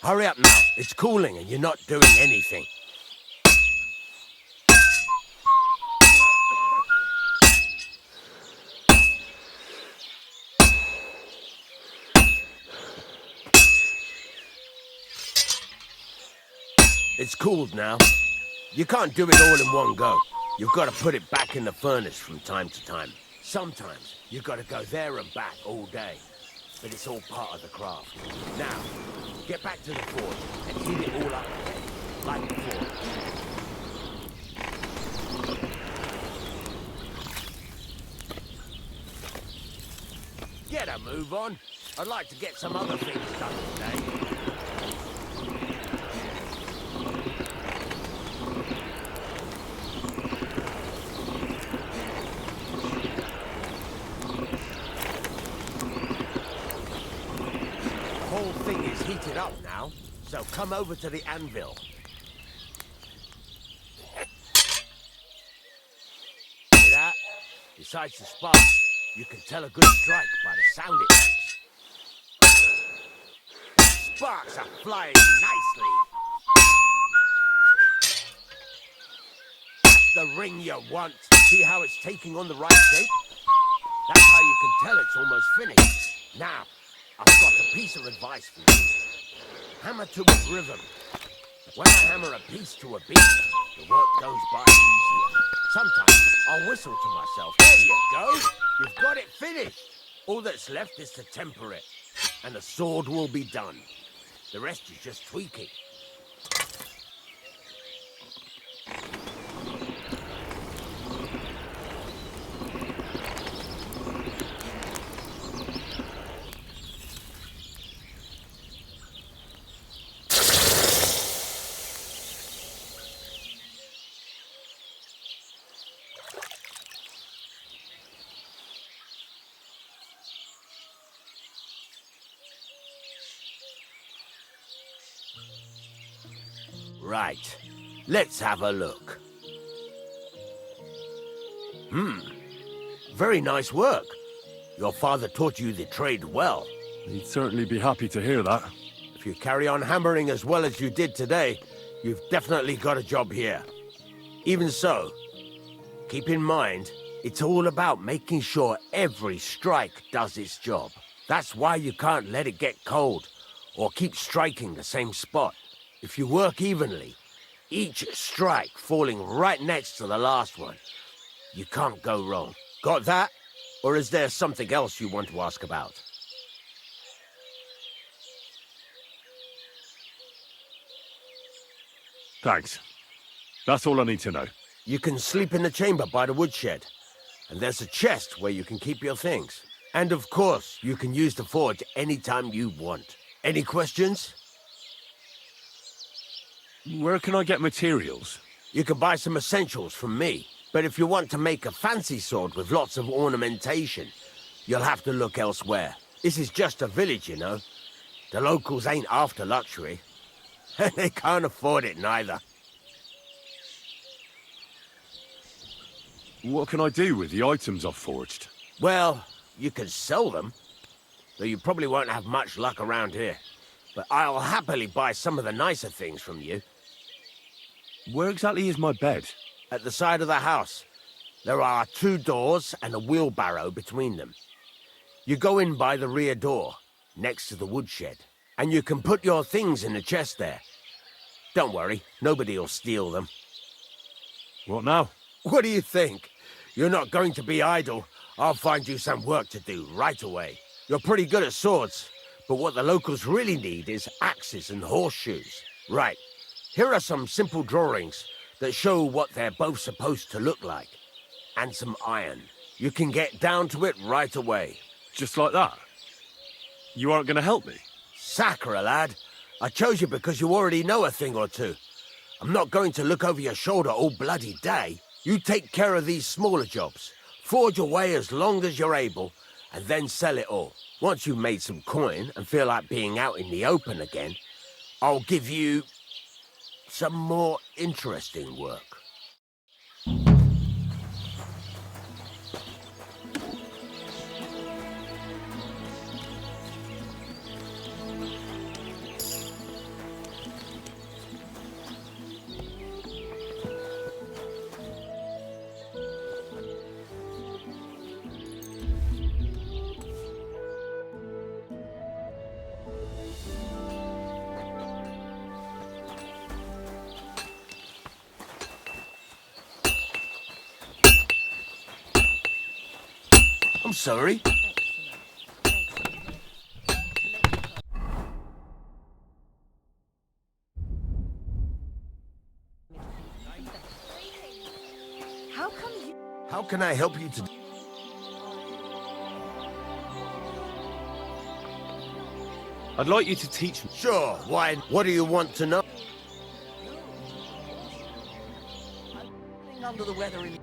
Hurry up now. It's cooling and you're not doing anything. It's cooled now. You can't do it all in one go. You've got to put it back in the furnace from time to time. Sometimes you've got to go there and back all day. But it's all part of the craft. Now, get back to the forge and heat it all up again, like before. Get a move on. I'd like to get some other things done today. The whole thing is heated up now, so come over to the anvil. See that? Besides the sparks, you can tell a good strike by the sound it makes. Sparks are flying nicely. That's the ring you want. See how it's taking on the right shape? That's how you can tell it's almost finished. Now, I've got a piece of advice for you. Hammer to a rhythm. When I hammer a piece to a beat, the work goes by easier. Sometimes I'll whistle to myself. There you go. You've got it finished. All that's left is to temper it, and the sword will be done. The rest is just tweaking. Right. Let's have a look. Very nice work. Your father taught you the trade well. He'd certainly be happy to hear that. If you carry on hammering as well as you did today, you've definitely got a job here. Even so, keep in mind, it's all about making sure every strike does its job. That's why you can't let it get cold, or keep striking the same spot. If you work evenly, each strike falling right next to the last one, you can't go wrong. Got that? Or is there something else you want to ask about? Thanks. That's all I need to know. You can sleep in the chamber by the woodshed, and there's a chest where you can keep your things. And of course, you can use the forge anytime you want. Any questions? Where can I get materials? You can buy some essentials from me, but if you want to make a fancy sword with lots of ornamentation, you'll have to look elsewhere. This is just a village, you know. The locals ain't after luxury. And they can't afford it neither. What can I do with the items I've forged? Well, you can sell them, though you probably won't have much luck around here. But I'll happily buy some of the nicer things from you. Where exactly is my bed? At the side of the house. There are 2 doors and a wheelbarrow between them. You go in by the rear door, next to the woodshed, and you can put your things in the chest there. Don't worry, nobody'll steal them. What now? What do you think? You're not going to be idle. I'll find you some work to do right away. You're pretty good at swords, but what the locals really need is axes and horseshoes. Right, here are some simple drawings that show what they're both supposed to look like. And some iron. You can get down to it right away. Just like that? You aren't going to help me? Sacre, lad. I chose you because you already know a thing or two. I'm not going to look over your shoulder all bloody day. You take care of these smaller jobs. Forge away as long as you're able, and then sell it all. Once you've made some coin and feel like being out in the open again, I'll give you some more interesting work. I'm sorry. How can I help you today? I'd like you to teach me. Sure, why? What do you want to know? Under the weather in...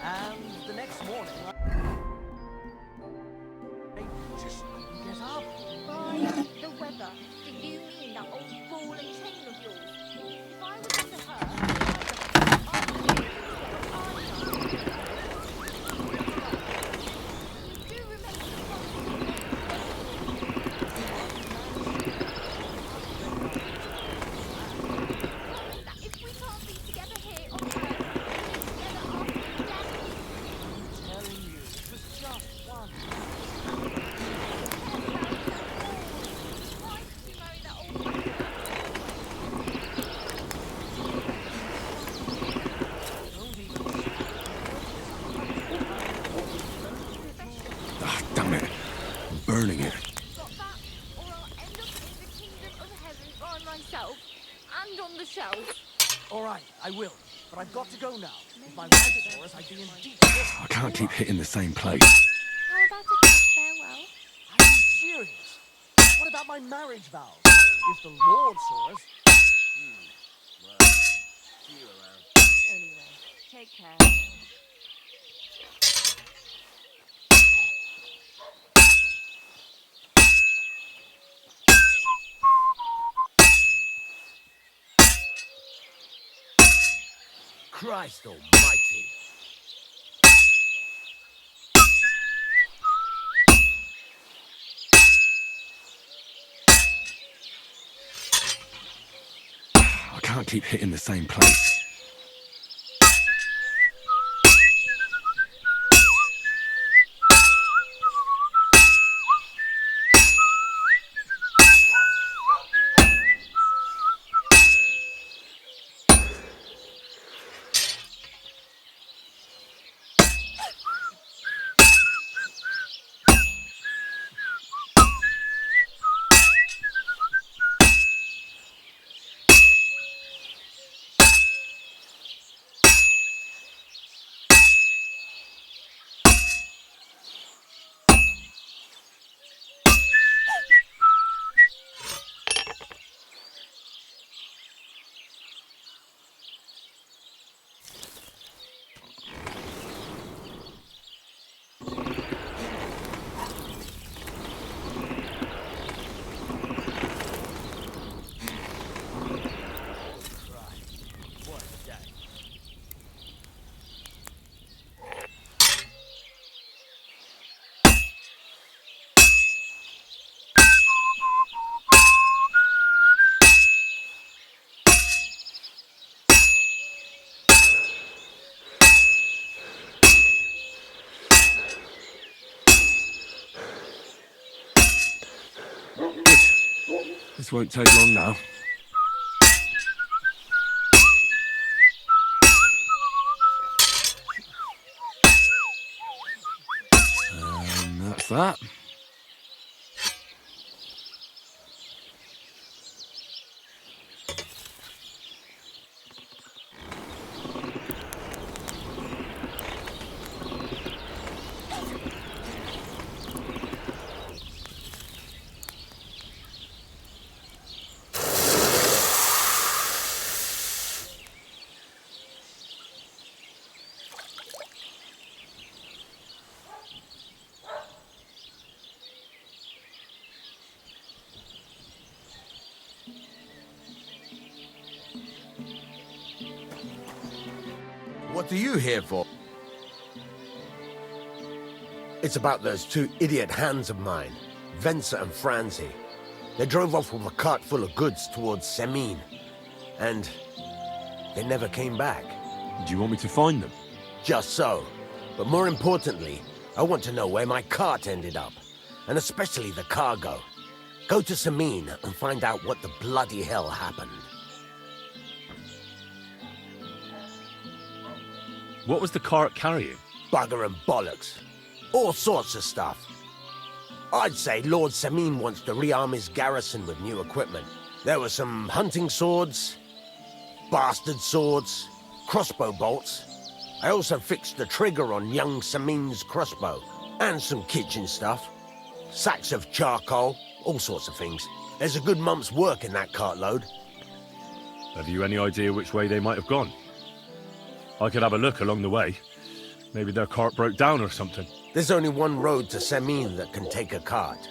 And the next morning, I just couldn't get up. By the weather, do you mean that old ball and chain of yours? If I was under her, do remember myself and on the shelf. All right, I will. But I've got to go now. If my wife saw us, I'd be in deep trouble. I can't keep hitting the same place. How about a quick farewell? Are you serious? What about my marriage vows? If the Lord saw us... Well, see you around. Anyway, take care. Christ almighty. I can't keep hitting the same place. This won't take long now. And that's that. What are you here for? It's about those two idiot hands of mine, Venser and Franzi. They drove off with a cart full of goods towards Semin, and they never came back. Do you want me to find them? Just so. But more importantly, I want to know where my cart ended up, and especially the cargo. Go to Semin and find out what the bloody hell happened. What was the cart carrying? Bugger and bollocks. All sorts of stuff. I'd say Lord Semin wants to rearm his garrison with new equipment. There were some hunting swords, bastard swords, crossbow bolts. I also fixed the trigger on young Semin's crossbow, and some kitchen stuff. Sacks of charcoal, all sorts of things. There's a good month's work in that cartload. Have you any idea which way they might have gone? I could have a look along the way. Maybe their cart broke down or something. There's only one road to Semin that can take a cart.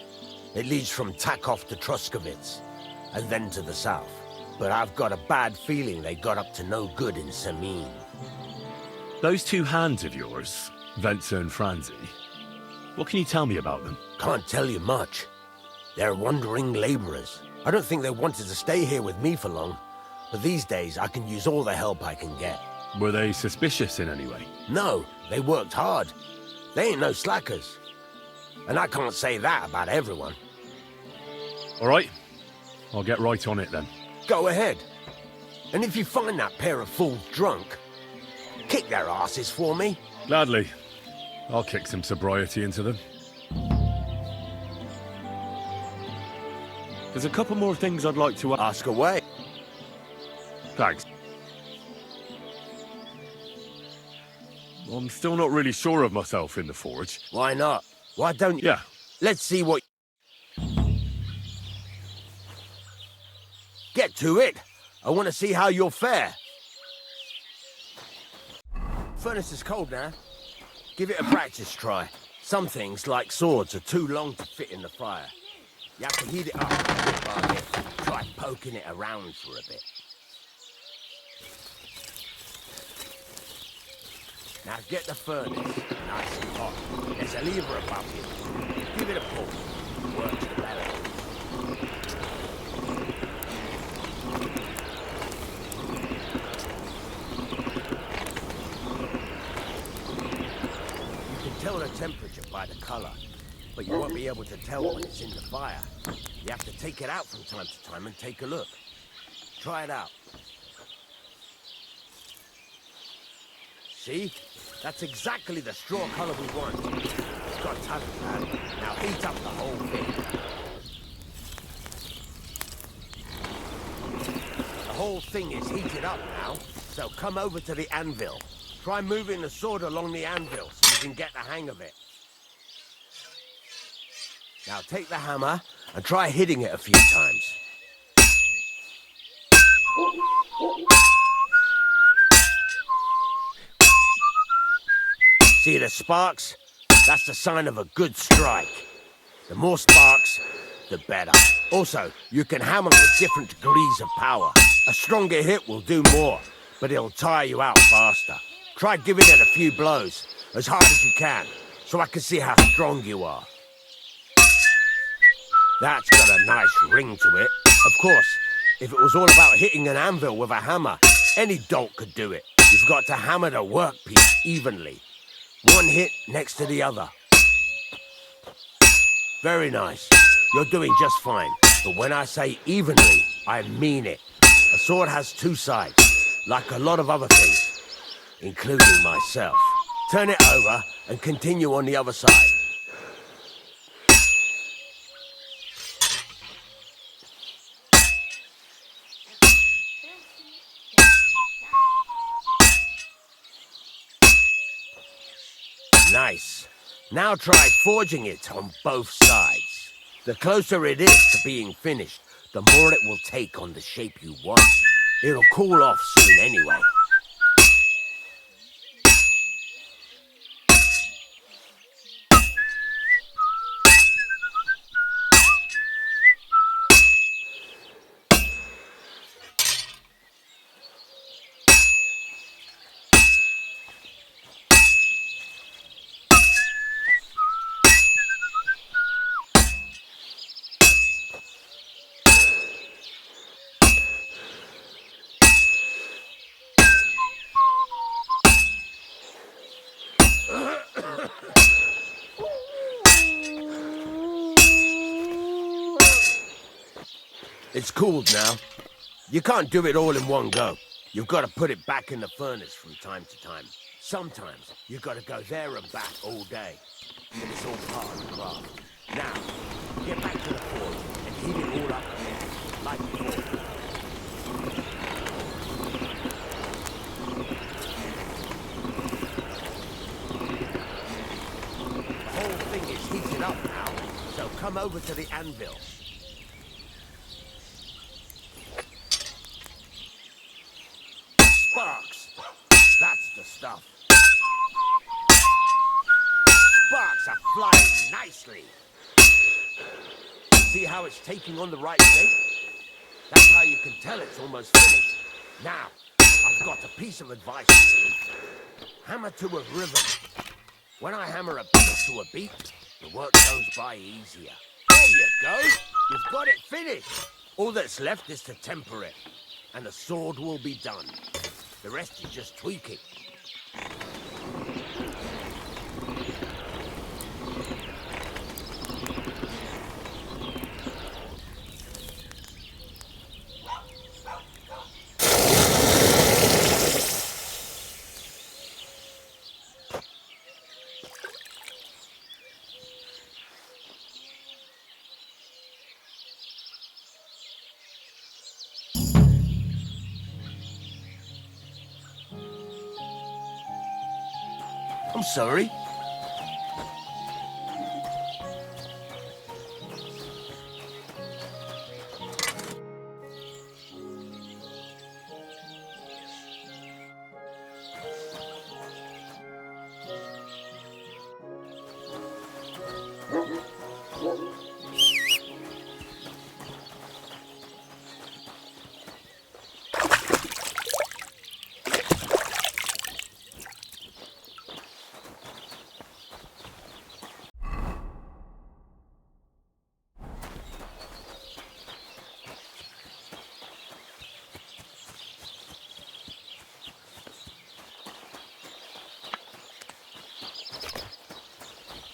It leads from Takov to Troskovitz, and then to the south. But I've got a bad feeling they got up to no good in Semin. Those two hands of yours, Venser and Franzi, what can you tell me about them? Can't tell you much. They're wandering laborers. I don't think they wanted to stay here with me for long, but these days I can use all the help I can get. Were they suspicious in any way? No, they worked hard. They ain't no slackers. And I can't say that about everyone. All right, I'll get right on it then. Go ahead. And if you find that pair of fools drunk, kick their asses for me. Gladly. I'll kick some sobriety into them. There's a couple more things I'd like to ask away. Thanks. I'm still not really sure of myself in the forge. Why not? Why don't you? Yeah. Let's see what... Get to it. I want to see how you'll fare. Furnace is cold now. Give it a practice try. Some things, like swords, are too long to fit in the fire. You have to heat it up bit by bit. Try poking it around for a bit. Now get the furnace nice and hot. There's a lever above you. Give it a pull. Work the bellows. Tell the temperature by the color, but you won't be able to tell when it's in the fire. You have to take it out from time to time and take a look. Try it out. See? That's exactly the straw color we want. It's got time, man. Now heat up the whole thing. The whole thing is heated up now, so come over to the anvil. Try moving the sword along the anvil so you can get the hang of it. Now take the hammer and try hitting it a few times. See the sparks? That's the sign of a good strike. The more sparks, the better. Also, you can hammer with different degrees of power. A stronger hit will do more, but it'll tire you out faster. Try giving it a few blows, as hard as you can, so I can see how strong you are. That's got a nice ring to it. Of course, if it was all about hitting an anvil with a hammer, any dolt could do it. You've got to hammer the workpiece evenly. One hit next to the other. Very nice. You're doing just fine. But when I say evenly, I mean it. A sword has two sides, like a lot of other things. Including myself. Turn it over and continue on the other side. Nice. Now try forging it on both sides. The closer it is to being finished, the more it will take on the shape you want. It'll cool off soon anyway. It's cooled now. You can't do it all in one go. You've got to put it back in the furnace from time to time. Sometimes you've got to go there and back all day. But it's all part of the craft. Now, get back to the forge and heat it all up again, like before. The whole thing is heated up now, so come over to the anvil. Sparks. That's the stuff. Sparks are flying nicely. See how it's taking on the right shape? That's how you can tell it's almost finished. Now, I've got a piece of advice for you. Hammer to a rhythm. When I hammer a beat to a beat, the work goes by easier. There you go. You've got it finished. All that's left is to temper it, and the sword will be done. The rest is just tweaking. I'm sorry.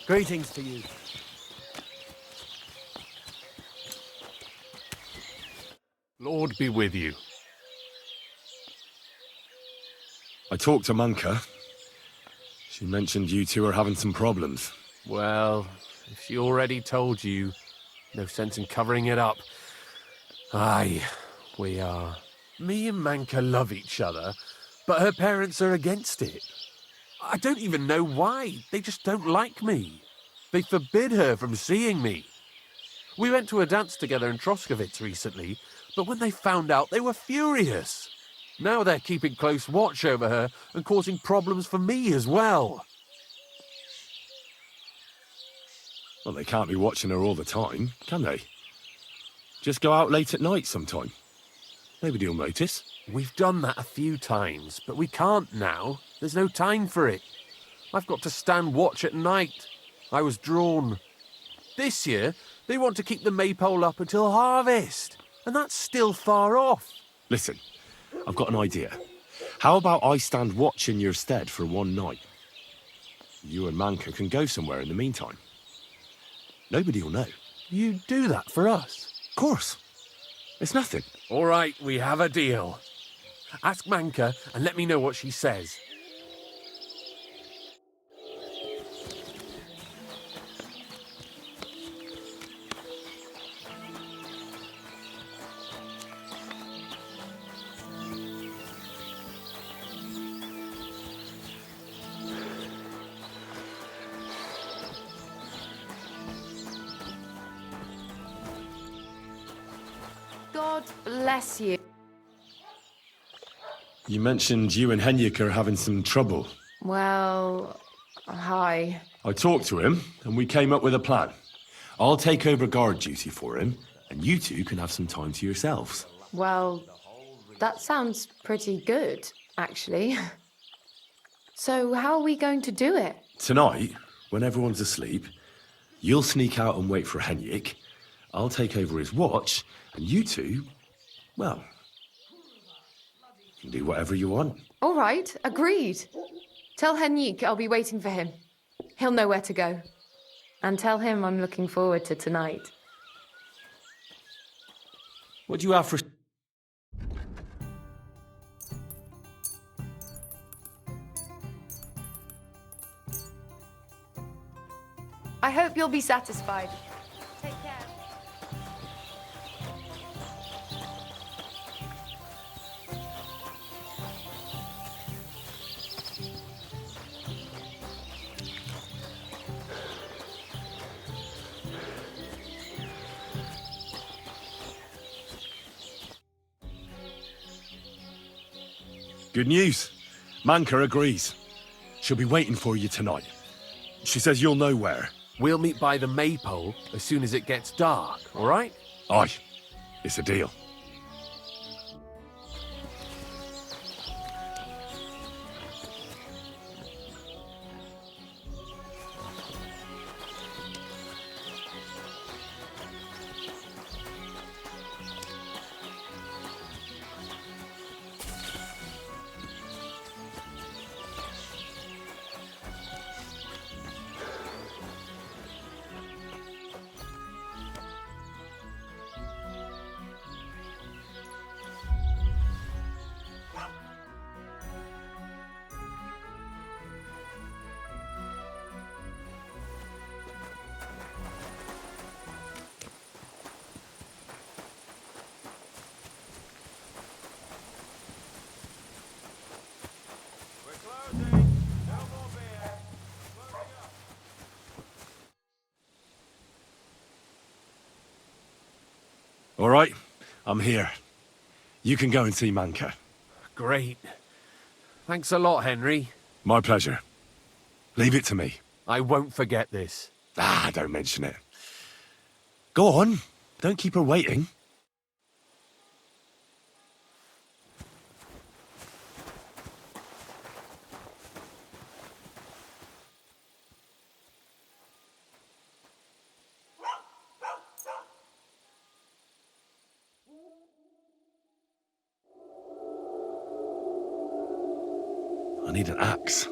Greetings to you. Lord be with you. I talked to Manka. She mentioned you two are having some problems. Well, if she already told you, no sense in covering it up. Aye, we are. Me and Manka love each other, but her parents are against it. I don't even know why. They just don't like me. They forbid her from seeing me. We went to a dance together in Troskowitz recently, but when they found out, they were furious. Now they're keeping close watch over her and causing problems for me as well. Well, they can't be watching her all the time, can they? Just go out late at night sometime. Nobody will notice. We've done that a few times, but we can't now. There's no time for it. I've got to stand watch at night. I was drawn. This year, they want to keep the maypole up until harvest, and that's still far off. Listen, I've got an idea. How about I stand watch in your stead for one night? You and Manka can go somewhere in the meantime. Nobody will know. You do that for us? Of course. It's nothing. All right, we have a deal. Ask Manka and let me know what she says. God bless you. You mentioned you and Henrik are having some trouble. Well, hi. I talked to him, and we came up with a plan. I'll take over guard duty for him, and you two can have some time to yourselves. Well, that sounds pretty good, actually. So how are we going to do it? Tonight, when everyone's asleep, you'll sneak out and wait for Henrik. I'll take over his watch, and you two, well, you can do whatever you want. All right, agreed. Tell Henrik I'll be waiting for him. He'll know where to go. And tell him I'm looking forward to tonight. What do you have for... I hope you'll be satisfied. Take care. Good news. Manka agrees. She'll be waiting for you tonight. She says you'll know where. We'll meet by the maypole as soon as it gets dark, all right? Aye. It's a deal. All right, I'm here. You can go and see Manka. Great. Thanks a lot, Henry. My pleasure. Leave it to me. I won't forget this. Ah, don't mention it. Go on. Don't keep her waiting. I need an axe.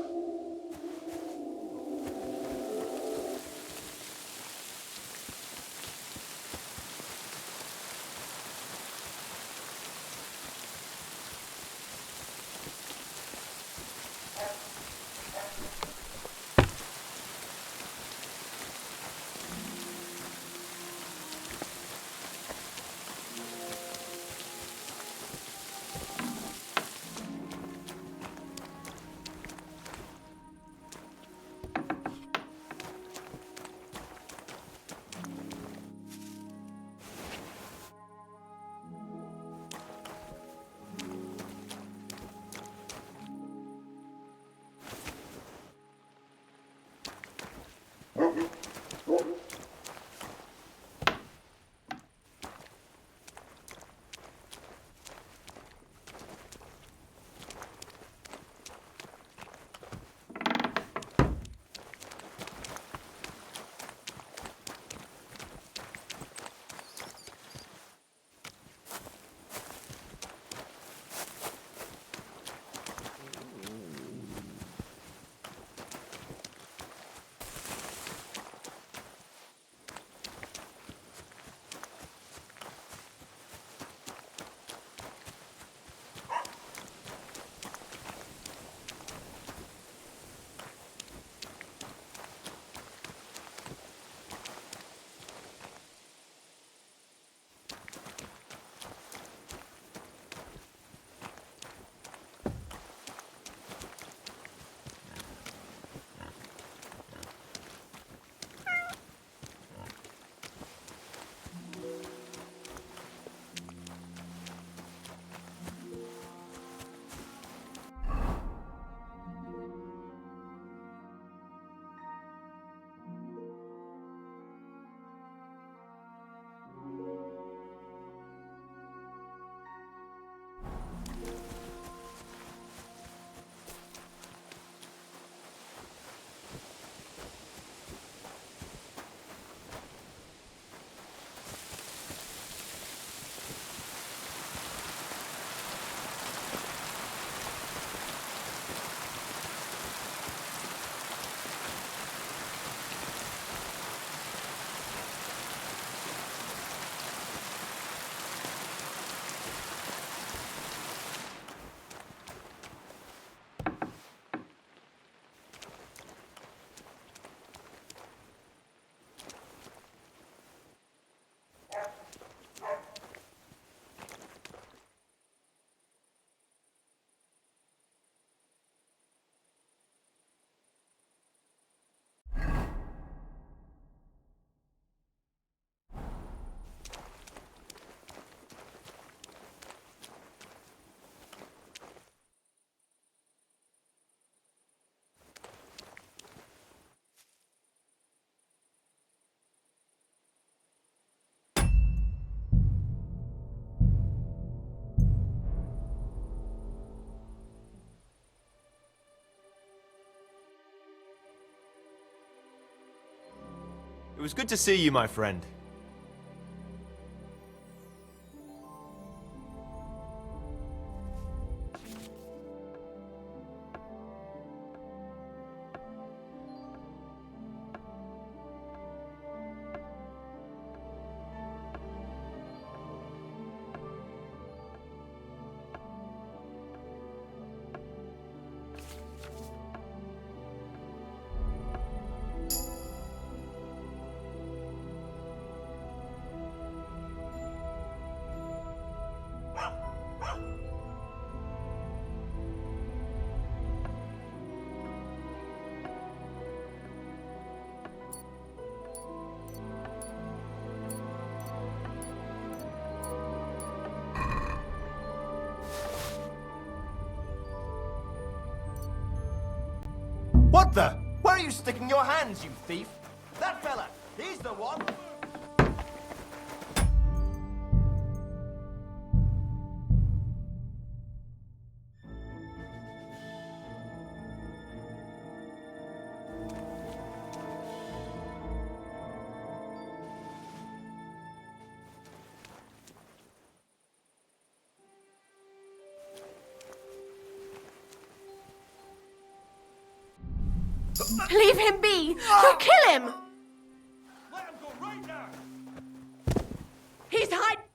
It was good to see you, my friend. What the? Where are you sticking your hands, you thief? That fella, he's the one. Leave him be! You'll kill him! Let him go right now! He's hiding!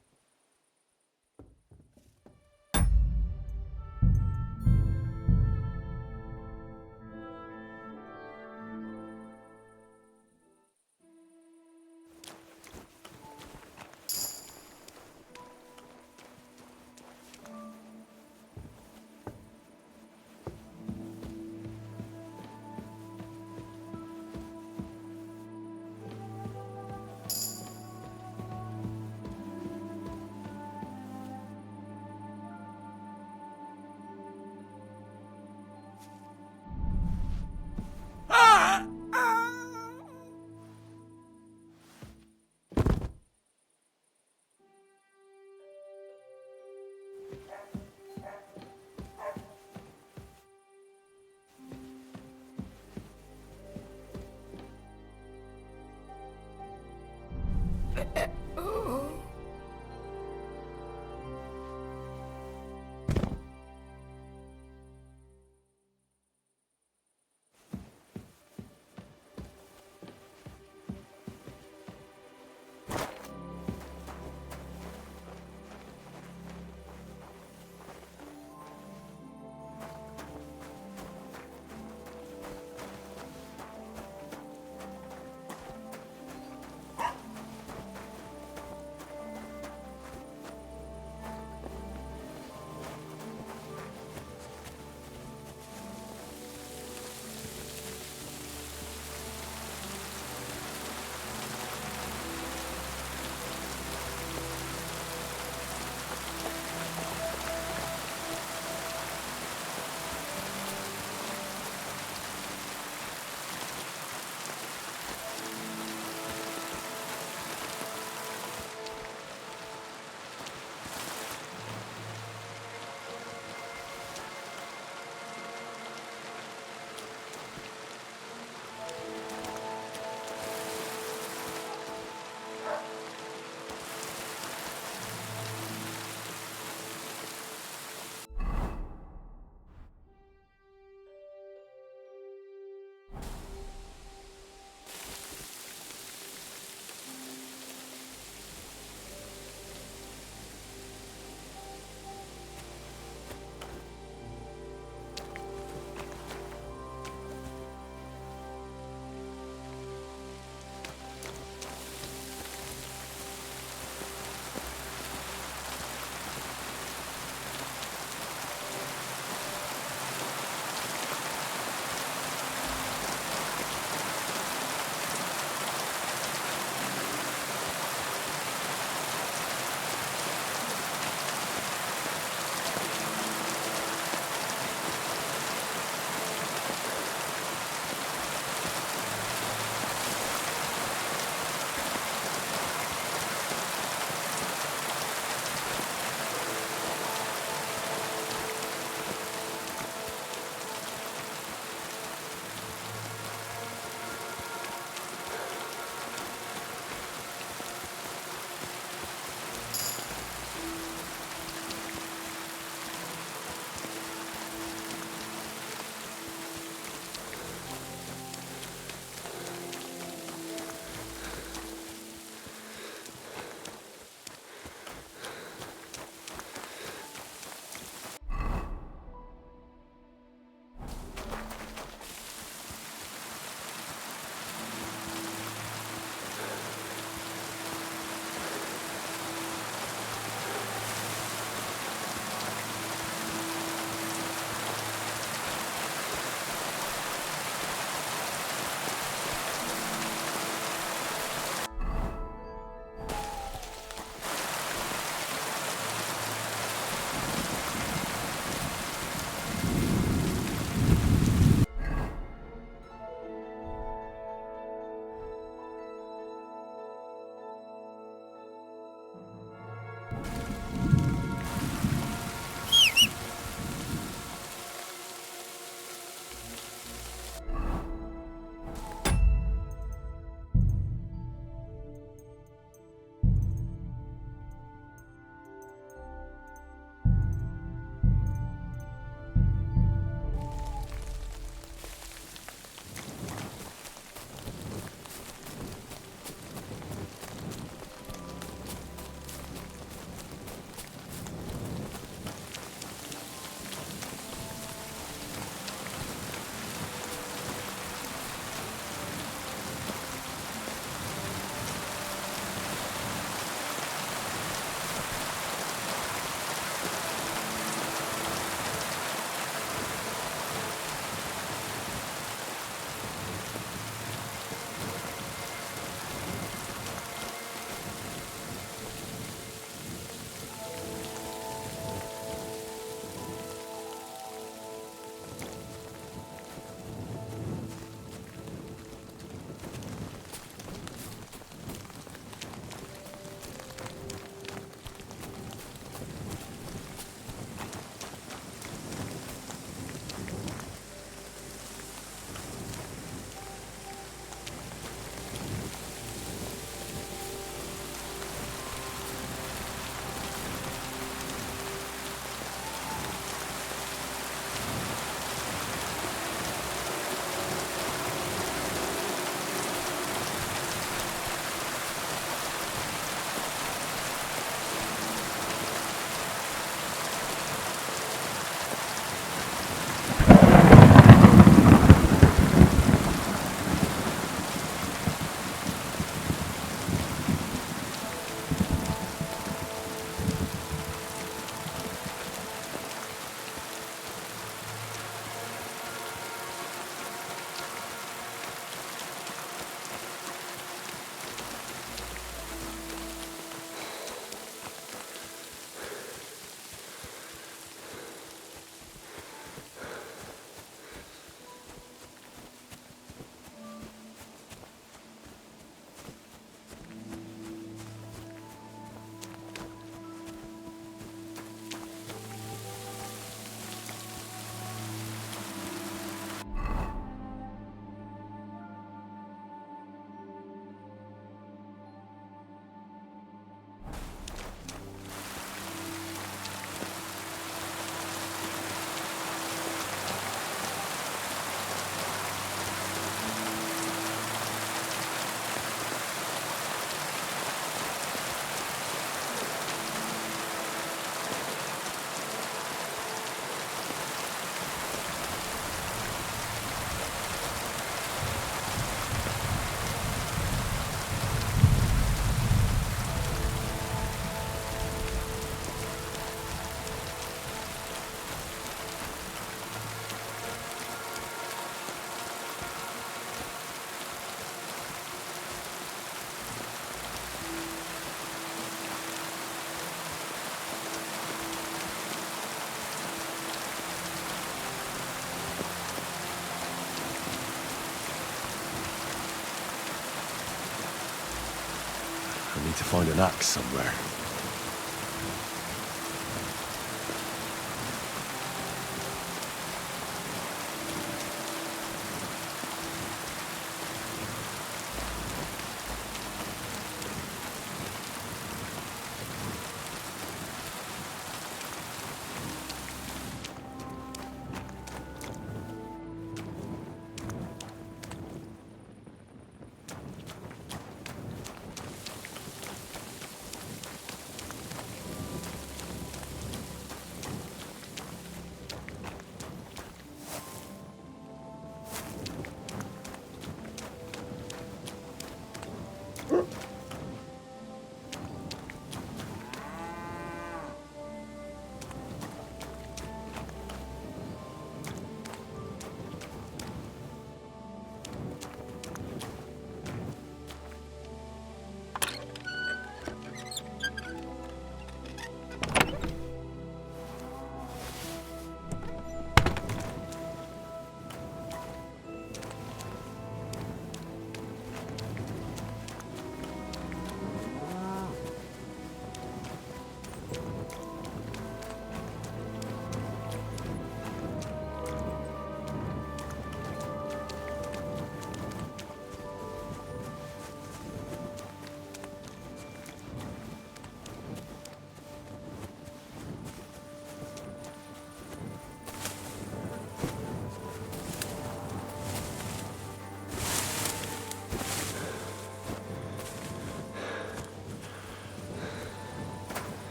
to find an axe somewhere.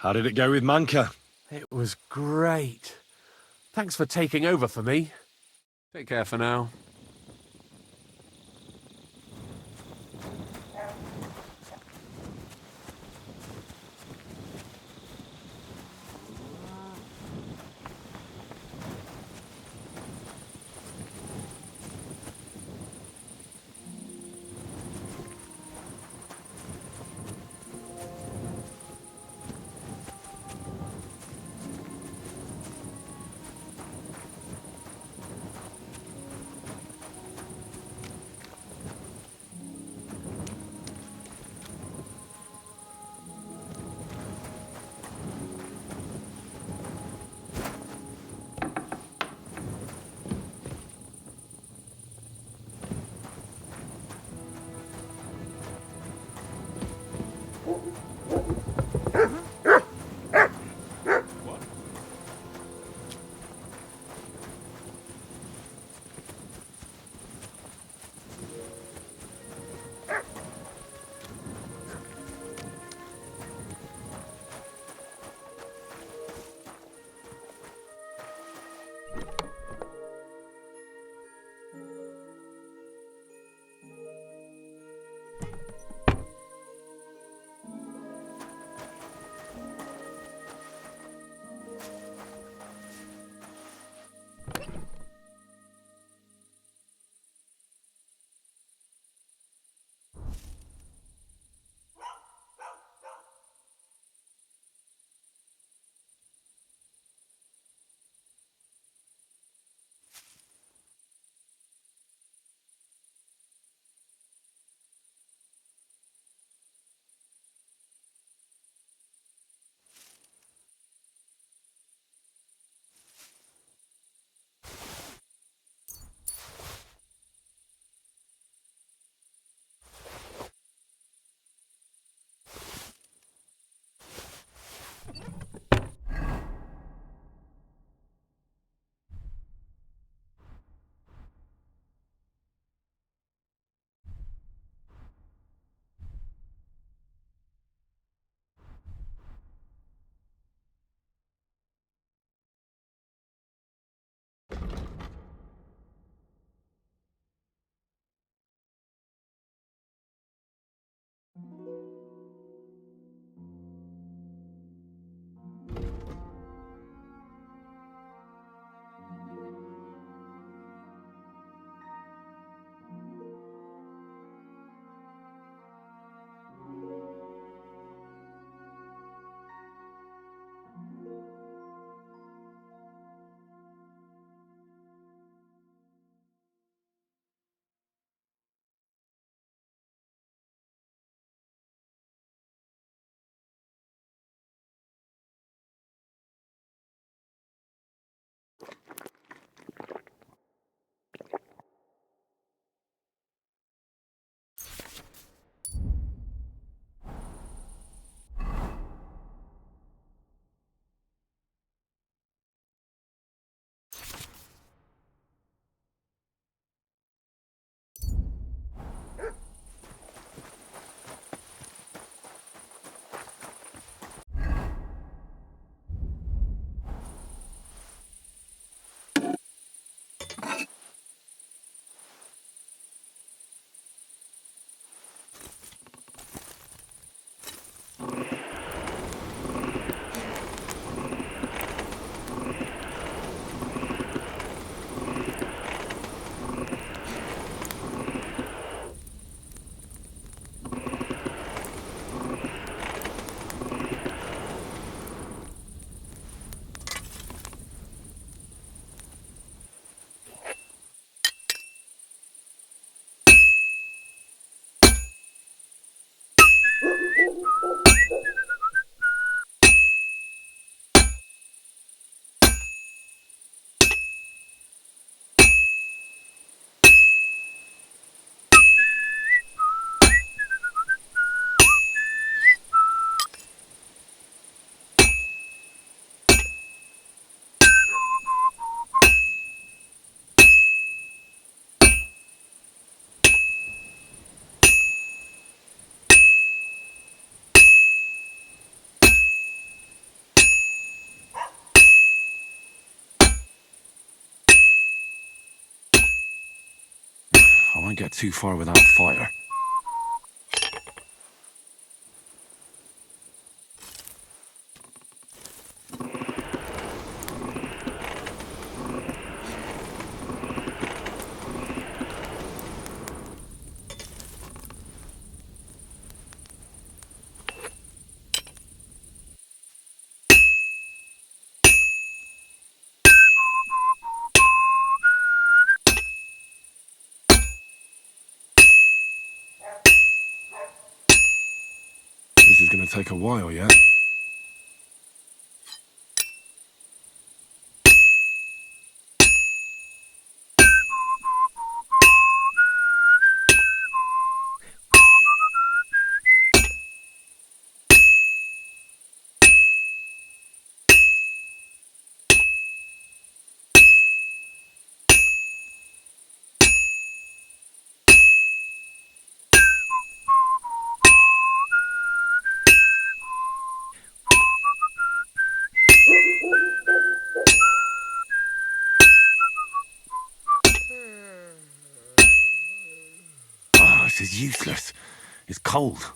How did it go with Manka? It was great. Thanks for taking over for me. Take care for now. I won't get too far without fire. This is gonna take a while, yeah? Oh, this is useless. It's cold.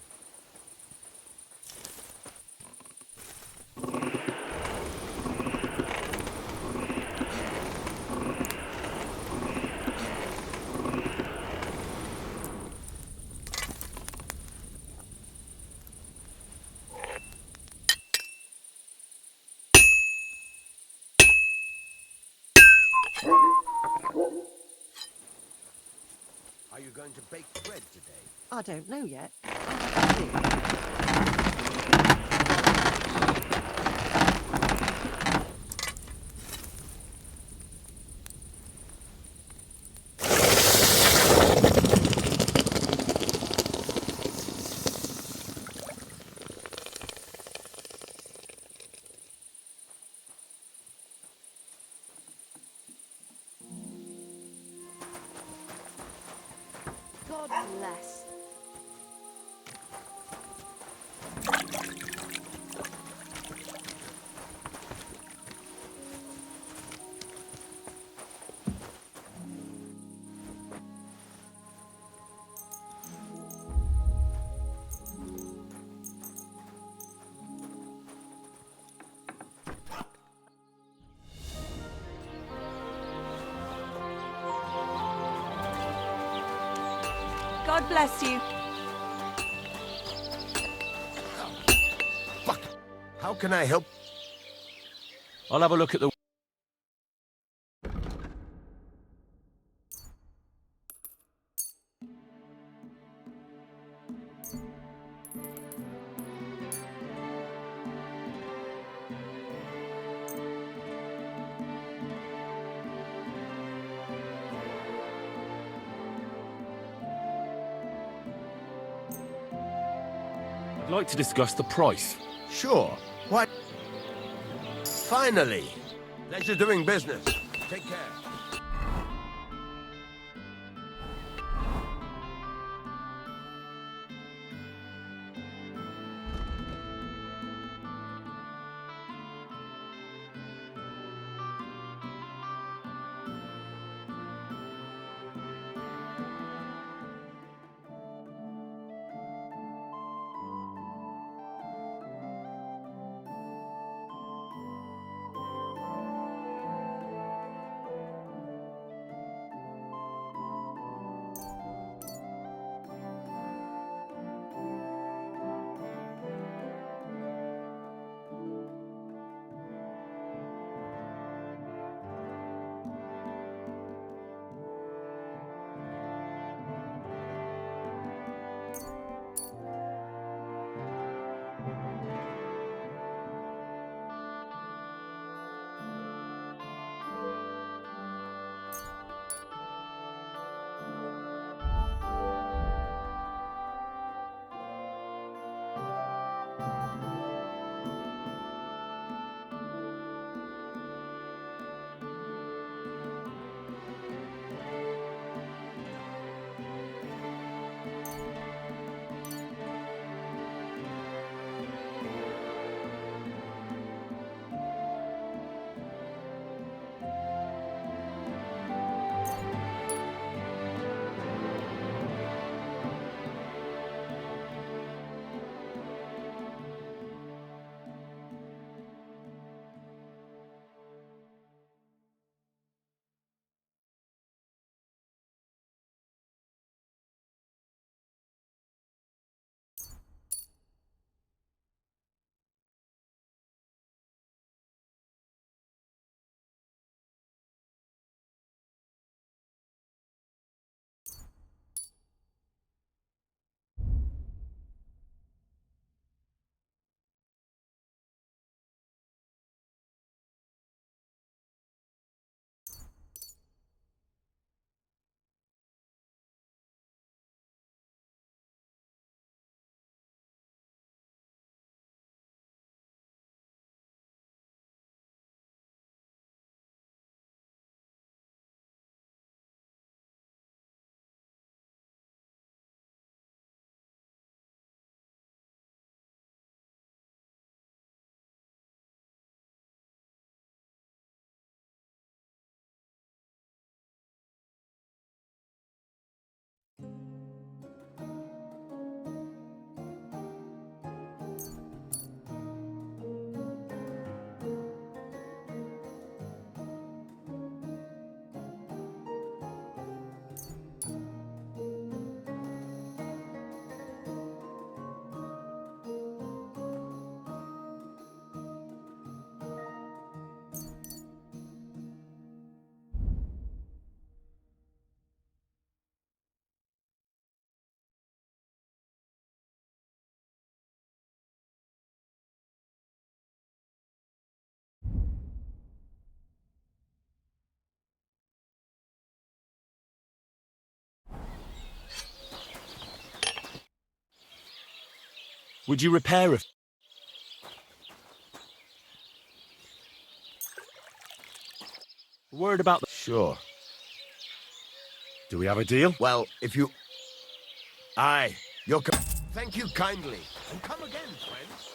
Are you going to bake bread today? I don't know yet. God bless. God bless you. How can I help? I'll have a look at the... I'd like to discuss the price. Sure. What? Finally. Pleasure doing business. Take care. Would you repair a... Word about the... Sure. Do we have a deal? Well, if you... Aye, you're... Thank you kindly. And come again, friends.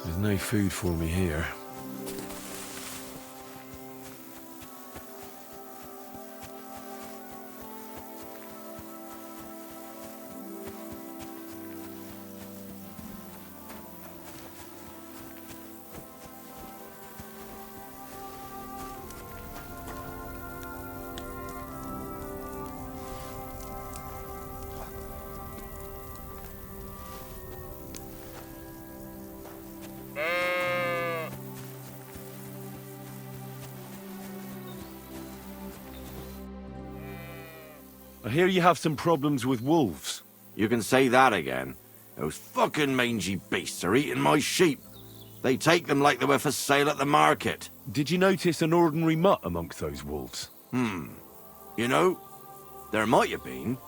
There's no food for me here. I hear you have some problems with wolves. You can say that again. Those fucking mangy beasts are eating my sheep. They take them like they were for sale at the market. Did you notice an ordinary mutt amongst those wolves? You know, there might have been.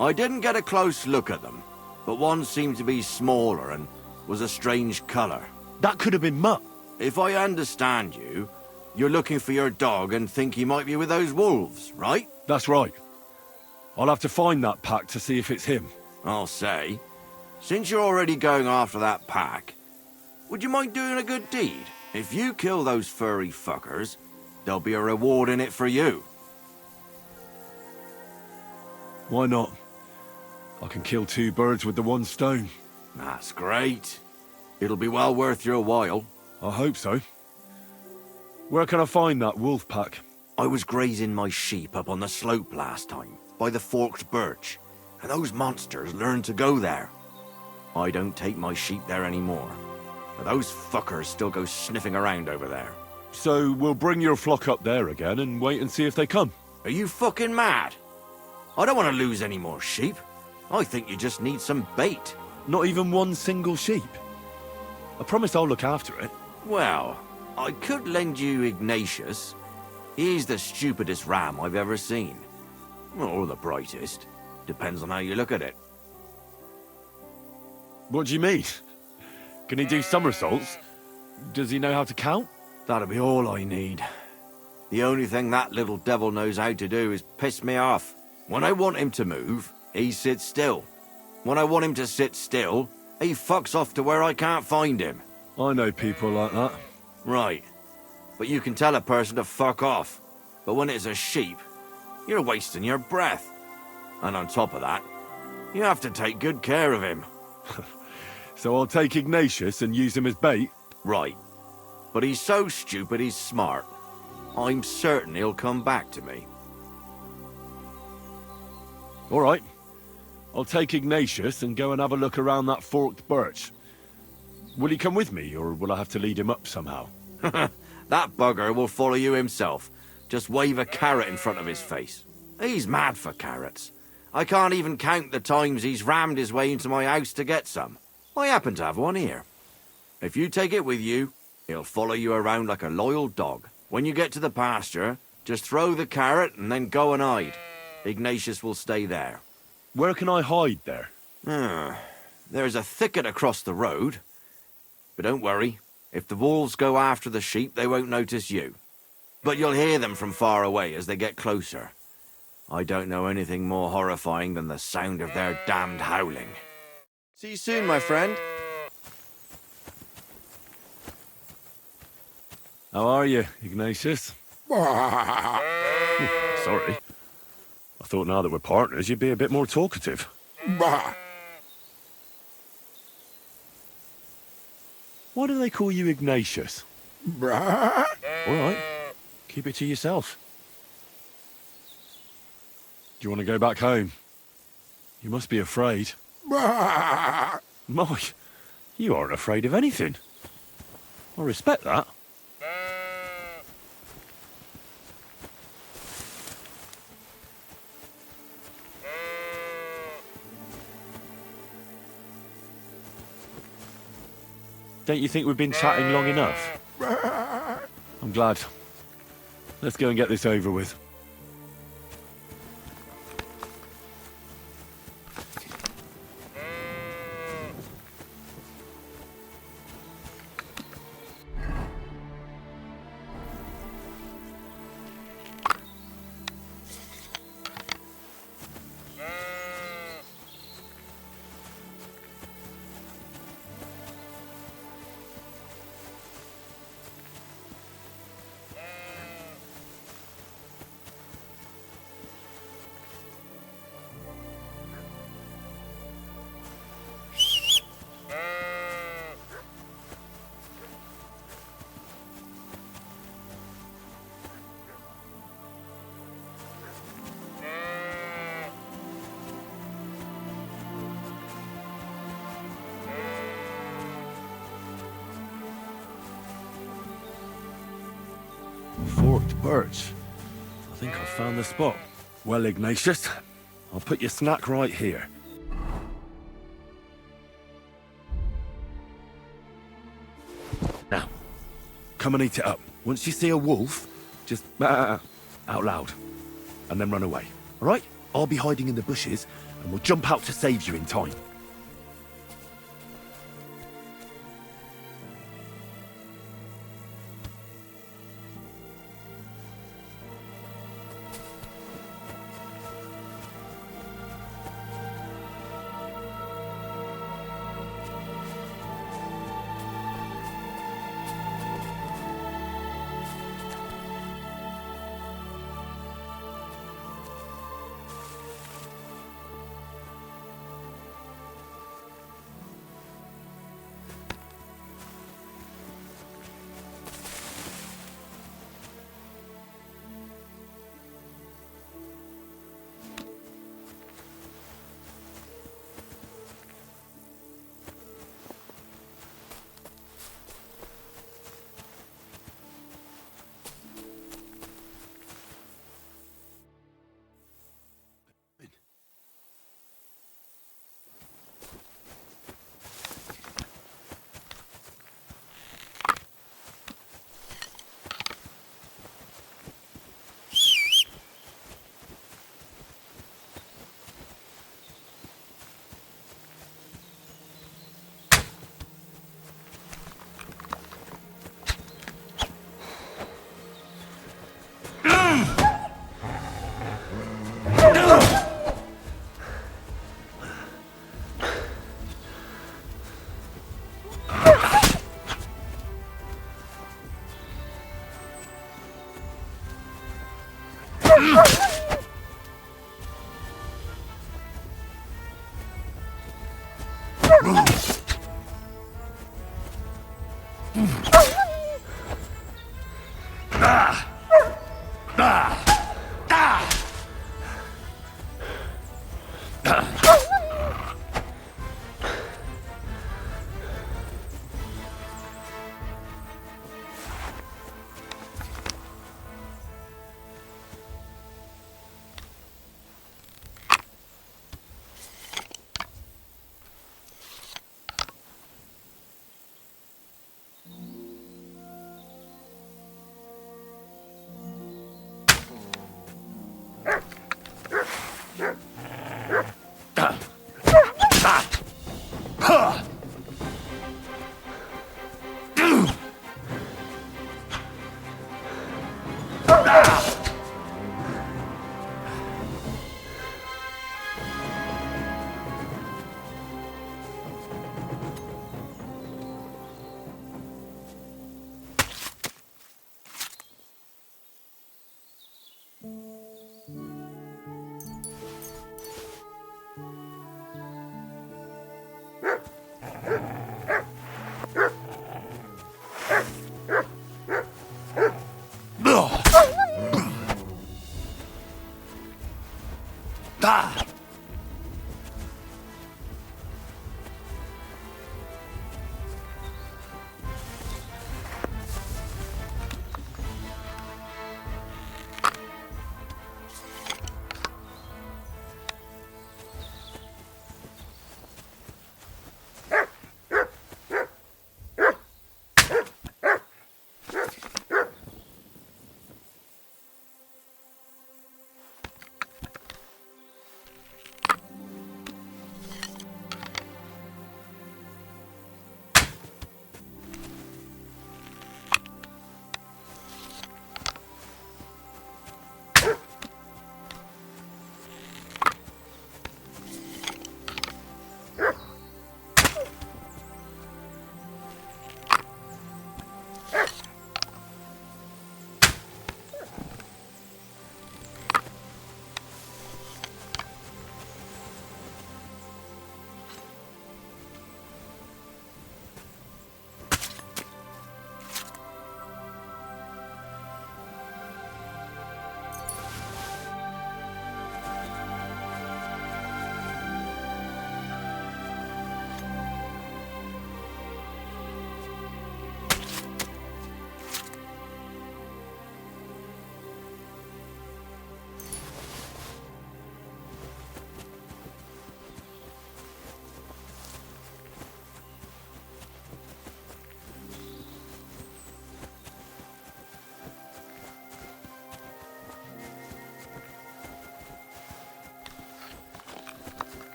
I didn't get a close look at them, but one seemed to be smaller and was a strange colour. That could have been Mutt. If I understand you, you're looking for your dog and think he might be with those wolves, right? That's right. I'll have to find that pack to see if it's him. I'll say, since you're already going after that pack, would you mind doing a good deed? If you kill those furry fuckers, there'll be a reward in it for you. Why not? I can kill two birds with the one stone. That's great. It'll be well worth your while. I hope so. Where can I find that wolf pack? I was grazing my sheep up on the slope last time, by the forked birch, and those monsters learned to go there. I don't take my sheep there anymore, but those fuckers still go sniffing around over there. So we'll bring your flock up there again and wait and see if they come. Are you fucking mad? I don't want to lose any more sheep. I think you just need some bait. Not even one single sheep. I promise I'll look after it. Well, I could lend you Ignatius. He's the stupidest ram I've ever seen. Or the brightest. Depends on how you look at it. What do you mean? Can he do somersaults? Does he know how to count? That'll be all I need. The only thing that little devil knows how to do is piss me off. When I want him to move, he sits still. When I want him to sit still, he fucks off to where I can't find him. I know people like that. Right. But you can tell a person to fuck off. But when it's a sheep, you're wasting your breath. And on top of that, you have to take good care of him. So I'll take Ignatius and use him as bait? Right. But he's so stupid he's smart. I'm certain he'll come back to me. All right. I'll take Ignatius and go and have a look around that forked birch. Will he come with me, or will I have to lead him up somehow? That bugger will follow you himself. Just wave a carrot in front of his face. He's mad for carrots. I can't even count the times he's rammed his way into my house to get some. I happen to have one here. If you take it with you, he'll follow you around like a loyal dog. When you get to the pasture, just throw the carrot and then go and hide. Ignatius will stay there. Where can I hide there? There's a thicket across the road. But don't worry, if the wolves go after the sheep, they won't notice you. But you'll hear them from far away as they get closer. I don't know anything more horrifying than the sound of their damned howling. See you soon, my friend. How are you, Ignatius? Sorry. I thought now that we're partners, you'd be a bit more talkative. Why do they call you Ignatius? All right, keep it to yourself. Do you want to go back home? You must be afraid. Mike, you aren't afraid of anything. I respect that. Don't you think we've been chatting long enough? I'm glad. Let's go and get this over with. Forked birch. I think I found the spot. Well, Ignatius, I'll put your snack right here. Now, come and eat it up. Once you see a wolf, just out loud, and then run away. All right? I'll be hiding in the bushes, and we'll jump out to save you in time.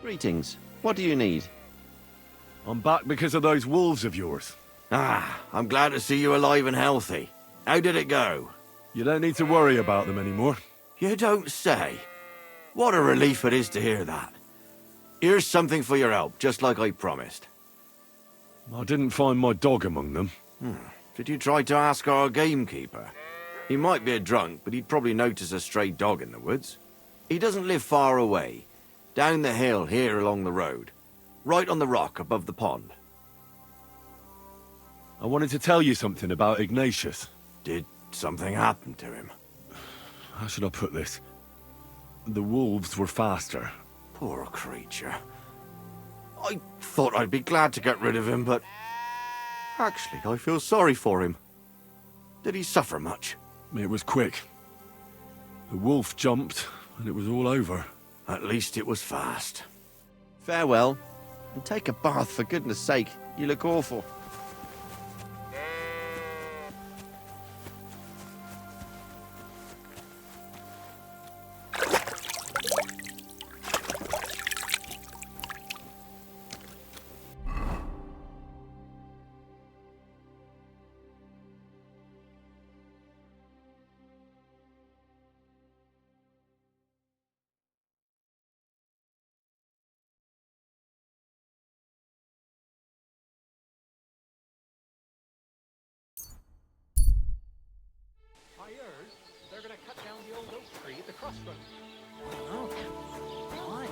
Greetings. What do you need? I'm back because of those wolves of yours. Ah, I'm glad to see you alive and healthy. How did it go? You don't need to worry about them anymore. You don't say. What a relief it is to hear that. Here's something for your help, just like I promised. I didn't find my dog among them. Did you try to ask our gamekeeper? He might be a drunk, but he'd probably notice a stray dog in the woods. He doesn't live far away. Down the hill here along the road. Right on the rock above the pond. I wanted to tell you something about Ignatius. Did something happen to him? How should I put this? The wolves were faster. Poor creature. I thought I'd be glad to get rid of him, but... Actually, I feel sorry for him. Did he suffer much? It was quick. The wolf jumped, and it was all over. At least it was fast. Farewell. And take a bath, for goodness sake. You look awful. I heard they're gonna cut down the old oak tree at the crossroads. Oh, why?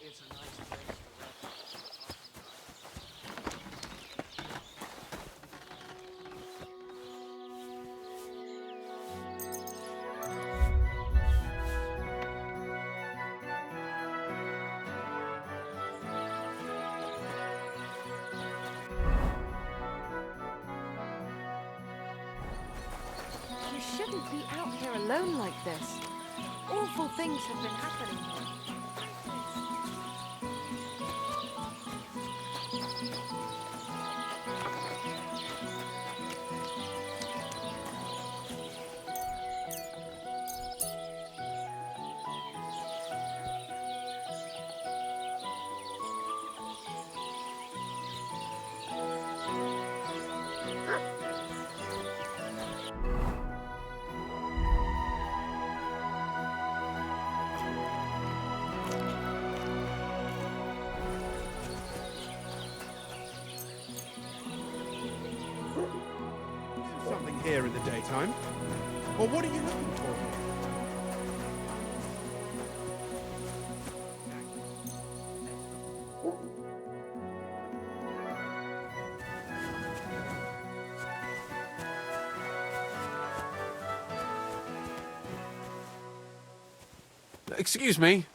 It's a nice place to rest. You shouldn't be out here alone like this. Awful things have been happening here. Something here in the daytime? Or what are you looking for? Excuse me.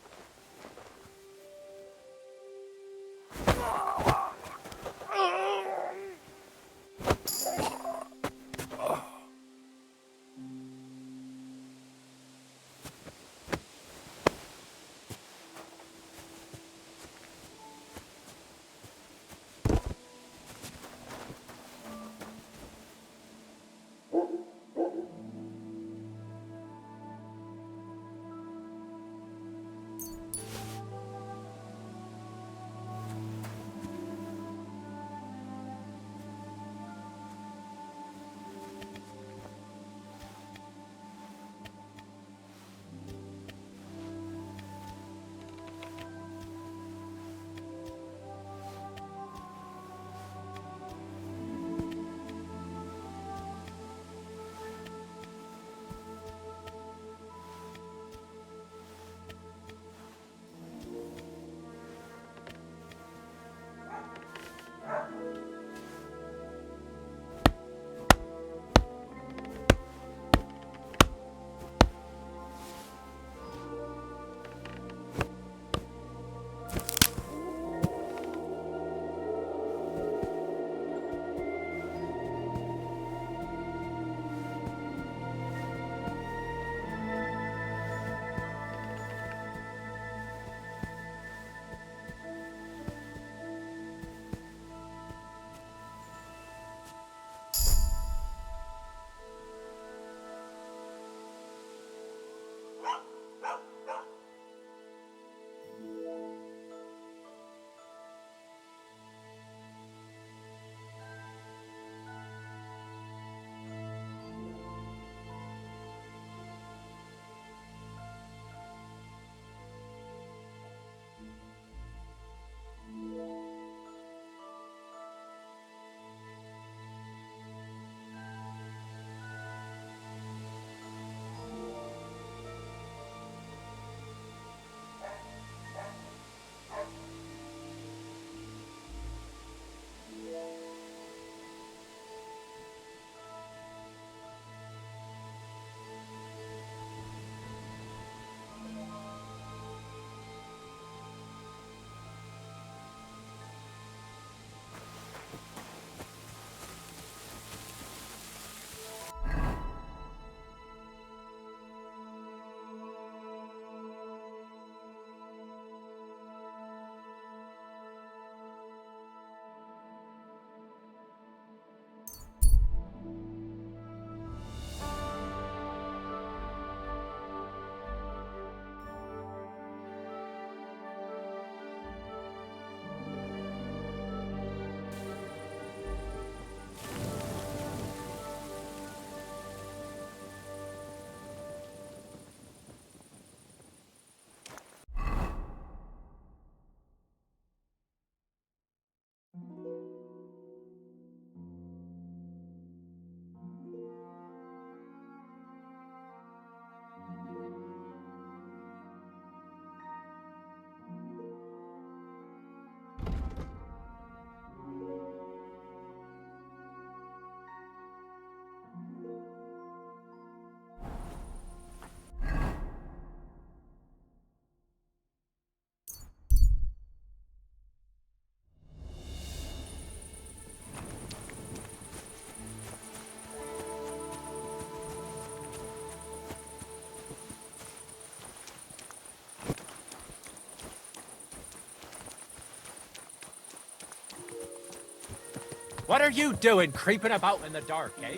What are you doing creeping about in the dark, eh?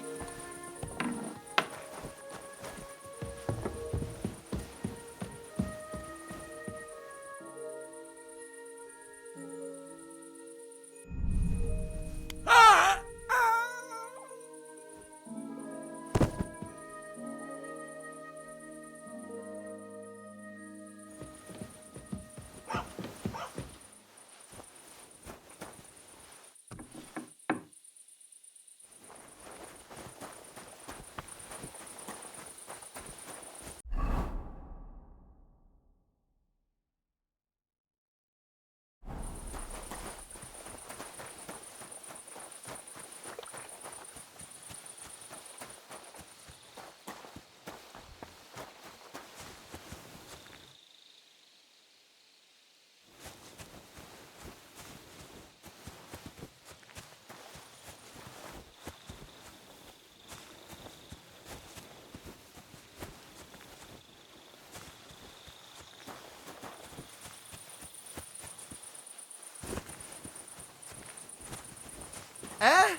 Eh?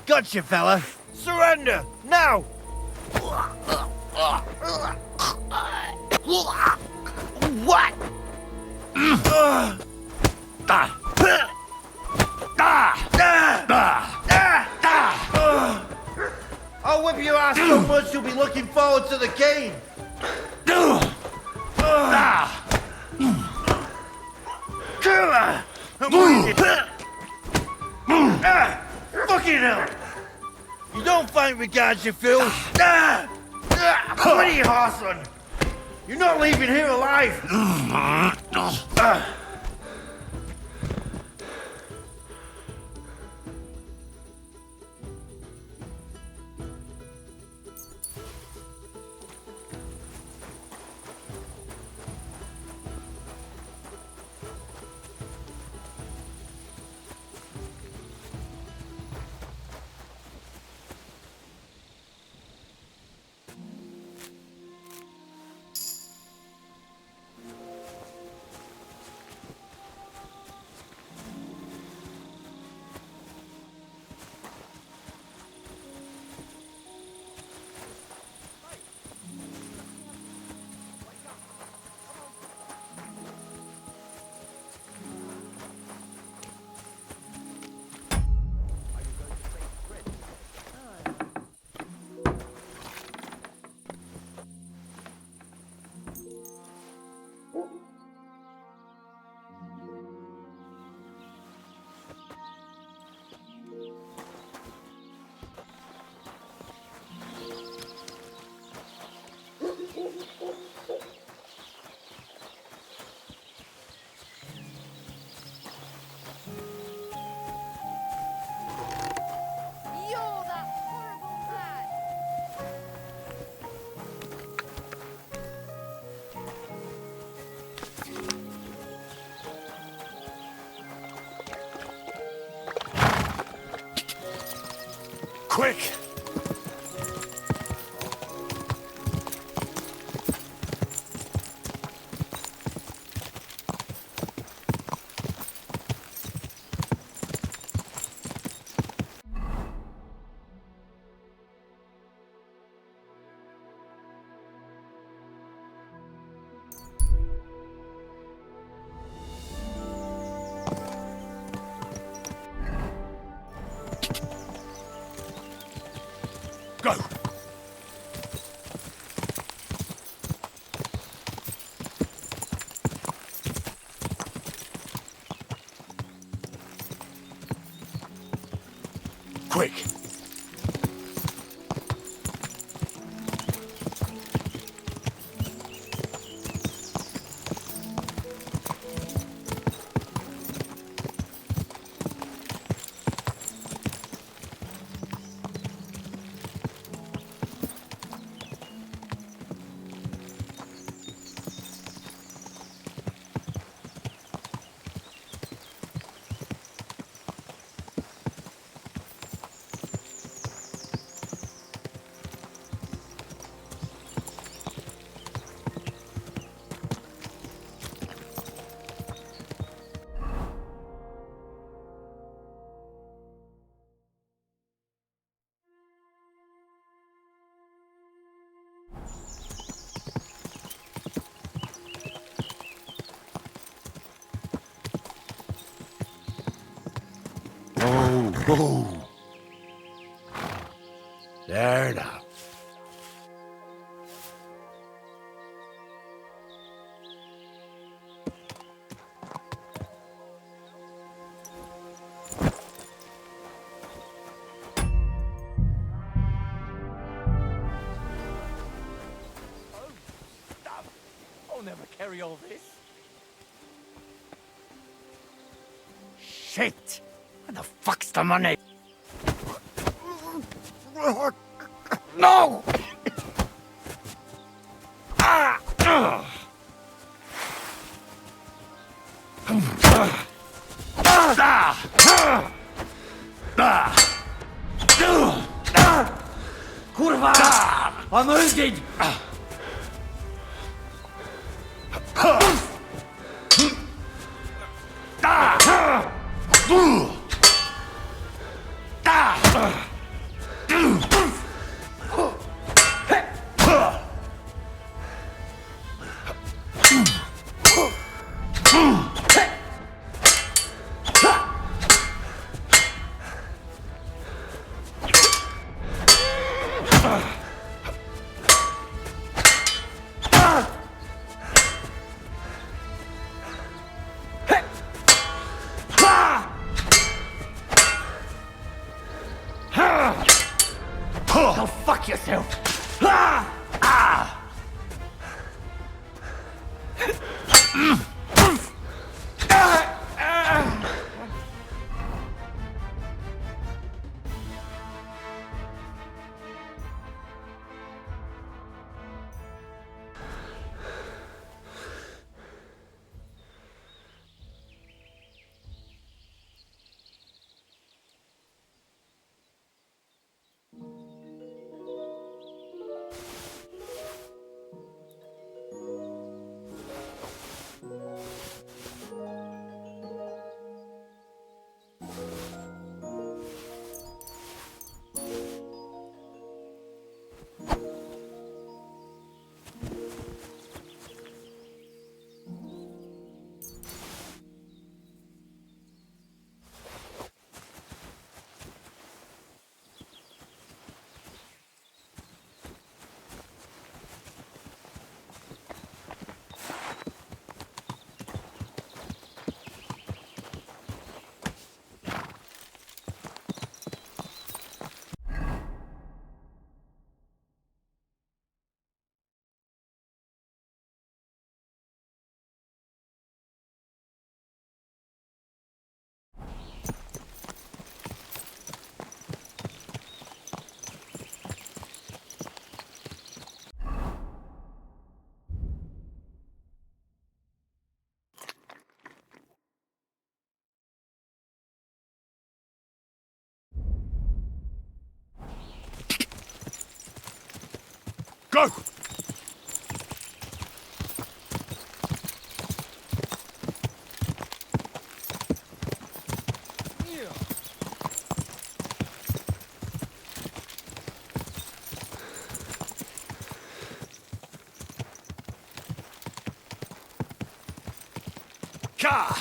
Gotcha, fella. Surrender, now! What? I'll whip your ass so much you'll be looking forward to the game. I'm waiting. Fucking hell! You don't fight regards, you fool! Bloody horseman! You're not leaving here alive! You're that horrible man! Quick! Go! Quick! Oh. There now. I'll never carry all this. Shit! Where the fuck's the money? No! Kurwa! I'm wounded! Go fuck yourself! Go! Ka!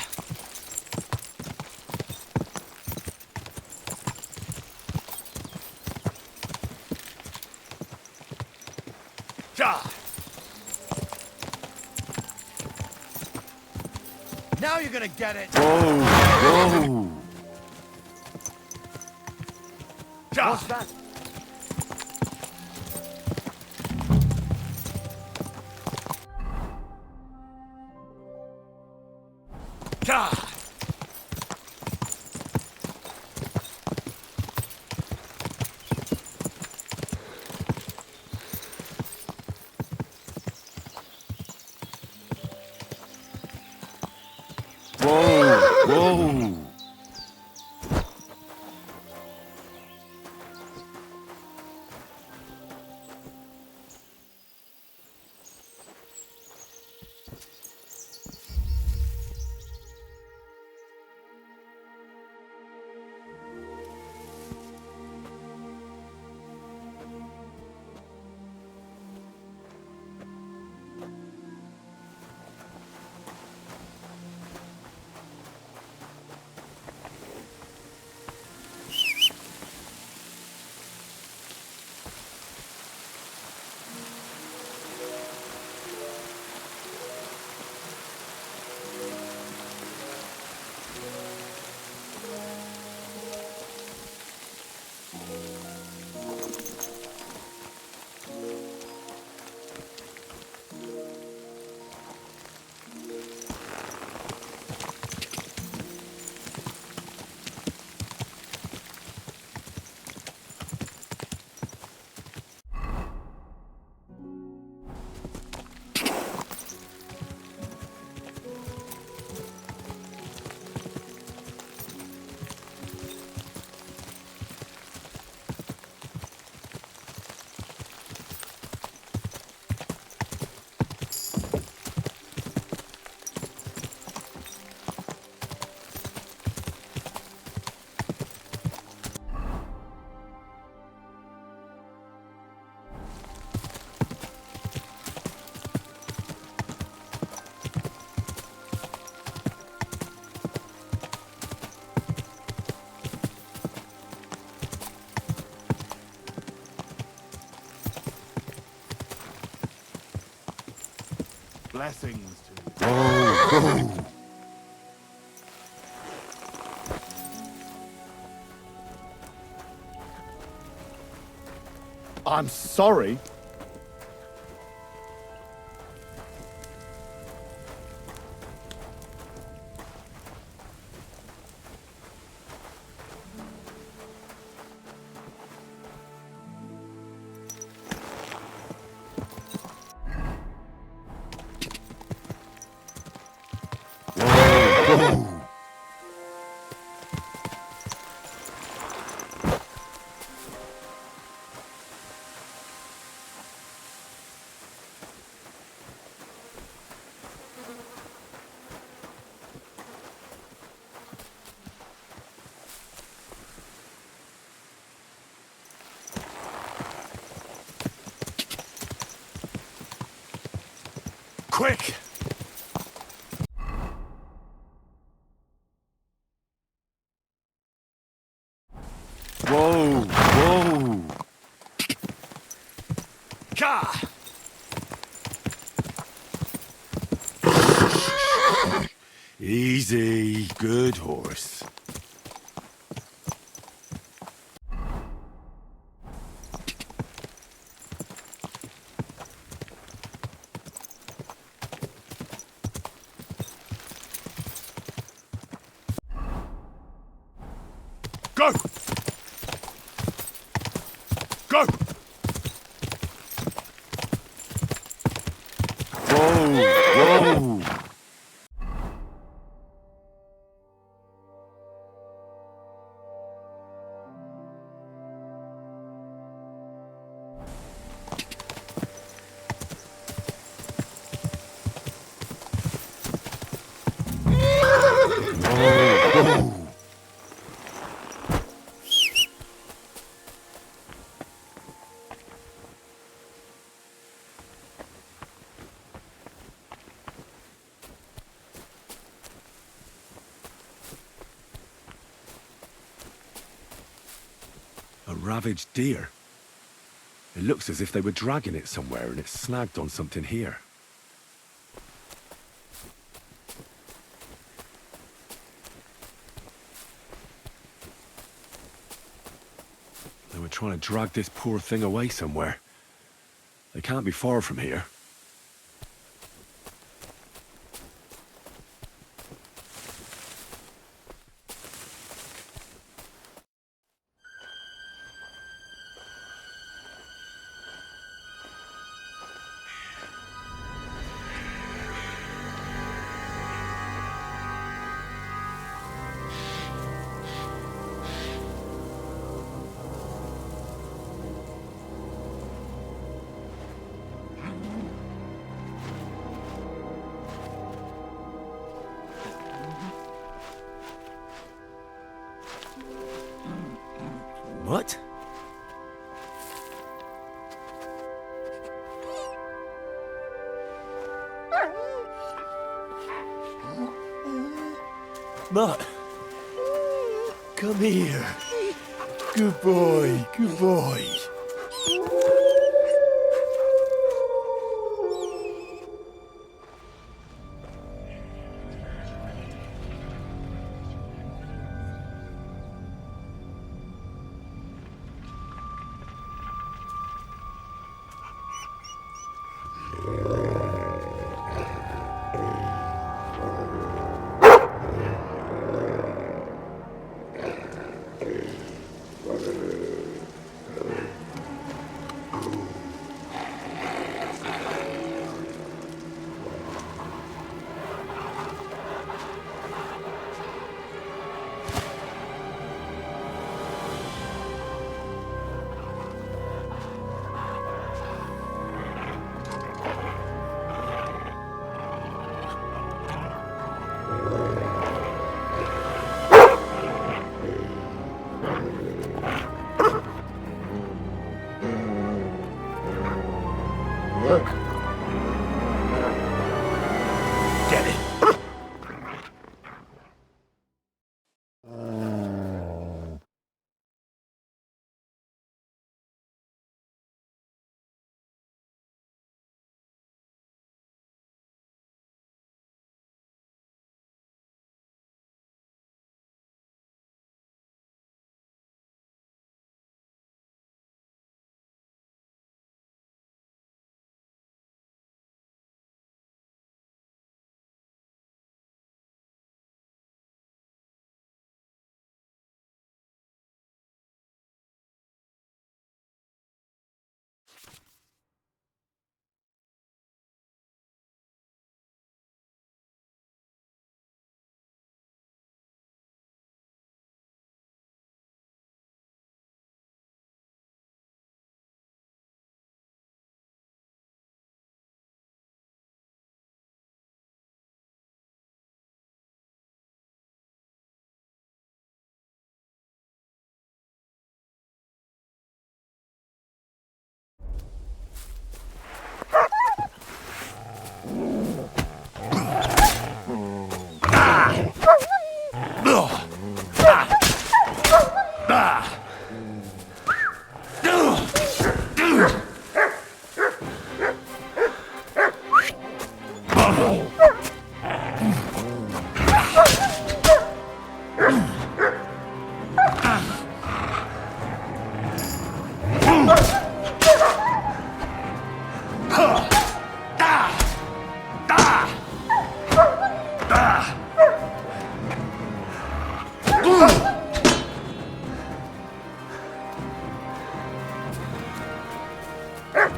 Now you're gonna get it. Whoa! What's that? Whoa! Whoa! Blessings to you. Whoa! I'm sorry. Quick! Whoa! Whoa! Ka! Easy, good horse. Go! Go! Whoa! Whoa! Whoa! A ravaged deer. It looks as if they were dragging it somewhere and it snagged on something here. They were trying to drag this poor thing away somewhere. They can't be far from here. What? Mutt, come here. Good boy, good boy.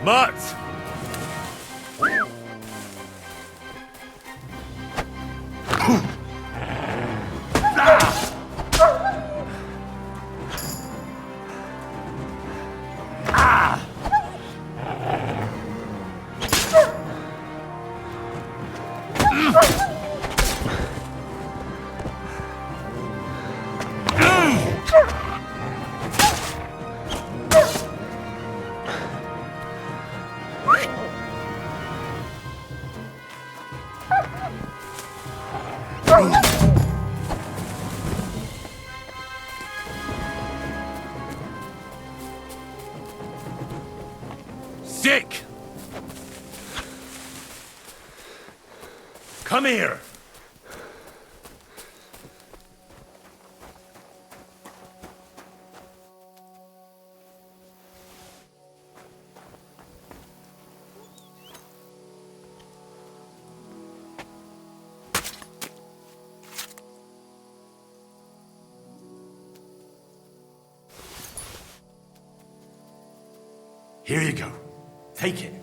Mutt! Sick! Come here! Here you go. Take it.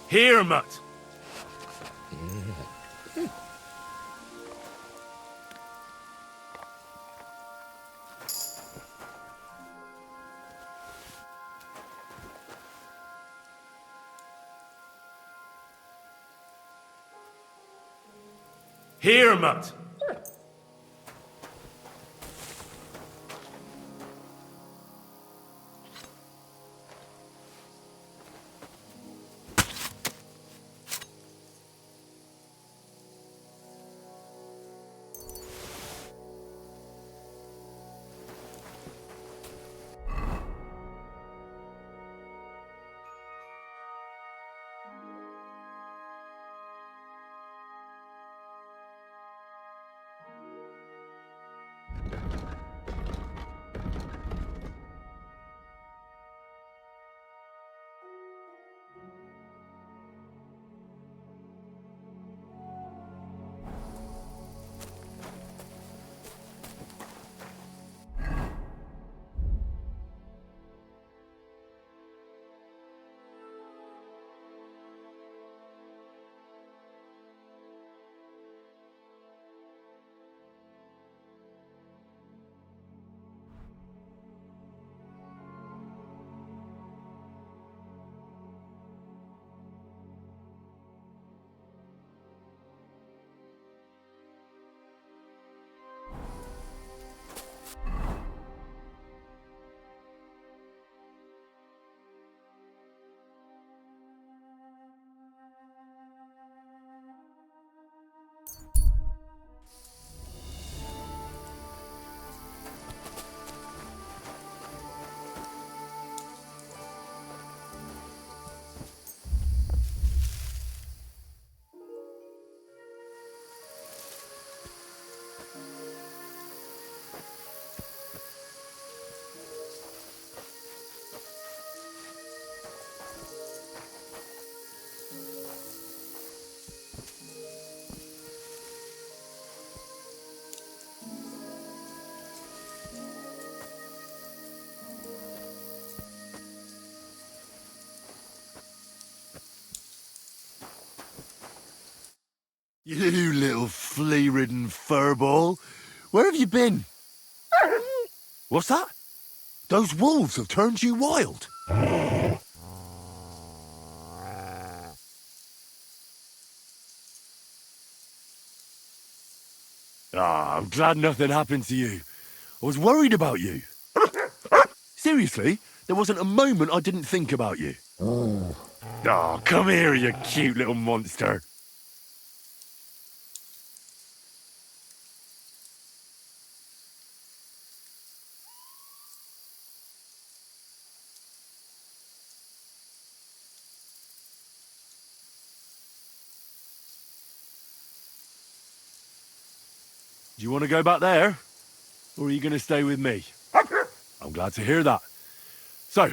Here, Mutt. Here, Mutt. You little flea-ridden furball. Where have you been? What's that? Those wolves have turned you wild. Ah, I'm glad nothing happened to you. I was worried about you. Seriously, there wasn't a moment I didn't think about you. Oh, come here, you cute little monster. Do you want to go back there? Or are you going to stay with me? I'm glad to hear that. So,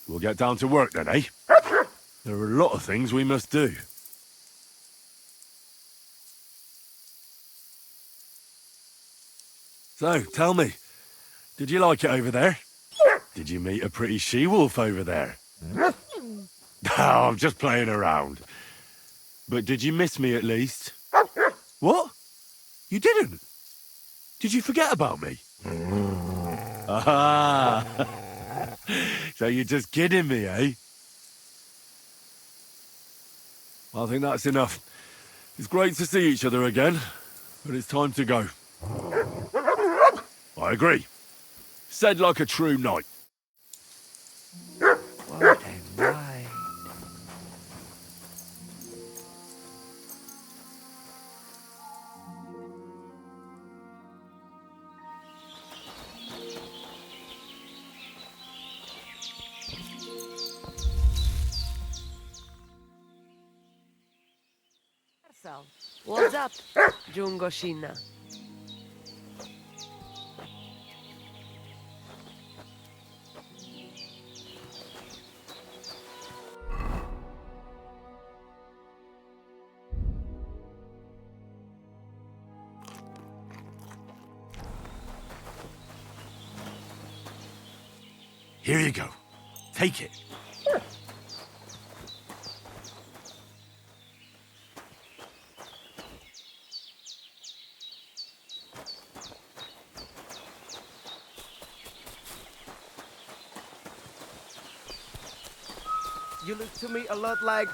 we'll get down to work then, eh? There are a lot of things we must do. So, tell me, did you like it over there? Did you meet a pretty she-wolf over there? Oh, I'm just playing around. But did you miss me at least? What? You didn't? Did you forget about me? Ah! So you're just kidding me, eh? I think that's enough. It's great to see each other again, but it's time to go. I agree. Said like a true knight. What a night. What's up, Jungoshina? Here you go. Take it. You look to me a lot like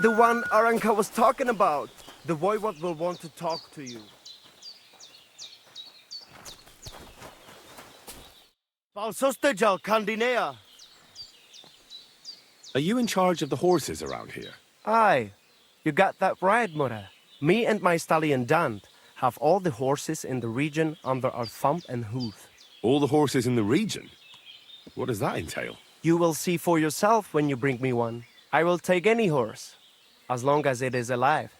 the one Aranka was talking about. The voivod will want to talk to you. Balsostejal Kandinea. Are you in charge of the horses around here? Aye, you got that right, Mura. Me and my stallion Dant have all the horses in the region under our thumb and hoof. All the horses in the region? What does that entail? You will see for yourself when you bring me one. I will take any horse, as long as it is alive.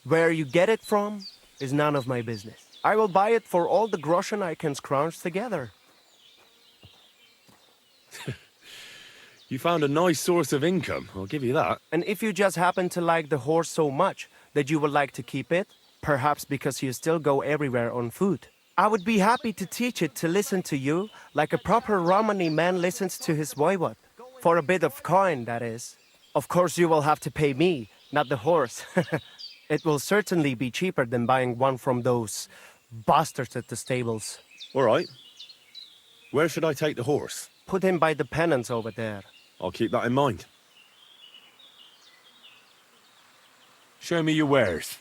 Where you get it from is none of my business. I will buy it for all the groschen I can scrounge together. You found a nice source of income, I'll give you that. And if you just happen to like the horse so much that you would like to keep it, perhaps because you still go everywhere on foot, I would be happy to teach it to listen to you like a proper Romani man listens to his voivod. For a bit of coin, that is. Of course you will have to pay me, not the horse. It will certainly be cheaper than buying one from those bastards at the stables. All right. Where should I take the horse? Put him by the pennants over there. I'll keep that in mind. Show me your wares.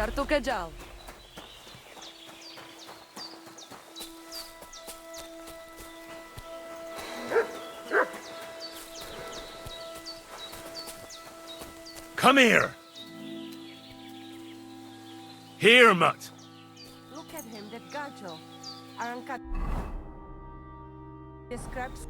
Sartu Kajal. Come here! Here, Mutt! Look at him, that gajo. Arangkat describes.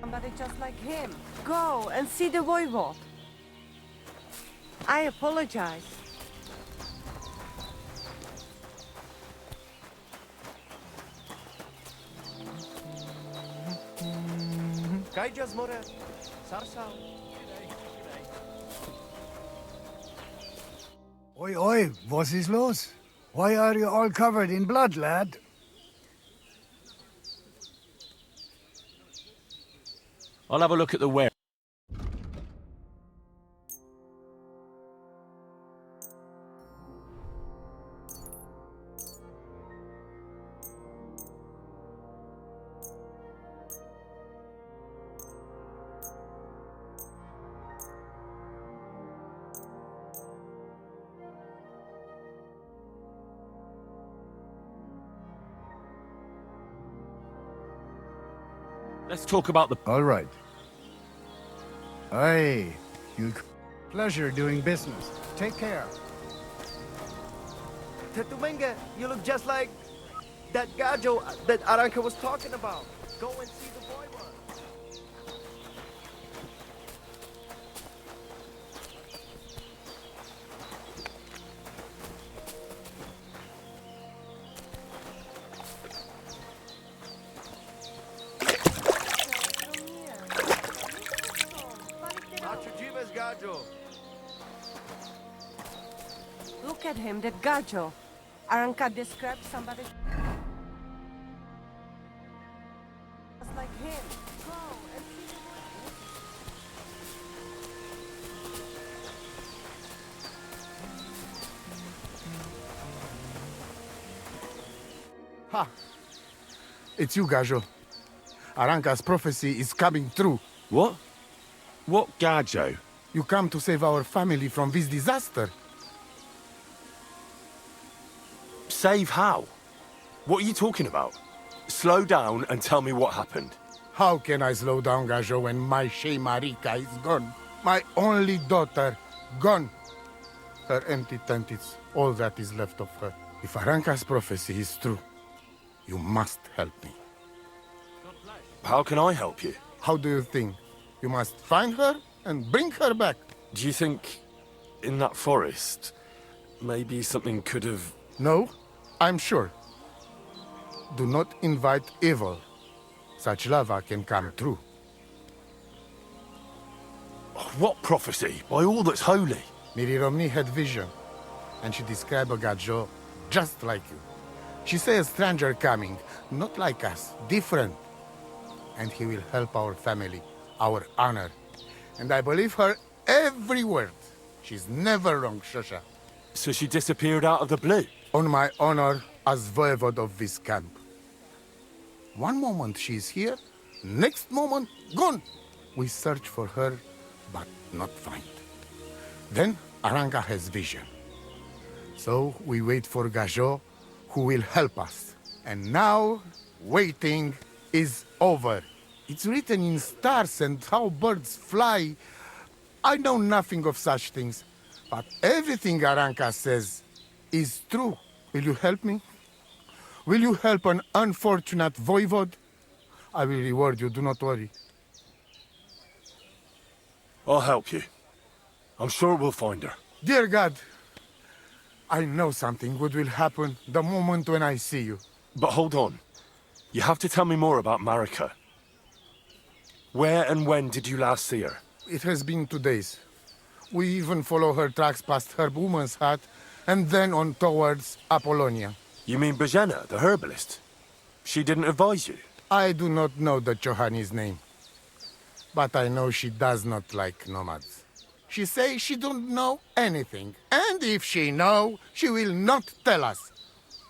Somebody just like him. Go and see the voivod. I apologize. Kajjas more. Sarsao. Oi, oi, was is los? Why are you all covered in blood, lad? I'll have a look at the ware. Let's talk about the... All right. Aye, pleasure doing business. Take care. Tetumenga, you look just like that gajo that Aranka was talking about. Go and see the boy one. Look at him, that gajo. Arangkat describes somebody just like him. Go and see the Ha! It's you, Gajo. Aranka's prophecy is coming true. What? What Gajo? You come to save our family from this disaster. Save how? What are you talking about? Slow down and tell me what happened. How can I slow down, Gajo, when my Shea Marika is gone? My only daughter, gone. Her empty tent is all that is left of her. If Aranka's prophecy is true, you must help me. How can I help you? How do you think? You must find her and bring her back. Do you think in that forest, maybe something could have... No, I'm sure. Do not invite evil. Such lava can come true. What prophecy? By all that's holy. Miri Romney had vision, and she described a Gajo just like you. She said a stranger coming, not like us, different. And he will help our family, our honor. And I believe her every word. She's never wrong, Shosha. So she disappeared out of the blue? On my honor as voivod of this camp. One moment she's here, next moment gone. We search for her, but not find. Then Aranka has vision. So we wait for Gajo, who will help us. And now, waiting is over. It's written in stars and how birds fly. I know nothing of such things, but everything Aranka says is true. Will you help me? Will you help an unfortunate voivod? I will reward you, do not worry. I'll help you. I'm sure we'll find her. Dear God, I know something good will happen the moment when I see you. But hold on. You have to tell me more about Marika. Where and when did you last see her? It has been 2 days. We even follow her tracks past her woman's hut, and then on towards Apollonia. You mean Bojana, the herbalist? She didn't advise you? I do not know the Johanni's name, but I know she does not like nomads. She say she don't know anything, and if she know, she will not tell us.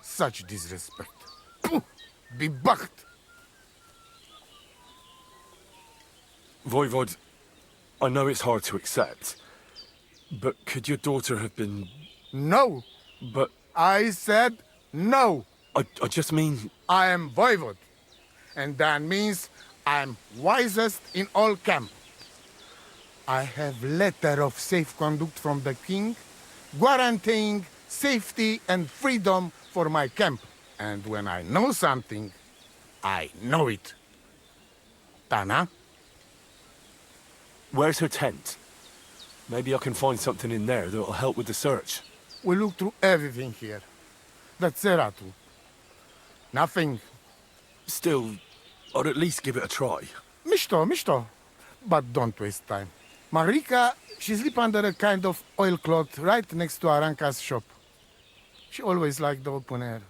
Such disrespect. Pooh, be bucked. Voivod, I know it's hard to accept, but could your daughter have been... No. But... I said no. I just mean... I am Voivod, and that means I'm wisest in all camp. I have letter of safe conduct from the king, guaranteeing safety and freedom for my camp. And when I know something, I know it. Tana? Where's her tent? Maybe I can find something in there that'll help with the search. We look through everything here. That's Zeratu. Nothing. Still, I'd at least give it a try. Mishto. But don't waste time. Marika, she sleep under a kind of oilcloth right next to Aranka's shop. She always liked the open air.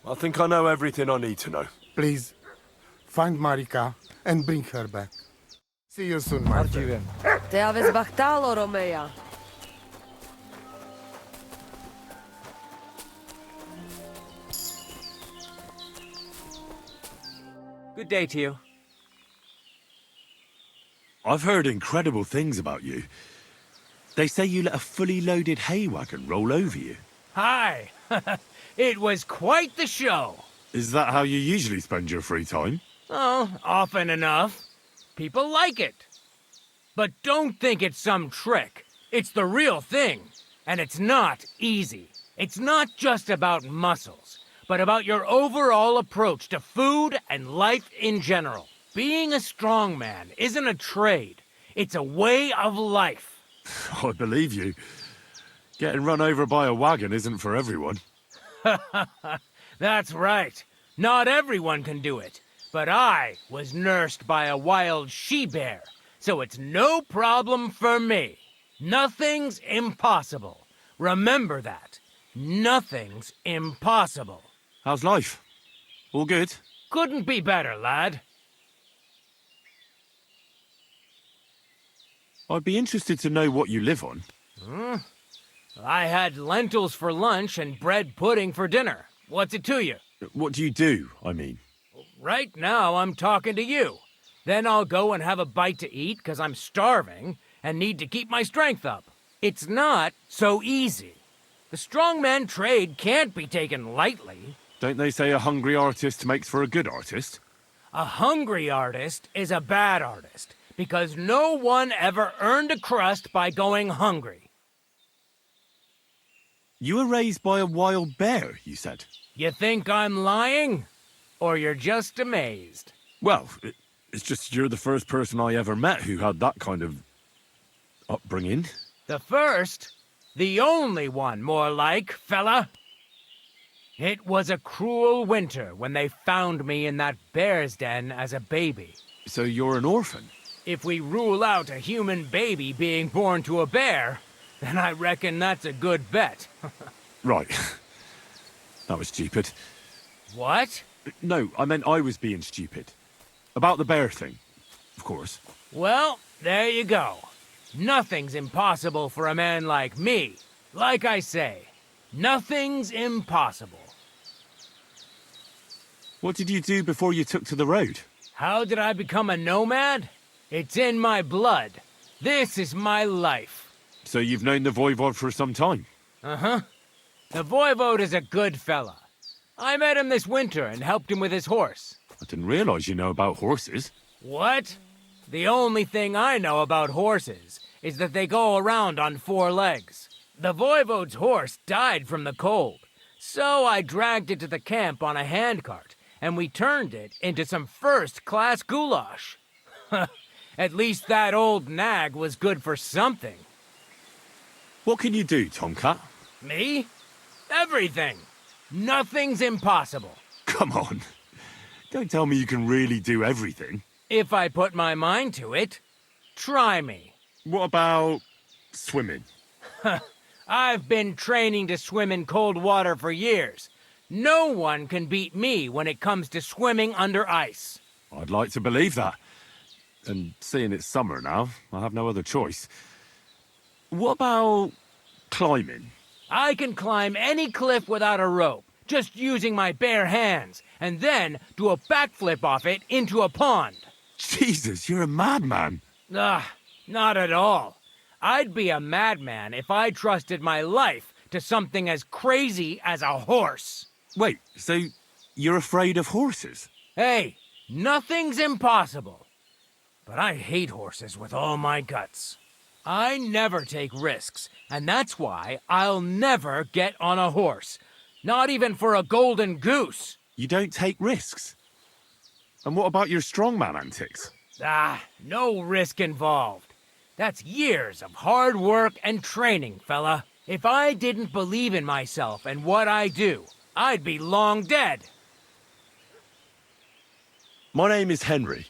I think I know everything I need to know. Please, find Marika and bring her back. See you soon, my friend. Te aveți bactalo, Romea. Good day to you. I've heard incredible things about you. They say you let a fully loaded hay wagon roll over you. Hi. It was quite the show. Is that how you usually spend your free time? Oh, often enough. People like it. But don't think it's some trick. It's the real thing. And it's not easy. It's not just about muscles, but about your overall approach to food and life in general. Being a strongman isn't a trade. It's a way of life. I believe you. Getting run over by a wagon isn't for everyone. That's right. Not everyone can do it. But I was nursed by a wild she-bear, so it's no problem for me. Nothing's impossible. Remember that. Nothing's impossible. How's life? All good? Couldn't be better, lad. I'd be interested to know what you live on. I had lentils for lunch and bread pudding for dinner. What's it to you? What do you do, I mean? Right now, I'm talking to you. Then I'll go and have a bite to eat because I'm starving and need to keep my strength up. It's not so easy. The strongman trade can't be taken lightly. Don't they say a hungry artist makes for a good artist? A hungry artist is a bad artist because no one ever earned a crust by going hungry. You were raised by a wild bear, you said. You think I'm lying? Or you're just amazed? Well, it's just you're the first person I ever met who had that kind of upbringing. The first? The only one, more like, fella. It was a cruel winter when they found me in that bear's den as a baby. So you're an orphan? If we rule out a human baby being born to a bear, then I reckon that's a good bet. Right. That was stupid. What? No, I meant I was being stupid. About the bear thing, of course. Well, there you go. Nothing's impossible for a man like me. Like I say, nothing's impossible. What did you do before you took to the road? How did I become a nomad? It's in my blood. This is my life. So you've known the Voivod for some time? Uh-huh. The Voivode is a good fella. I met him this winter and helped him with his horse. I didn't realize you know about horses. What? The only thing I know about horses is that they go around on 4 legs. The Voivode's horse died from the cold, so I dragged it to the camp on a handcart, and we turned it into some first-class goulash. At least that old nag was good for something. What can you do, Tomcat? Me? Everything. Nothing's impossible. Come on. Don't tell me you can really do everything. If I put my mind to it. Try me. What about swimming? I've been training to swim in cold water for years. No one can beat me when it comes to swimming under ice. I'd like to believe that. And seeing it's summer now, I have no other choice. What about climbing? I can climb any cliff without a rope, just using my bare hands, and then do a backflip off it into a pond. Jesus, you're a madman. Not at all. I'd be a madman if I trusted my life to something as crazy as a horse. Wait, so you're afraid of horses? Hey, nothing's impossible. But I hate horses with all my guts. I never take risks, and that's why I'll never get on a horse. Not even for a golden goose. You don't take risks? And what about your strongman antics? No risk involved. That's years of hard work and training, fella. If I didn't believe in myself and what I do, I'd be long dead. My name is Henry,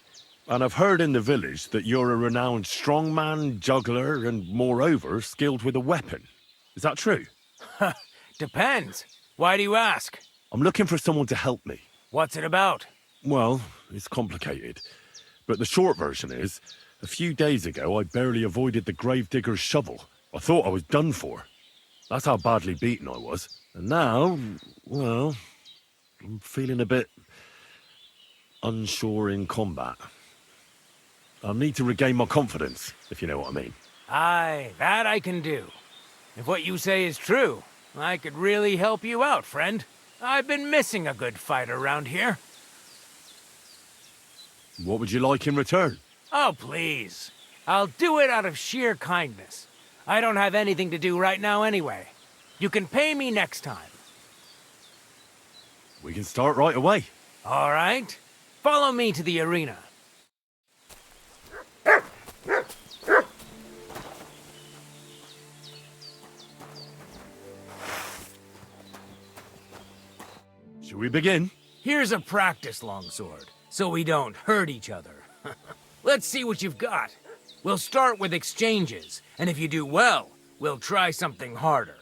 and I've heard in the village that you're a renowned strongman, juggler, and moreover, skilled with a weapon. Is that true? Depends. Why do you ask? I'm looking for someone to help me. What's it about? Well, it's complicated. But the short version is, a few days ago I barely avoided the gravedigger's shovel. I thought I was done for. That's how badly beaten I was. And now, well, I'm feeling a bit unsure in combat. I need to regain my confidence, if you know what I mean. Aye, that I can do. If what you say is true, I could really help you out, friend. I've been missing a good fight around here. What would you like in return? Oh, please. I'll do it out of sheer kindness. I don't have anything to do right now anyway. You can pay me next time. We can start right away. All right. Follow me to the arena. Shall we begin? Here's a practice longsword, so we don't hurt each other. Let's see what you've got. We'll start with exchanges, and if you do well, we'll try something harder.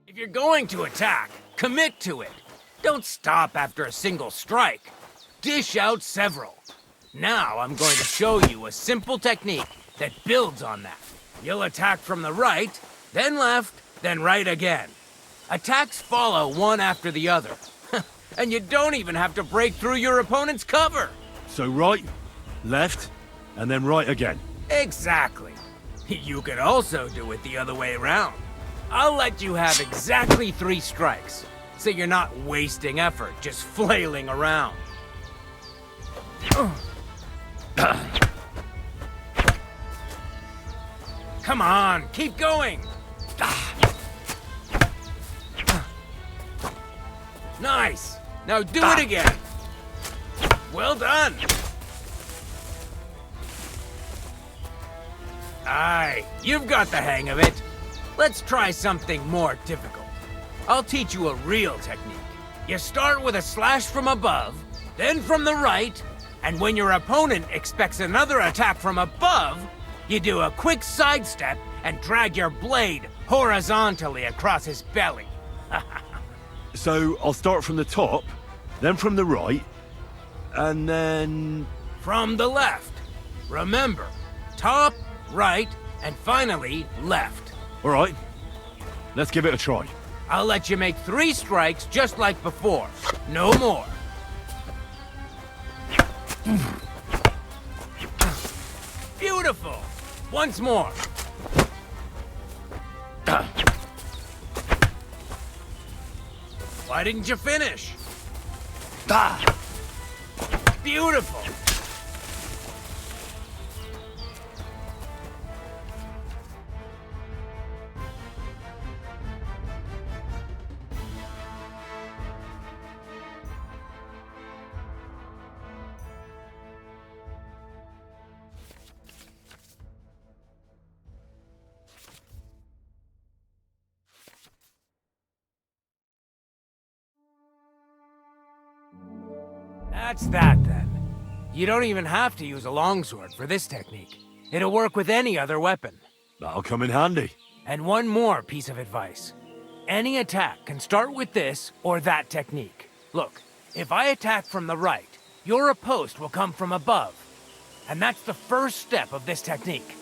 If you're going to attack, commit to it. Don't stop after a single strike. Dish out several. Now I'm going to show you a simple technique that builds on that. You'll attack from the right, then left, then right again. Attacks follow one after the other. And you don't even have to break through your opponent's cover. So right, left, and then right again. Exactly. You could also do it the other way around. I'll let you have exactly 3 strikes, so you're not wasting effort just flailing around. Come on, keep going. Nice. Now do it again. Well done. Aye, you've got the hang of it. Let's try something more difficult. I'll teach you a real technique. You start with a slash from above, then from the right, and when your opponent expects another attack from above, you do a quick sidestep and drag your blade horizontally across his belly. So I'll start from the top, then from the right, and then... From the left. Remember, top, right, and finally left. All right, let's give it a try. I'll let you make 3 strikes just like before. No more. Beautiful. Once more. Why didn't you finish? Beautiful. That's that, then. You don't even have to use a longsword for this technique. It'll work with any other weapon. That'll come in handy. And one more piece of advice. Any attack can start with this or that technique. Look, if I attack from the right, your riposte will come from above. And that's the first step of this technique.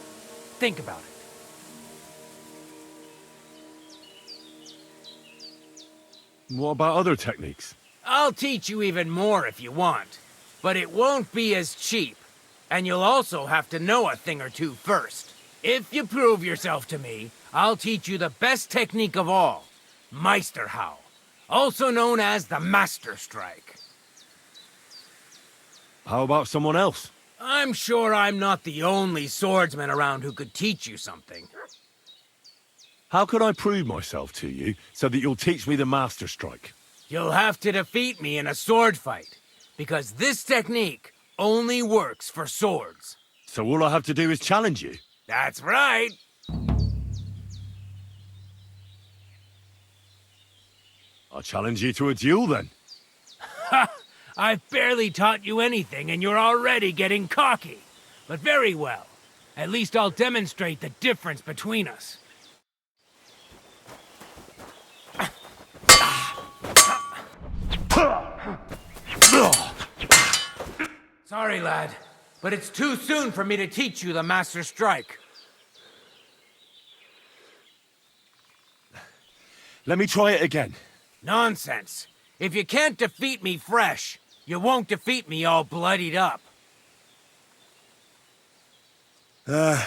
Think about it. What about other techniques? I'll teach you even more if you want. But it won't be as cheap. And you'll also have to know a thing or two first. If you prove yourself to me, I'll teach you the best technique of all. Meisterhau. Also known as the Master Strike. How about someone else? I'm sure I'm not the only swordsman around who could teach you something. How can I prove myself to you so that you'll teach me the Master Strike? You'll have to defeat me in a sword fight, because this technique only works for swords. So all I have to do is challenge you? That's right. I'll challenge you to a duel then. Ha! I've barely taught you anything and you're already getting cocky. But very well. At least I'll demonstrate the difference between us. Sorry, lad, but it's too soon for me to teach you the Master Strike. Let me try it again. Nonsense. If you can't defeat me fresh, you won't defeat me all bloodied up. I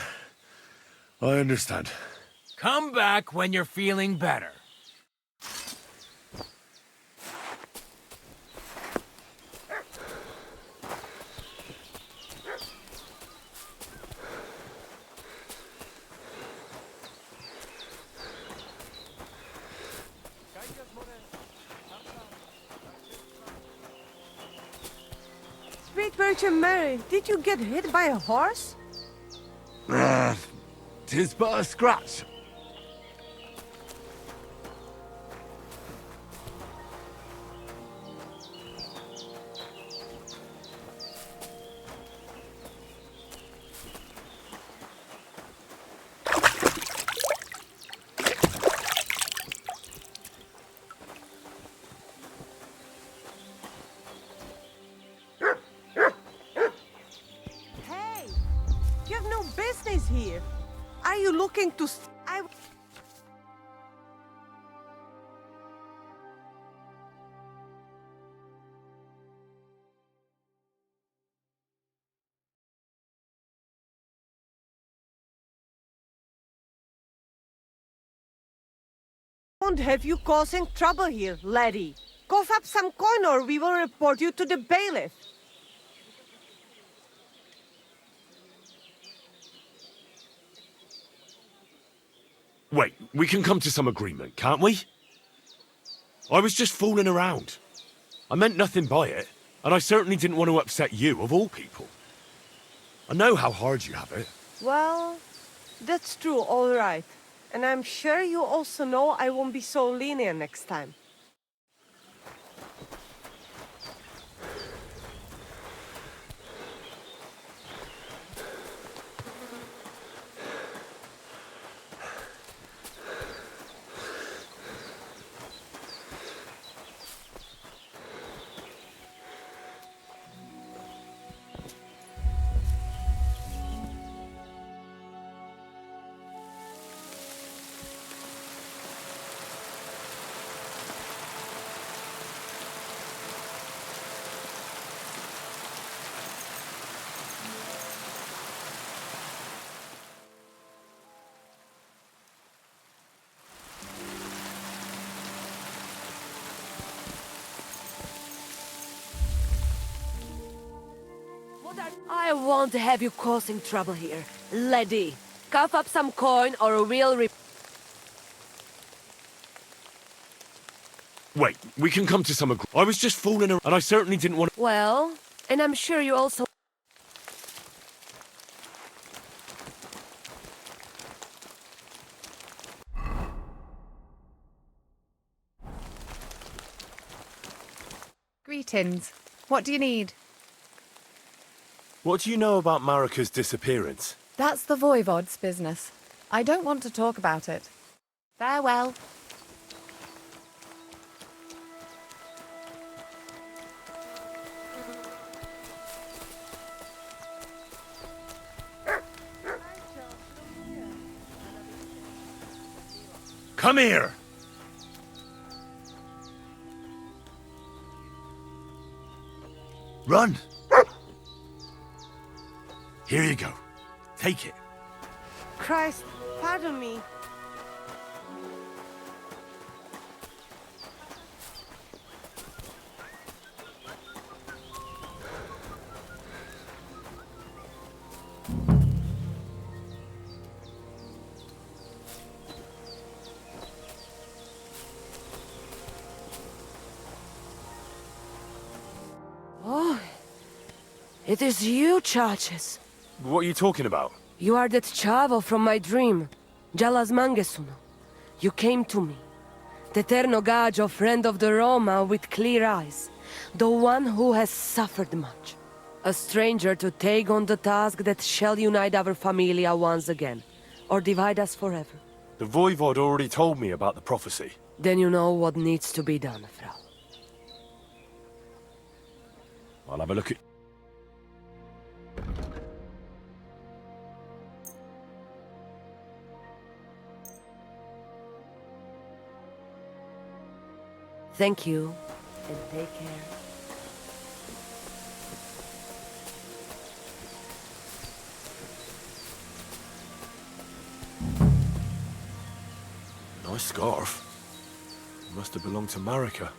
understand. Come back when you're feeling better. Sweet Virgin Mary, did you get hit by a horse? Tis but a scratch. Hey, you have no business here. Are you looking to... I won't have you causing trouble here, laddie. Cough up some coin or we will report you to the bailiff. Wait, we can come to some agreement, can't we? I was just fooling around. I meant nothing by it, and I certainly didn't want to upset you, of all people. I know how hard you have it. Well, that's true, all right. And I'm sure you also know I won't be so lenient next time. I won't have you causing trouble here, laddie. Cough up some coin or we'll Wait, we can come to some agreement. I was just fooling around, and I certainly didn't want to... Well, and I'm sure you also... Greetings. What do you need? What do you know about Marika's disappearance? That's the Voivod's business. I don't want to talk about it. Farewell. Come here! Run! Here you go. Take it. Christ, pardon me. Oh, it is you, Charges. What are you talking about? You are that chavo from my dream, Jalas Mangesuno. You came to me, the Eterno Gajo, friend of the Roma with clear eyes, the one who has suffered much. A stranger to take on the task that shall unite our familia once again, or divide us forever. The Voivod already told me about the prophecy. Then you know what needs to be done, Frau. I'll have a look at... Thank you, and take care. Nice scarf. Must have belonged to Marika.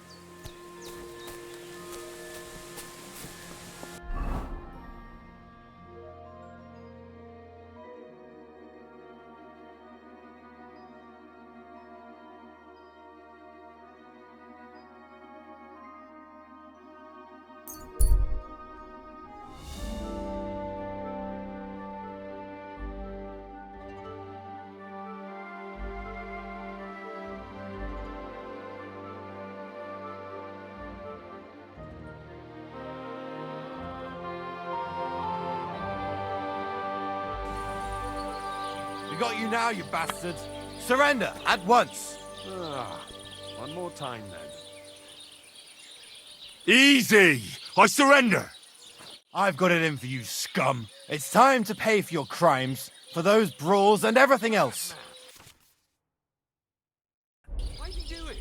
We got you now, you bastard. Surrender, at once. One more time, then. Easy! I surrender! I've got it in for you, scum. It's time to pay for your crimes, for those brawls and everything else. What are you doing?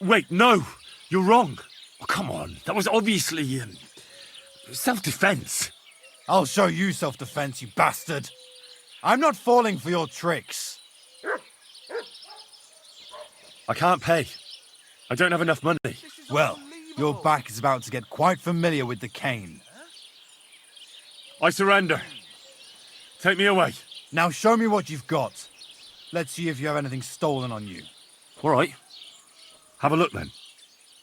Wait, no! You're wrong! Oh, come on, that was obviously... self-defense. I'll show you self-defense, you bastard. I'm not falling for your tricks. I can't pay. I don't have enough money. Well, your back is about to get quite familiar with the cane. I surrender. Take me away. Now show me what you've got. Let's see if you have anything stolen on you. All right. Have a look, then.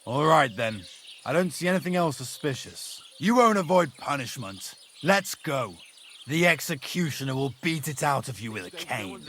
All right, then. I don't see anything else suspicious. You won't avoid punishment. Let's go. The executioner will beat it out of you with a cane.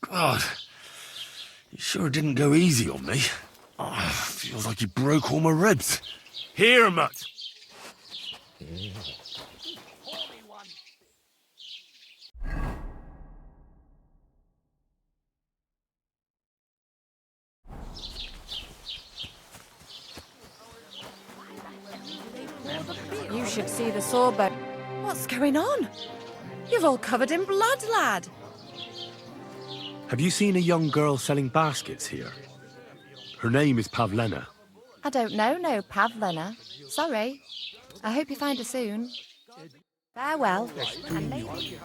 God, you sure didn't go easy on me. Oh, feels like you broke all my ribs. Here, Mutt. You should see the sawboat. What's going on? You're all covered in blood, lad. Have you seen a young girl selling baskets here? Her name is Pavlena. I don't know no Pavlena. Sorry. I hope you find her soon. Farewell. And maybe...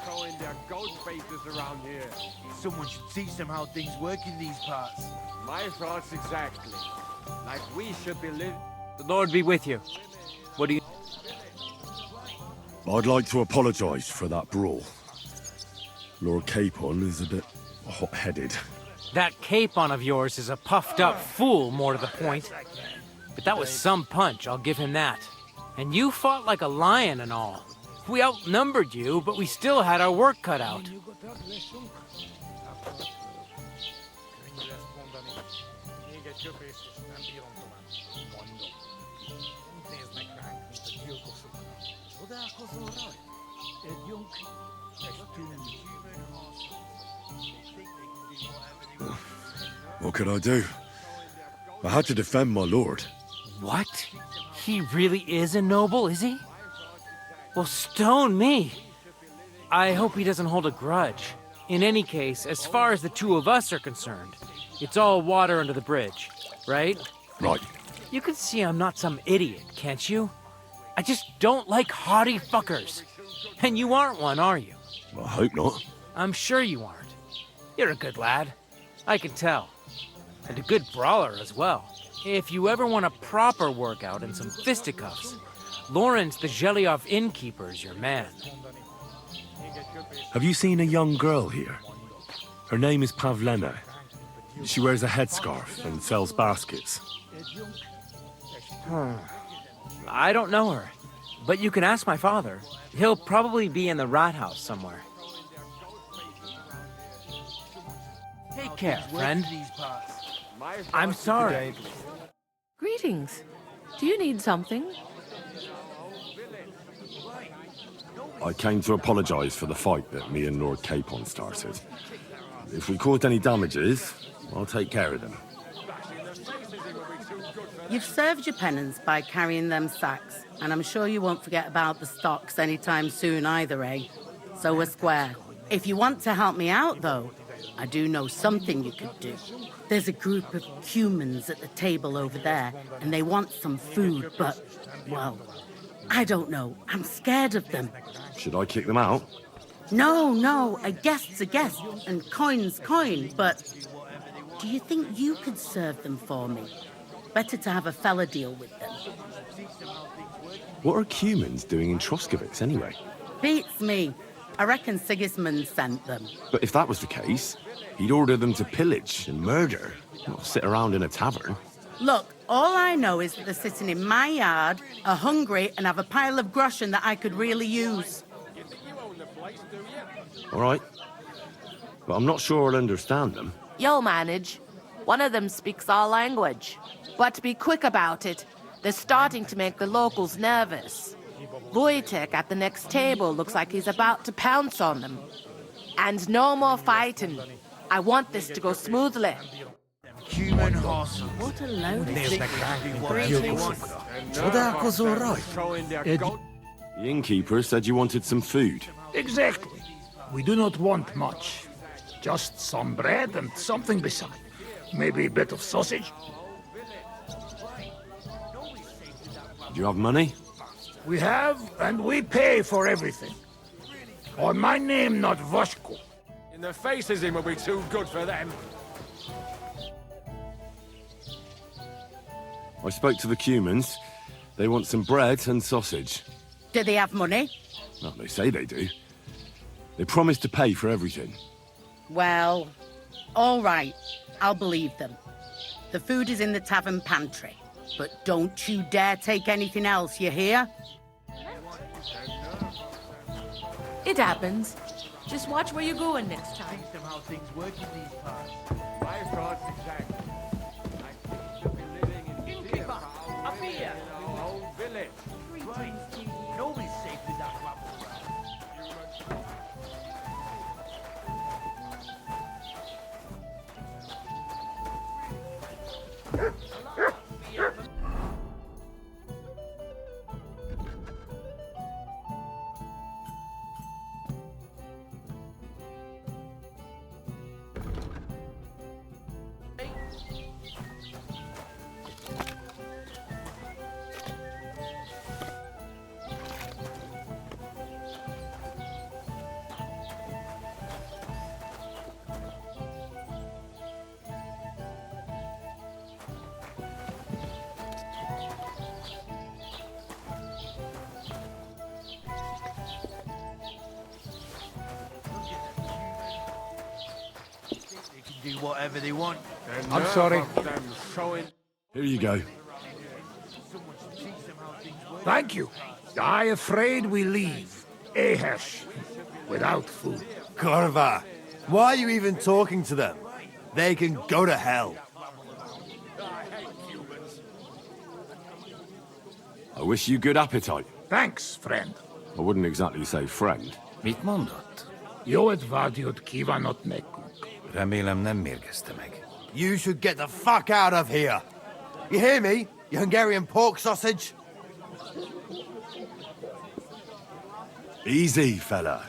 Showing their ghost faces around here. Someone should teach them how things work in these parts. My thoughts exactly. Like we should be living. The Lord be with you. What do you... I'd like to apologise for that brawl. Lord Capon is a bit hot-headed. That Capon of yours is a puffed-up fool, more to the point. But that was some punch, I'll give him that. And you fought like a lion and all. We outnumbered you, but we still had our work cut out. What could I do? I had to defend my lord. What? He really is a noble, is he? Well, stone me. I hope he doesn't hold a grudge. In any case, as far as the two of us are concerned, it's all water under the bridge, right? Right. You can see I'm not some idiot, can't you? I just don't like haughty fuckers. And you aren't one, are you? I hope not. I'm sure you aren't. You're a good lad. I can tell. And a good brawler as well. If you ever want a proper workout and some fisticuffs, Lawrence the Gelioff innkeeper is your man. Have you seen a young girl here? Her name is Pavlena. She wears a headscarf and sells baskets. I don't know her, but you can ask my father. He'll probably be in the rat house somewhere. Take care, friend. I'm sorry. Greetings. Do you need something? I came to apologise for the fight that me and Lord Capon started. If we caused any damages, I'll take care of them. You've served your penance by carrying them sacks, and I'm sure you won't forget about the stocks anytime soon either, eh? So we're square. If you want to help me out, though, I do know something you could do. There's a group of humans at the table over there, and they want some food, but, well, I don't know. I'm scared of them. Should I kick them out? No, a guest's a guest, and coin's coin, but do you think you could serve them for me? Better to have a fella deal with them. What are humans doing in Troskovitz anyway? Beats me. I reckon Sigismund sent them. But if that was the case, he'd order them to pillage and murder, not sit around in a tavern. Look, all I know is that they're sitting in my yard, are hungry, and have a pile of groschen that I could really use. All right. But I'm not sure I'll understand them. You'll manage. One of them speaks our language. But be quick about it. They're starting to make the locals nervous. Wojtek at the next table looks like he's about to pounce on them. And no more fighting. I want this to go smoothly. Human horse. What a load of The innkeeper said you wanted some food. Exactly. We do not want much. Just some bread and something beside. Maybe a bit of sausage. Do you have money? We have, and we pay for everything. Or my name not Voshko. In the faces him will be too good for them. I spoke to the Cumans. They want some bread and sausage. Do they have money? Well, they say they do. They promised to pay for everything. Well, all right. I'll believe them. The food is in the tavern pantry. But don't you dare take anything else, you hear? It happens. Just watch where you're going next time. Teach them how things work in these parts. My thoughts exactly. Innkeeper, up here. Whole village. Right. Nobody's safe with that rabble around. do whatever they want. I'm sorry. Here you go. Thank you. I afraid we leave Ahesh without food. Corva, why are you even talking to them? They can go to hell. I wish you good appetite. Thanks, friend. I wouldn't exactly say friend. Mit mondott? Jót vágyót kívánott nekünk. Remélem nem mérgezte meg. You should get the fuck out of here. You hear me, you Hungarian pork sausage? Easy, fella.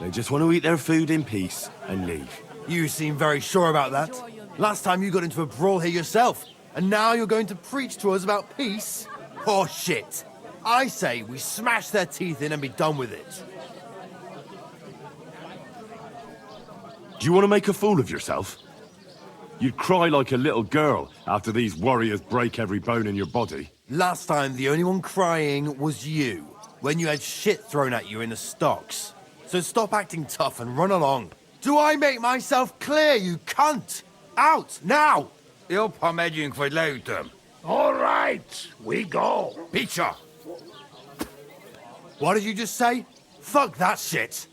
They just want to eat their food in peace and leave. You seem very sure about that. Last time you got into a brawl here yourself, and now you're going to preach to us about peace? Horse shit. I say we smash their teeth in and be done with it. Do you want to make a fool of yourself? You'd cry like a little girl after these warriors break every bone in your body. Last time, the only one crying was you, when you had shit thrown at you in the stocks. So stop acting tough and run along. Do I make myself clear, you cunt? Out, now! Jobb, ha megyünk, vagy leütöm. All right, we go. Picture! What did you just say? Fuck that shit!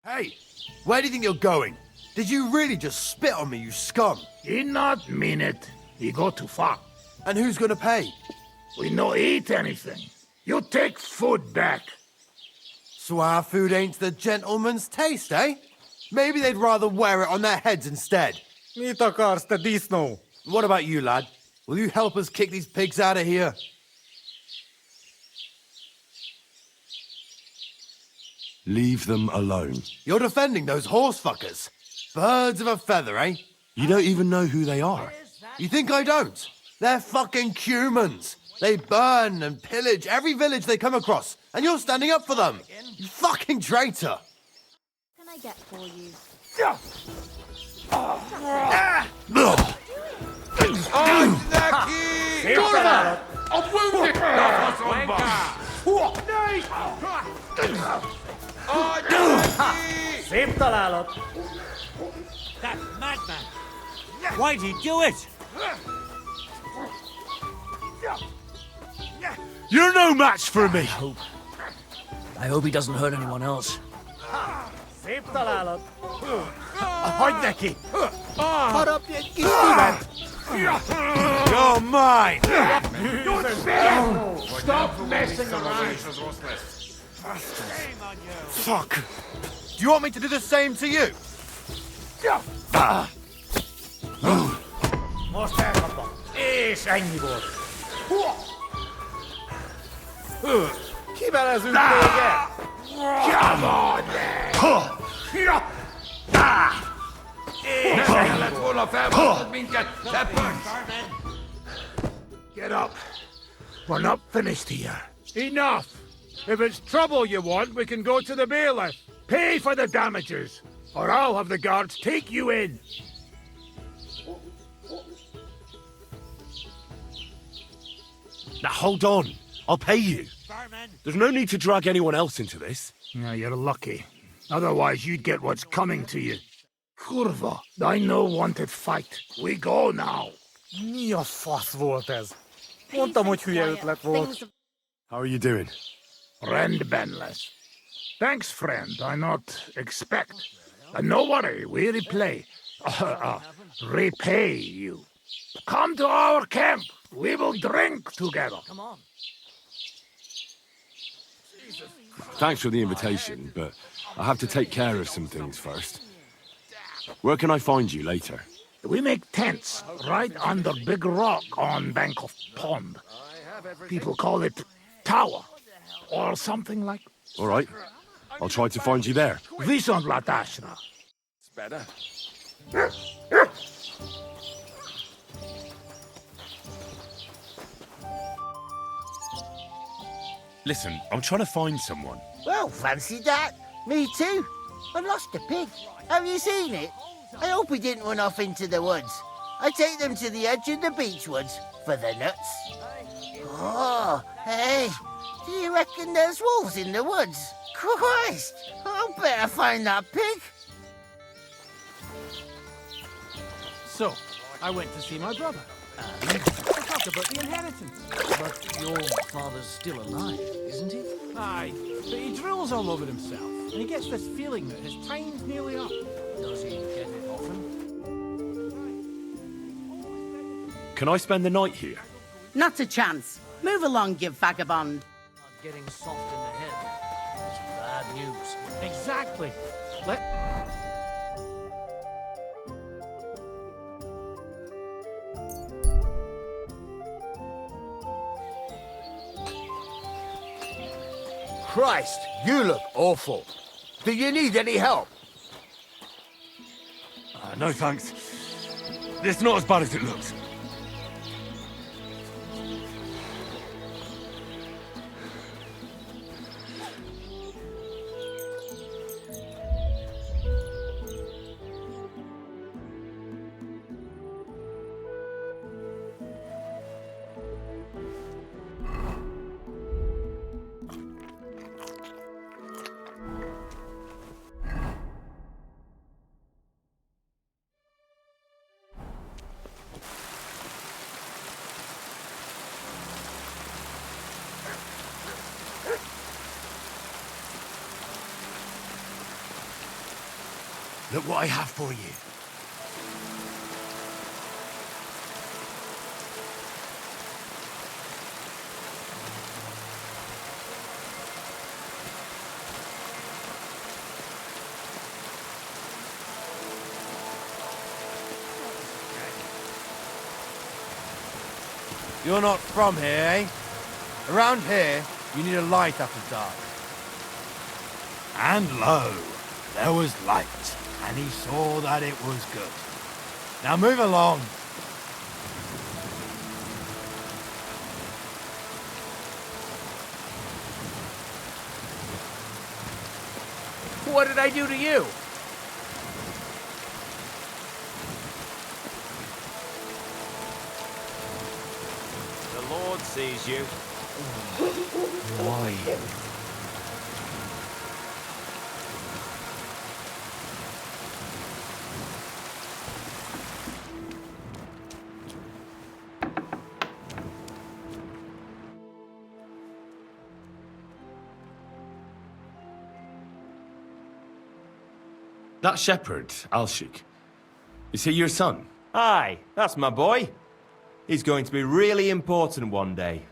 Hey, where do you think you're going? Did you really just spit on me, you scum? He not mean it. He go too far. And who's gonna pay? We no eat anything. You take food back. So our food ain't the gentleman's taste, eh? Maybe they'd rather wear it on their heads instead. What about you, lad? Will you help us kick these pigs out of here? Leave them alone. You're defending those horse fuckers. Birds of a feather, eh? You don't even know who they are. You think I don't? They're fucking humans. They burn and pillage every village they come across, and you're standing up for them. You fucking traitor. Can I get for you? Kurwa! Odwróć Szép találat! That madman! Why'd he do it? You're no match for me! I hope he doesn't hurt anyone else. Szép találat! Hide neki! Harap egy kis szület! You're mine! Stop messing around! Fuck! Do you want me to do the same to you? Most elkapom. És ennyi volt. Kibelezünk téged! Come on, És ennyi lett volna felmondod minket, te pöcs! Get up. We're not finished here. Enough! If it's trouble you want, we can go to the bailiff. Pay for the damages, or I'll have the guards take you in. Now hold on. I'll pay you. There's no need to drag anyone else into this. Yeah, you're lucky. Otherwise, you'd get what's coming to you. Kurva, I no wanted fight. We go now. Mi a fasz volt ez? Mondtam, hogy hülye ötlet volt. How are you doing? Rendbenless. Thanks, friend. I not expect. No worry, we repay you. Come to our camp. We will drink together. Come on. Thanks for the invitation, but I have to take care of some things first. Where can I find you later? We make tents right under big rock on bank of pond. People call it tower or something like. All right. I'll try to find you there. Visont latásra. It's better. Listen, I'm trying to find someone. Well, fancy that. Me too. I lost a pig. Have you seen it? I hope he didn't run off into the woods. I take them to the edge of the beech woods for the nuts. Oh, hey, do you reckon there's wolves in the woods? Christ, I'll better find that pig. So, I went to see my brother. And I talked about the inheritance. But your father's still alive, isn't he? Aye, but he drools all over himself, and he gets this feeling that his time's nearly up. Does he get it often? Can I spend the night here? Not a chance. Move along, you vagabond. Getting soft in the head. It's bad news. Exactly. Let... Christ, you look awful. Do you need any help? No thanks. It's not as bad as it looks. Look what I have for you. You're not from here, eh? Around here, you need a light after dark. And lo, there was light, and he saw that it was good. Now move along. What did I do to you? The Lord sees you. Why? That shepherd, Alshik, is he your son? Aye, that's my boy. He's going to be really important one day.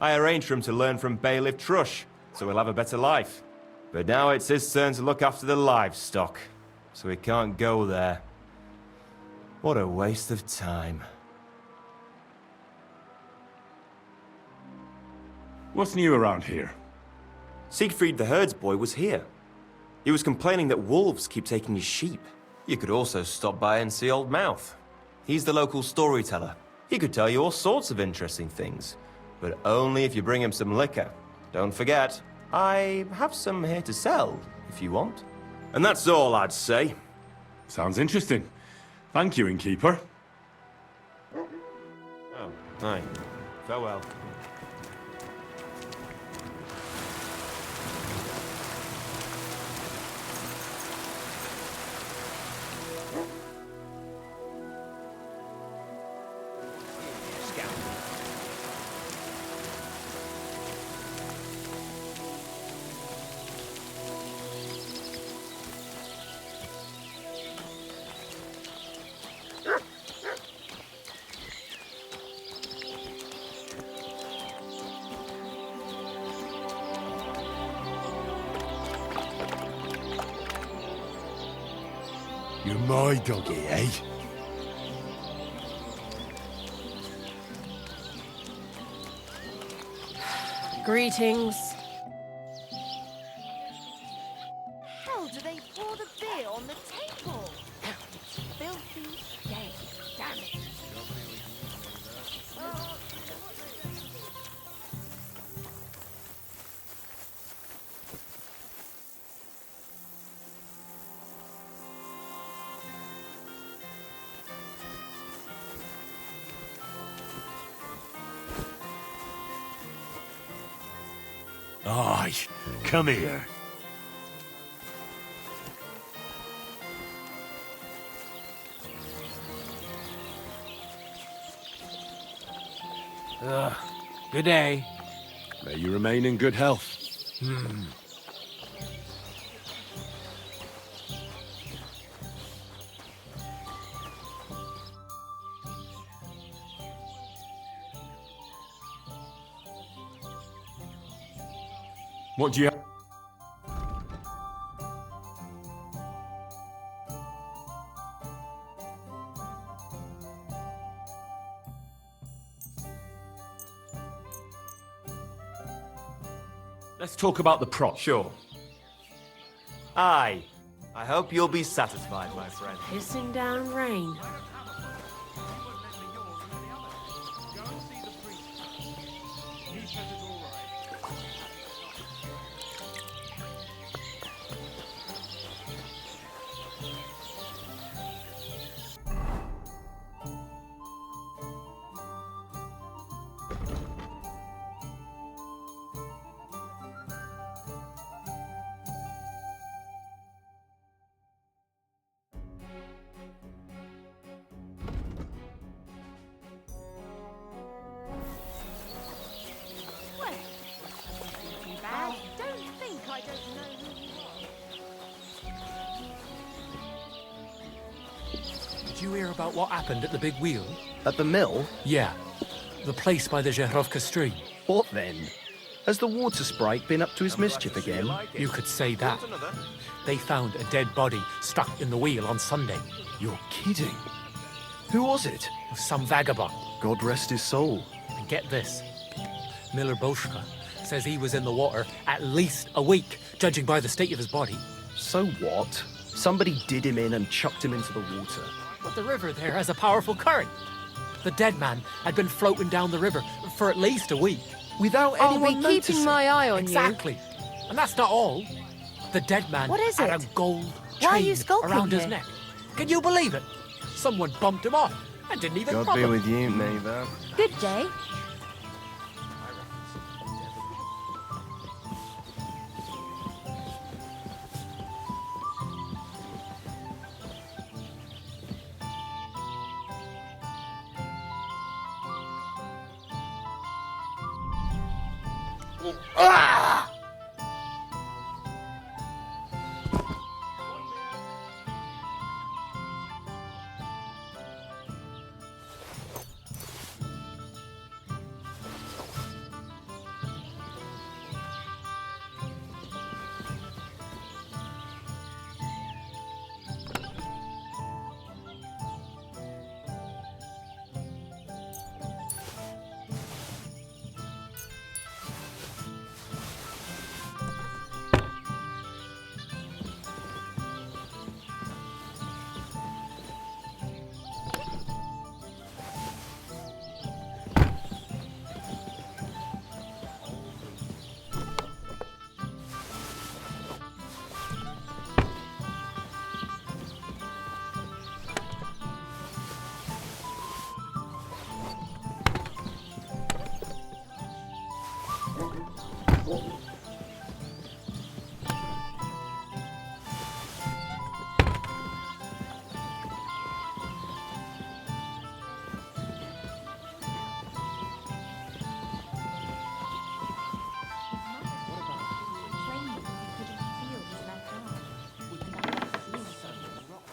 I arranged for him to learn from Bailiff Trush, so he'll have a better life. But now it's his turn to look after the livestock, so he can't go there. What a waste of time. What's new around here? Siegfried the herdsboy was here. He was complaining that wolves keep taking his sheep. You could also stop by and see Old Mouth. He's the local storyteller. He could tell you all sorts of interesting things, but only if you bring him some liquor. Don't forget, I have some here to sell, if you want. And that's all I'd say. Sounds interesting. Thank you, innkeeper. Oh, aye. Farewell. You're my doggy, eh? Greetings. How do they pour the beer on the table? It's filthy shame. Damn it. Aye, come here. Good day. May you remain in good health. What do you have? Let's talk about the prop. Sure. Aye. I hope you'll be satisfied, my friend. Pissing down rain. Well, too bad. Don't think I don't know who you are. Did you hear about what happened at the big wheel? At the mill? Yeah. The place by the Zherovka stream. What then? Has the water sprite been up to his mischief again? You could say that. They found a dead body stuck in the wheel on Sunday. You're kidding. Who was it? Some vagabond. God rest his soul. And get this. Miller Boschka says he was in the water at least a week, judging by the state of his body. So what? Somebody did him in and chucked him into the water. But the river there has a powerful current. The dead man had been floating down the river for at least a week. Without I'll anyone be noticing. keeping my eye on Exactly. And that's not all. The dead man What is had it? a gold Why are chain you skulking around his here? neck. Can you believe it? Someone bumped him off and didn't even God rob be him. with you, neighbour. Good day. Ah!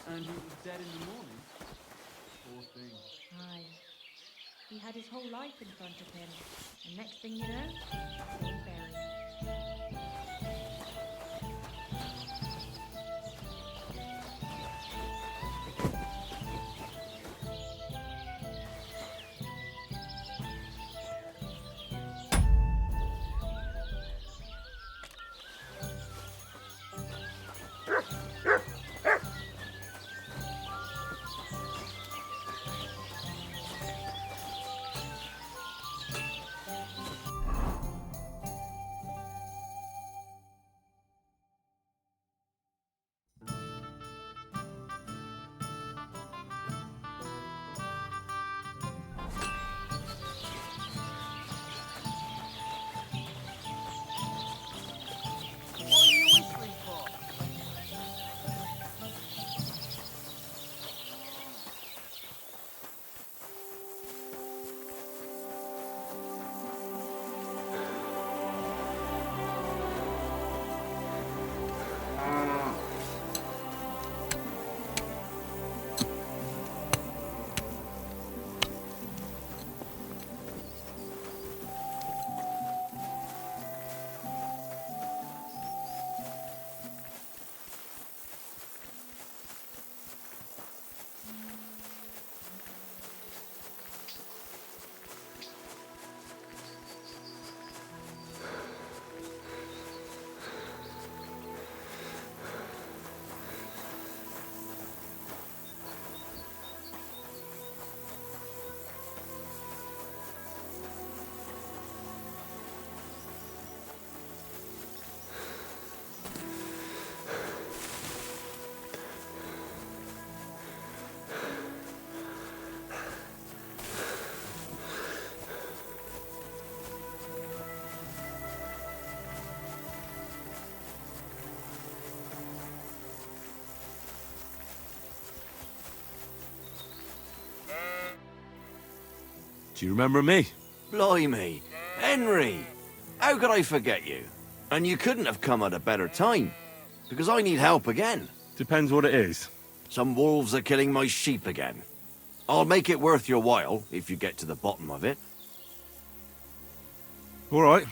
And he was dead in the morning. Poor thing. Aye. He had his whole life in front of him. And next thing you know, all buried. Do you remember me? Blimey. Henry! How could I forget you? And you couldn't have come at a better time. Because I need help again. Depends what it is. Some wolves are killing my sheep again. I'll make it worth your while, if you get to the bottom of it. All right.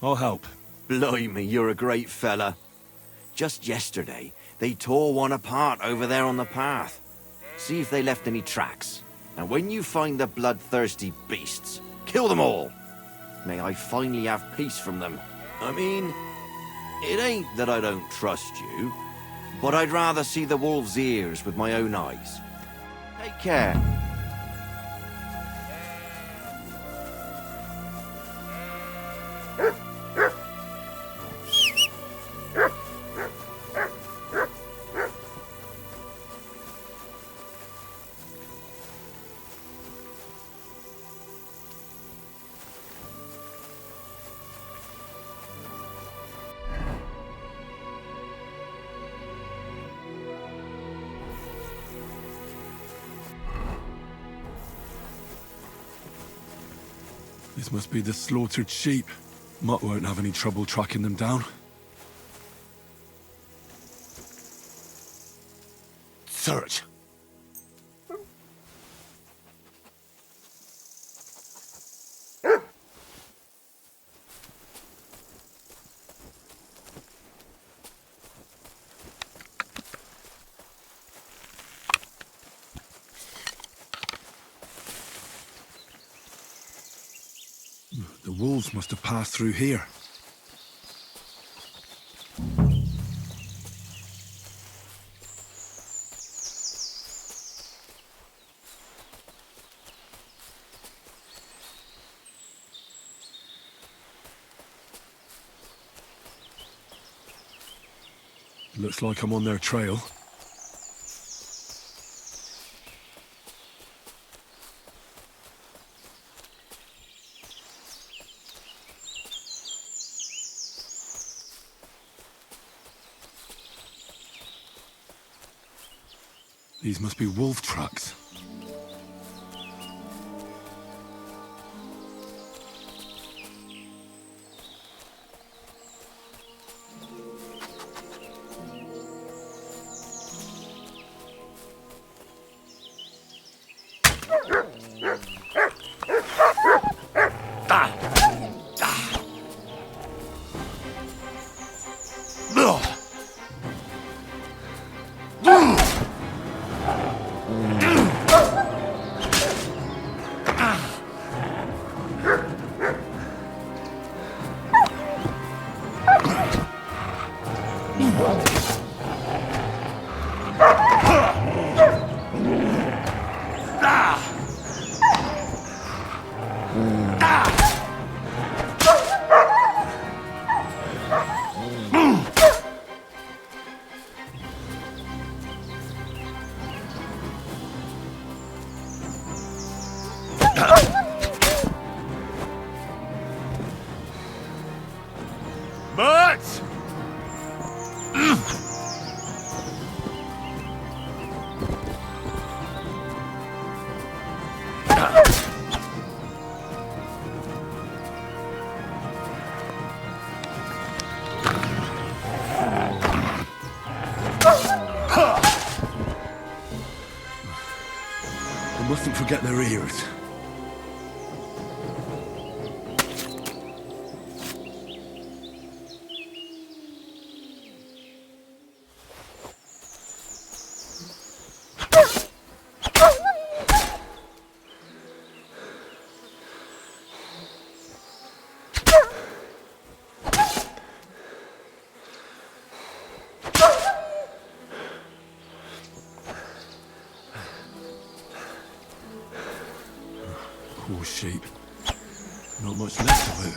I'll help. Blimey, you're a great fella. Just yesterday, they tore one apart over there on the path. See if they left any tracks. And when you find the bloodthirsty beasts, kill them all. May I finally have peace from them. I mean, it ain't that I don't trust you, but I'd rather see the wolf's ears with my own eyes. Take care. This must be the slaughtered sheep. Mutt won't have any trouble tracking them down. Search. The wolves must have passed through here. Looks like I'm on their trail. These must be wolf tracks. But I mustn't forget their ears. Poor sheep. Not much left of it.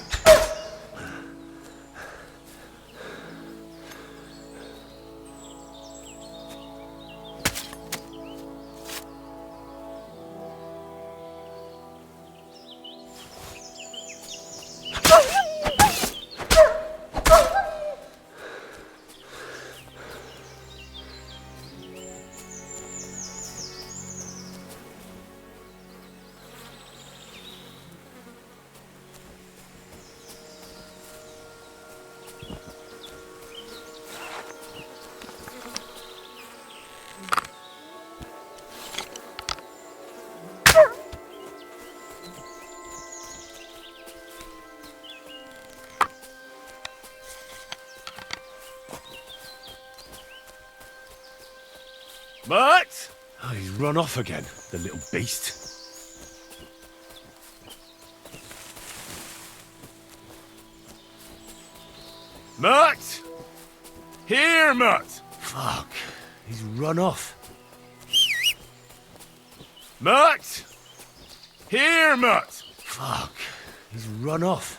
Mutt! Oh, he's run off again, the little beast. Mutt! Here, Mutt! Fuck, he's run off. Mutt! Here, Mutt! Fuck, he's run off.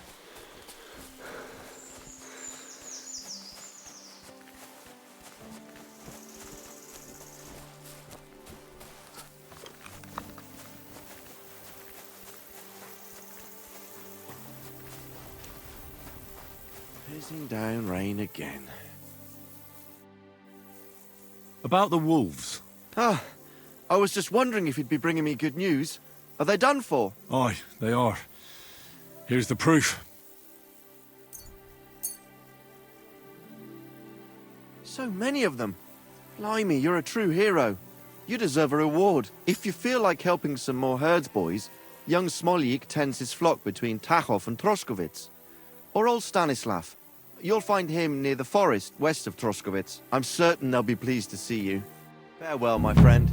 Pissing down rain again. About the wolves. Ah, I was just wondering if you'd be bringing me good news. Are they done for? Aye, they are. Here's the proof. So many of them. Blimey, you're a true hero. You deserve a reward. If you feel like helping some more herds boys, young Smoljik tends his flock between Tachov and Troskowitz. Or old Stanislav. You'll find him near the forest west of Troskowitz. I'm certain they'll be pleased to see you. Farewell, my friend.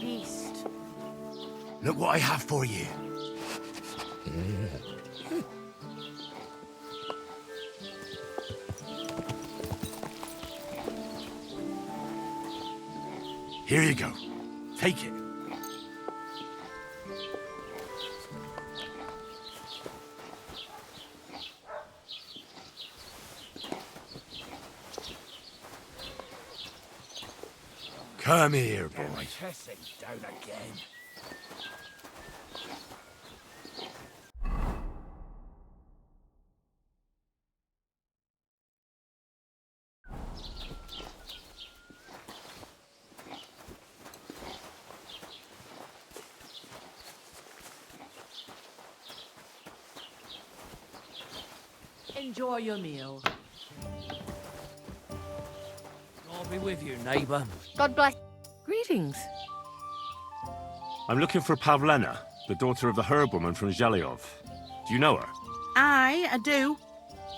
Beast. Look what I have for you. Here you go. Take it. Come here, boy. Pissing down again. Enjoy your meal. I'll be with you, neighbor. God bless. Greetings. I'm looking for Pavlena, the daughter of the herbwoman from Zhelyov. Do you know her? Aye, I do.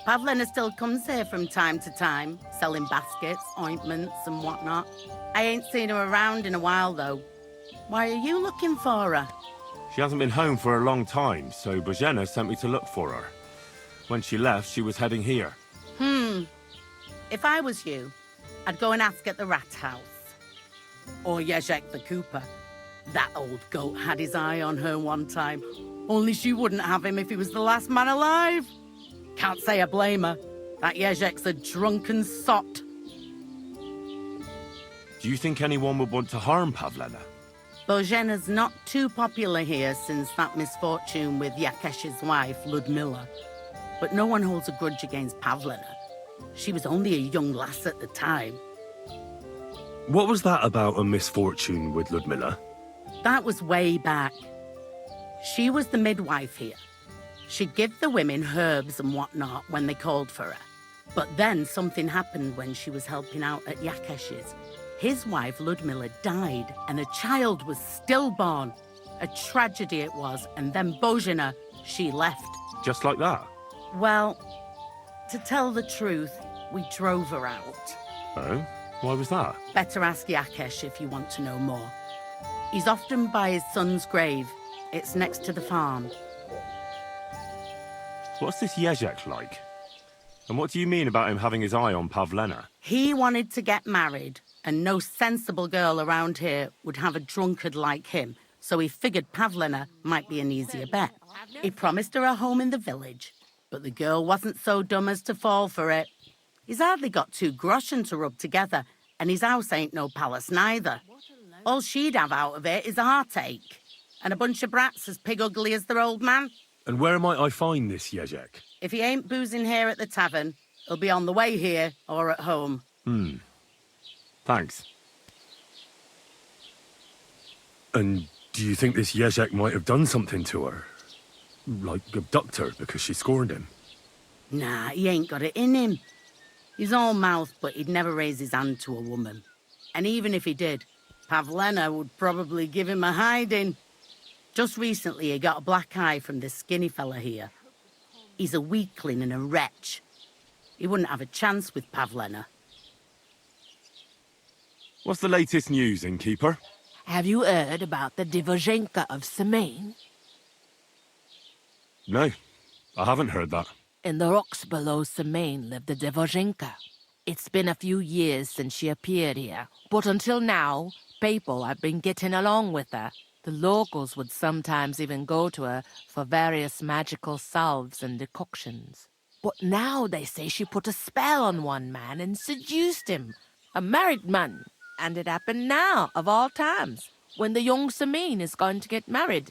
Pavlina still comes here from time to time, selling baskets, ointments, and whatnot. I ain't seen her around in a while, though. Why are you looking for her? She hasn't been home for a long time, so Bozhena sent me to look for her. When she left, she was heading here. If I was you, I'd go and ask at the rat house. Or Yezhek the Cooper. That old goat had his eye on her one time. Only she wouldn't have him if he was the last man alive. Can't say I blame her. That Yezhek's a drunken sot. Do you think anyone would want to harm Pavlena? Božena's not too popular here since that misfortune with Yakesh's wife, Ludmilla. But no one holds a grudge against Pavlina. She was only a young lass at the time. What was that about a misfortune with Ludmilla? That was way back. She was the midwife here. She'd give the women herbs and whatnot when they called for her. But then something happened when she was helping out at Yakesh's. His wife, Ludmilla, died, and a child was stillborn. A tragedy it was, and then Bozhena, she left. Just like that? Well, to tell the truth, we drove her out. Oh? Why was that? Better ask Yakesh if you want to know more. He's often by his son's grave. It's next to the farm. What's this Jezek like? And what do you mean about him having his eye on Pavlena? He wanted to get married, and no sensible girl around here would have a drunkard like him, so he figured Pavlina might be an easier bet. He promised her a home in the village, but the girl wasn't so dumb as to fall for it. He's hardly got 2 groschen to rub together, and his house ain't no palace neither. All she'd have out of it is a heartache, and a bunch of brats as pig ugly as their old man. And where might I find this Jezek? If he ain't boozing here at the tavern, he'll be on the way here or at home. Thanks. And do you think this Jezek might have done something to her? Like abduct her because she scorned him? Nah, he ain't got it in him. He's all mouth, but he'd never raise his hand to a woman. And even if he did, Pavlena would probably give him a hiding. Just recently, he got a black eye from this skinny fella here. He's a weakling and a wretch. He wouldn't have a chance with Pavlena. What's the latest news, innkeeper? Have you heard about the Divozhenka of Semaine? No, I haven't heard that. In the rocks below Semaine lived the Divozhenka. It's been a few years since she appeared here, but until now, people have been getting along with her. The locals would sometimes even go to her for various magical salves and decoctions. But now they say she put a spell on one man and seduced him, a married man. And it happened now, of all times, when the young Semaine is going to get married.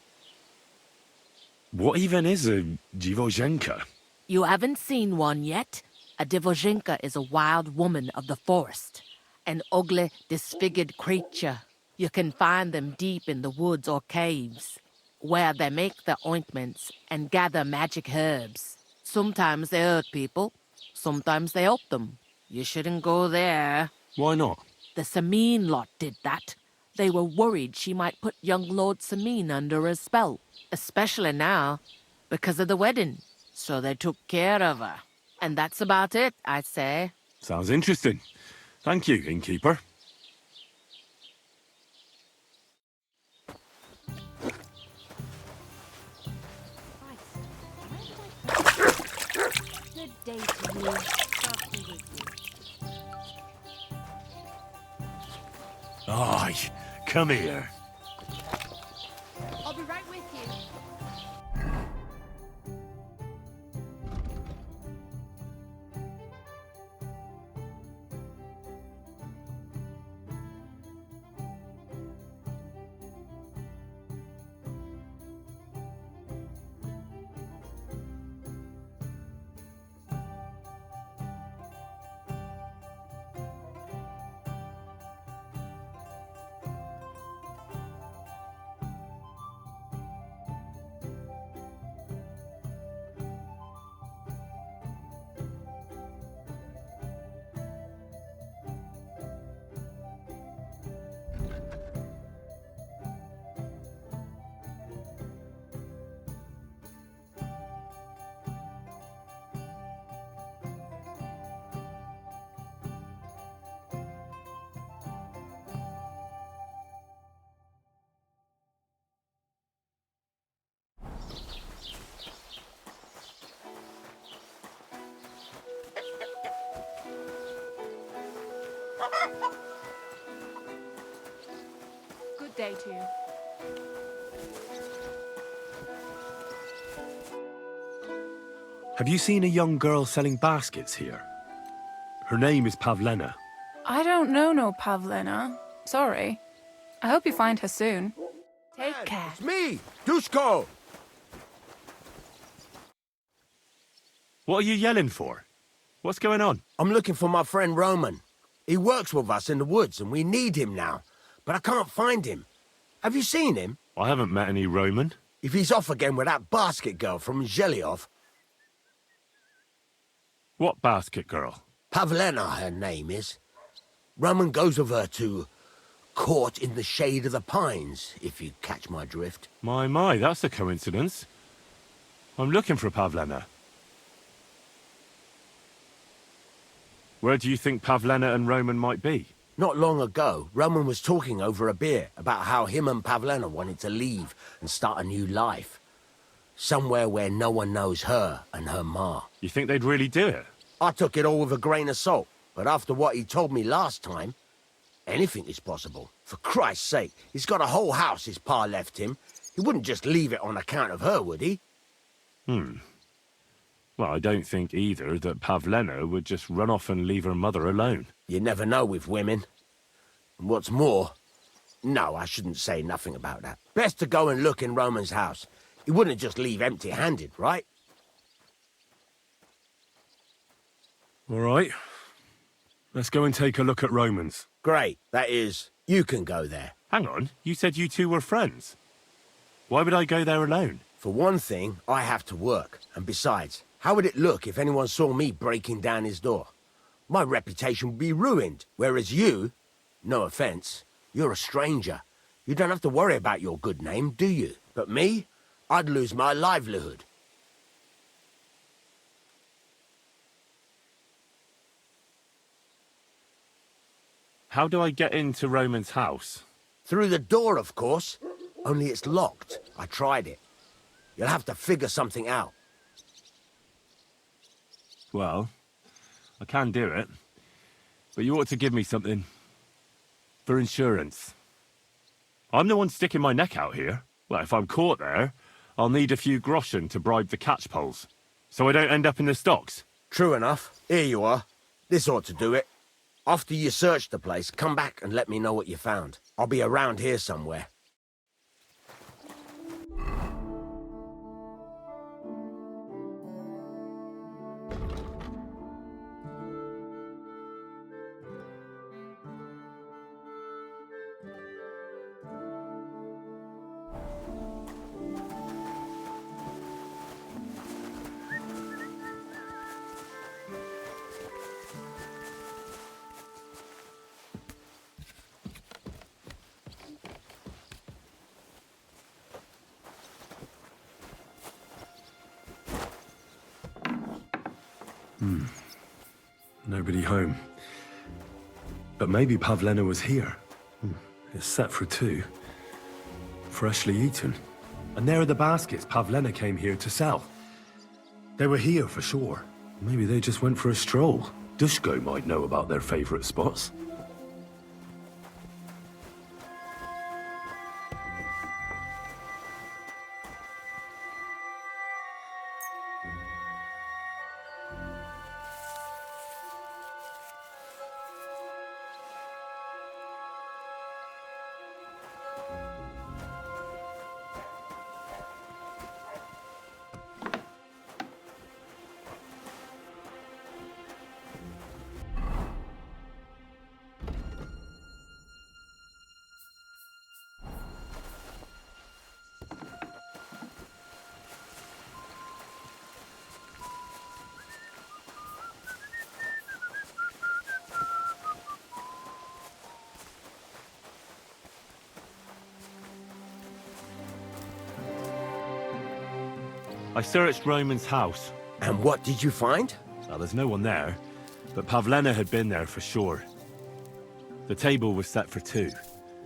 What even is a Divozhenka? You haven't seen one yet? A Divozhenka is a wild woman of the forest, an ugly, disfigured creature. You can find them deep in the woods or caves, where they make their ointments and gather magic herbs. Sometimes they hurt people, sometimes they help them. You shouldn't go there. Why not? The Semaine lot did that. They were worried she might put young Lord Semaine under a spell, especially now, because of the wedding. So they took care of her. And that's about it, I'd say. Sounds interesting. Thank you, innkeeper. Good day to you. God be with you. Aye, come here. I'll be right with you. Good day to you. Have you seen a young girl selling baskets here? Her name is Pavlena. I don't know no Pavlena. Sorry. I hope you find her soon. Take care. It's me, Dushko! What are you yelling for? What's going on? I'm looking for my friend Roman. He works with us in the woods, and we need him now. But I can't find him. Have you seen him? I haven't met any Roman. If he's off again with that basket girl from Zhelyov. What basket girl? Pavlena, her name is. Roman goes with her to court in the shade of the pines, if you catch my drift. My, that's a coincidence. I'm looking for Pavlena. Where do you think Pavlena and Roman might be? Not long ago, Roman was talking over a beer about how him and Pavlena wanted to leave and start a new life. Somewhere where no one knows her and her ma. You think they'd really do it? I took it all with a grain of salt, but after what he told me last time, anything is possible. For Christ's sake, he's got a whole house his pa left him. He wouldn't just leave it on account of her, would he? Well, I don't think either that Pavlena would just run off and leave her mother alone. You never know with women. And what's more... No, I shouldn't say nothing about that. Best to go and look in Roman's house. He wouldn't just leave empty-handed, right? All right. Let's go and take a look at Roman's. Great. That is, you can go there. Hang on, you said you two were friends. Why would I go there alone? For one thing, I have to work. And besides, how would it look if anyone saw me breaking down his door? My reputation would be ruined. Whereas you, no offense, you're a stranger. You don't have to worry about your good name, do you? But me, I'd lose my livelihood. How do I get into Roman's house? Through the door, of course. Only it's locked. I tried it. You'll have to figure something out. Well, I can do it. But you ought to give me something. For insurance. I'm the one sticking my neck out here. Well, if I'm caught there, I'll need a few groschen to bribe the catchpoles. So I don't end up in the stocks. True enough. Here you are. This ought to do it. After you search the place, come back and let me know what you found. I'll be around here somewhere. Nobody home. But maybe Pavlena was here. It's set for 2. Freshly eaten. And there are the baskets Pavlena came here to sell. They were here for sure. Maybe they just went for a stroll. Dushko might know about their favorite spots. I searched Roman's house. And what did you find? Well, there's no one there, but Pavlena had been there for sure. The table was set for 2,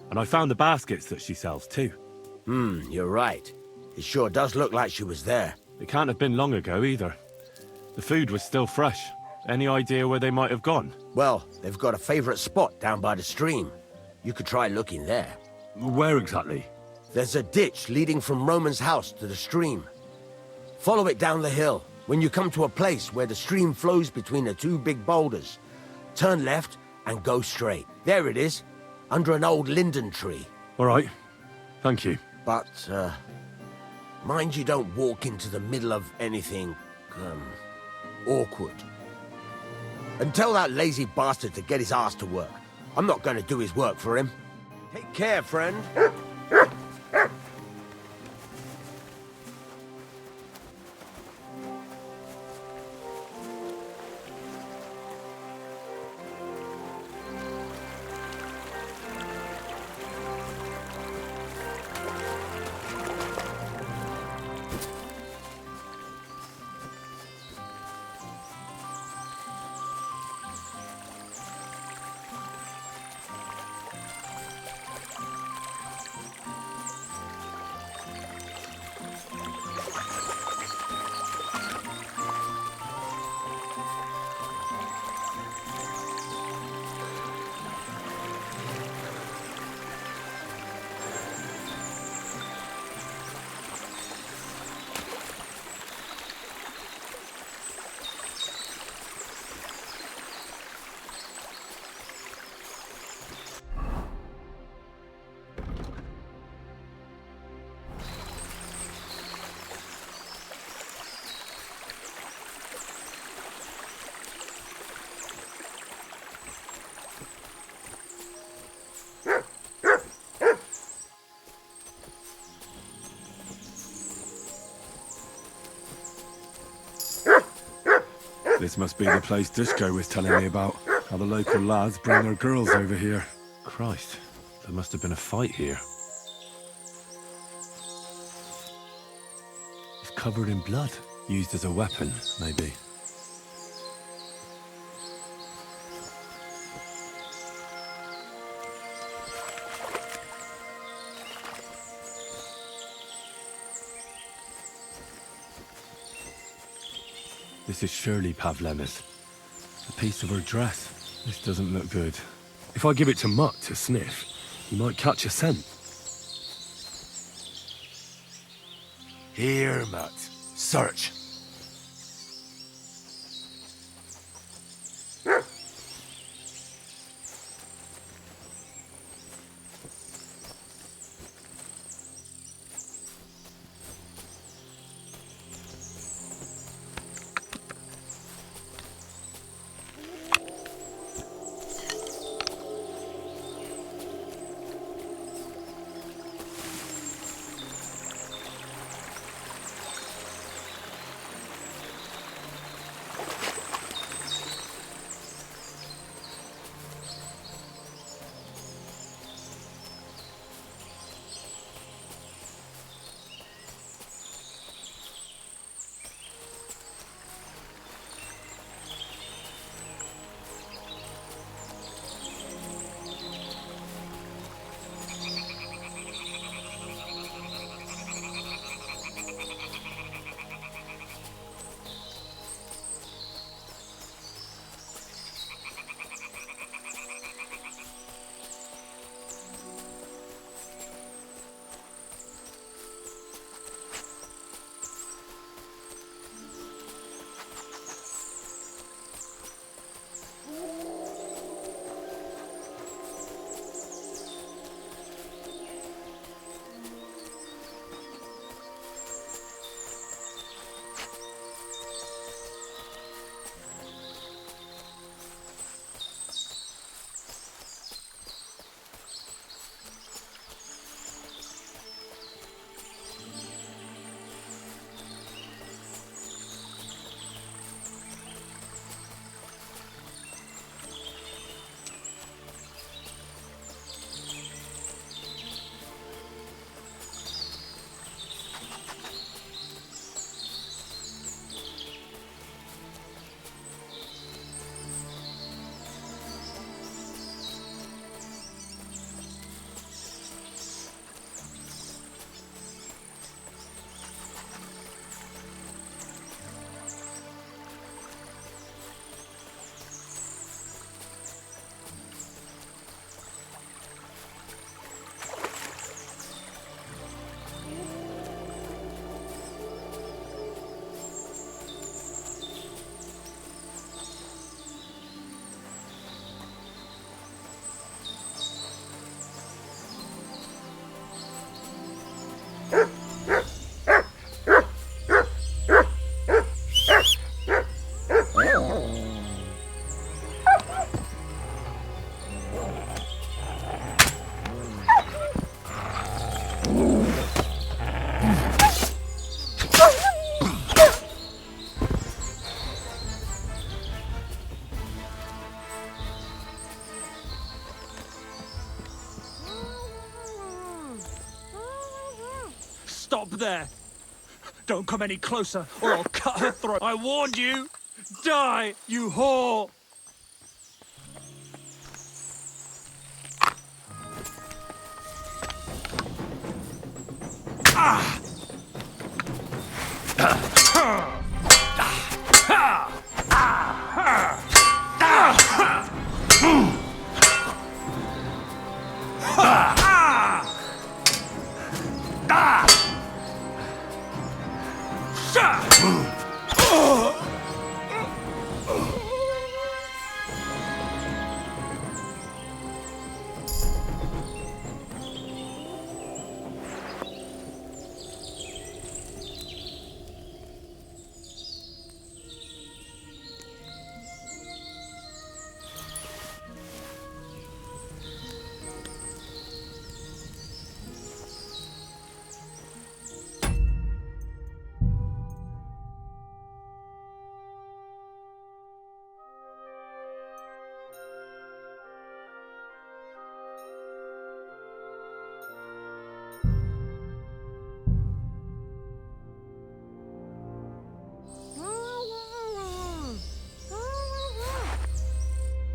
and I found the baskets that she sells too. You're right. It sure does look like she was there. It can't have been long ago either. The food was still fresh. Any idea where they might have gone? Well, they've got a favorite spot down by the stream. You could try looking there. Where exactly? There's a ditch leading from Roman's house to the stream. Follow it down the hill. When you come to a place where the stream flows between the 2 big boulders, turn left and go straight. There it is, under an old linden tree. All right. Thank you. But, mind you don't walk into the middle of anything, awkward. And tell that lazy bastard to get his ass to work. I'm not going to do his work for him. Take care, friend. This must be the place Dushko was telling me about. How the local lads bring their girls over here. Christ, there must have been a fight here. It's covered in blood. Used as a weapon, maybe. This is surely Pavlema's. A piece of her dress. This doesn't look good. If I give it to Mutt to sniff, he might catch a scent. Here, Mutt. Search. Stop there! Don't come any closer, or I'll cut her throat. I warned you! Die, you whore! Ah!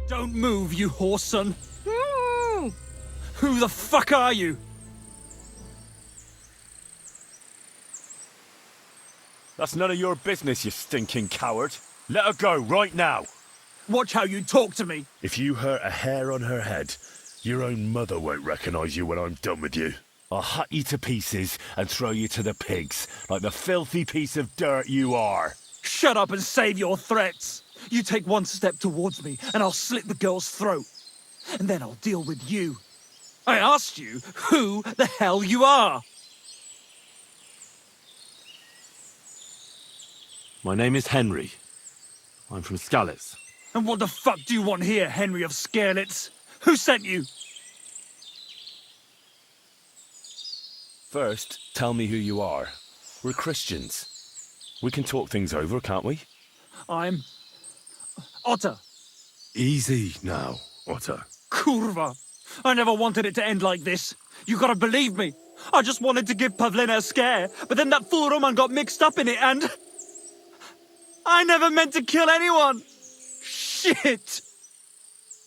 Don't move, you horse son! Who the fuck are you? That's none of your business, you stinking coward. Let her go right now. Watch how you talk to me. If you hurt a hair on her head, your own mother won't recognize you when I'm done with you. I'll hut you to pieces and throw you to the pigs, like the filthy piece of dirt you are. Shut up and save your threats. You take one step towards me and I'll slit the girl's throat. And then I'll deal with you. I asked you who the hell you are. My name is Henry. I'm from Skalitz. And what the fuck do you want here, Henry of Skalitz? Who sent you? First, tell me who you are. We're Christians. We can talk things over, can't we? I'm... Otter. Easy now, Otter. Kurva. I never wanted it to end like this. You gotta believe me. I just wanted to give Pavlina a scare, but then that fool Roman got mixed up in it and... I never meant to kill anyone! Shit!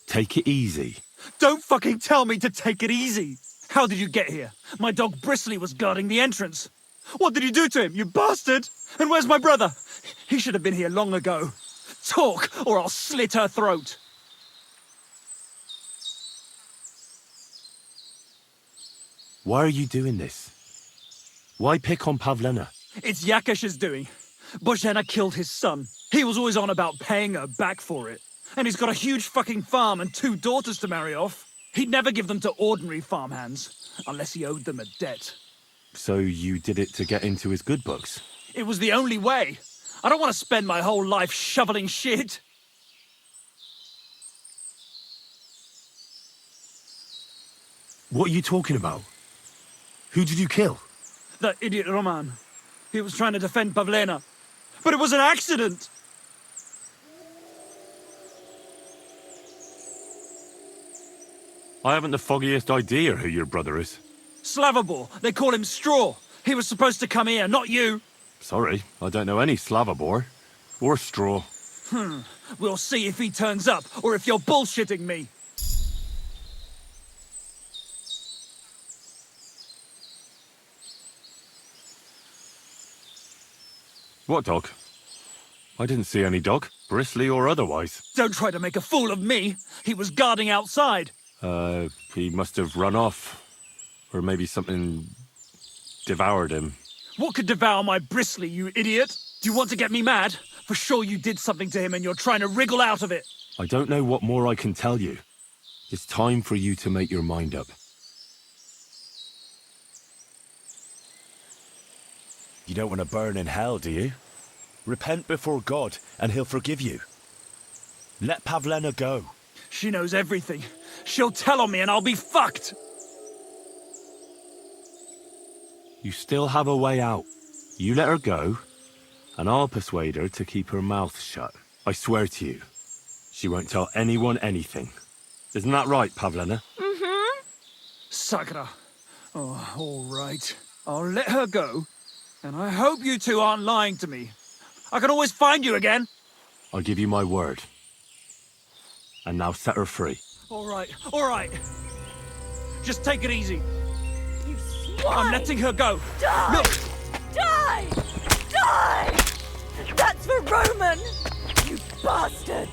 Take it easy. Don't fucking tell me to take it easy! How did you get here? My dog Bristly was guarding the entrance. What did you do to him, you bastard? And where's my brother? He should have been here long ago. Talk, or I'll slit her throat. Why are you doing this? Why pick on Pavlina? It's Yakash's doing. Bozhena killed his son. He was always on about paying her back for it. And he's got a huge fucking farm and 2 daughters to marry off. He'd never give them to ordinary farmhands, unless he owed them a debt. So you did it to get into his good books? It was the only way. I don't want to spend my whole life shoveling shit. What are you talking about? Who did you kill? That idiot Roman. He was trying to defend Pavlina. But it was an accident! I haven't the foggiest idea who your brother is. Slavobor. They call him Straw. He was supposed to come here, not you. Sorry, I don't know any Slavobor. Or Straw. We'll see if he turns up, or if you're bullshitting me. What dog? I didn't see any dog, bristly or otherwise. Don't try to make a fool of me. He was guarding outside. He must have run off. Or maybe something devoured him. What could devour my Bristly, you idiot? Do you want to get me mad? For sure you did something to him and you're trying to wriggle out of it. I don't know what more I can tell you. It's time for you to make your mind up. You don't want to burn in hell, do you? Repent before God, and he'll forgive you. Let Pavlina go. She knows everything. She'll tell on me and I'll be fucked. You still have a way out. You let her go, and I'll persuade her to keep her mouth shut. I swear to you, she won't tell anyone anything. Isn't that right, Pavlina? Mm-hmm. Sakra. Oh, all right. I'll let her go, And I hope you two aren't lying to me. I can always find you again. I give you my word. And now set her free. All right. Just take it easy. You swine! I'm letting her go. Die! Look! Die! Die! That's for Roman! You bastard!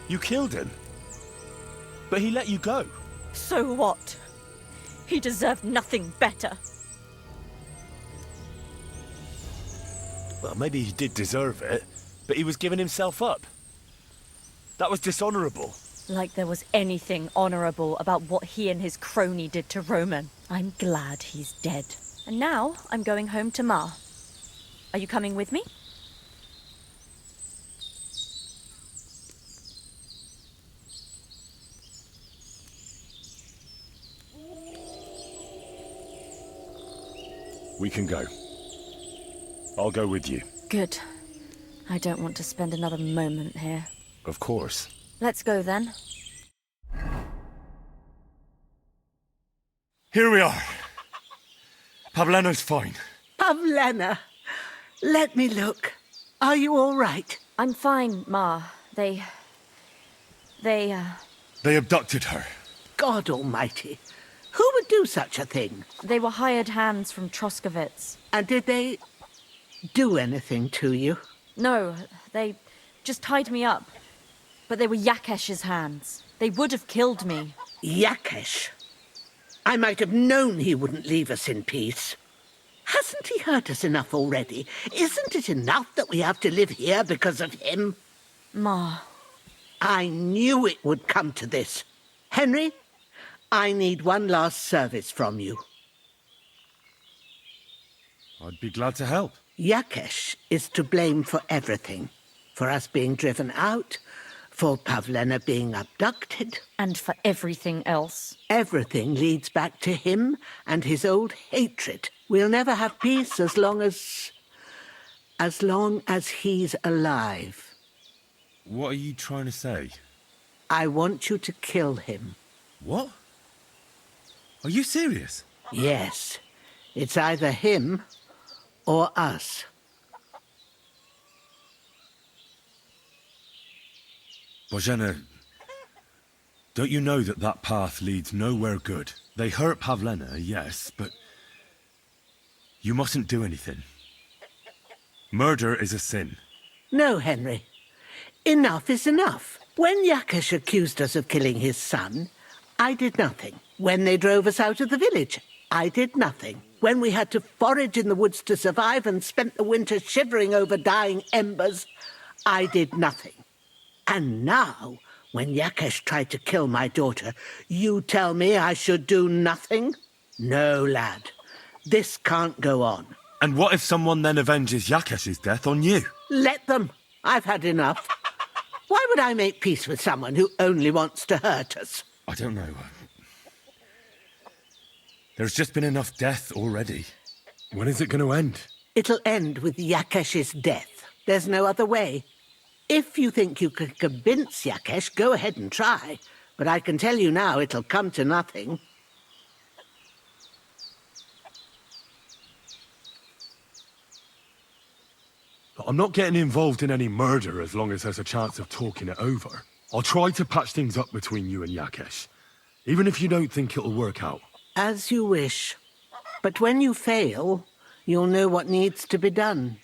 You killed him. But he let you go. So what? He deserved nothing better. Well, maybe he did deserve it, but he was giving himself up. That was dishonorable. Like there was anything honorable about what he and his crony did to Roman. I'm glad he's dead. And now I'm going home to Ma. Are you coming with me? We can go. I'll go with you. Good. I don't want to spend another moment here. Of course. Let's go then. Here we are. Pavleno's fine. Pavlena, let me look. Are you all right? I'm fine, Ma. They They abducted her. God almighty. Who would do such a thing? They were hired hands from Troskovitz. And did they do anything to you? No, they just tied me up. But they were Yakesh's hands. They would have killed me. Yakesh? I might have known he wouldn't leave us in peace. Hasn't he hurt us enough already? Isn't it enough that we have to live here because of him? Ma. I knew it would come to this. Henry, I need one last service from you. I'd be glad to help. Yakesh is to blame for everything. For us being driven out, for Pavlena being abducted. And for everything else. Everything leads back to him and his old hatred. We'll never have peace as long as he's alive. What are you trying to say? I want you to kill him. What? Are you serious? Yes. It's either him or us. Bozhena, don't you know that that path leads nowhere good? They hurt Pavlena, yes, but you mustn't do anything. Murder is a sin. No, Henry. Enough is enough. When Yakesh accused us of killing his son, I did nothing. When they drove us out of the village, I did nothing. When we had to forage in the woods to survive and spent the winter shivering over dying embers, I did nothing. And now, when Yakesh tried to kill my daughter, you tell me I should do nothing? No, lad. This can't go on. And what if someone then avenges Yakesh's death on you? Let them. I've had enough. Why would I make peace with someone who only wants to hurt us? I don't know. There's just been enough death already. When is it going to end? It'll end with Yakesh's death. There's no other way. If you think you can convince Yakesh, go ahead and try. But I can tell you now it'll come to nothing. I'm not getting involved in any murder as long as there's a chance of talking it over. I'll try to patch things up between you and Yakesh, even if you don't think it'll work out. As you wish. But when you fail, you'll know what needs to be done.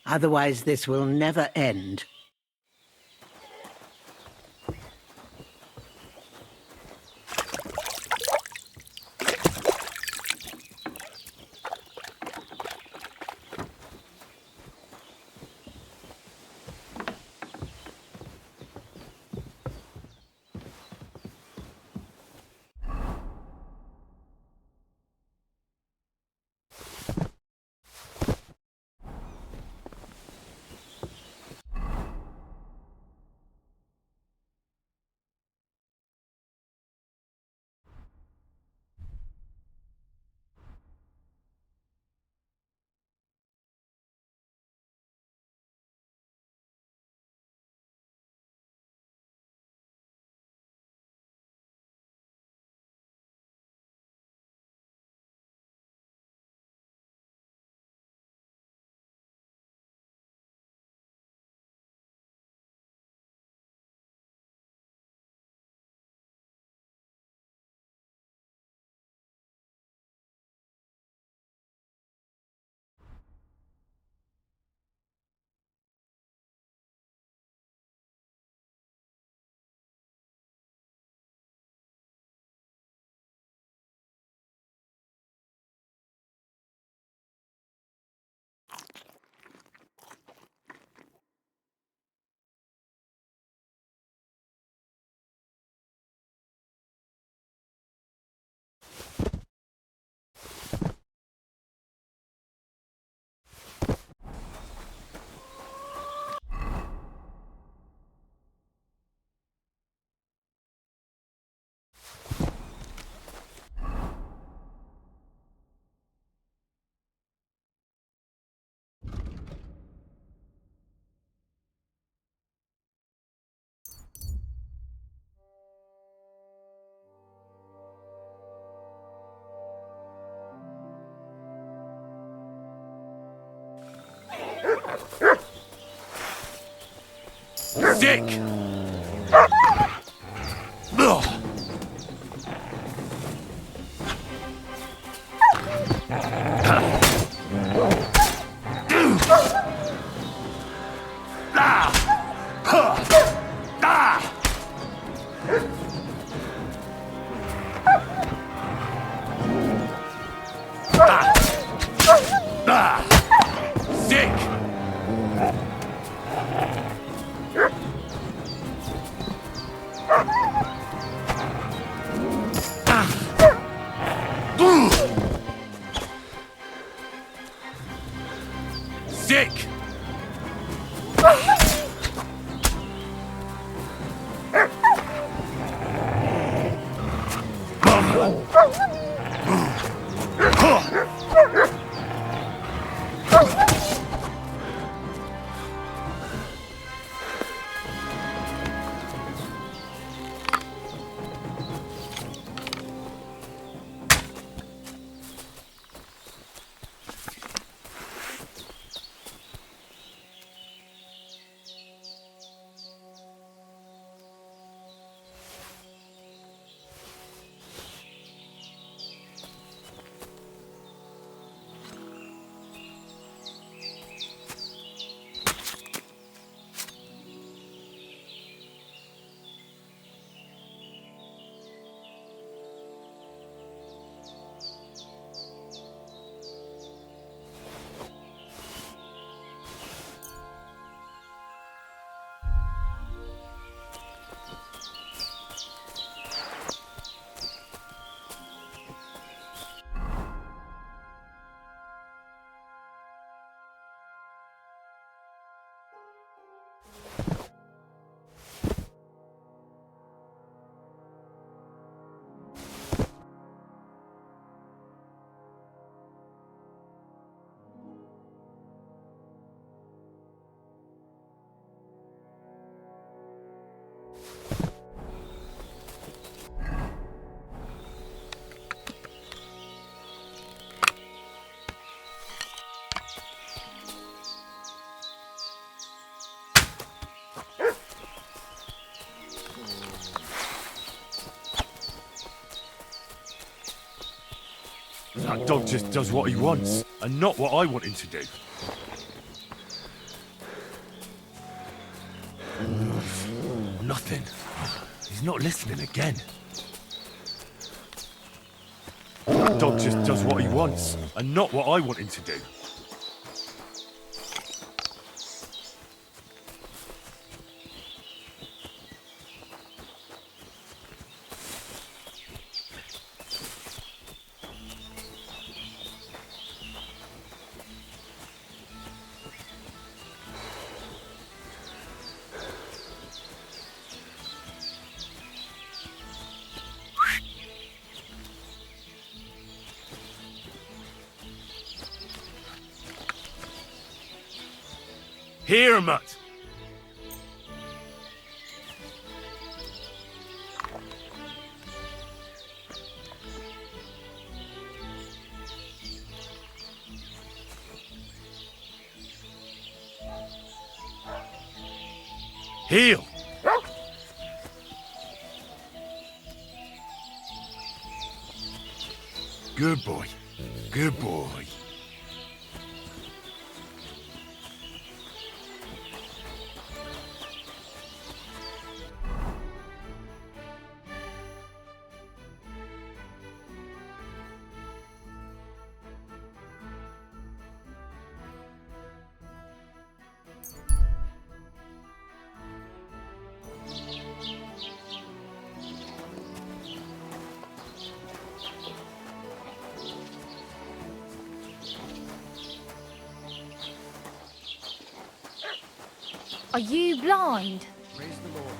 Otherwise, this will never end. Sick! Ugh. Sick! Sick! That dog just does what he wants, and not what I want him to do. Nothing. He's not listening again. That dog just does what he wants, and not what I want him to do. Here, Mutt! Heel! Good boy. Good boy. Are you blind? Praise the Lord.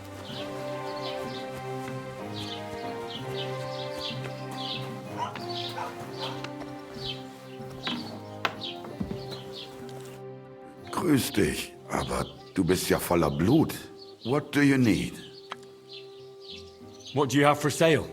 Grüß dich, aber du bist ja voller Blut. What do you need? What do you have for sale?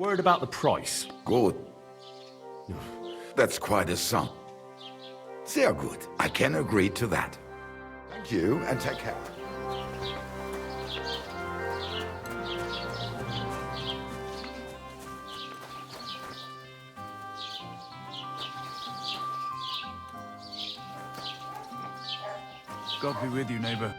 Word about the price. Good. That's quite a sum. Sehr gut. I can agree to that. Thank you, and take care. God be with you, neighbor.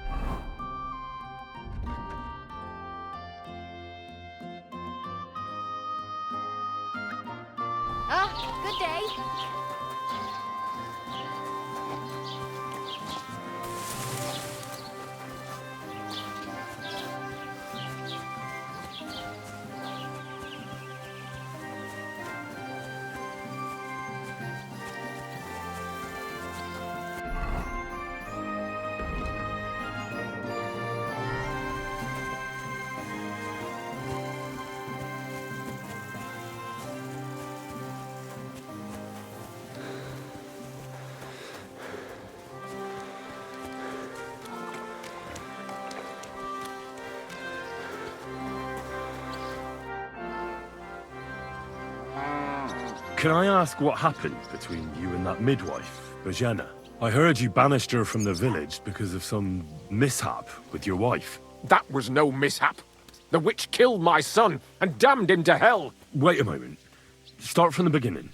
Good day. Can I ask what happened between you and that midwife, Bojena? I heard you banished her from the village because of some mishap with your wife. That was no mishap. The witch killed my son and damned him to hell. Wait a moment. Start from the beginning.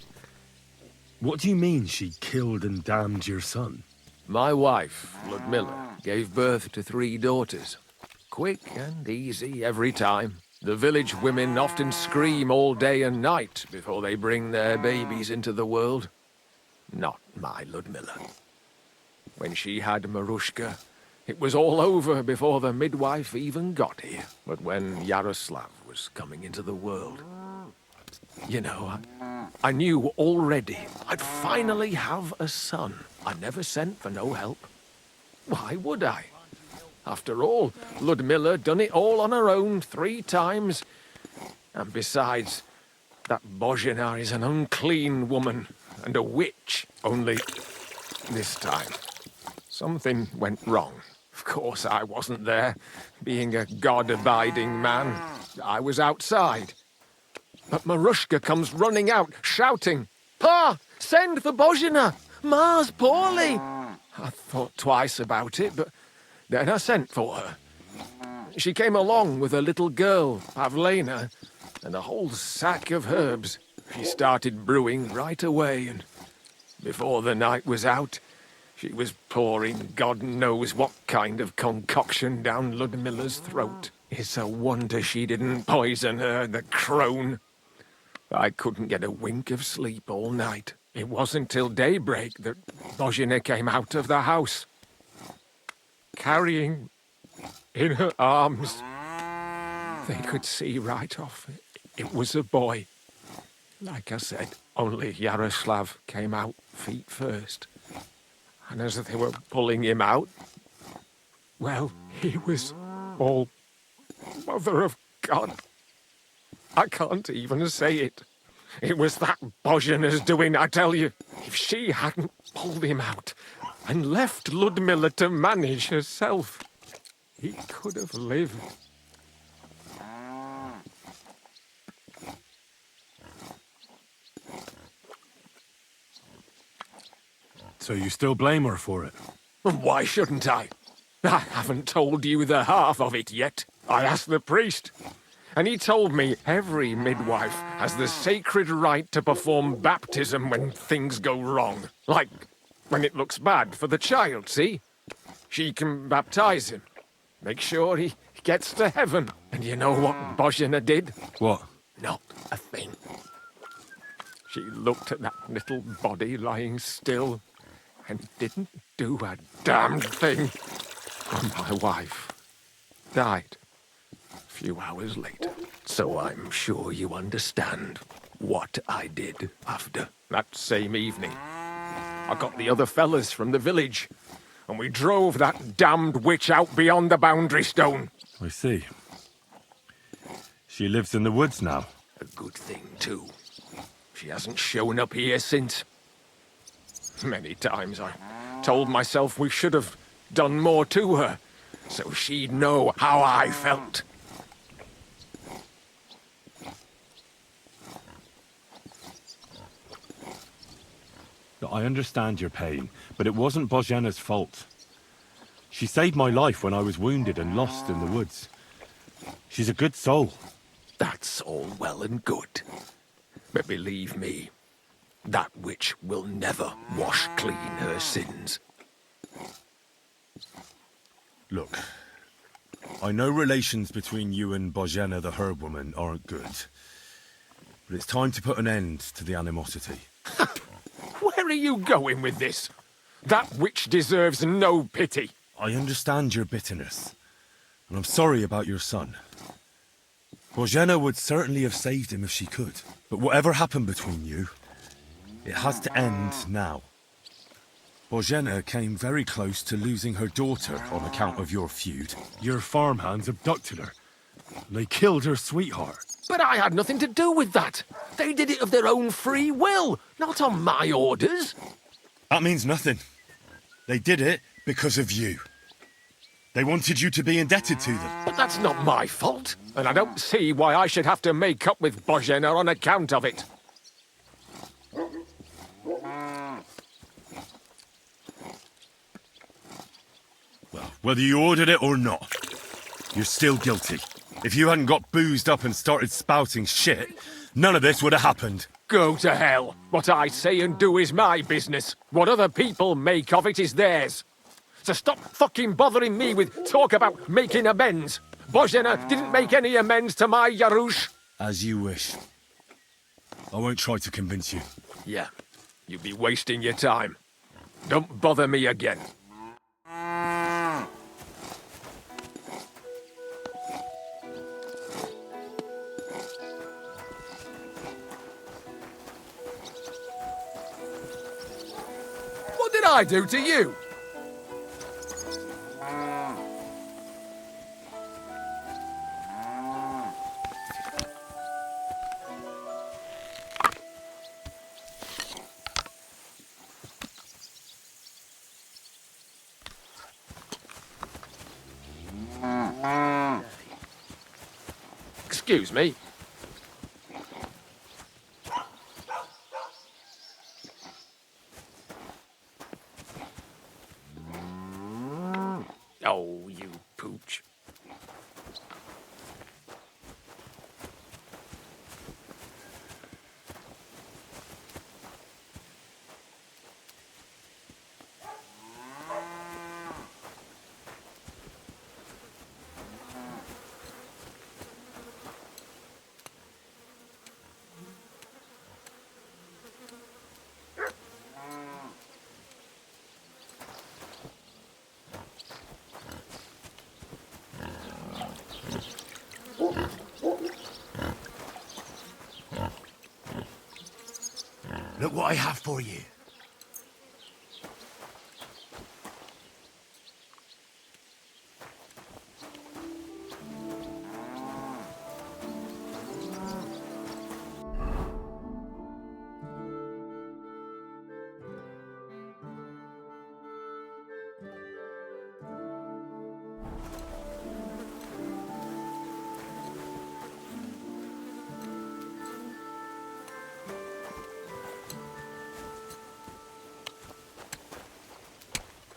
What do you mean she killed and damned your son? My wife, Ludmilla, gave birth to 3 daughters. Quick and easy every time. The village women often scream all day and night before they bring their babies into the world. Not my Ludmilla. When she had Marushka, it was all over before the midwife even got here. But when Yaroslav was coming into the world, you know, I knew already I'd finally have a son. I never sent for no help. Why would I? After all, Ludmilla done it all on her own 3 times. And besides, that Bozhena is an unclean woman and a witch. Only this time, something went wrong. Of course, I wasn't there. Being a God-abiding man, I was outside. But Marushka comes running out, shouting, "Pa, send for Bozhena! Ma's poorly!" I thought twice about it, but then I sent for her. She came along with a little girl, Pavlena, and a whole sack of herbs. She started brewing right away, and before the night was out, she was pouring God knows what kind of concoction down Ludmilla's throat. It's a wonder she didn't poison her, the crone. I couldn't get a wink of sleep all night. It wasn't till daybreak that Bozhena came out of the house, carrying in her arms. They could see right off it was a boy. Like I said, only Yaroslav came out feet first. And as they were pulling him out, well, he was all Mother of God. I can't even say it. It was that Bozhena's doing, I tell you. If she hadn't pulled him out and left Ludmilla to manage herself, he could have lived. So you still blame her for it? Why shouldn't I? I haven't told you the half of it yet. I asked the priest, and he told me every midwife has the sacred right to perform baptism when things go wrong. Like when it looks bad for the child, see? She can baptize him, make sure he gets to heaven. And you know what Bozhena did? What? Not a thing. She looked at that little body lying still and didn't do a damned thing. And my wife died a few hours later. So I'm sure you understand what I did after that same evening. I got the other fellas from the village, and we drove that damned witch out beyond the boundary stone. I see. She lives in the woods now. A good thing, too. She hasn't shown up here since. Many times I told myself we should have done more to her, so she'd know how I felt. Look, I understand your pain, but it wasn't Bozhena's fault. She saved my life when I was wounded and lost in the woods. She's a good soul. That's all well and good. But believe me, that witch will never wash clean her sins. Look, I know relations between you and Bozhena the herb woman aren't good. But it's time to put an end to the animosity. Where are you going with this? That witch deserves no pity. I understand your bitterness, and I'm sorry about your son. Bozhena would certainly have saved him if she could. But whatever happened between you, it has to end now. Bozhena came very close to losing her daughter on account of your feud. Your farmhands abducted her. They killed her sweetheart. But I had nothing to do with that. They did it of their own free will, not on my orders. That means nothing. They did it because of you. They wanted you to be indebted to them. But that's not my fault, and I don't see why I should have to make up with Bozhena on account of it. Well, whether you ordered it or not, you're still guilty. If you hadn't got boozed up and started spouting shit, none of this would have happened. Go to hell. What I say and do is my business. What other people make of it is theirs. So stop fucking bothering me with talk about making amends. Bozhena didn't make any amends to my Yarush. As you wish. I won't try to convince you. Yeah, you'd be wasting your time. Don't bother me again. What did I do to you? Excuse me. Oh, you pooch. Look what I have for you.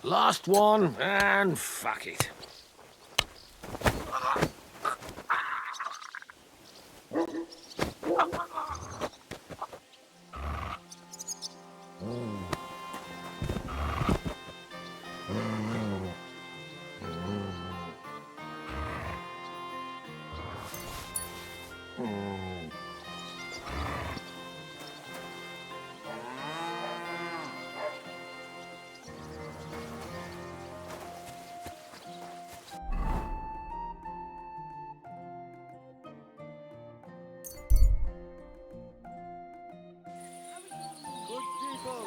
Last one, and fuck it. Good people,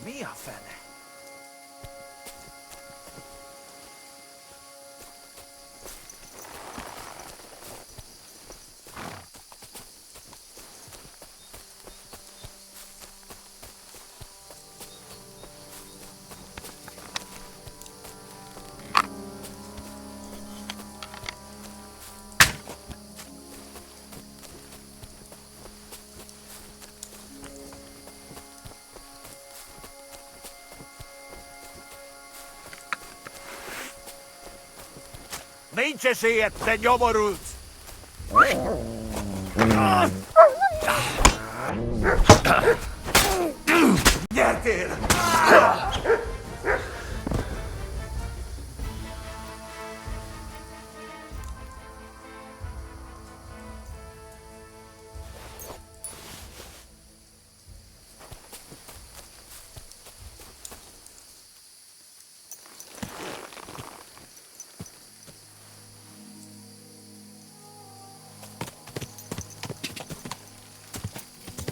Mia fene. Nincs esélyed, te nyomorult! Nyertél!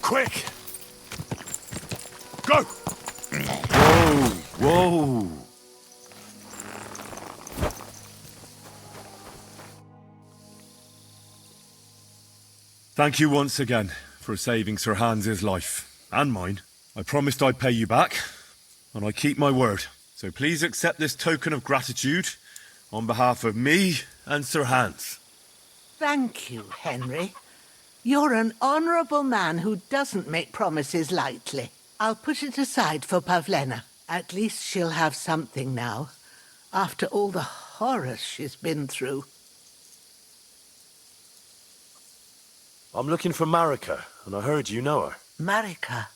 Quick! Go! Whoa! Thank you once again for saving Sir Hans's life. And mine. I promised I'd pay you back, and I keep my word. So please accept this token of gratitude on behalf of me and Sir Hans. Thank you, Henry. You're an honourable man who doesn't make promises lightly. I'll put it aside for Pavlena. At least she'll have something now, after all the horrors she's been through. I'm looking for Marika, and I heard you know her. Marika,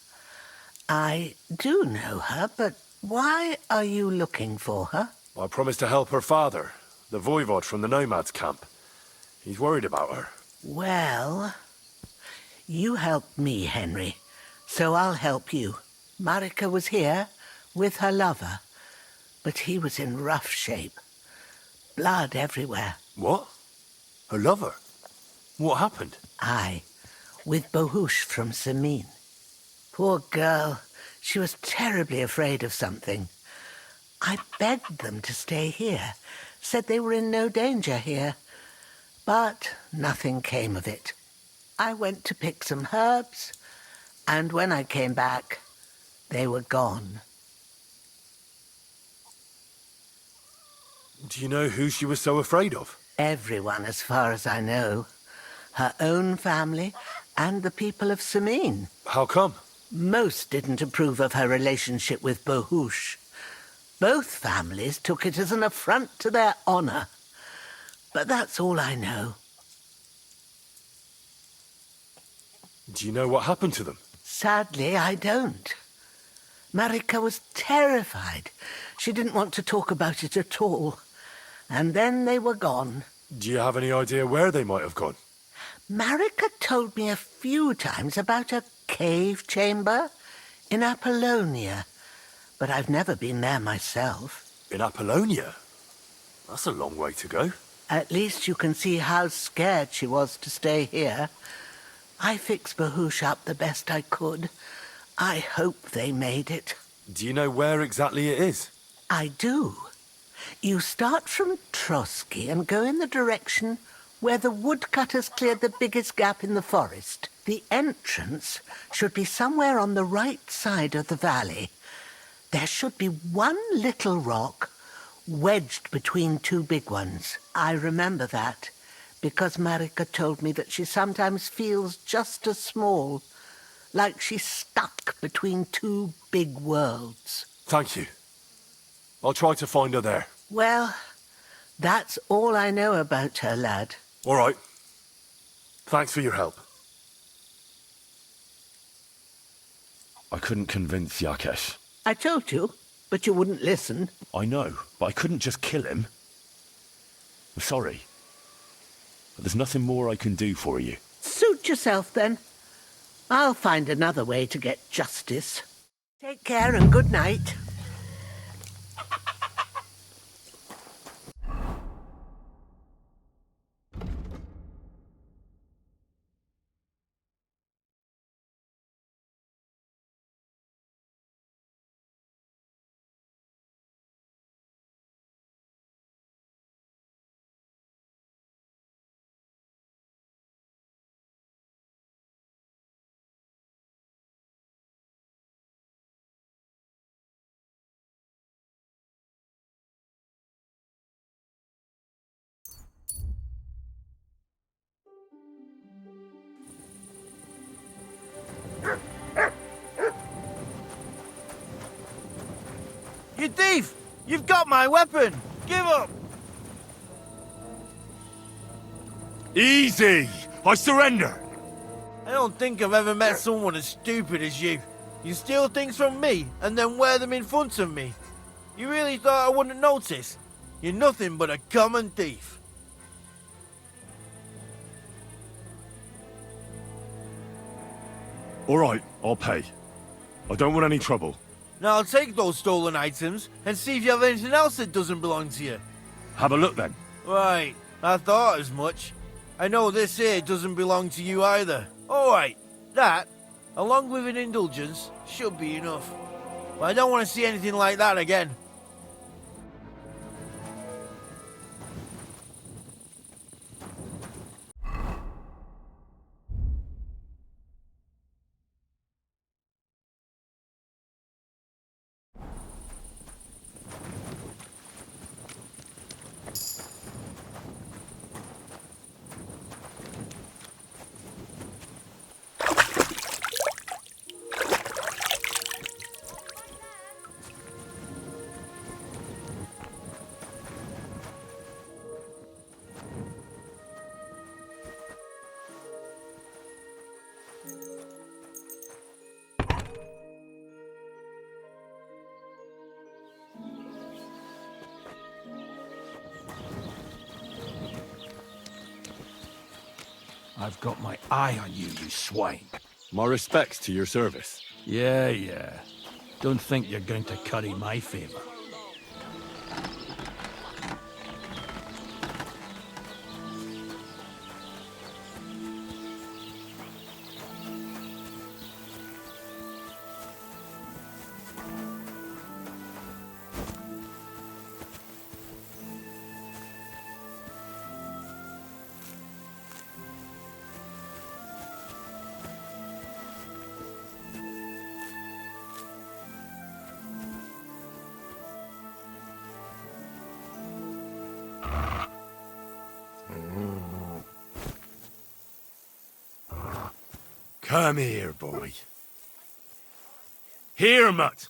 I do know her, but why are you looking for her? I promised to help her father, the voivod from the nomads camp. He's worried about her. Well, you helped me, Henry, so I'll help you. Marika was here with her lover, but he was in rough shape. Blood everywhere. What? Her lover? What happened? Aye, with Bohush from Samin. Poor girl, she was terribly afraid of something. I begged them to stay here, said they were in no danger here. But nothing came of it. I went to pick some herbs, and when I came back, they were gone. Do you know who she was so afraid of? Everyone, as far as I know. Her own family and the people of Samin. How come? Most didn't approve of her relationship with Bohush. Both families took it as an affront to their honor. But that's all I know. Do you know what happened to them? Sadly, I don't. Marika was terrified. She didn't want to talk about it at all. And then they were gone. Do you have any idea where they might have gone? Marika told me a few times about a cave chamber in Apollonia, but I've never been there myself. In Apollonia? That's a long way to go. At least you can see how scared she was to stay here. I fixed Bohush up the best I could. I hope they made it. Do you know where exactly it is? I do. You start from Trotsky and go in the direction where the woodcutters cleared the biggest gap in the forest. The entrance should be somewhere on the right side of the valley. There should be one little rock wedged between two big ones. I remember that, because Marika told me that she sometimes feels just as small, like she's stuck between two big worlds. Thank you. I'll try to find her there. Well, that's all I know about her, lad. All right. Thanks for your help. I couldn't convince Yakesh. I told you, but you wouldn't listen. I know, but I couldn't just kill him. I'm sorry. But there's nothing more I can do for you. Suit yourself, then. I'll find another way to get justice. Take care and good night. You thief! You've got my weapon! Give up! Easy! I surrender! I don't think I've ever met someone as stupid as you. You steal things from me and then wear them in front of me. You really thought I wouldn't notice? You're nothing but a common thief. All right, I'll pay. I don't want any trouble. Now I'll take those stolen items and see if you have anything else that doesn't belong to you. Have a look then. Right, I thought as much. I know this here doesn't belong to you either. Alright, that, along with an indulgence, should be enough. But I don't want to see anything like that again. I've got my eye on you, you swine. My respects to your service. Yeah. Don't think you're going to curry my favor. Come here, boy. Here, mutt.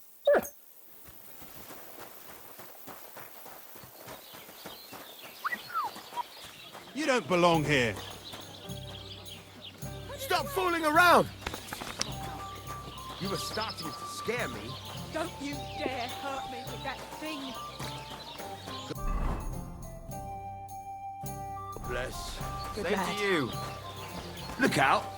You don't belong here. Stop fooling around! You were starting to scare me. Don't you dare hurt me with that thing! Bless. Good Same lad. to you. Look out!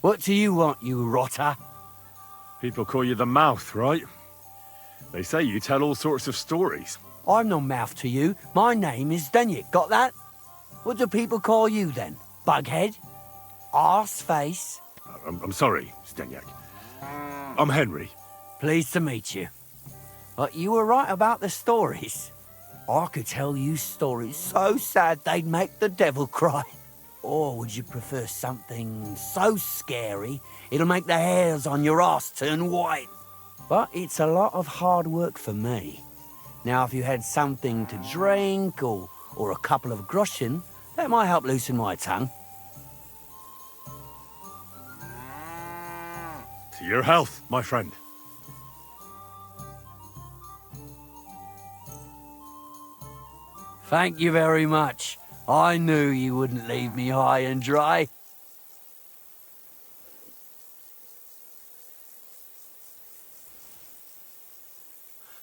What do you want, you rotter? People call you the Mouth, right? They say you tell all sorts of stories. I'm no mouth to you. My name is Dunyik, got that? What do people call you then? Bughead? Arseface? I'm sorry, Stenyak. I'm Henry. Pleased to meet you. But you were right about the stories. I could tell you stories so sad they'd make the devil cry. Or would you prefer something so scary it'll make the hairs on your ass turn white? But it's a lot of hard work for me. Now, if you had something to drink or a couple of groschen, that might help loosen my tongue. To your health, my friend. Thank you very much. I knew you wouldn't leave me high and dry.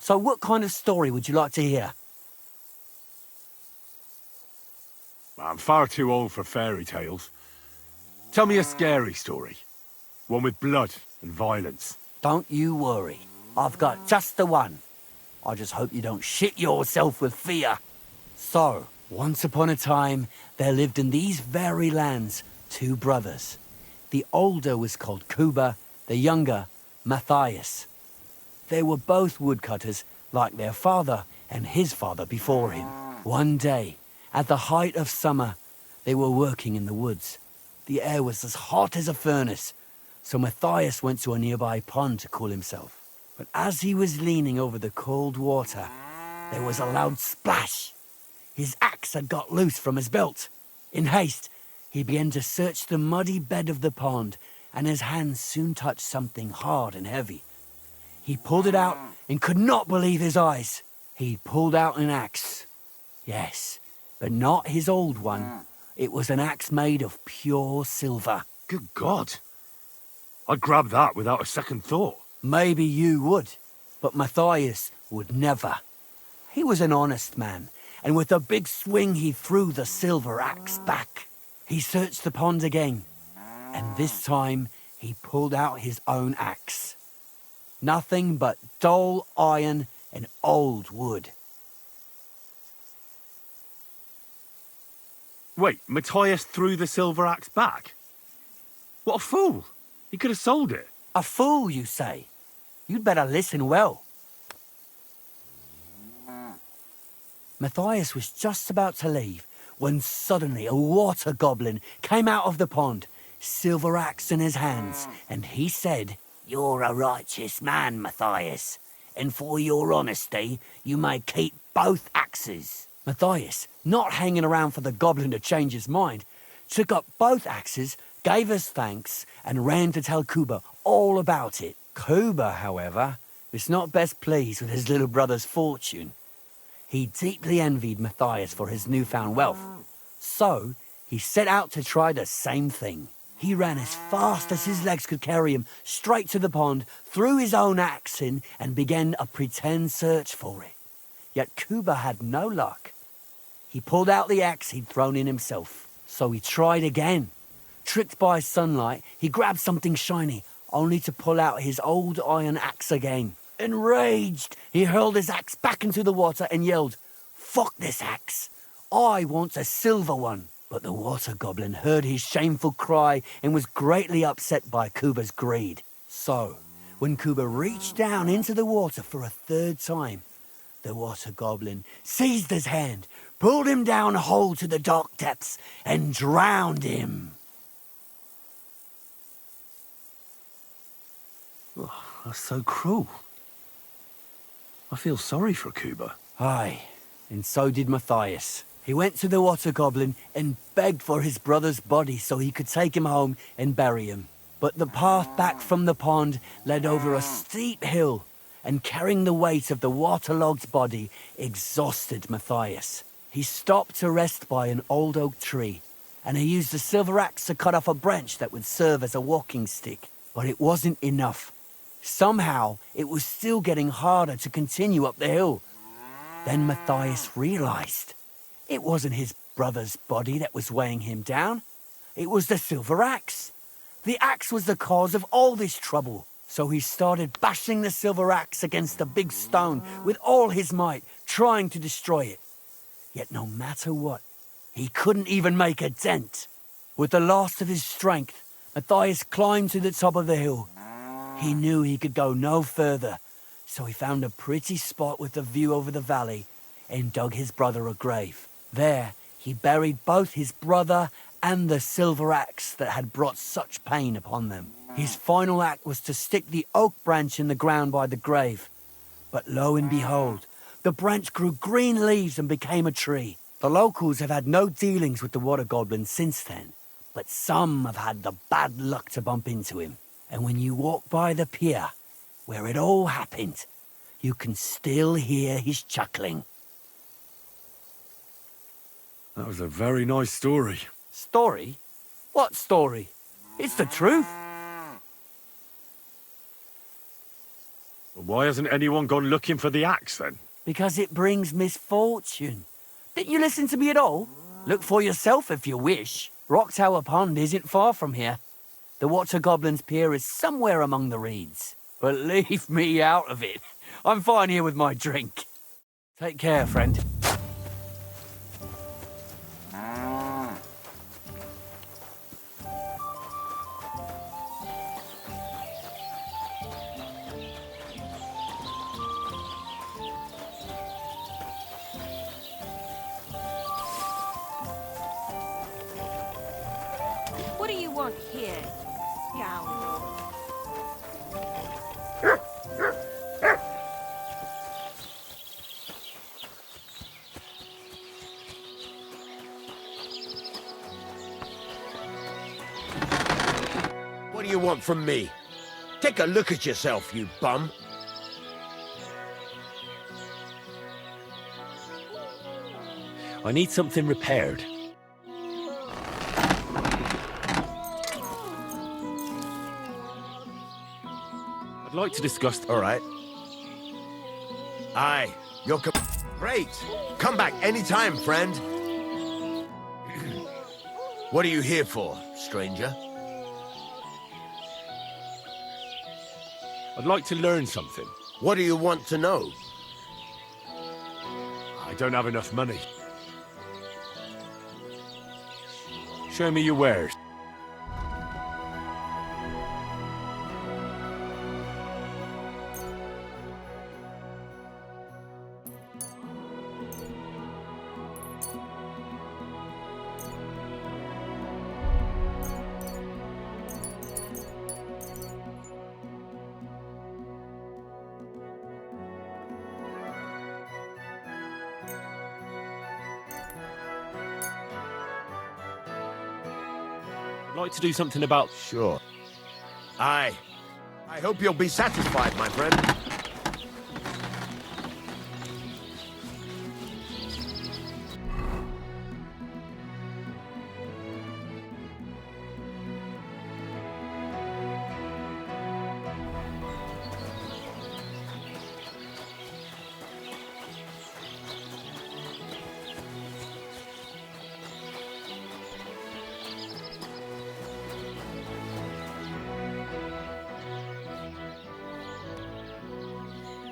So what kind of story would you like to hear? I'm far too old for fairy tales. Tell me a scary story. One with blood and violence. Don't you worry. I've got just the one. I just hope you don't shit yourself with fear. So, once upon a time, there lived in these very lands 2 brothers. The older was called Kuba, the younger, Matthias. They were both woodcutters, like their father and his father before him. One day, at the height of summer, they were working in the woods. The air was as hot as a furnace, so Matthias went to a nearby pond to cool himself. But as he was leaning over the cold water, there was a loud splash. His axe had got loose from his belt. In haste, he began to search the muddy bed of the pond, and his hands soon touched something hard and heavy. He pulled it out and could not believe his eyes. He pulled out an axe. Yes, but not his old one. It was an axe made of pure silver. Good God. I'd grab that without a second thought. Maybe you would, but Matthias would never. He was an honest man, and with a big swing he threw the silver axe back. He searched the pond again, and this time he pulled out his own axe. Nothing but dull iron and old wood. Wait, Matthias threw the silver axe back? What a fool! He could have sold it. A fool, you say? You'd better listen well. Matthias was just about to leave when suddenly a water goblin came out of the pond, silver axe in his hands, and he said, "You're a righteous man, Matthias, and for your honesty, you may keep both axes." Matthias, not hanging around for the goblin to change his mind, took up both axes, gave us thanks, and ran to tell Kuba all about it. Kuba, however, was not best pleased with his little brother's fortune. He deeply envied Matthias for his newfound wealth, so he set out to try the same thing. He ran as fast as his legs could carry him straight to the pond, threw his own axe in, and began a pretend search for it. Yet Kuba had no luck. He pulled out the axe he'd thrown in himself, so he tried again. Tricked by sunlight, he grabbed something shiny, only to pull out his old iron axe again. Enraged, he hurled his axe back into the water and yelled, "Fuck this axe! I want a silver one!" But the water goblin heard his shameful cry and was greatly upset by Kuba's greed. So, when Kuba reached down into the water for a third time, the water goblin seized his hand, pulled him down whole to the dark depths, and drowned him. Oh, that's so cruel. I feel sorry for Kuba. Aye, and so did Matthias. He went to the water goblin and begged for his brother's body so he could take him home and bury him. But the path back from the pond led over a steep hill, and carrying the weight of the waterlogged body exhausted Matthias. He stopped to rest by an old oak tree, and he used a silver axe to cut off a branch that would serve as a walking stick. But it wasn't enough. Somehow, it was still getting harder to continue up the hill. Then Matthias realized it wasn't his brother's body that was weighing him down. It was the silver axe. The axe was the cause of all this trouble. So he started bashing the silver axe against the big stone with all his might, trying to destroy it. Yet no matter what, he couldn't even make a dent. With the last of his strength, Matthias climbed to the top of the hill. He knew he could go no further, so he found a pretty spot with a view over the valley and dug his brother a grave. There, he buried both his brother and the silver axe that had brought such pain upon them. His final act was to stick the oak branch in the ground by the grave. But lo and behold, the branch grew green leaves and became a tree. The locals have had no dealings with the water goblin since then, but some have had the bad luck to bump into him. And when you walk by the pier, where it all happened, you can still hear his chuckling. That was a very nice story. Story? What story? It's the truth. Well, why hasn't anyone gone looking for the axe then? Because it brings misfortune. Didn't you listen to me at all? Look for yourself if you wish. Rock Tower Pond isn't far from here. The Watcher Goblin's Pier is somewhere among the reeds. But leave me out of it. I'm fine here with my drink. Take care, friend. What do you want here, scoundrel? What do you want from me? Take a look at yourself, you bum. I need something repaired. I'd like to discuss... All right. Aye, you're great. Come back anytime, friend. What are you here for, stranger? I'd like to learn something. What do you want to know? I don't have enough money. Show me your wares. I'd like to do something about... Sure. Aye. I hope you'll be satisfied, my friend.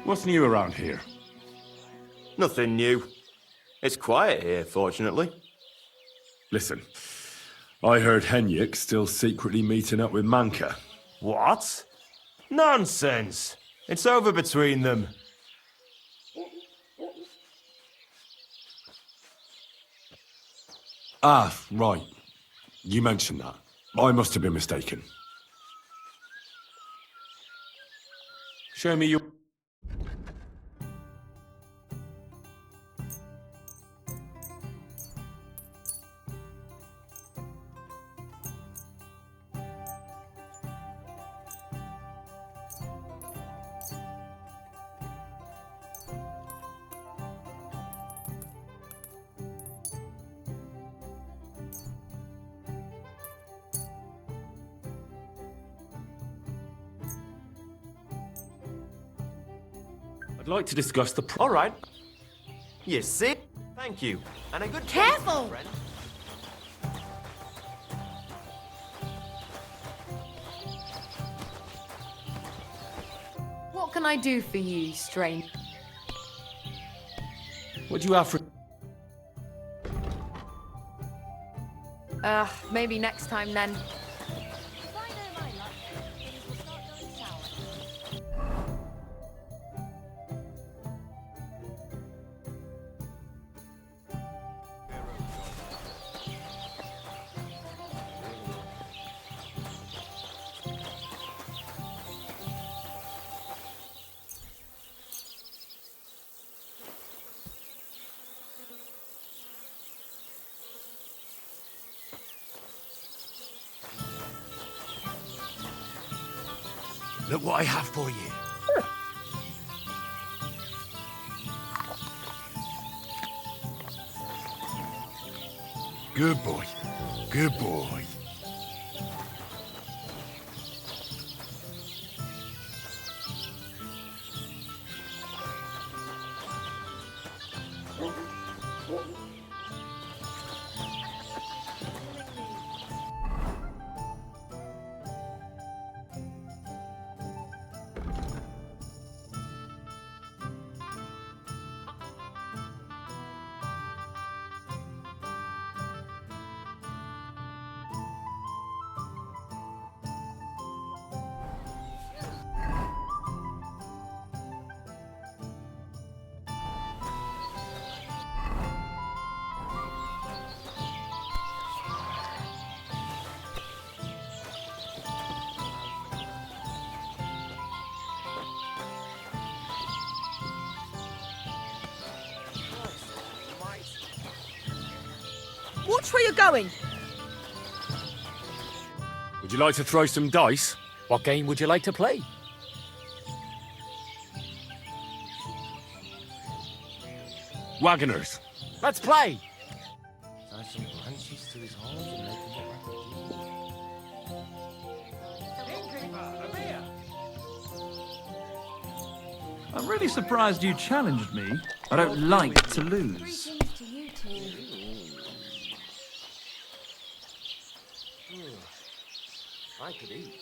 What's new around here? Nothing new. It's quiet here, fortunately. Listen, I heard Henrik still secretly meeting up with Manka. What? Nonsense! It's over between them. Ah, right. You mentioned that. I must have been mistaken. Show me your... I'd like to discuss the... All right. You see? Thank you. And a good... Careful! Friend. What can I do for you, stranger? What do you have for... Maybe next time then. Look what I have for you. Good boy. Good boy. Watch where you're going. Would you like to throw some dice? What game would you like to play? Wagoners. Let's play! Tie some branches to his horns and make him look like a deer. I'm really surprised you challenged me. I don't like to lose. Greetings to you two. I could eat.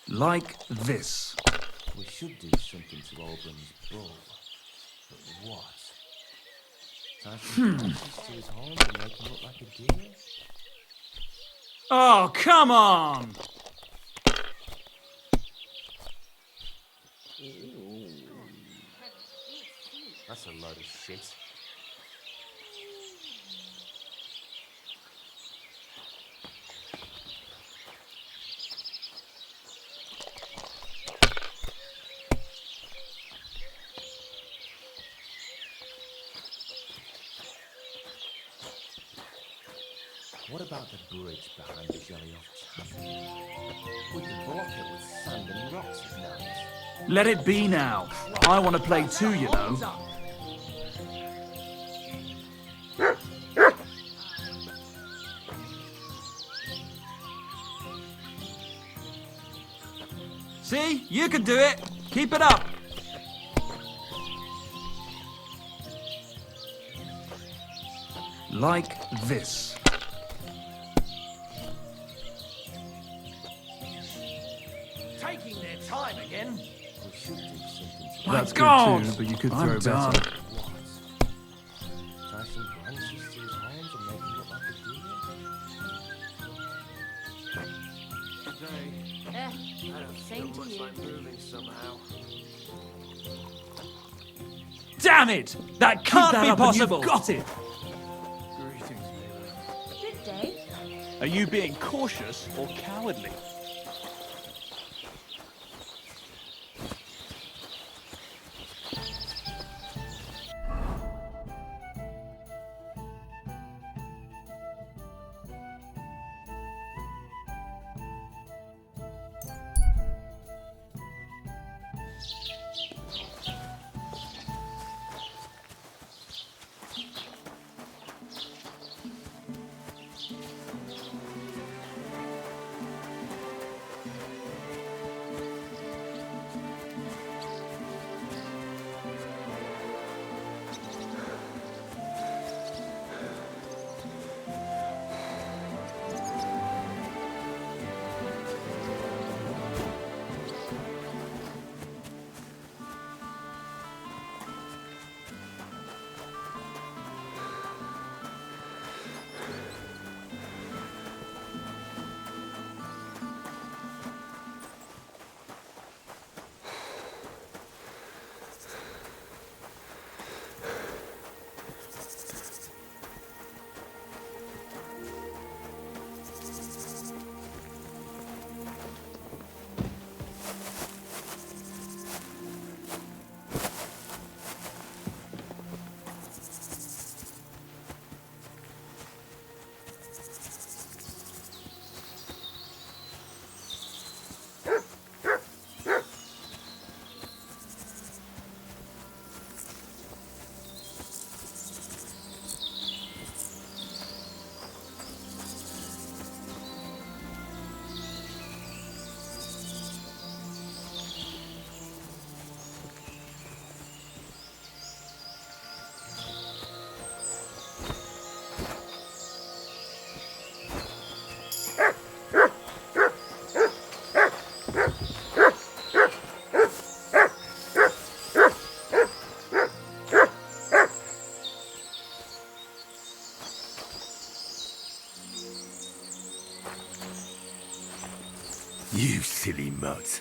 Like this. We should do something to Oban's bull. But what? Tie some branches to his horns and make him look like a deer? Oh, come on! That's a load of shit. What about the bridge behind the Jelly Off Tavern? We can block it with sand and rocks at night. Let it be now. I want to play too, you know. See? You can do it. Keep it up. Like this. Taking their time again. We should do something to That's God! good too, but you could I'm throw done. better. What? Tie some branches to his horns and make him look like a deer? I don't same to you. moving somehow. Damn it! That can't that be up and you've possible. got it. Good day. Are you being cautious or cowardly? You silly mutt.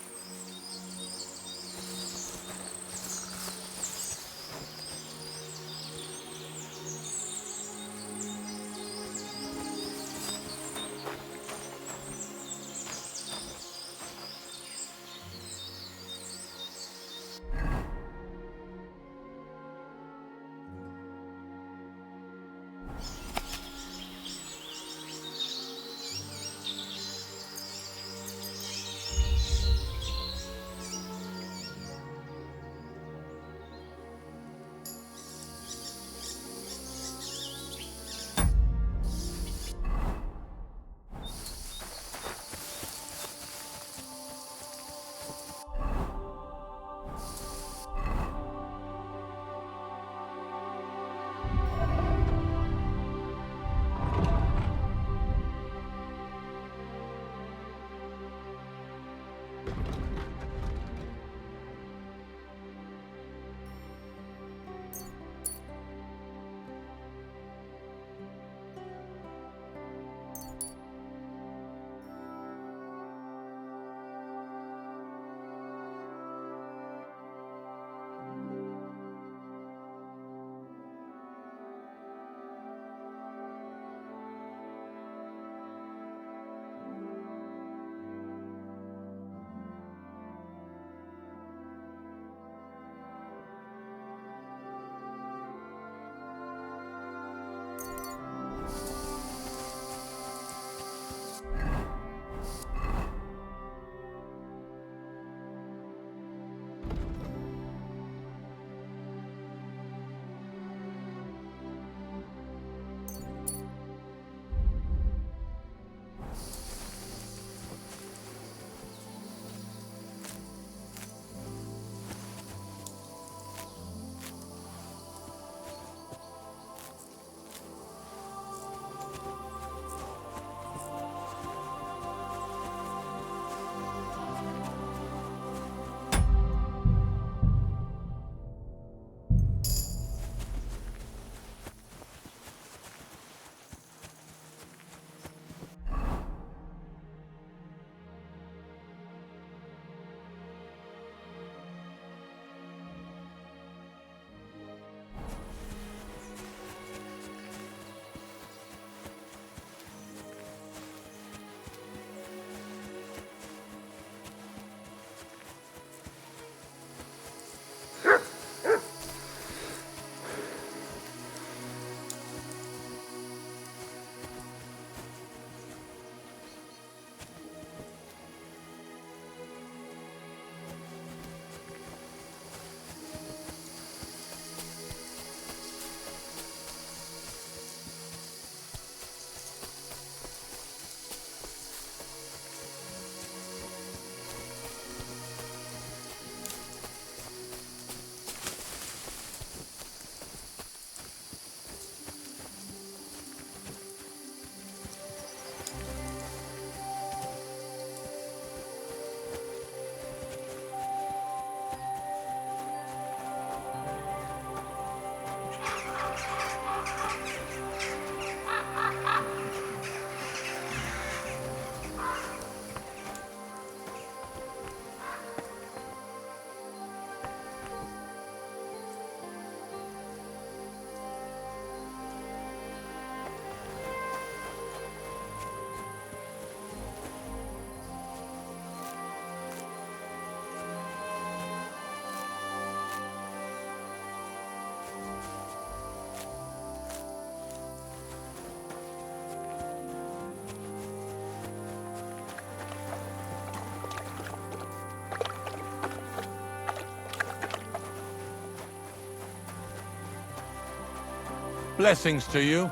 Blessings to you.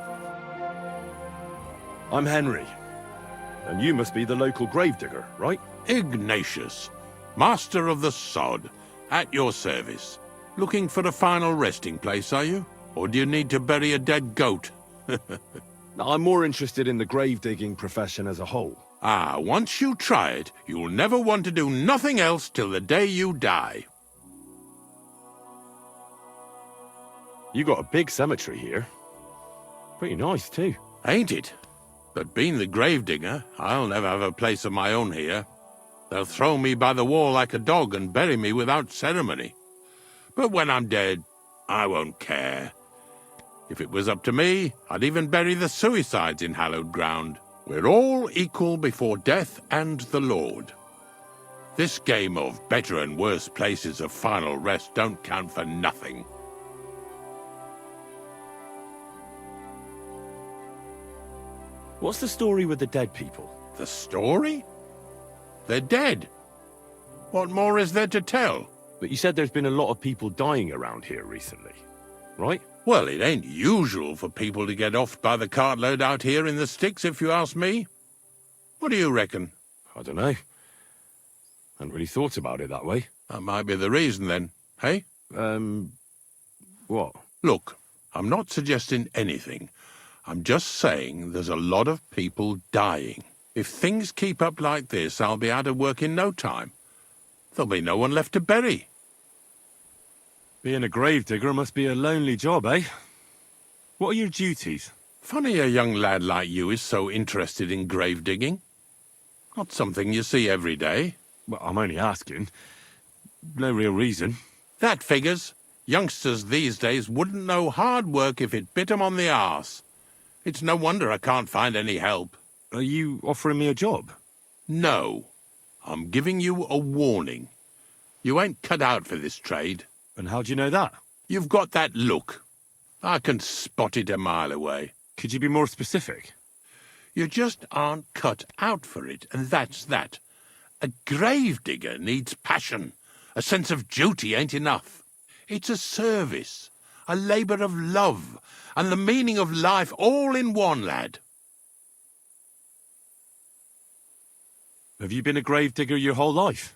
I'm Henry. And you must be the local gravedigger, right? Ignatius, Master of the Sod, at your service. Looking for a final resting place, are you? Or do you need to bury a dead goat? I'm more interested in the grave-digging profession as a whole. Ah, once you try it, you'll never want to do nothing else till the day you die. You got a big cemetery here. Pretty nice, too. Ain't it? But being the gravedigger, I'll never have a place of my own here. They'll throw me by the wall like a dog and bury me without ceremony. But when I'm dead, I won't care. If it was up to me, I'd even bury the suicides in hallowed ground. We're all equal before death and the Lord. This game of better and worse places of final rest don't count for nothing. What's the story with the dead people? The story? They're dead. What more is there to tell? But you said there's been a lot of people dying around here recently, right? Well, it ain't usual for people to get offed by the cartload out here in the sticks, if you ask me. What do you reckon? I don't know. Hadn't really thought about it that way. That might be the reason, then. Hey? What? Look, I'm not suggesting anything. I'm just saying there's a lot of people dying. If things keep up like this, I'll be out of work in no time. There'll be no one left to bury. Being a gravedigger must be a lonely job, eh? What are your duties? Funny a young lad like you is so interested in grave digging. Not something you see every day. Well, I'm only asking. No real reason. That figures. Youngsters these days wouldn't know hard work if it bit 'em on the arse. It's no wonder I can't find any help. Are you offering me a job? No. I'm giving you a warning. You ain't cut out for this trade. And how do you know that? You've got that look. I can spot it a mile away. Could you be more specific? You just aren't cut out for it, and that's that. A gravedigger needs passion. A sense of duty ain't enough. It's a service, a labour of love, and the meaning of life all in one, lad. Have you been a gravedigger your whole life?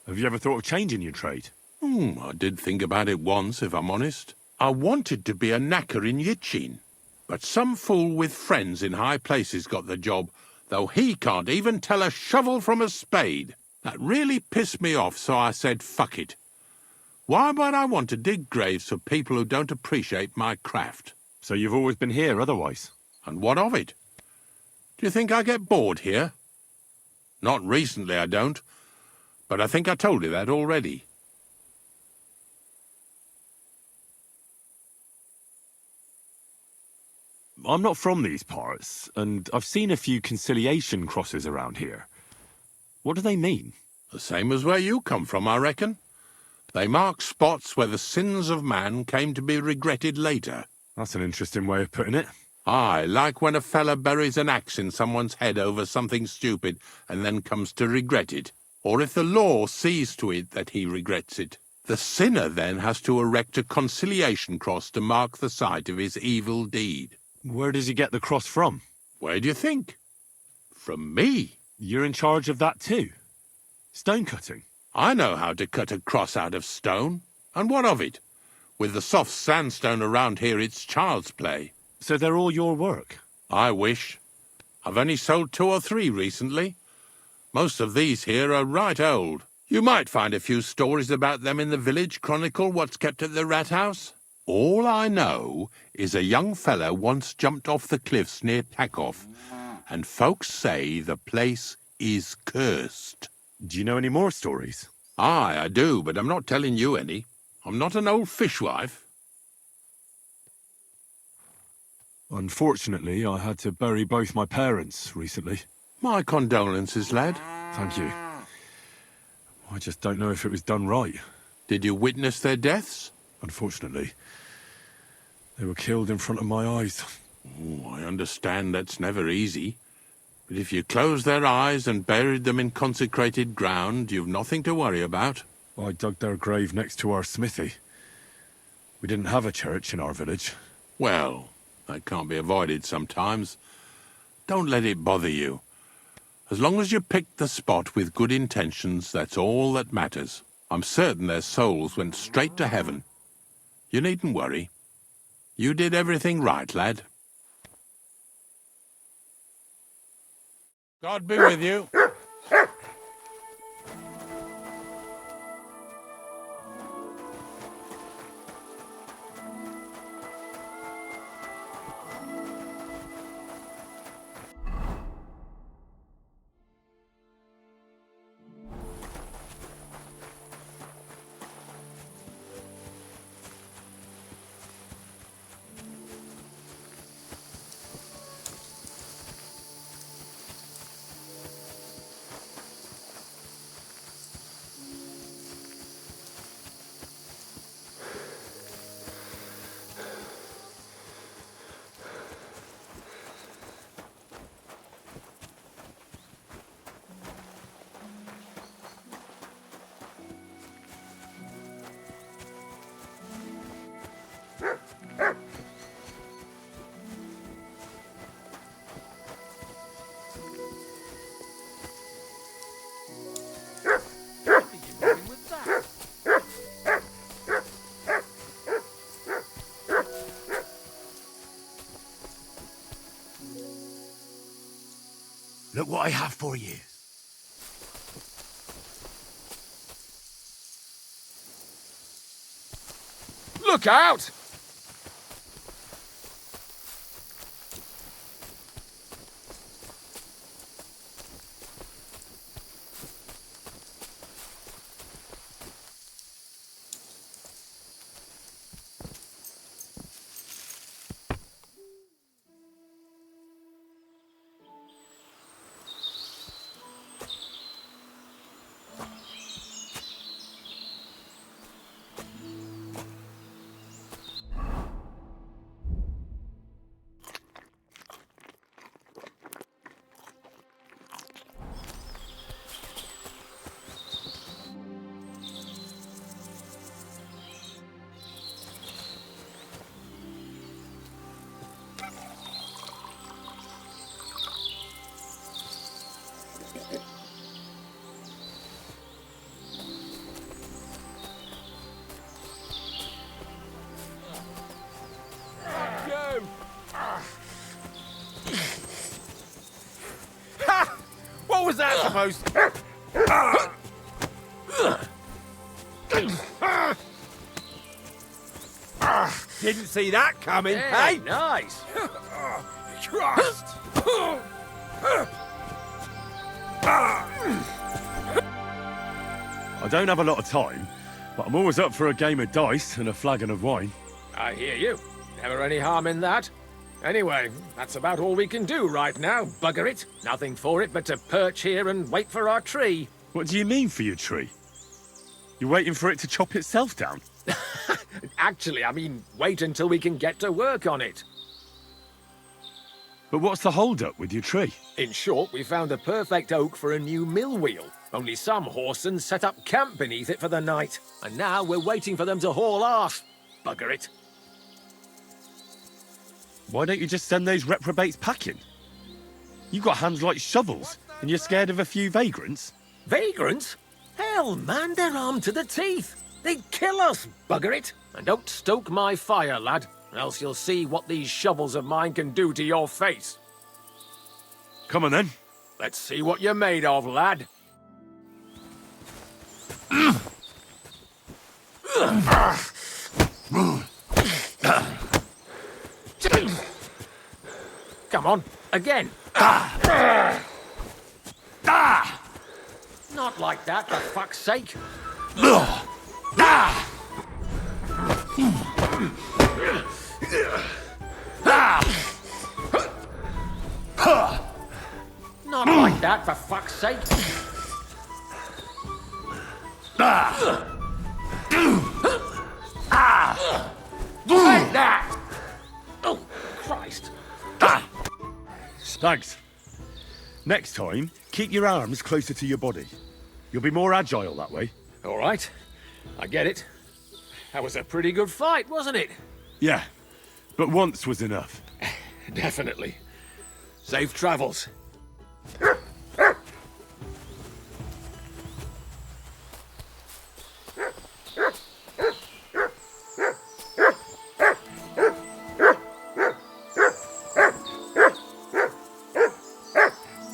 Have you ever thought of changing your trade? I did think about it once, if I'm honest. I wanted to be a knacker in Yitchin, but some fool with friends in high places got the job, though he can't even tell a shovel from a spade. That really pissed me off, so I said, fuck it. Why would I want to dig graves for people who don't appreciate my craft? So you've always been here otherwise? And what of it? Do you think I get bored here? Not recently, I don't. But I think I told you that already. I'm not from these parts, and I've seen a few conciliation crosses around here. What do they mean? The same as where you come from, I reckon. They mark spots where the sins of man came to be regretted later. That's an interesting way of putting it. Aye, like when a fella buries an axe in someone's head over something stupid and then comes to regret it. Or if the law sees to it that he regrets it. The sinner then has to erect a conciliation cross to mark the site of his evil deed. Where does he get the cross from? Where do you think? From me. You're in charge of that too? Stone cutting? I know how to cut a cross out of stone. And what of it? With the soft sandstone around here, it's child's play. So they're all your work? I wish. I've only sold 2 or 3 recently. Most of these here are right old. You might find a few stories about them in the village chronicle what's kept at the rat house. All I know is a young fella once jumped off the cliffs near Takoff, and folks say the place is cursed. Do you know any more stories? Aye, I do, but I'm not telling you any. I'm not an old fishwife. Unfortunately, I had to bury both my parents recently. My condolences, lad. Thank you. I just don't know if it was done right. Did you witness their deaths? Unfortunately. They were killed in front of my eyes. Oh, I understand that's never easy. But if you closed their eyes and buried them in consecrated ground, you've nothing to worry about. I dug their grave next to our smithy. We didn't have a church in our village. Well, that can't be avoided sometimes. Don't let it bother you. As long as you picked the spot with good intentions, that's all that matters. I'm certain their souls went straight to heaven. You needn't worry. You did everything right, lad. God be with you. Look what I have for you. Look out! Ha! What was that supposed to... Didn't see that coming, Hey, hey? nice. Christ! I don't have a lot of time, but I'm always up for a game of dice and a flagon of wine. I hear you. Never any harm in that. Anyway, that's about all we can do right now, bugger it. Nothing for it but to perch here and wait for our tree. What do you mean for your tree? You're waiting for it to chop itself down? Actually, I mean, wait until we can get to work on it. But what's the hold-up with your tree? In short, we found the perfect oak for a new mill wheel. Only some horsens set up camp beneath it for the night. And now we're waiting for them to haul off. Bugger it. Why don't you just send those reprobates packing? You got hands like shovels, and you're scared of a few vagrants? Vagrants? Hell, man, they're armed to the teeth. They'd kill us, bugger it. And don't stoke my fire, lad, else you'll see what these shovels of mine can do to your face. Come on, then. Let's see what you're made of, lad. Come on, again. Not like that, for fuck's sake. Not like that, for fuck's sake. Like that! Oh, Christ. Thanks. Next time, keep your arms closer to your body. You'll be more agile that way. All right, I get it. That was a pretty good fight, wasn't it? Yeah. But once was enough. Definitely. Safe travels.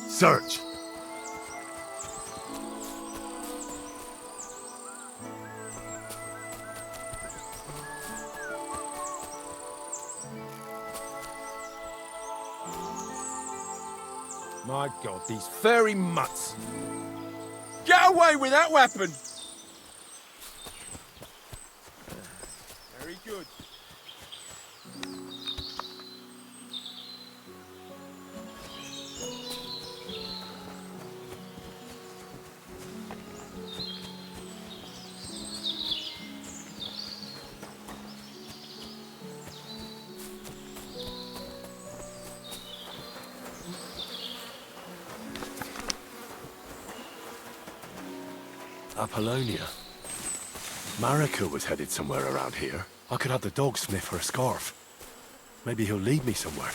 Search! My God, these furry mutts. Get away with that weapon! Very good. Apollonia. Marika was headed somewhere around here. I could have the dog sniff her scarf. Maybe he'll lead me somewhere.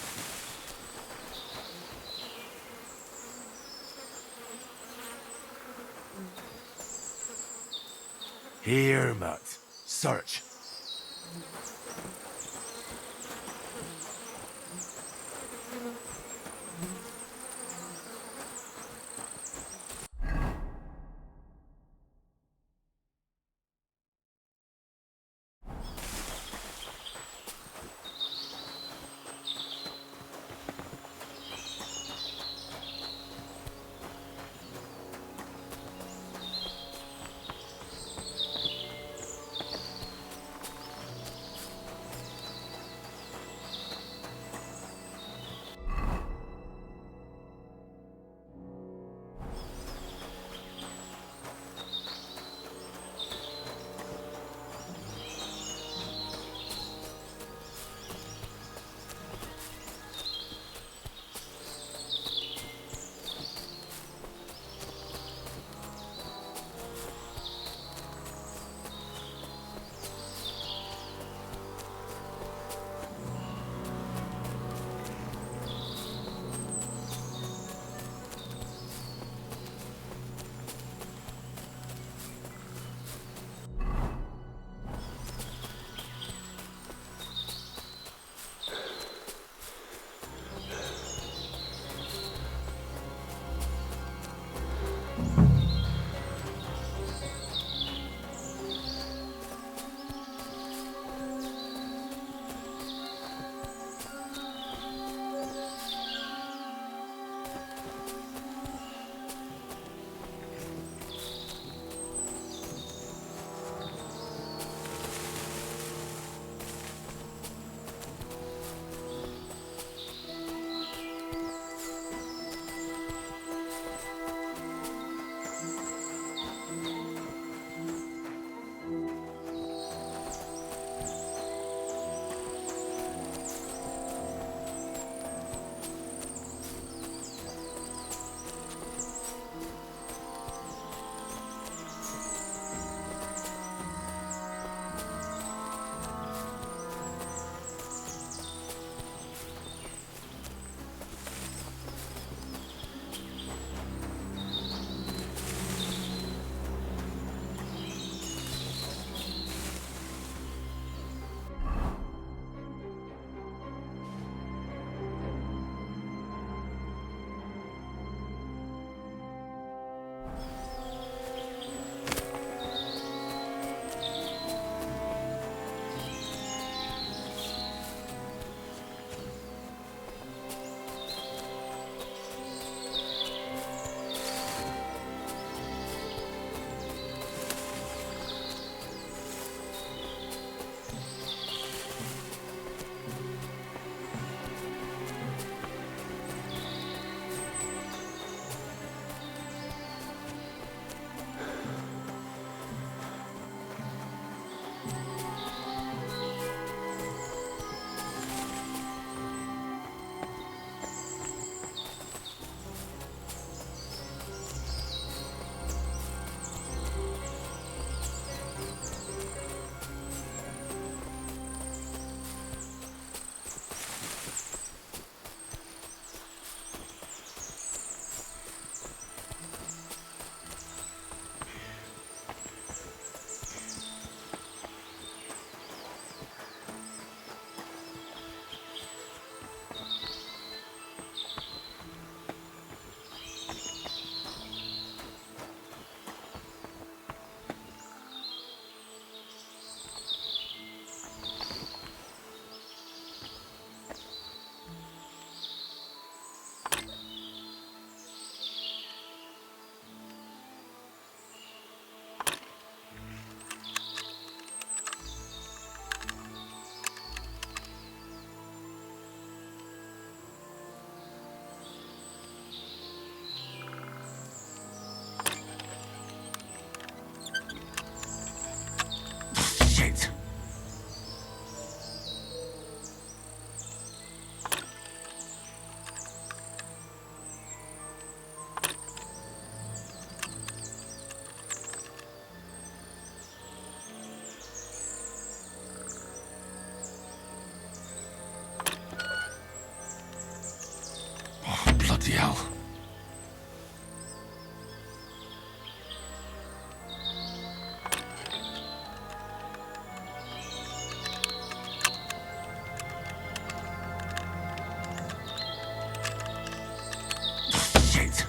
Here, Matt. Search. Bloody hell. Shit.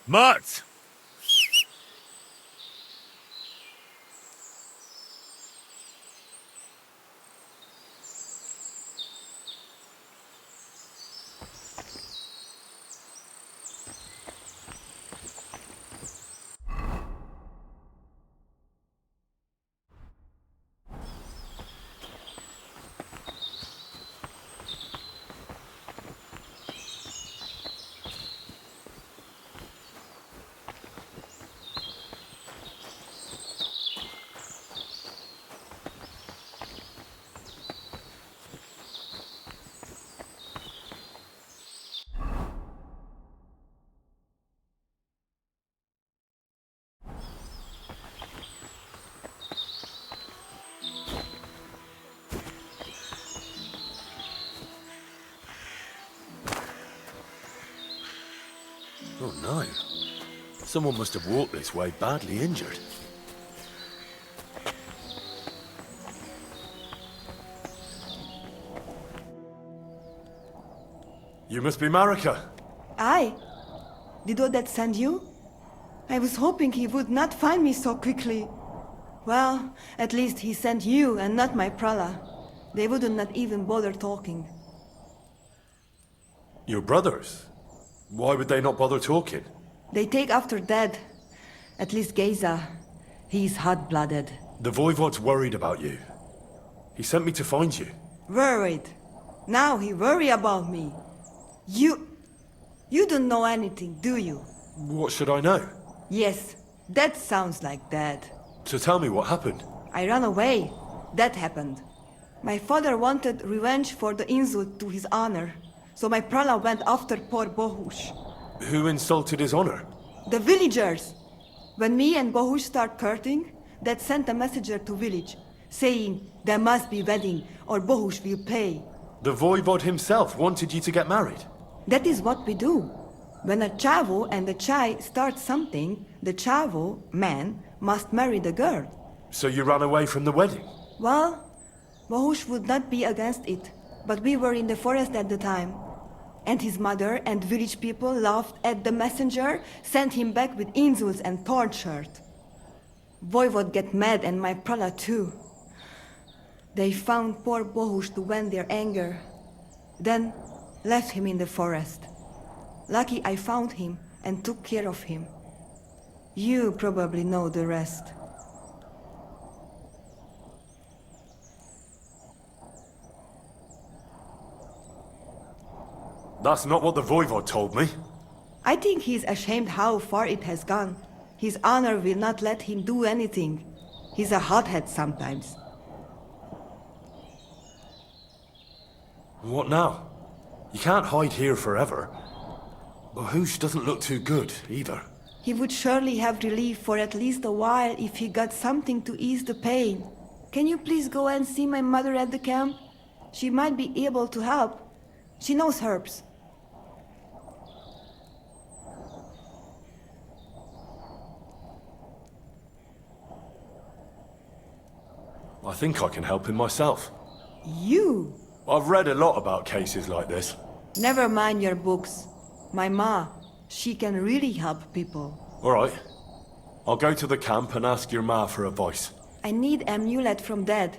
Mutt! Oh no. Someone must have walked this way badly injured. You must be Marika. Aye. Did Odette send you? I was hoping he would not find me so quickly. Well, at least he sent you and not my prala. They would not even bother talking. Your brothers? Why would they not bother talking? They take after dead. At least Geza. He's hot-blooded. The Voivod's worried about you. He sent me to find you. Worried. Now he worry about me. You don't know anything, do you? What should I know? Yes, that sounds like Dad. So tell me what happened. I ran away. That happened. My father wanted revenge for the insult to his honor, so my prala went after poor Bohush. Who insulted his honor? The villagers! When me and Bohush start courting, Dad sent a messenger to village, saying there must be wedding or Bohush will pay. The Voivod himself wanted you to get married. That is what we do. When a chavo and a chai start something, the chavo, man, must marry the girl. So you ran away from the wedding? Well, Bohush would not be against it, but we were in the forest at the time. And his mother and village people laughed at the messenger, sent him back with insults and tortured. Voivod get mad and my prala too. They found poor Bohush to vent their anger, then left him in the forest. Lucky I found him and took care of him. You probably know the rest. That's not what the Voivod told me. I think he's ashamed how far it has gone. His honor will not let him do anything. He's a hothead sometimes. What now? You can't hide here forever. Bohush doesn't look too good, either. He would surely have relief for at least a while if he got something to ease the pain. Can you please go and see my mother at the camp? She might be able to help. She knows herbs. I think I can help him myself. You? I've read a lot about cases like this. Never mind your books. My ma, she can really help people. All right. I'll go to the camp and ask your ma for advice. I need amulet from Dad.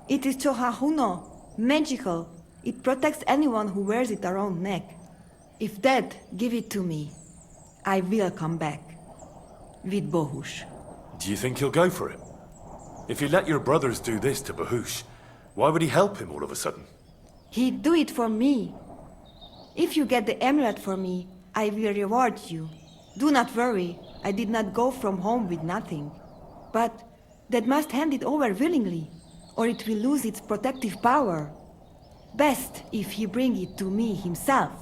It is Chohahuno, magical. It protects anyone who wears it around neck. If dead, give it to me. I will come back. With Bohush. Do you think he'll go for it? If he let your brothers do this to Bahush, why would he help him all of a sudden? He'd do it for me. If you get the amulet for me, I will reward you. Do not worry, I did not go from home with nothing. But Dad must hand it over willingly, or it will lose its protective power. Best if he bring it to me himself.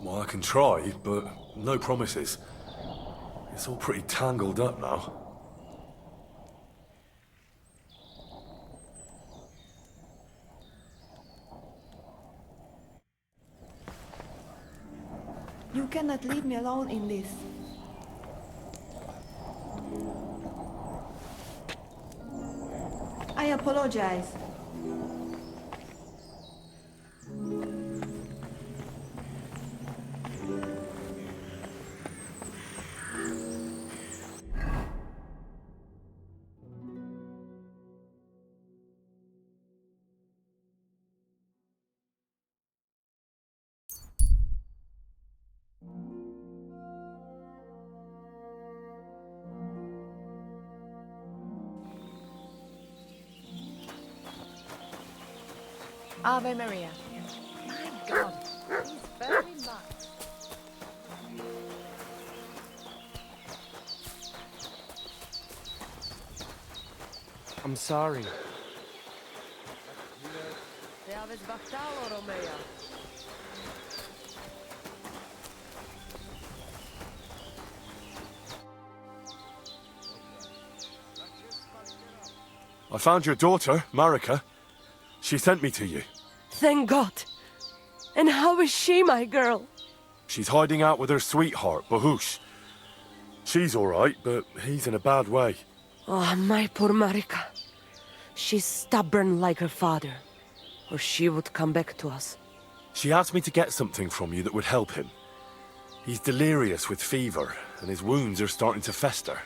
Well, I can try, but no promises. It's all pretty tangled up now. You cannot leave me alone in this. I apologize. Ave Maria. My God, he's very much. I'm sorry. I found your daughter, Marika. She sent me to you. Thank God. And how is she, my girl? She's hiding out with her sweetheart, Bahush. She's all right, but he's in a bad way. Oh, my poor Marika. She's stubborn like her father, or she would come back to us. She asked me to get something from you that would help him. He's delirious with fever, and his wounds are starting to fester.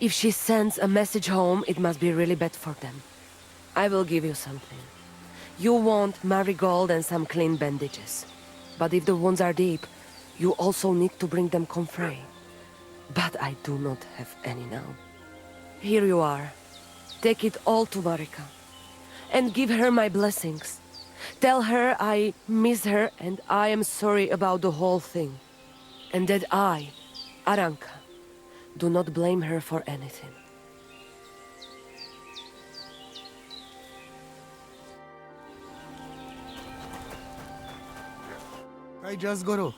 If she sends a message home, it must be really bad for them. I will give you something. You want marigold and some clean bandages. But if the wounds are deep, you also need to bring them comfrey. But I do not have any now. Here you are. Take it all to Marika. And give her my blessings. Tell her I miss her and I am sorry about the whole thing. And that I, Aranka, do not blame her for anything. I just go.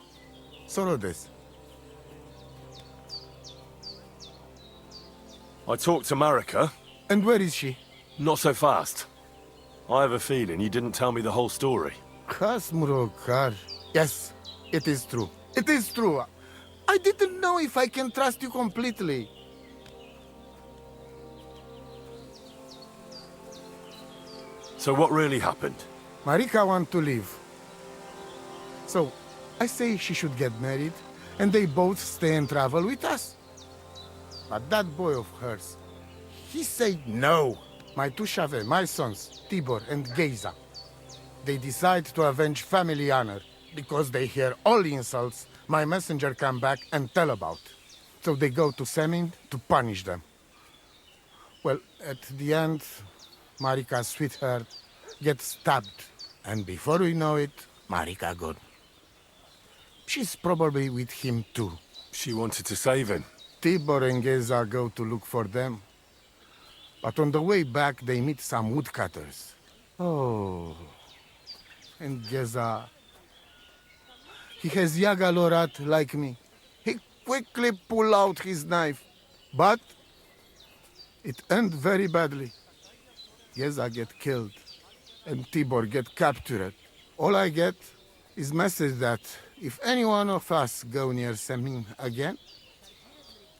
Solo this. I talked to Marika. And where is she? Not so fast. I have a feeling you didn't tell me the whole story. Kasmurokar. Yes, it is true. It is true. I didn't know if I can trust you completely. So what really happened? Marika want to leave. So, I say she should get married, and they both stay and travel with us. But that boy of hers, he said no. My two Shave, my sons, Tibor and Geza, they decide to avenge family honor. Because they hear all insults, my messenger come back and tell about. So they go to Semin to punish them. Well, at the end, Marika's sweetheart gets stabbed. And before we know it, Marika gone. She's probably with him too. She wanted to save him. Tibor and Geza go to look for them. But on the way back, they meet some woodcutters. Oh. And Geza... he has Yaga Lorat like me. He quickly pull out his knife. But... it end very badly. Geza get killed. And Tibor get captured. All I get is message that if any one of us go near Semin again,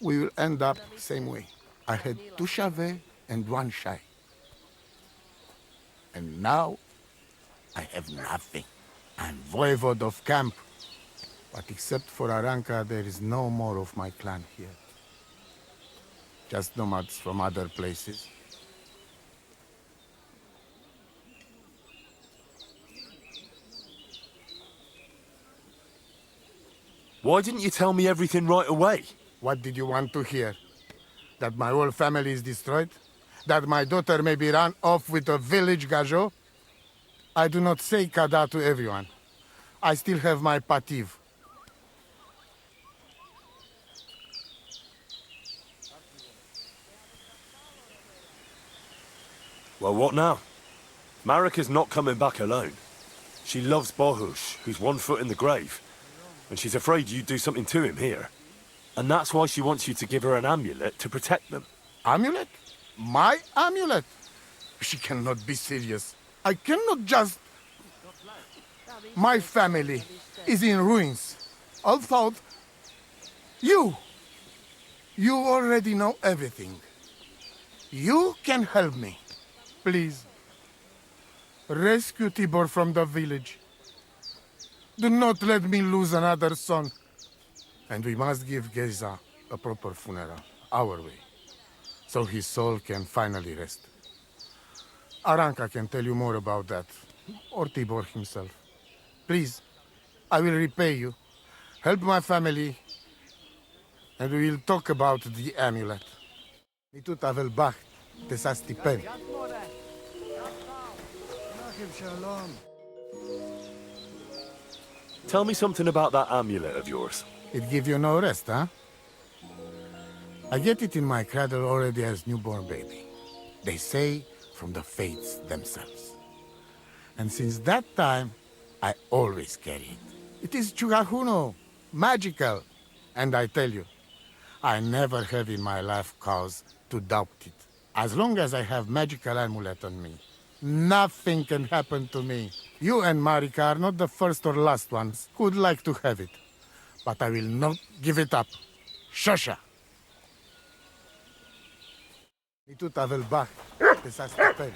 we will end up same way. I had two Shave and one Shai. And now, I have nothing. I'm voivode of camp. But except for Aranka, there is no more of my clan here. Just nomads from other places. Why didn't you tell me everything right away? What did you want to hear? That my whole family is destroyed? That my daughter may be run off with a village gajot? I do not say kada to everyone. I still have my pativ. Well, what now? Marika's not coming back alone. She loves Bohush, who's 1 foot in the grave. And she's afraid you'd do something to him here. And that's why she wants you to give her an amulet to protect them. Amulet? My amulet? She cannot be serious. I cannot just... My family is in ruins. Although... You already know everything. You can help me. Please. Rescue Tibor from the village. Do not let me lose another son. And we must give Geza a proper funeral, our way, so his soul can finally rest. Aranka can tell you more about that, or Tibor himself. Please, I will repay you. Help my family, and we will talk about the amulet. Nitu tavel bach, tesasti peri. Tell me something about that amulet of yours. It give you no rest, huh? I get it in my cradle already as newborn baby. They say from the fates themselves. And since that time, I always carry it. It is Chugahuno, magical. And I tell you, I never have in my life cause to doubt it. As long as I have magical amulet on me, nothing can happen to me. You and Marika are not the first or last ones who would like to have it. But I will not give it up. Shosha! Nitu tavel bach, tesasti peri.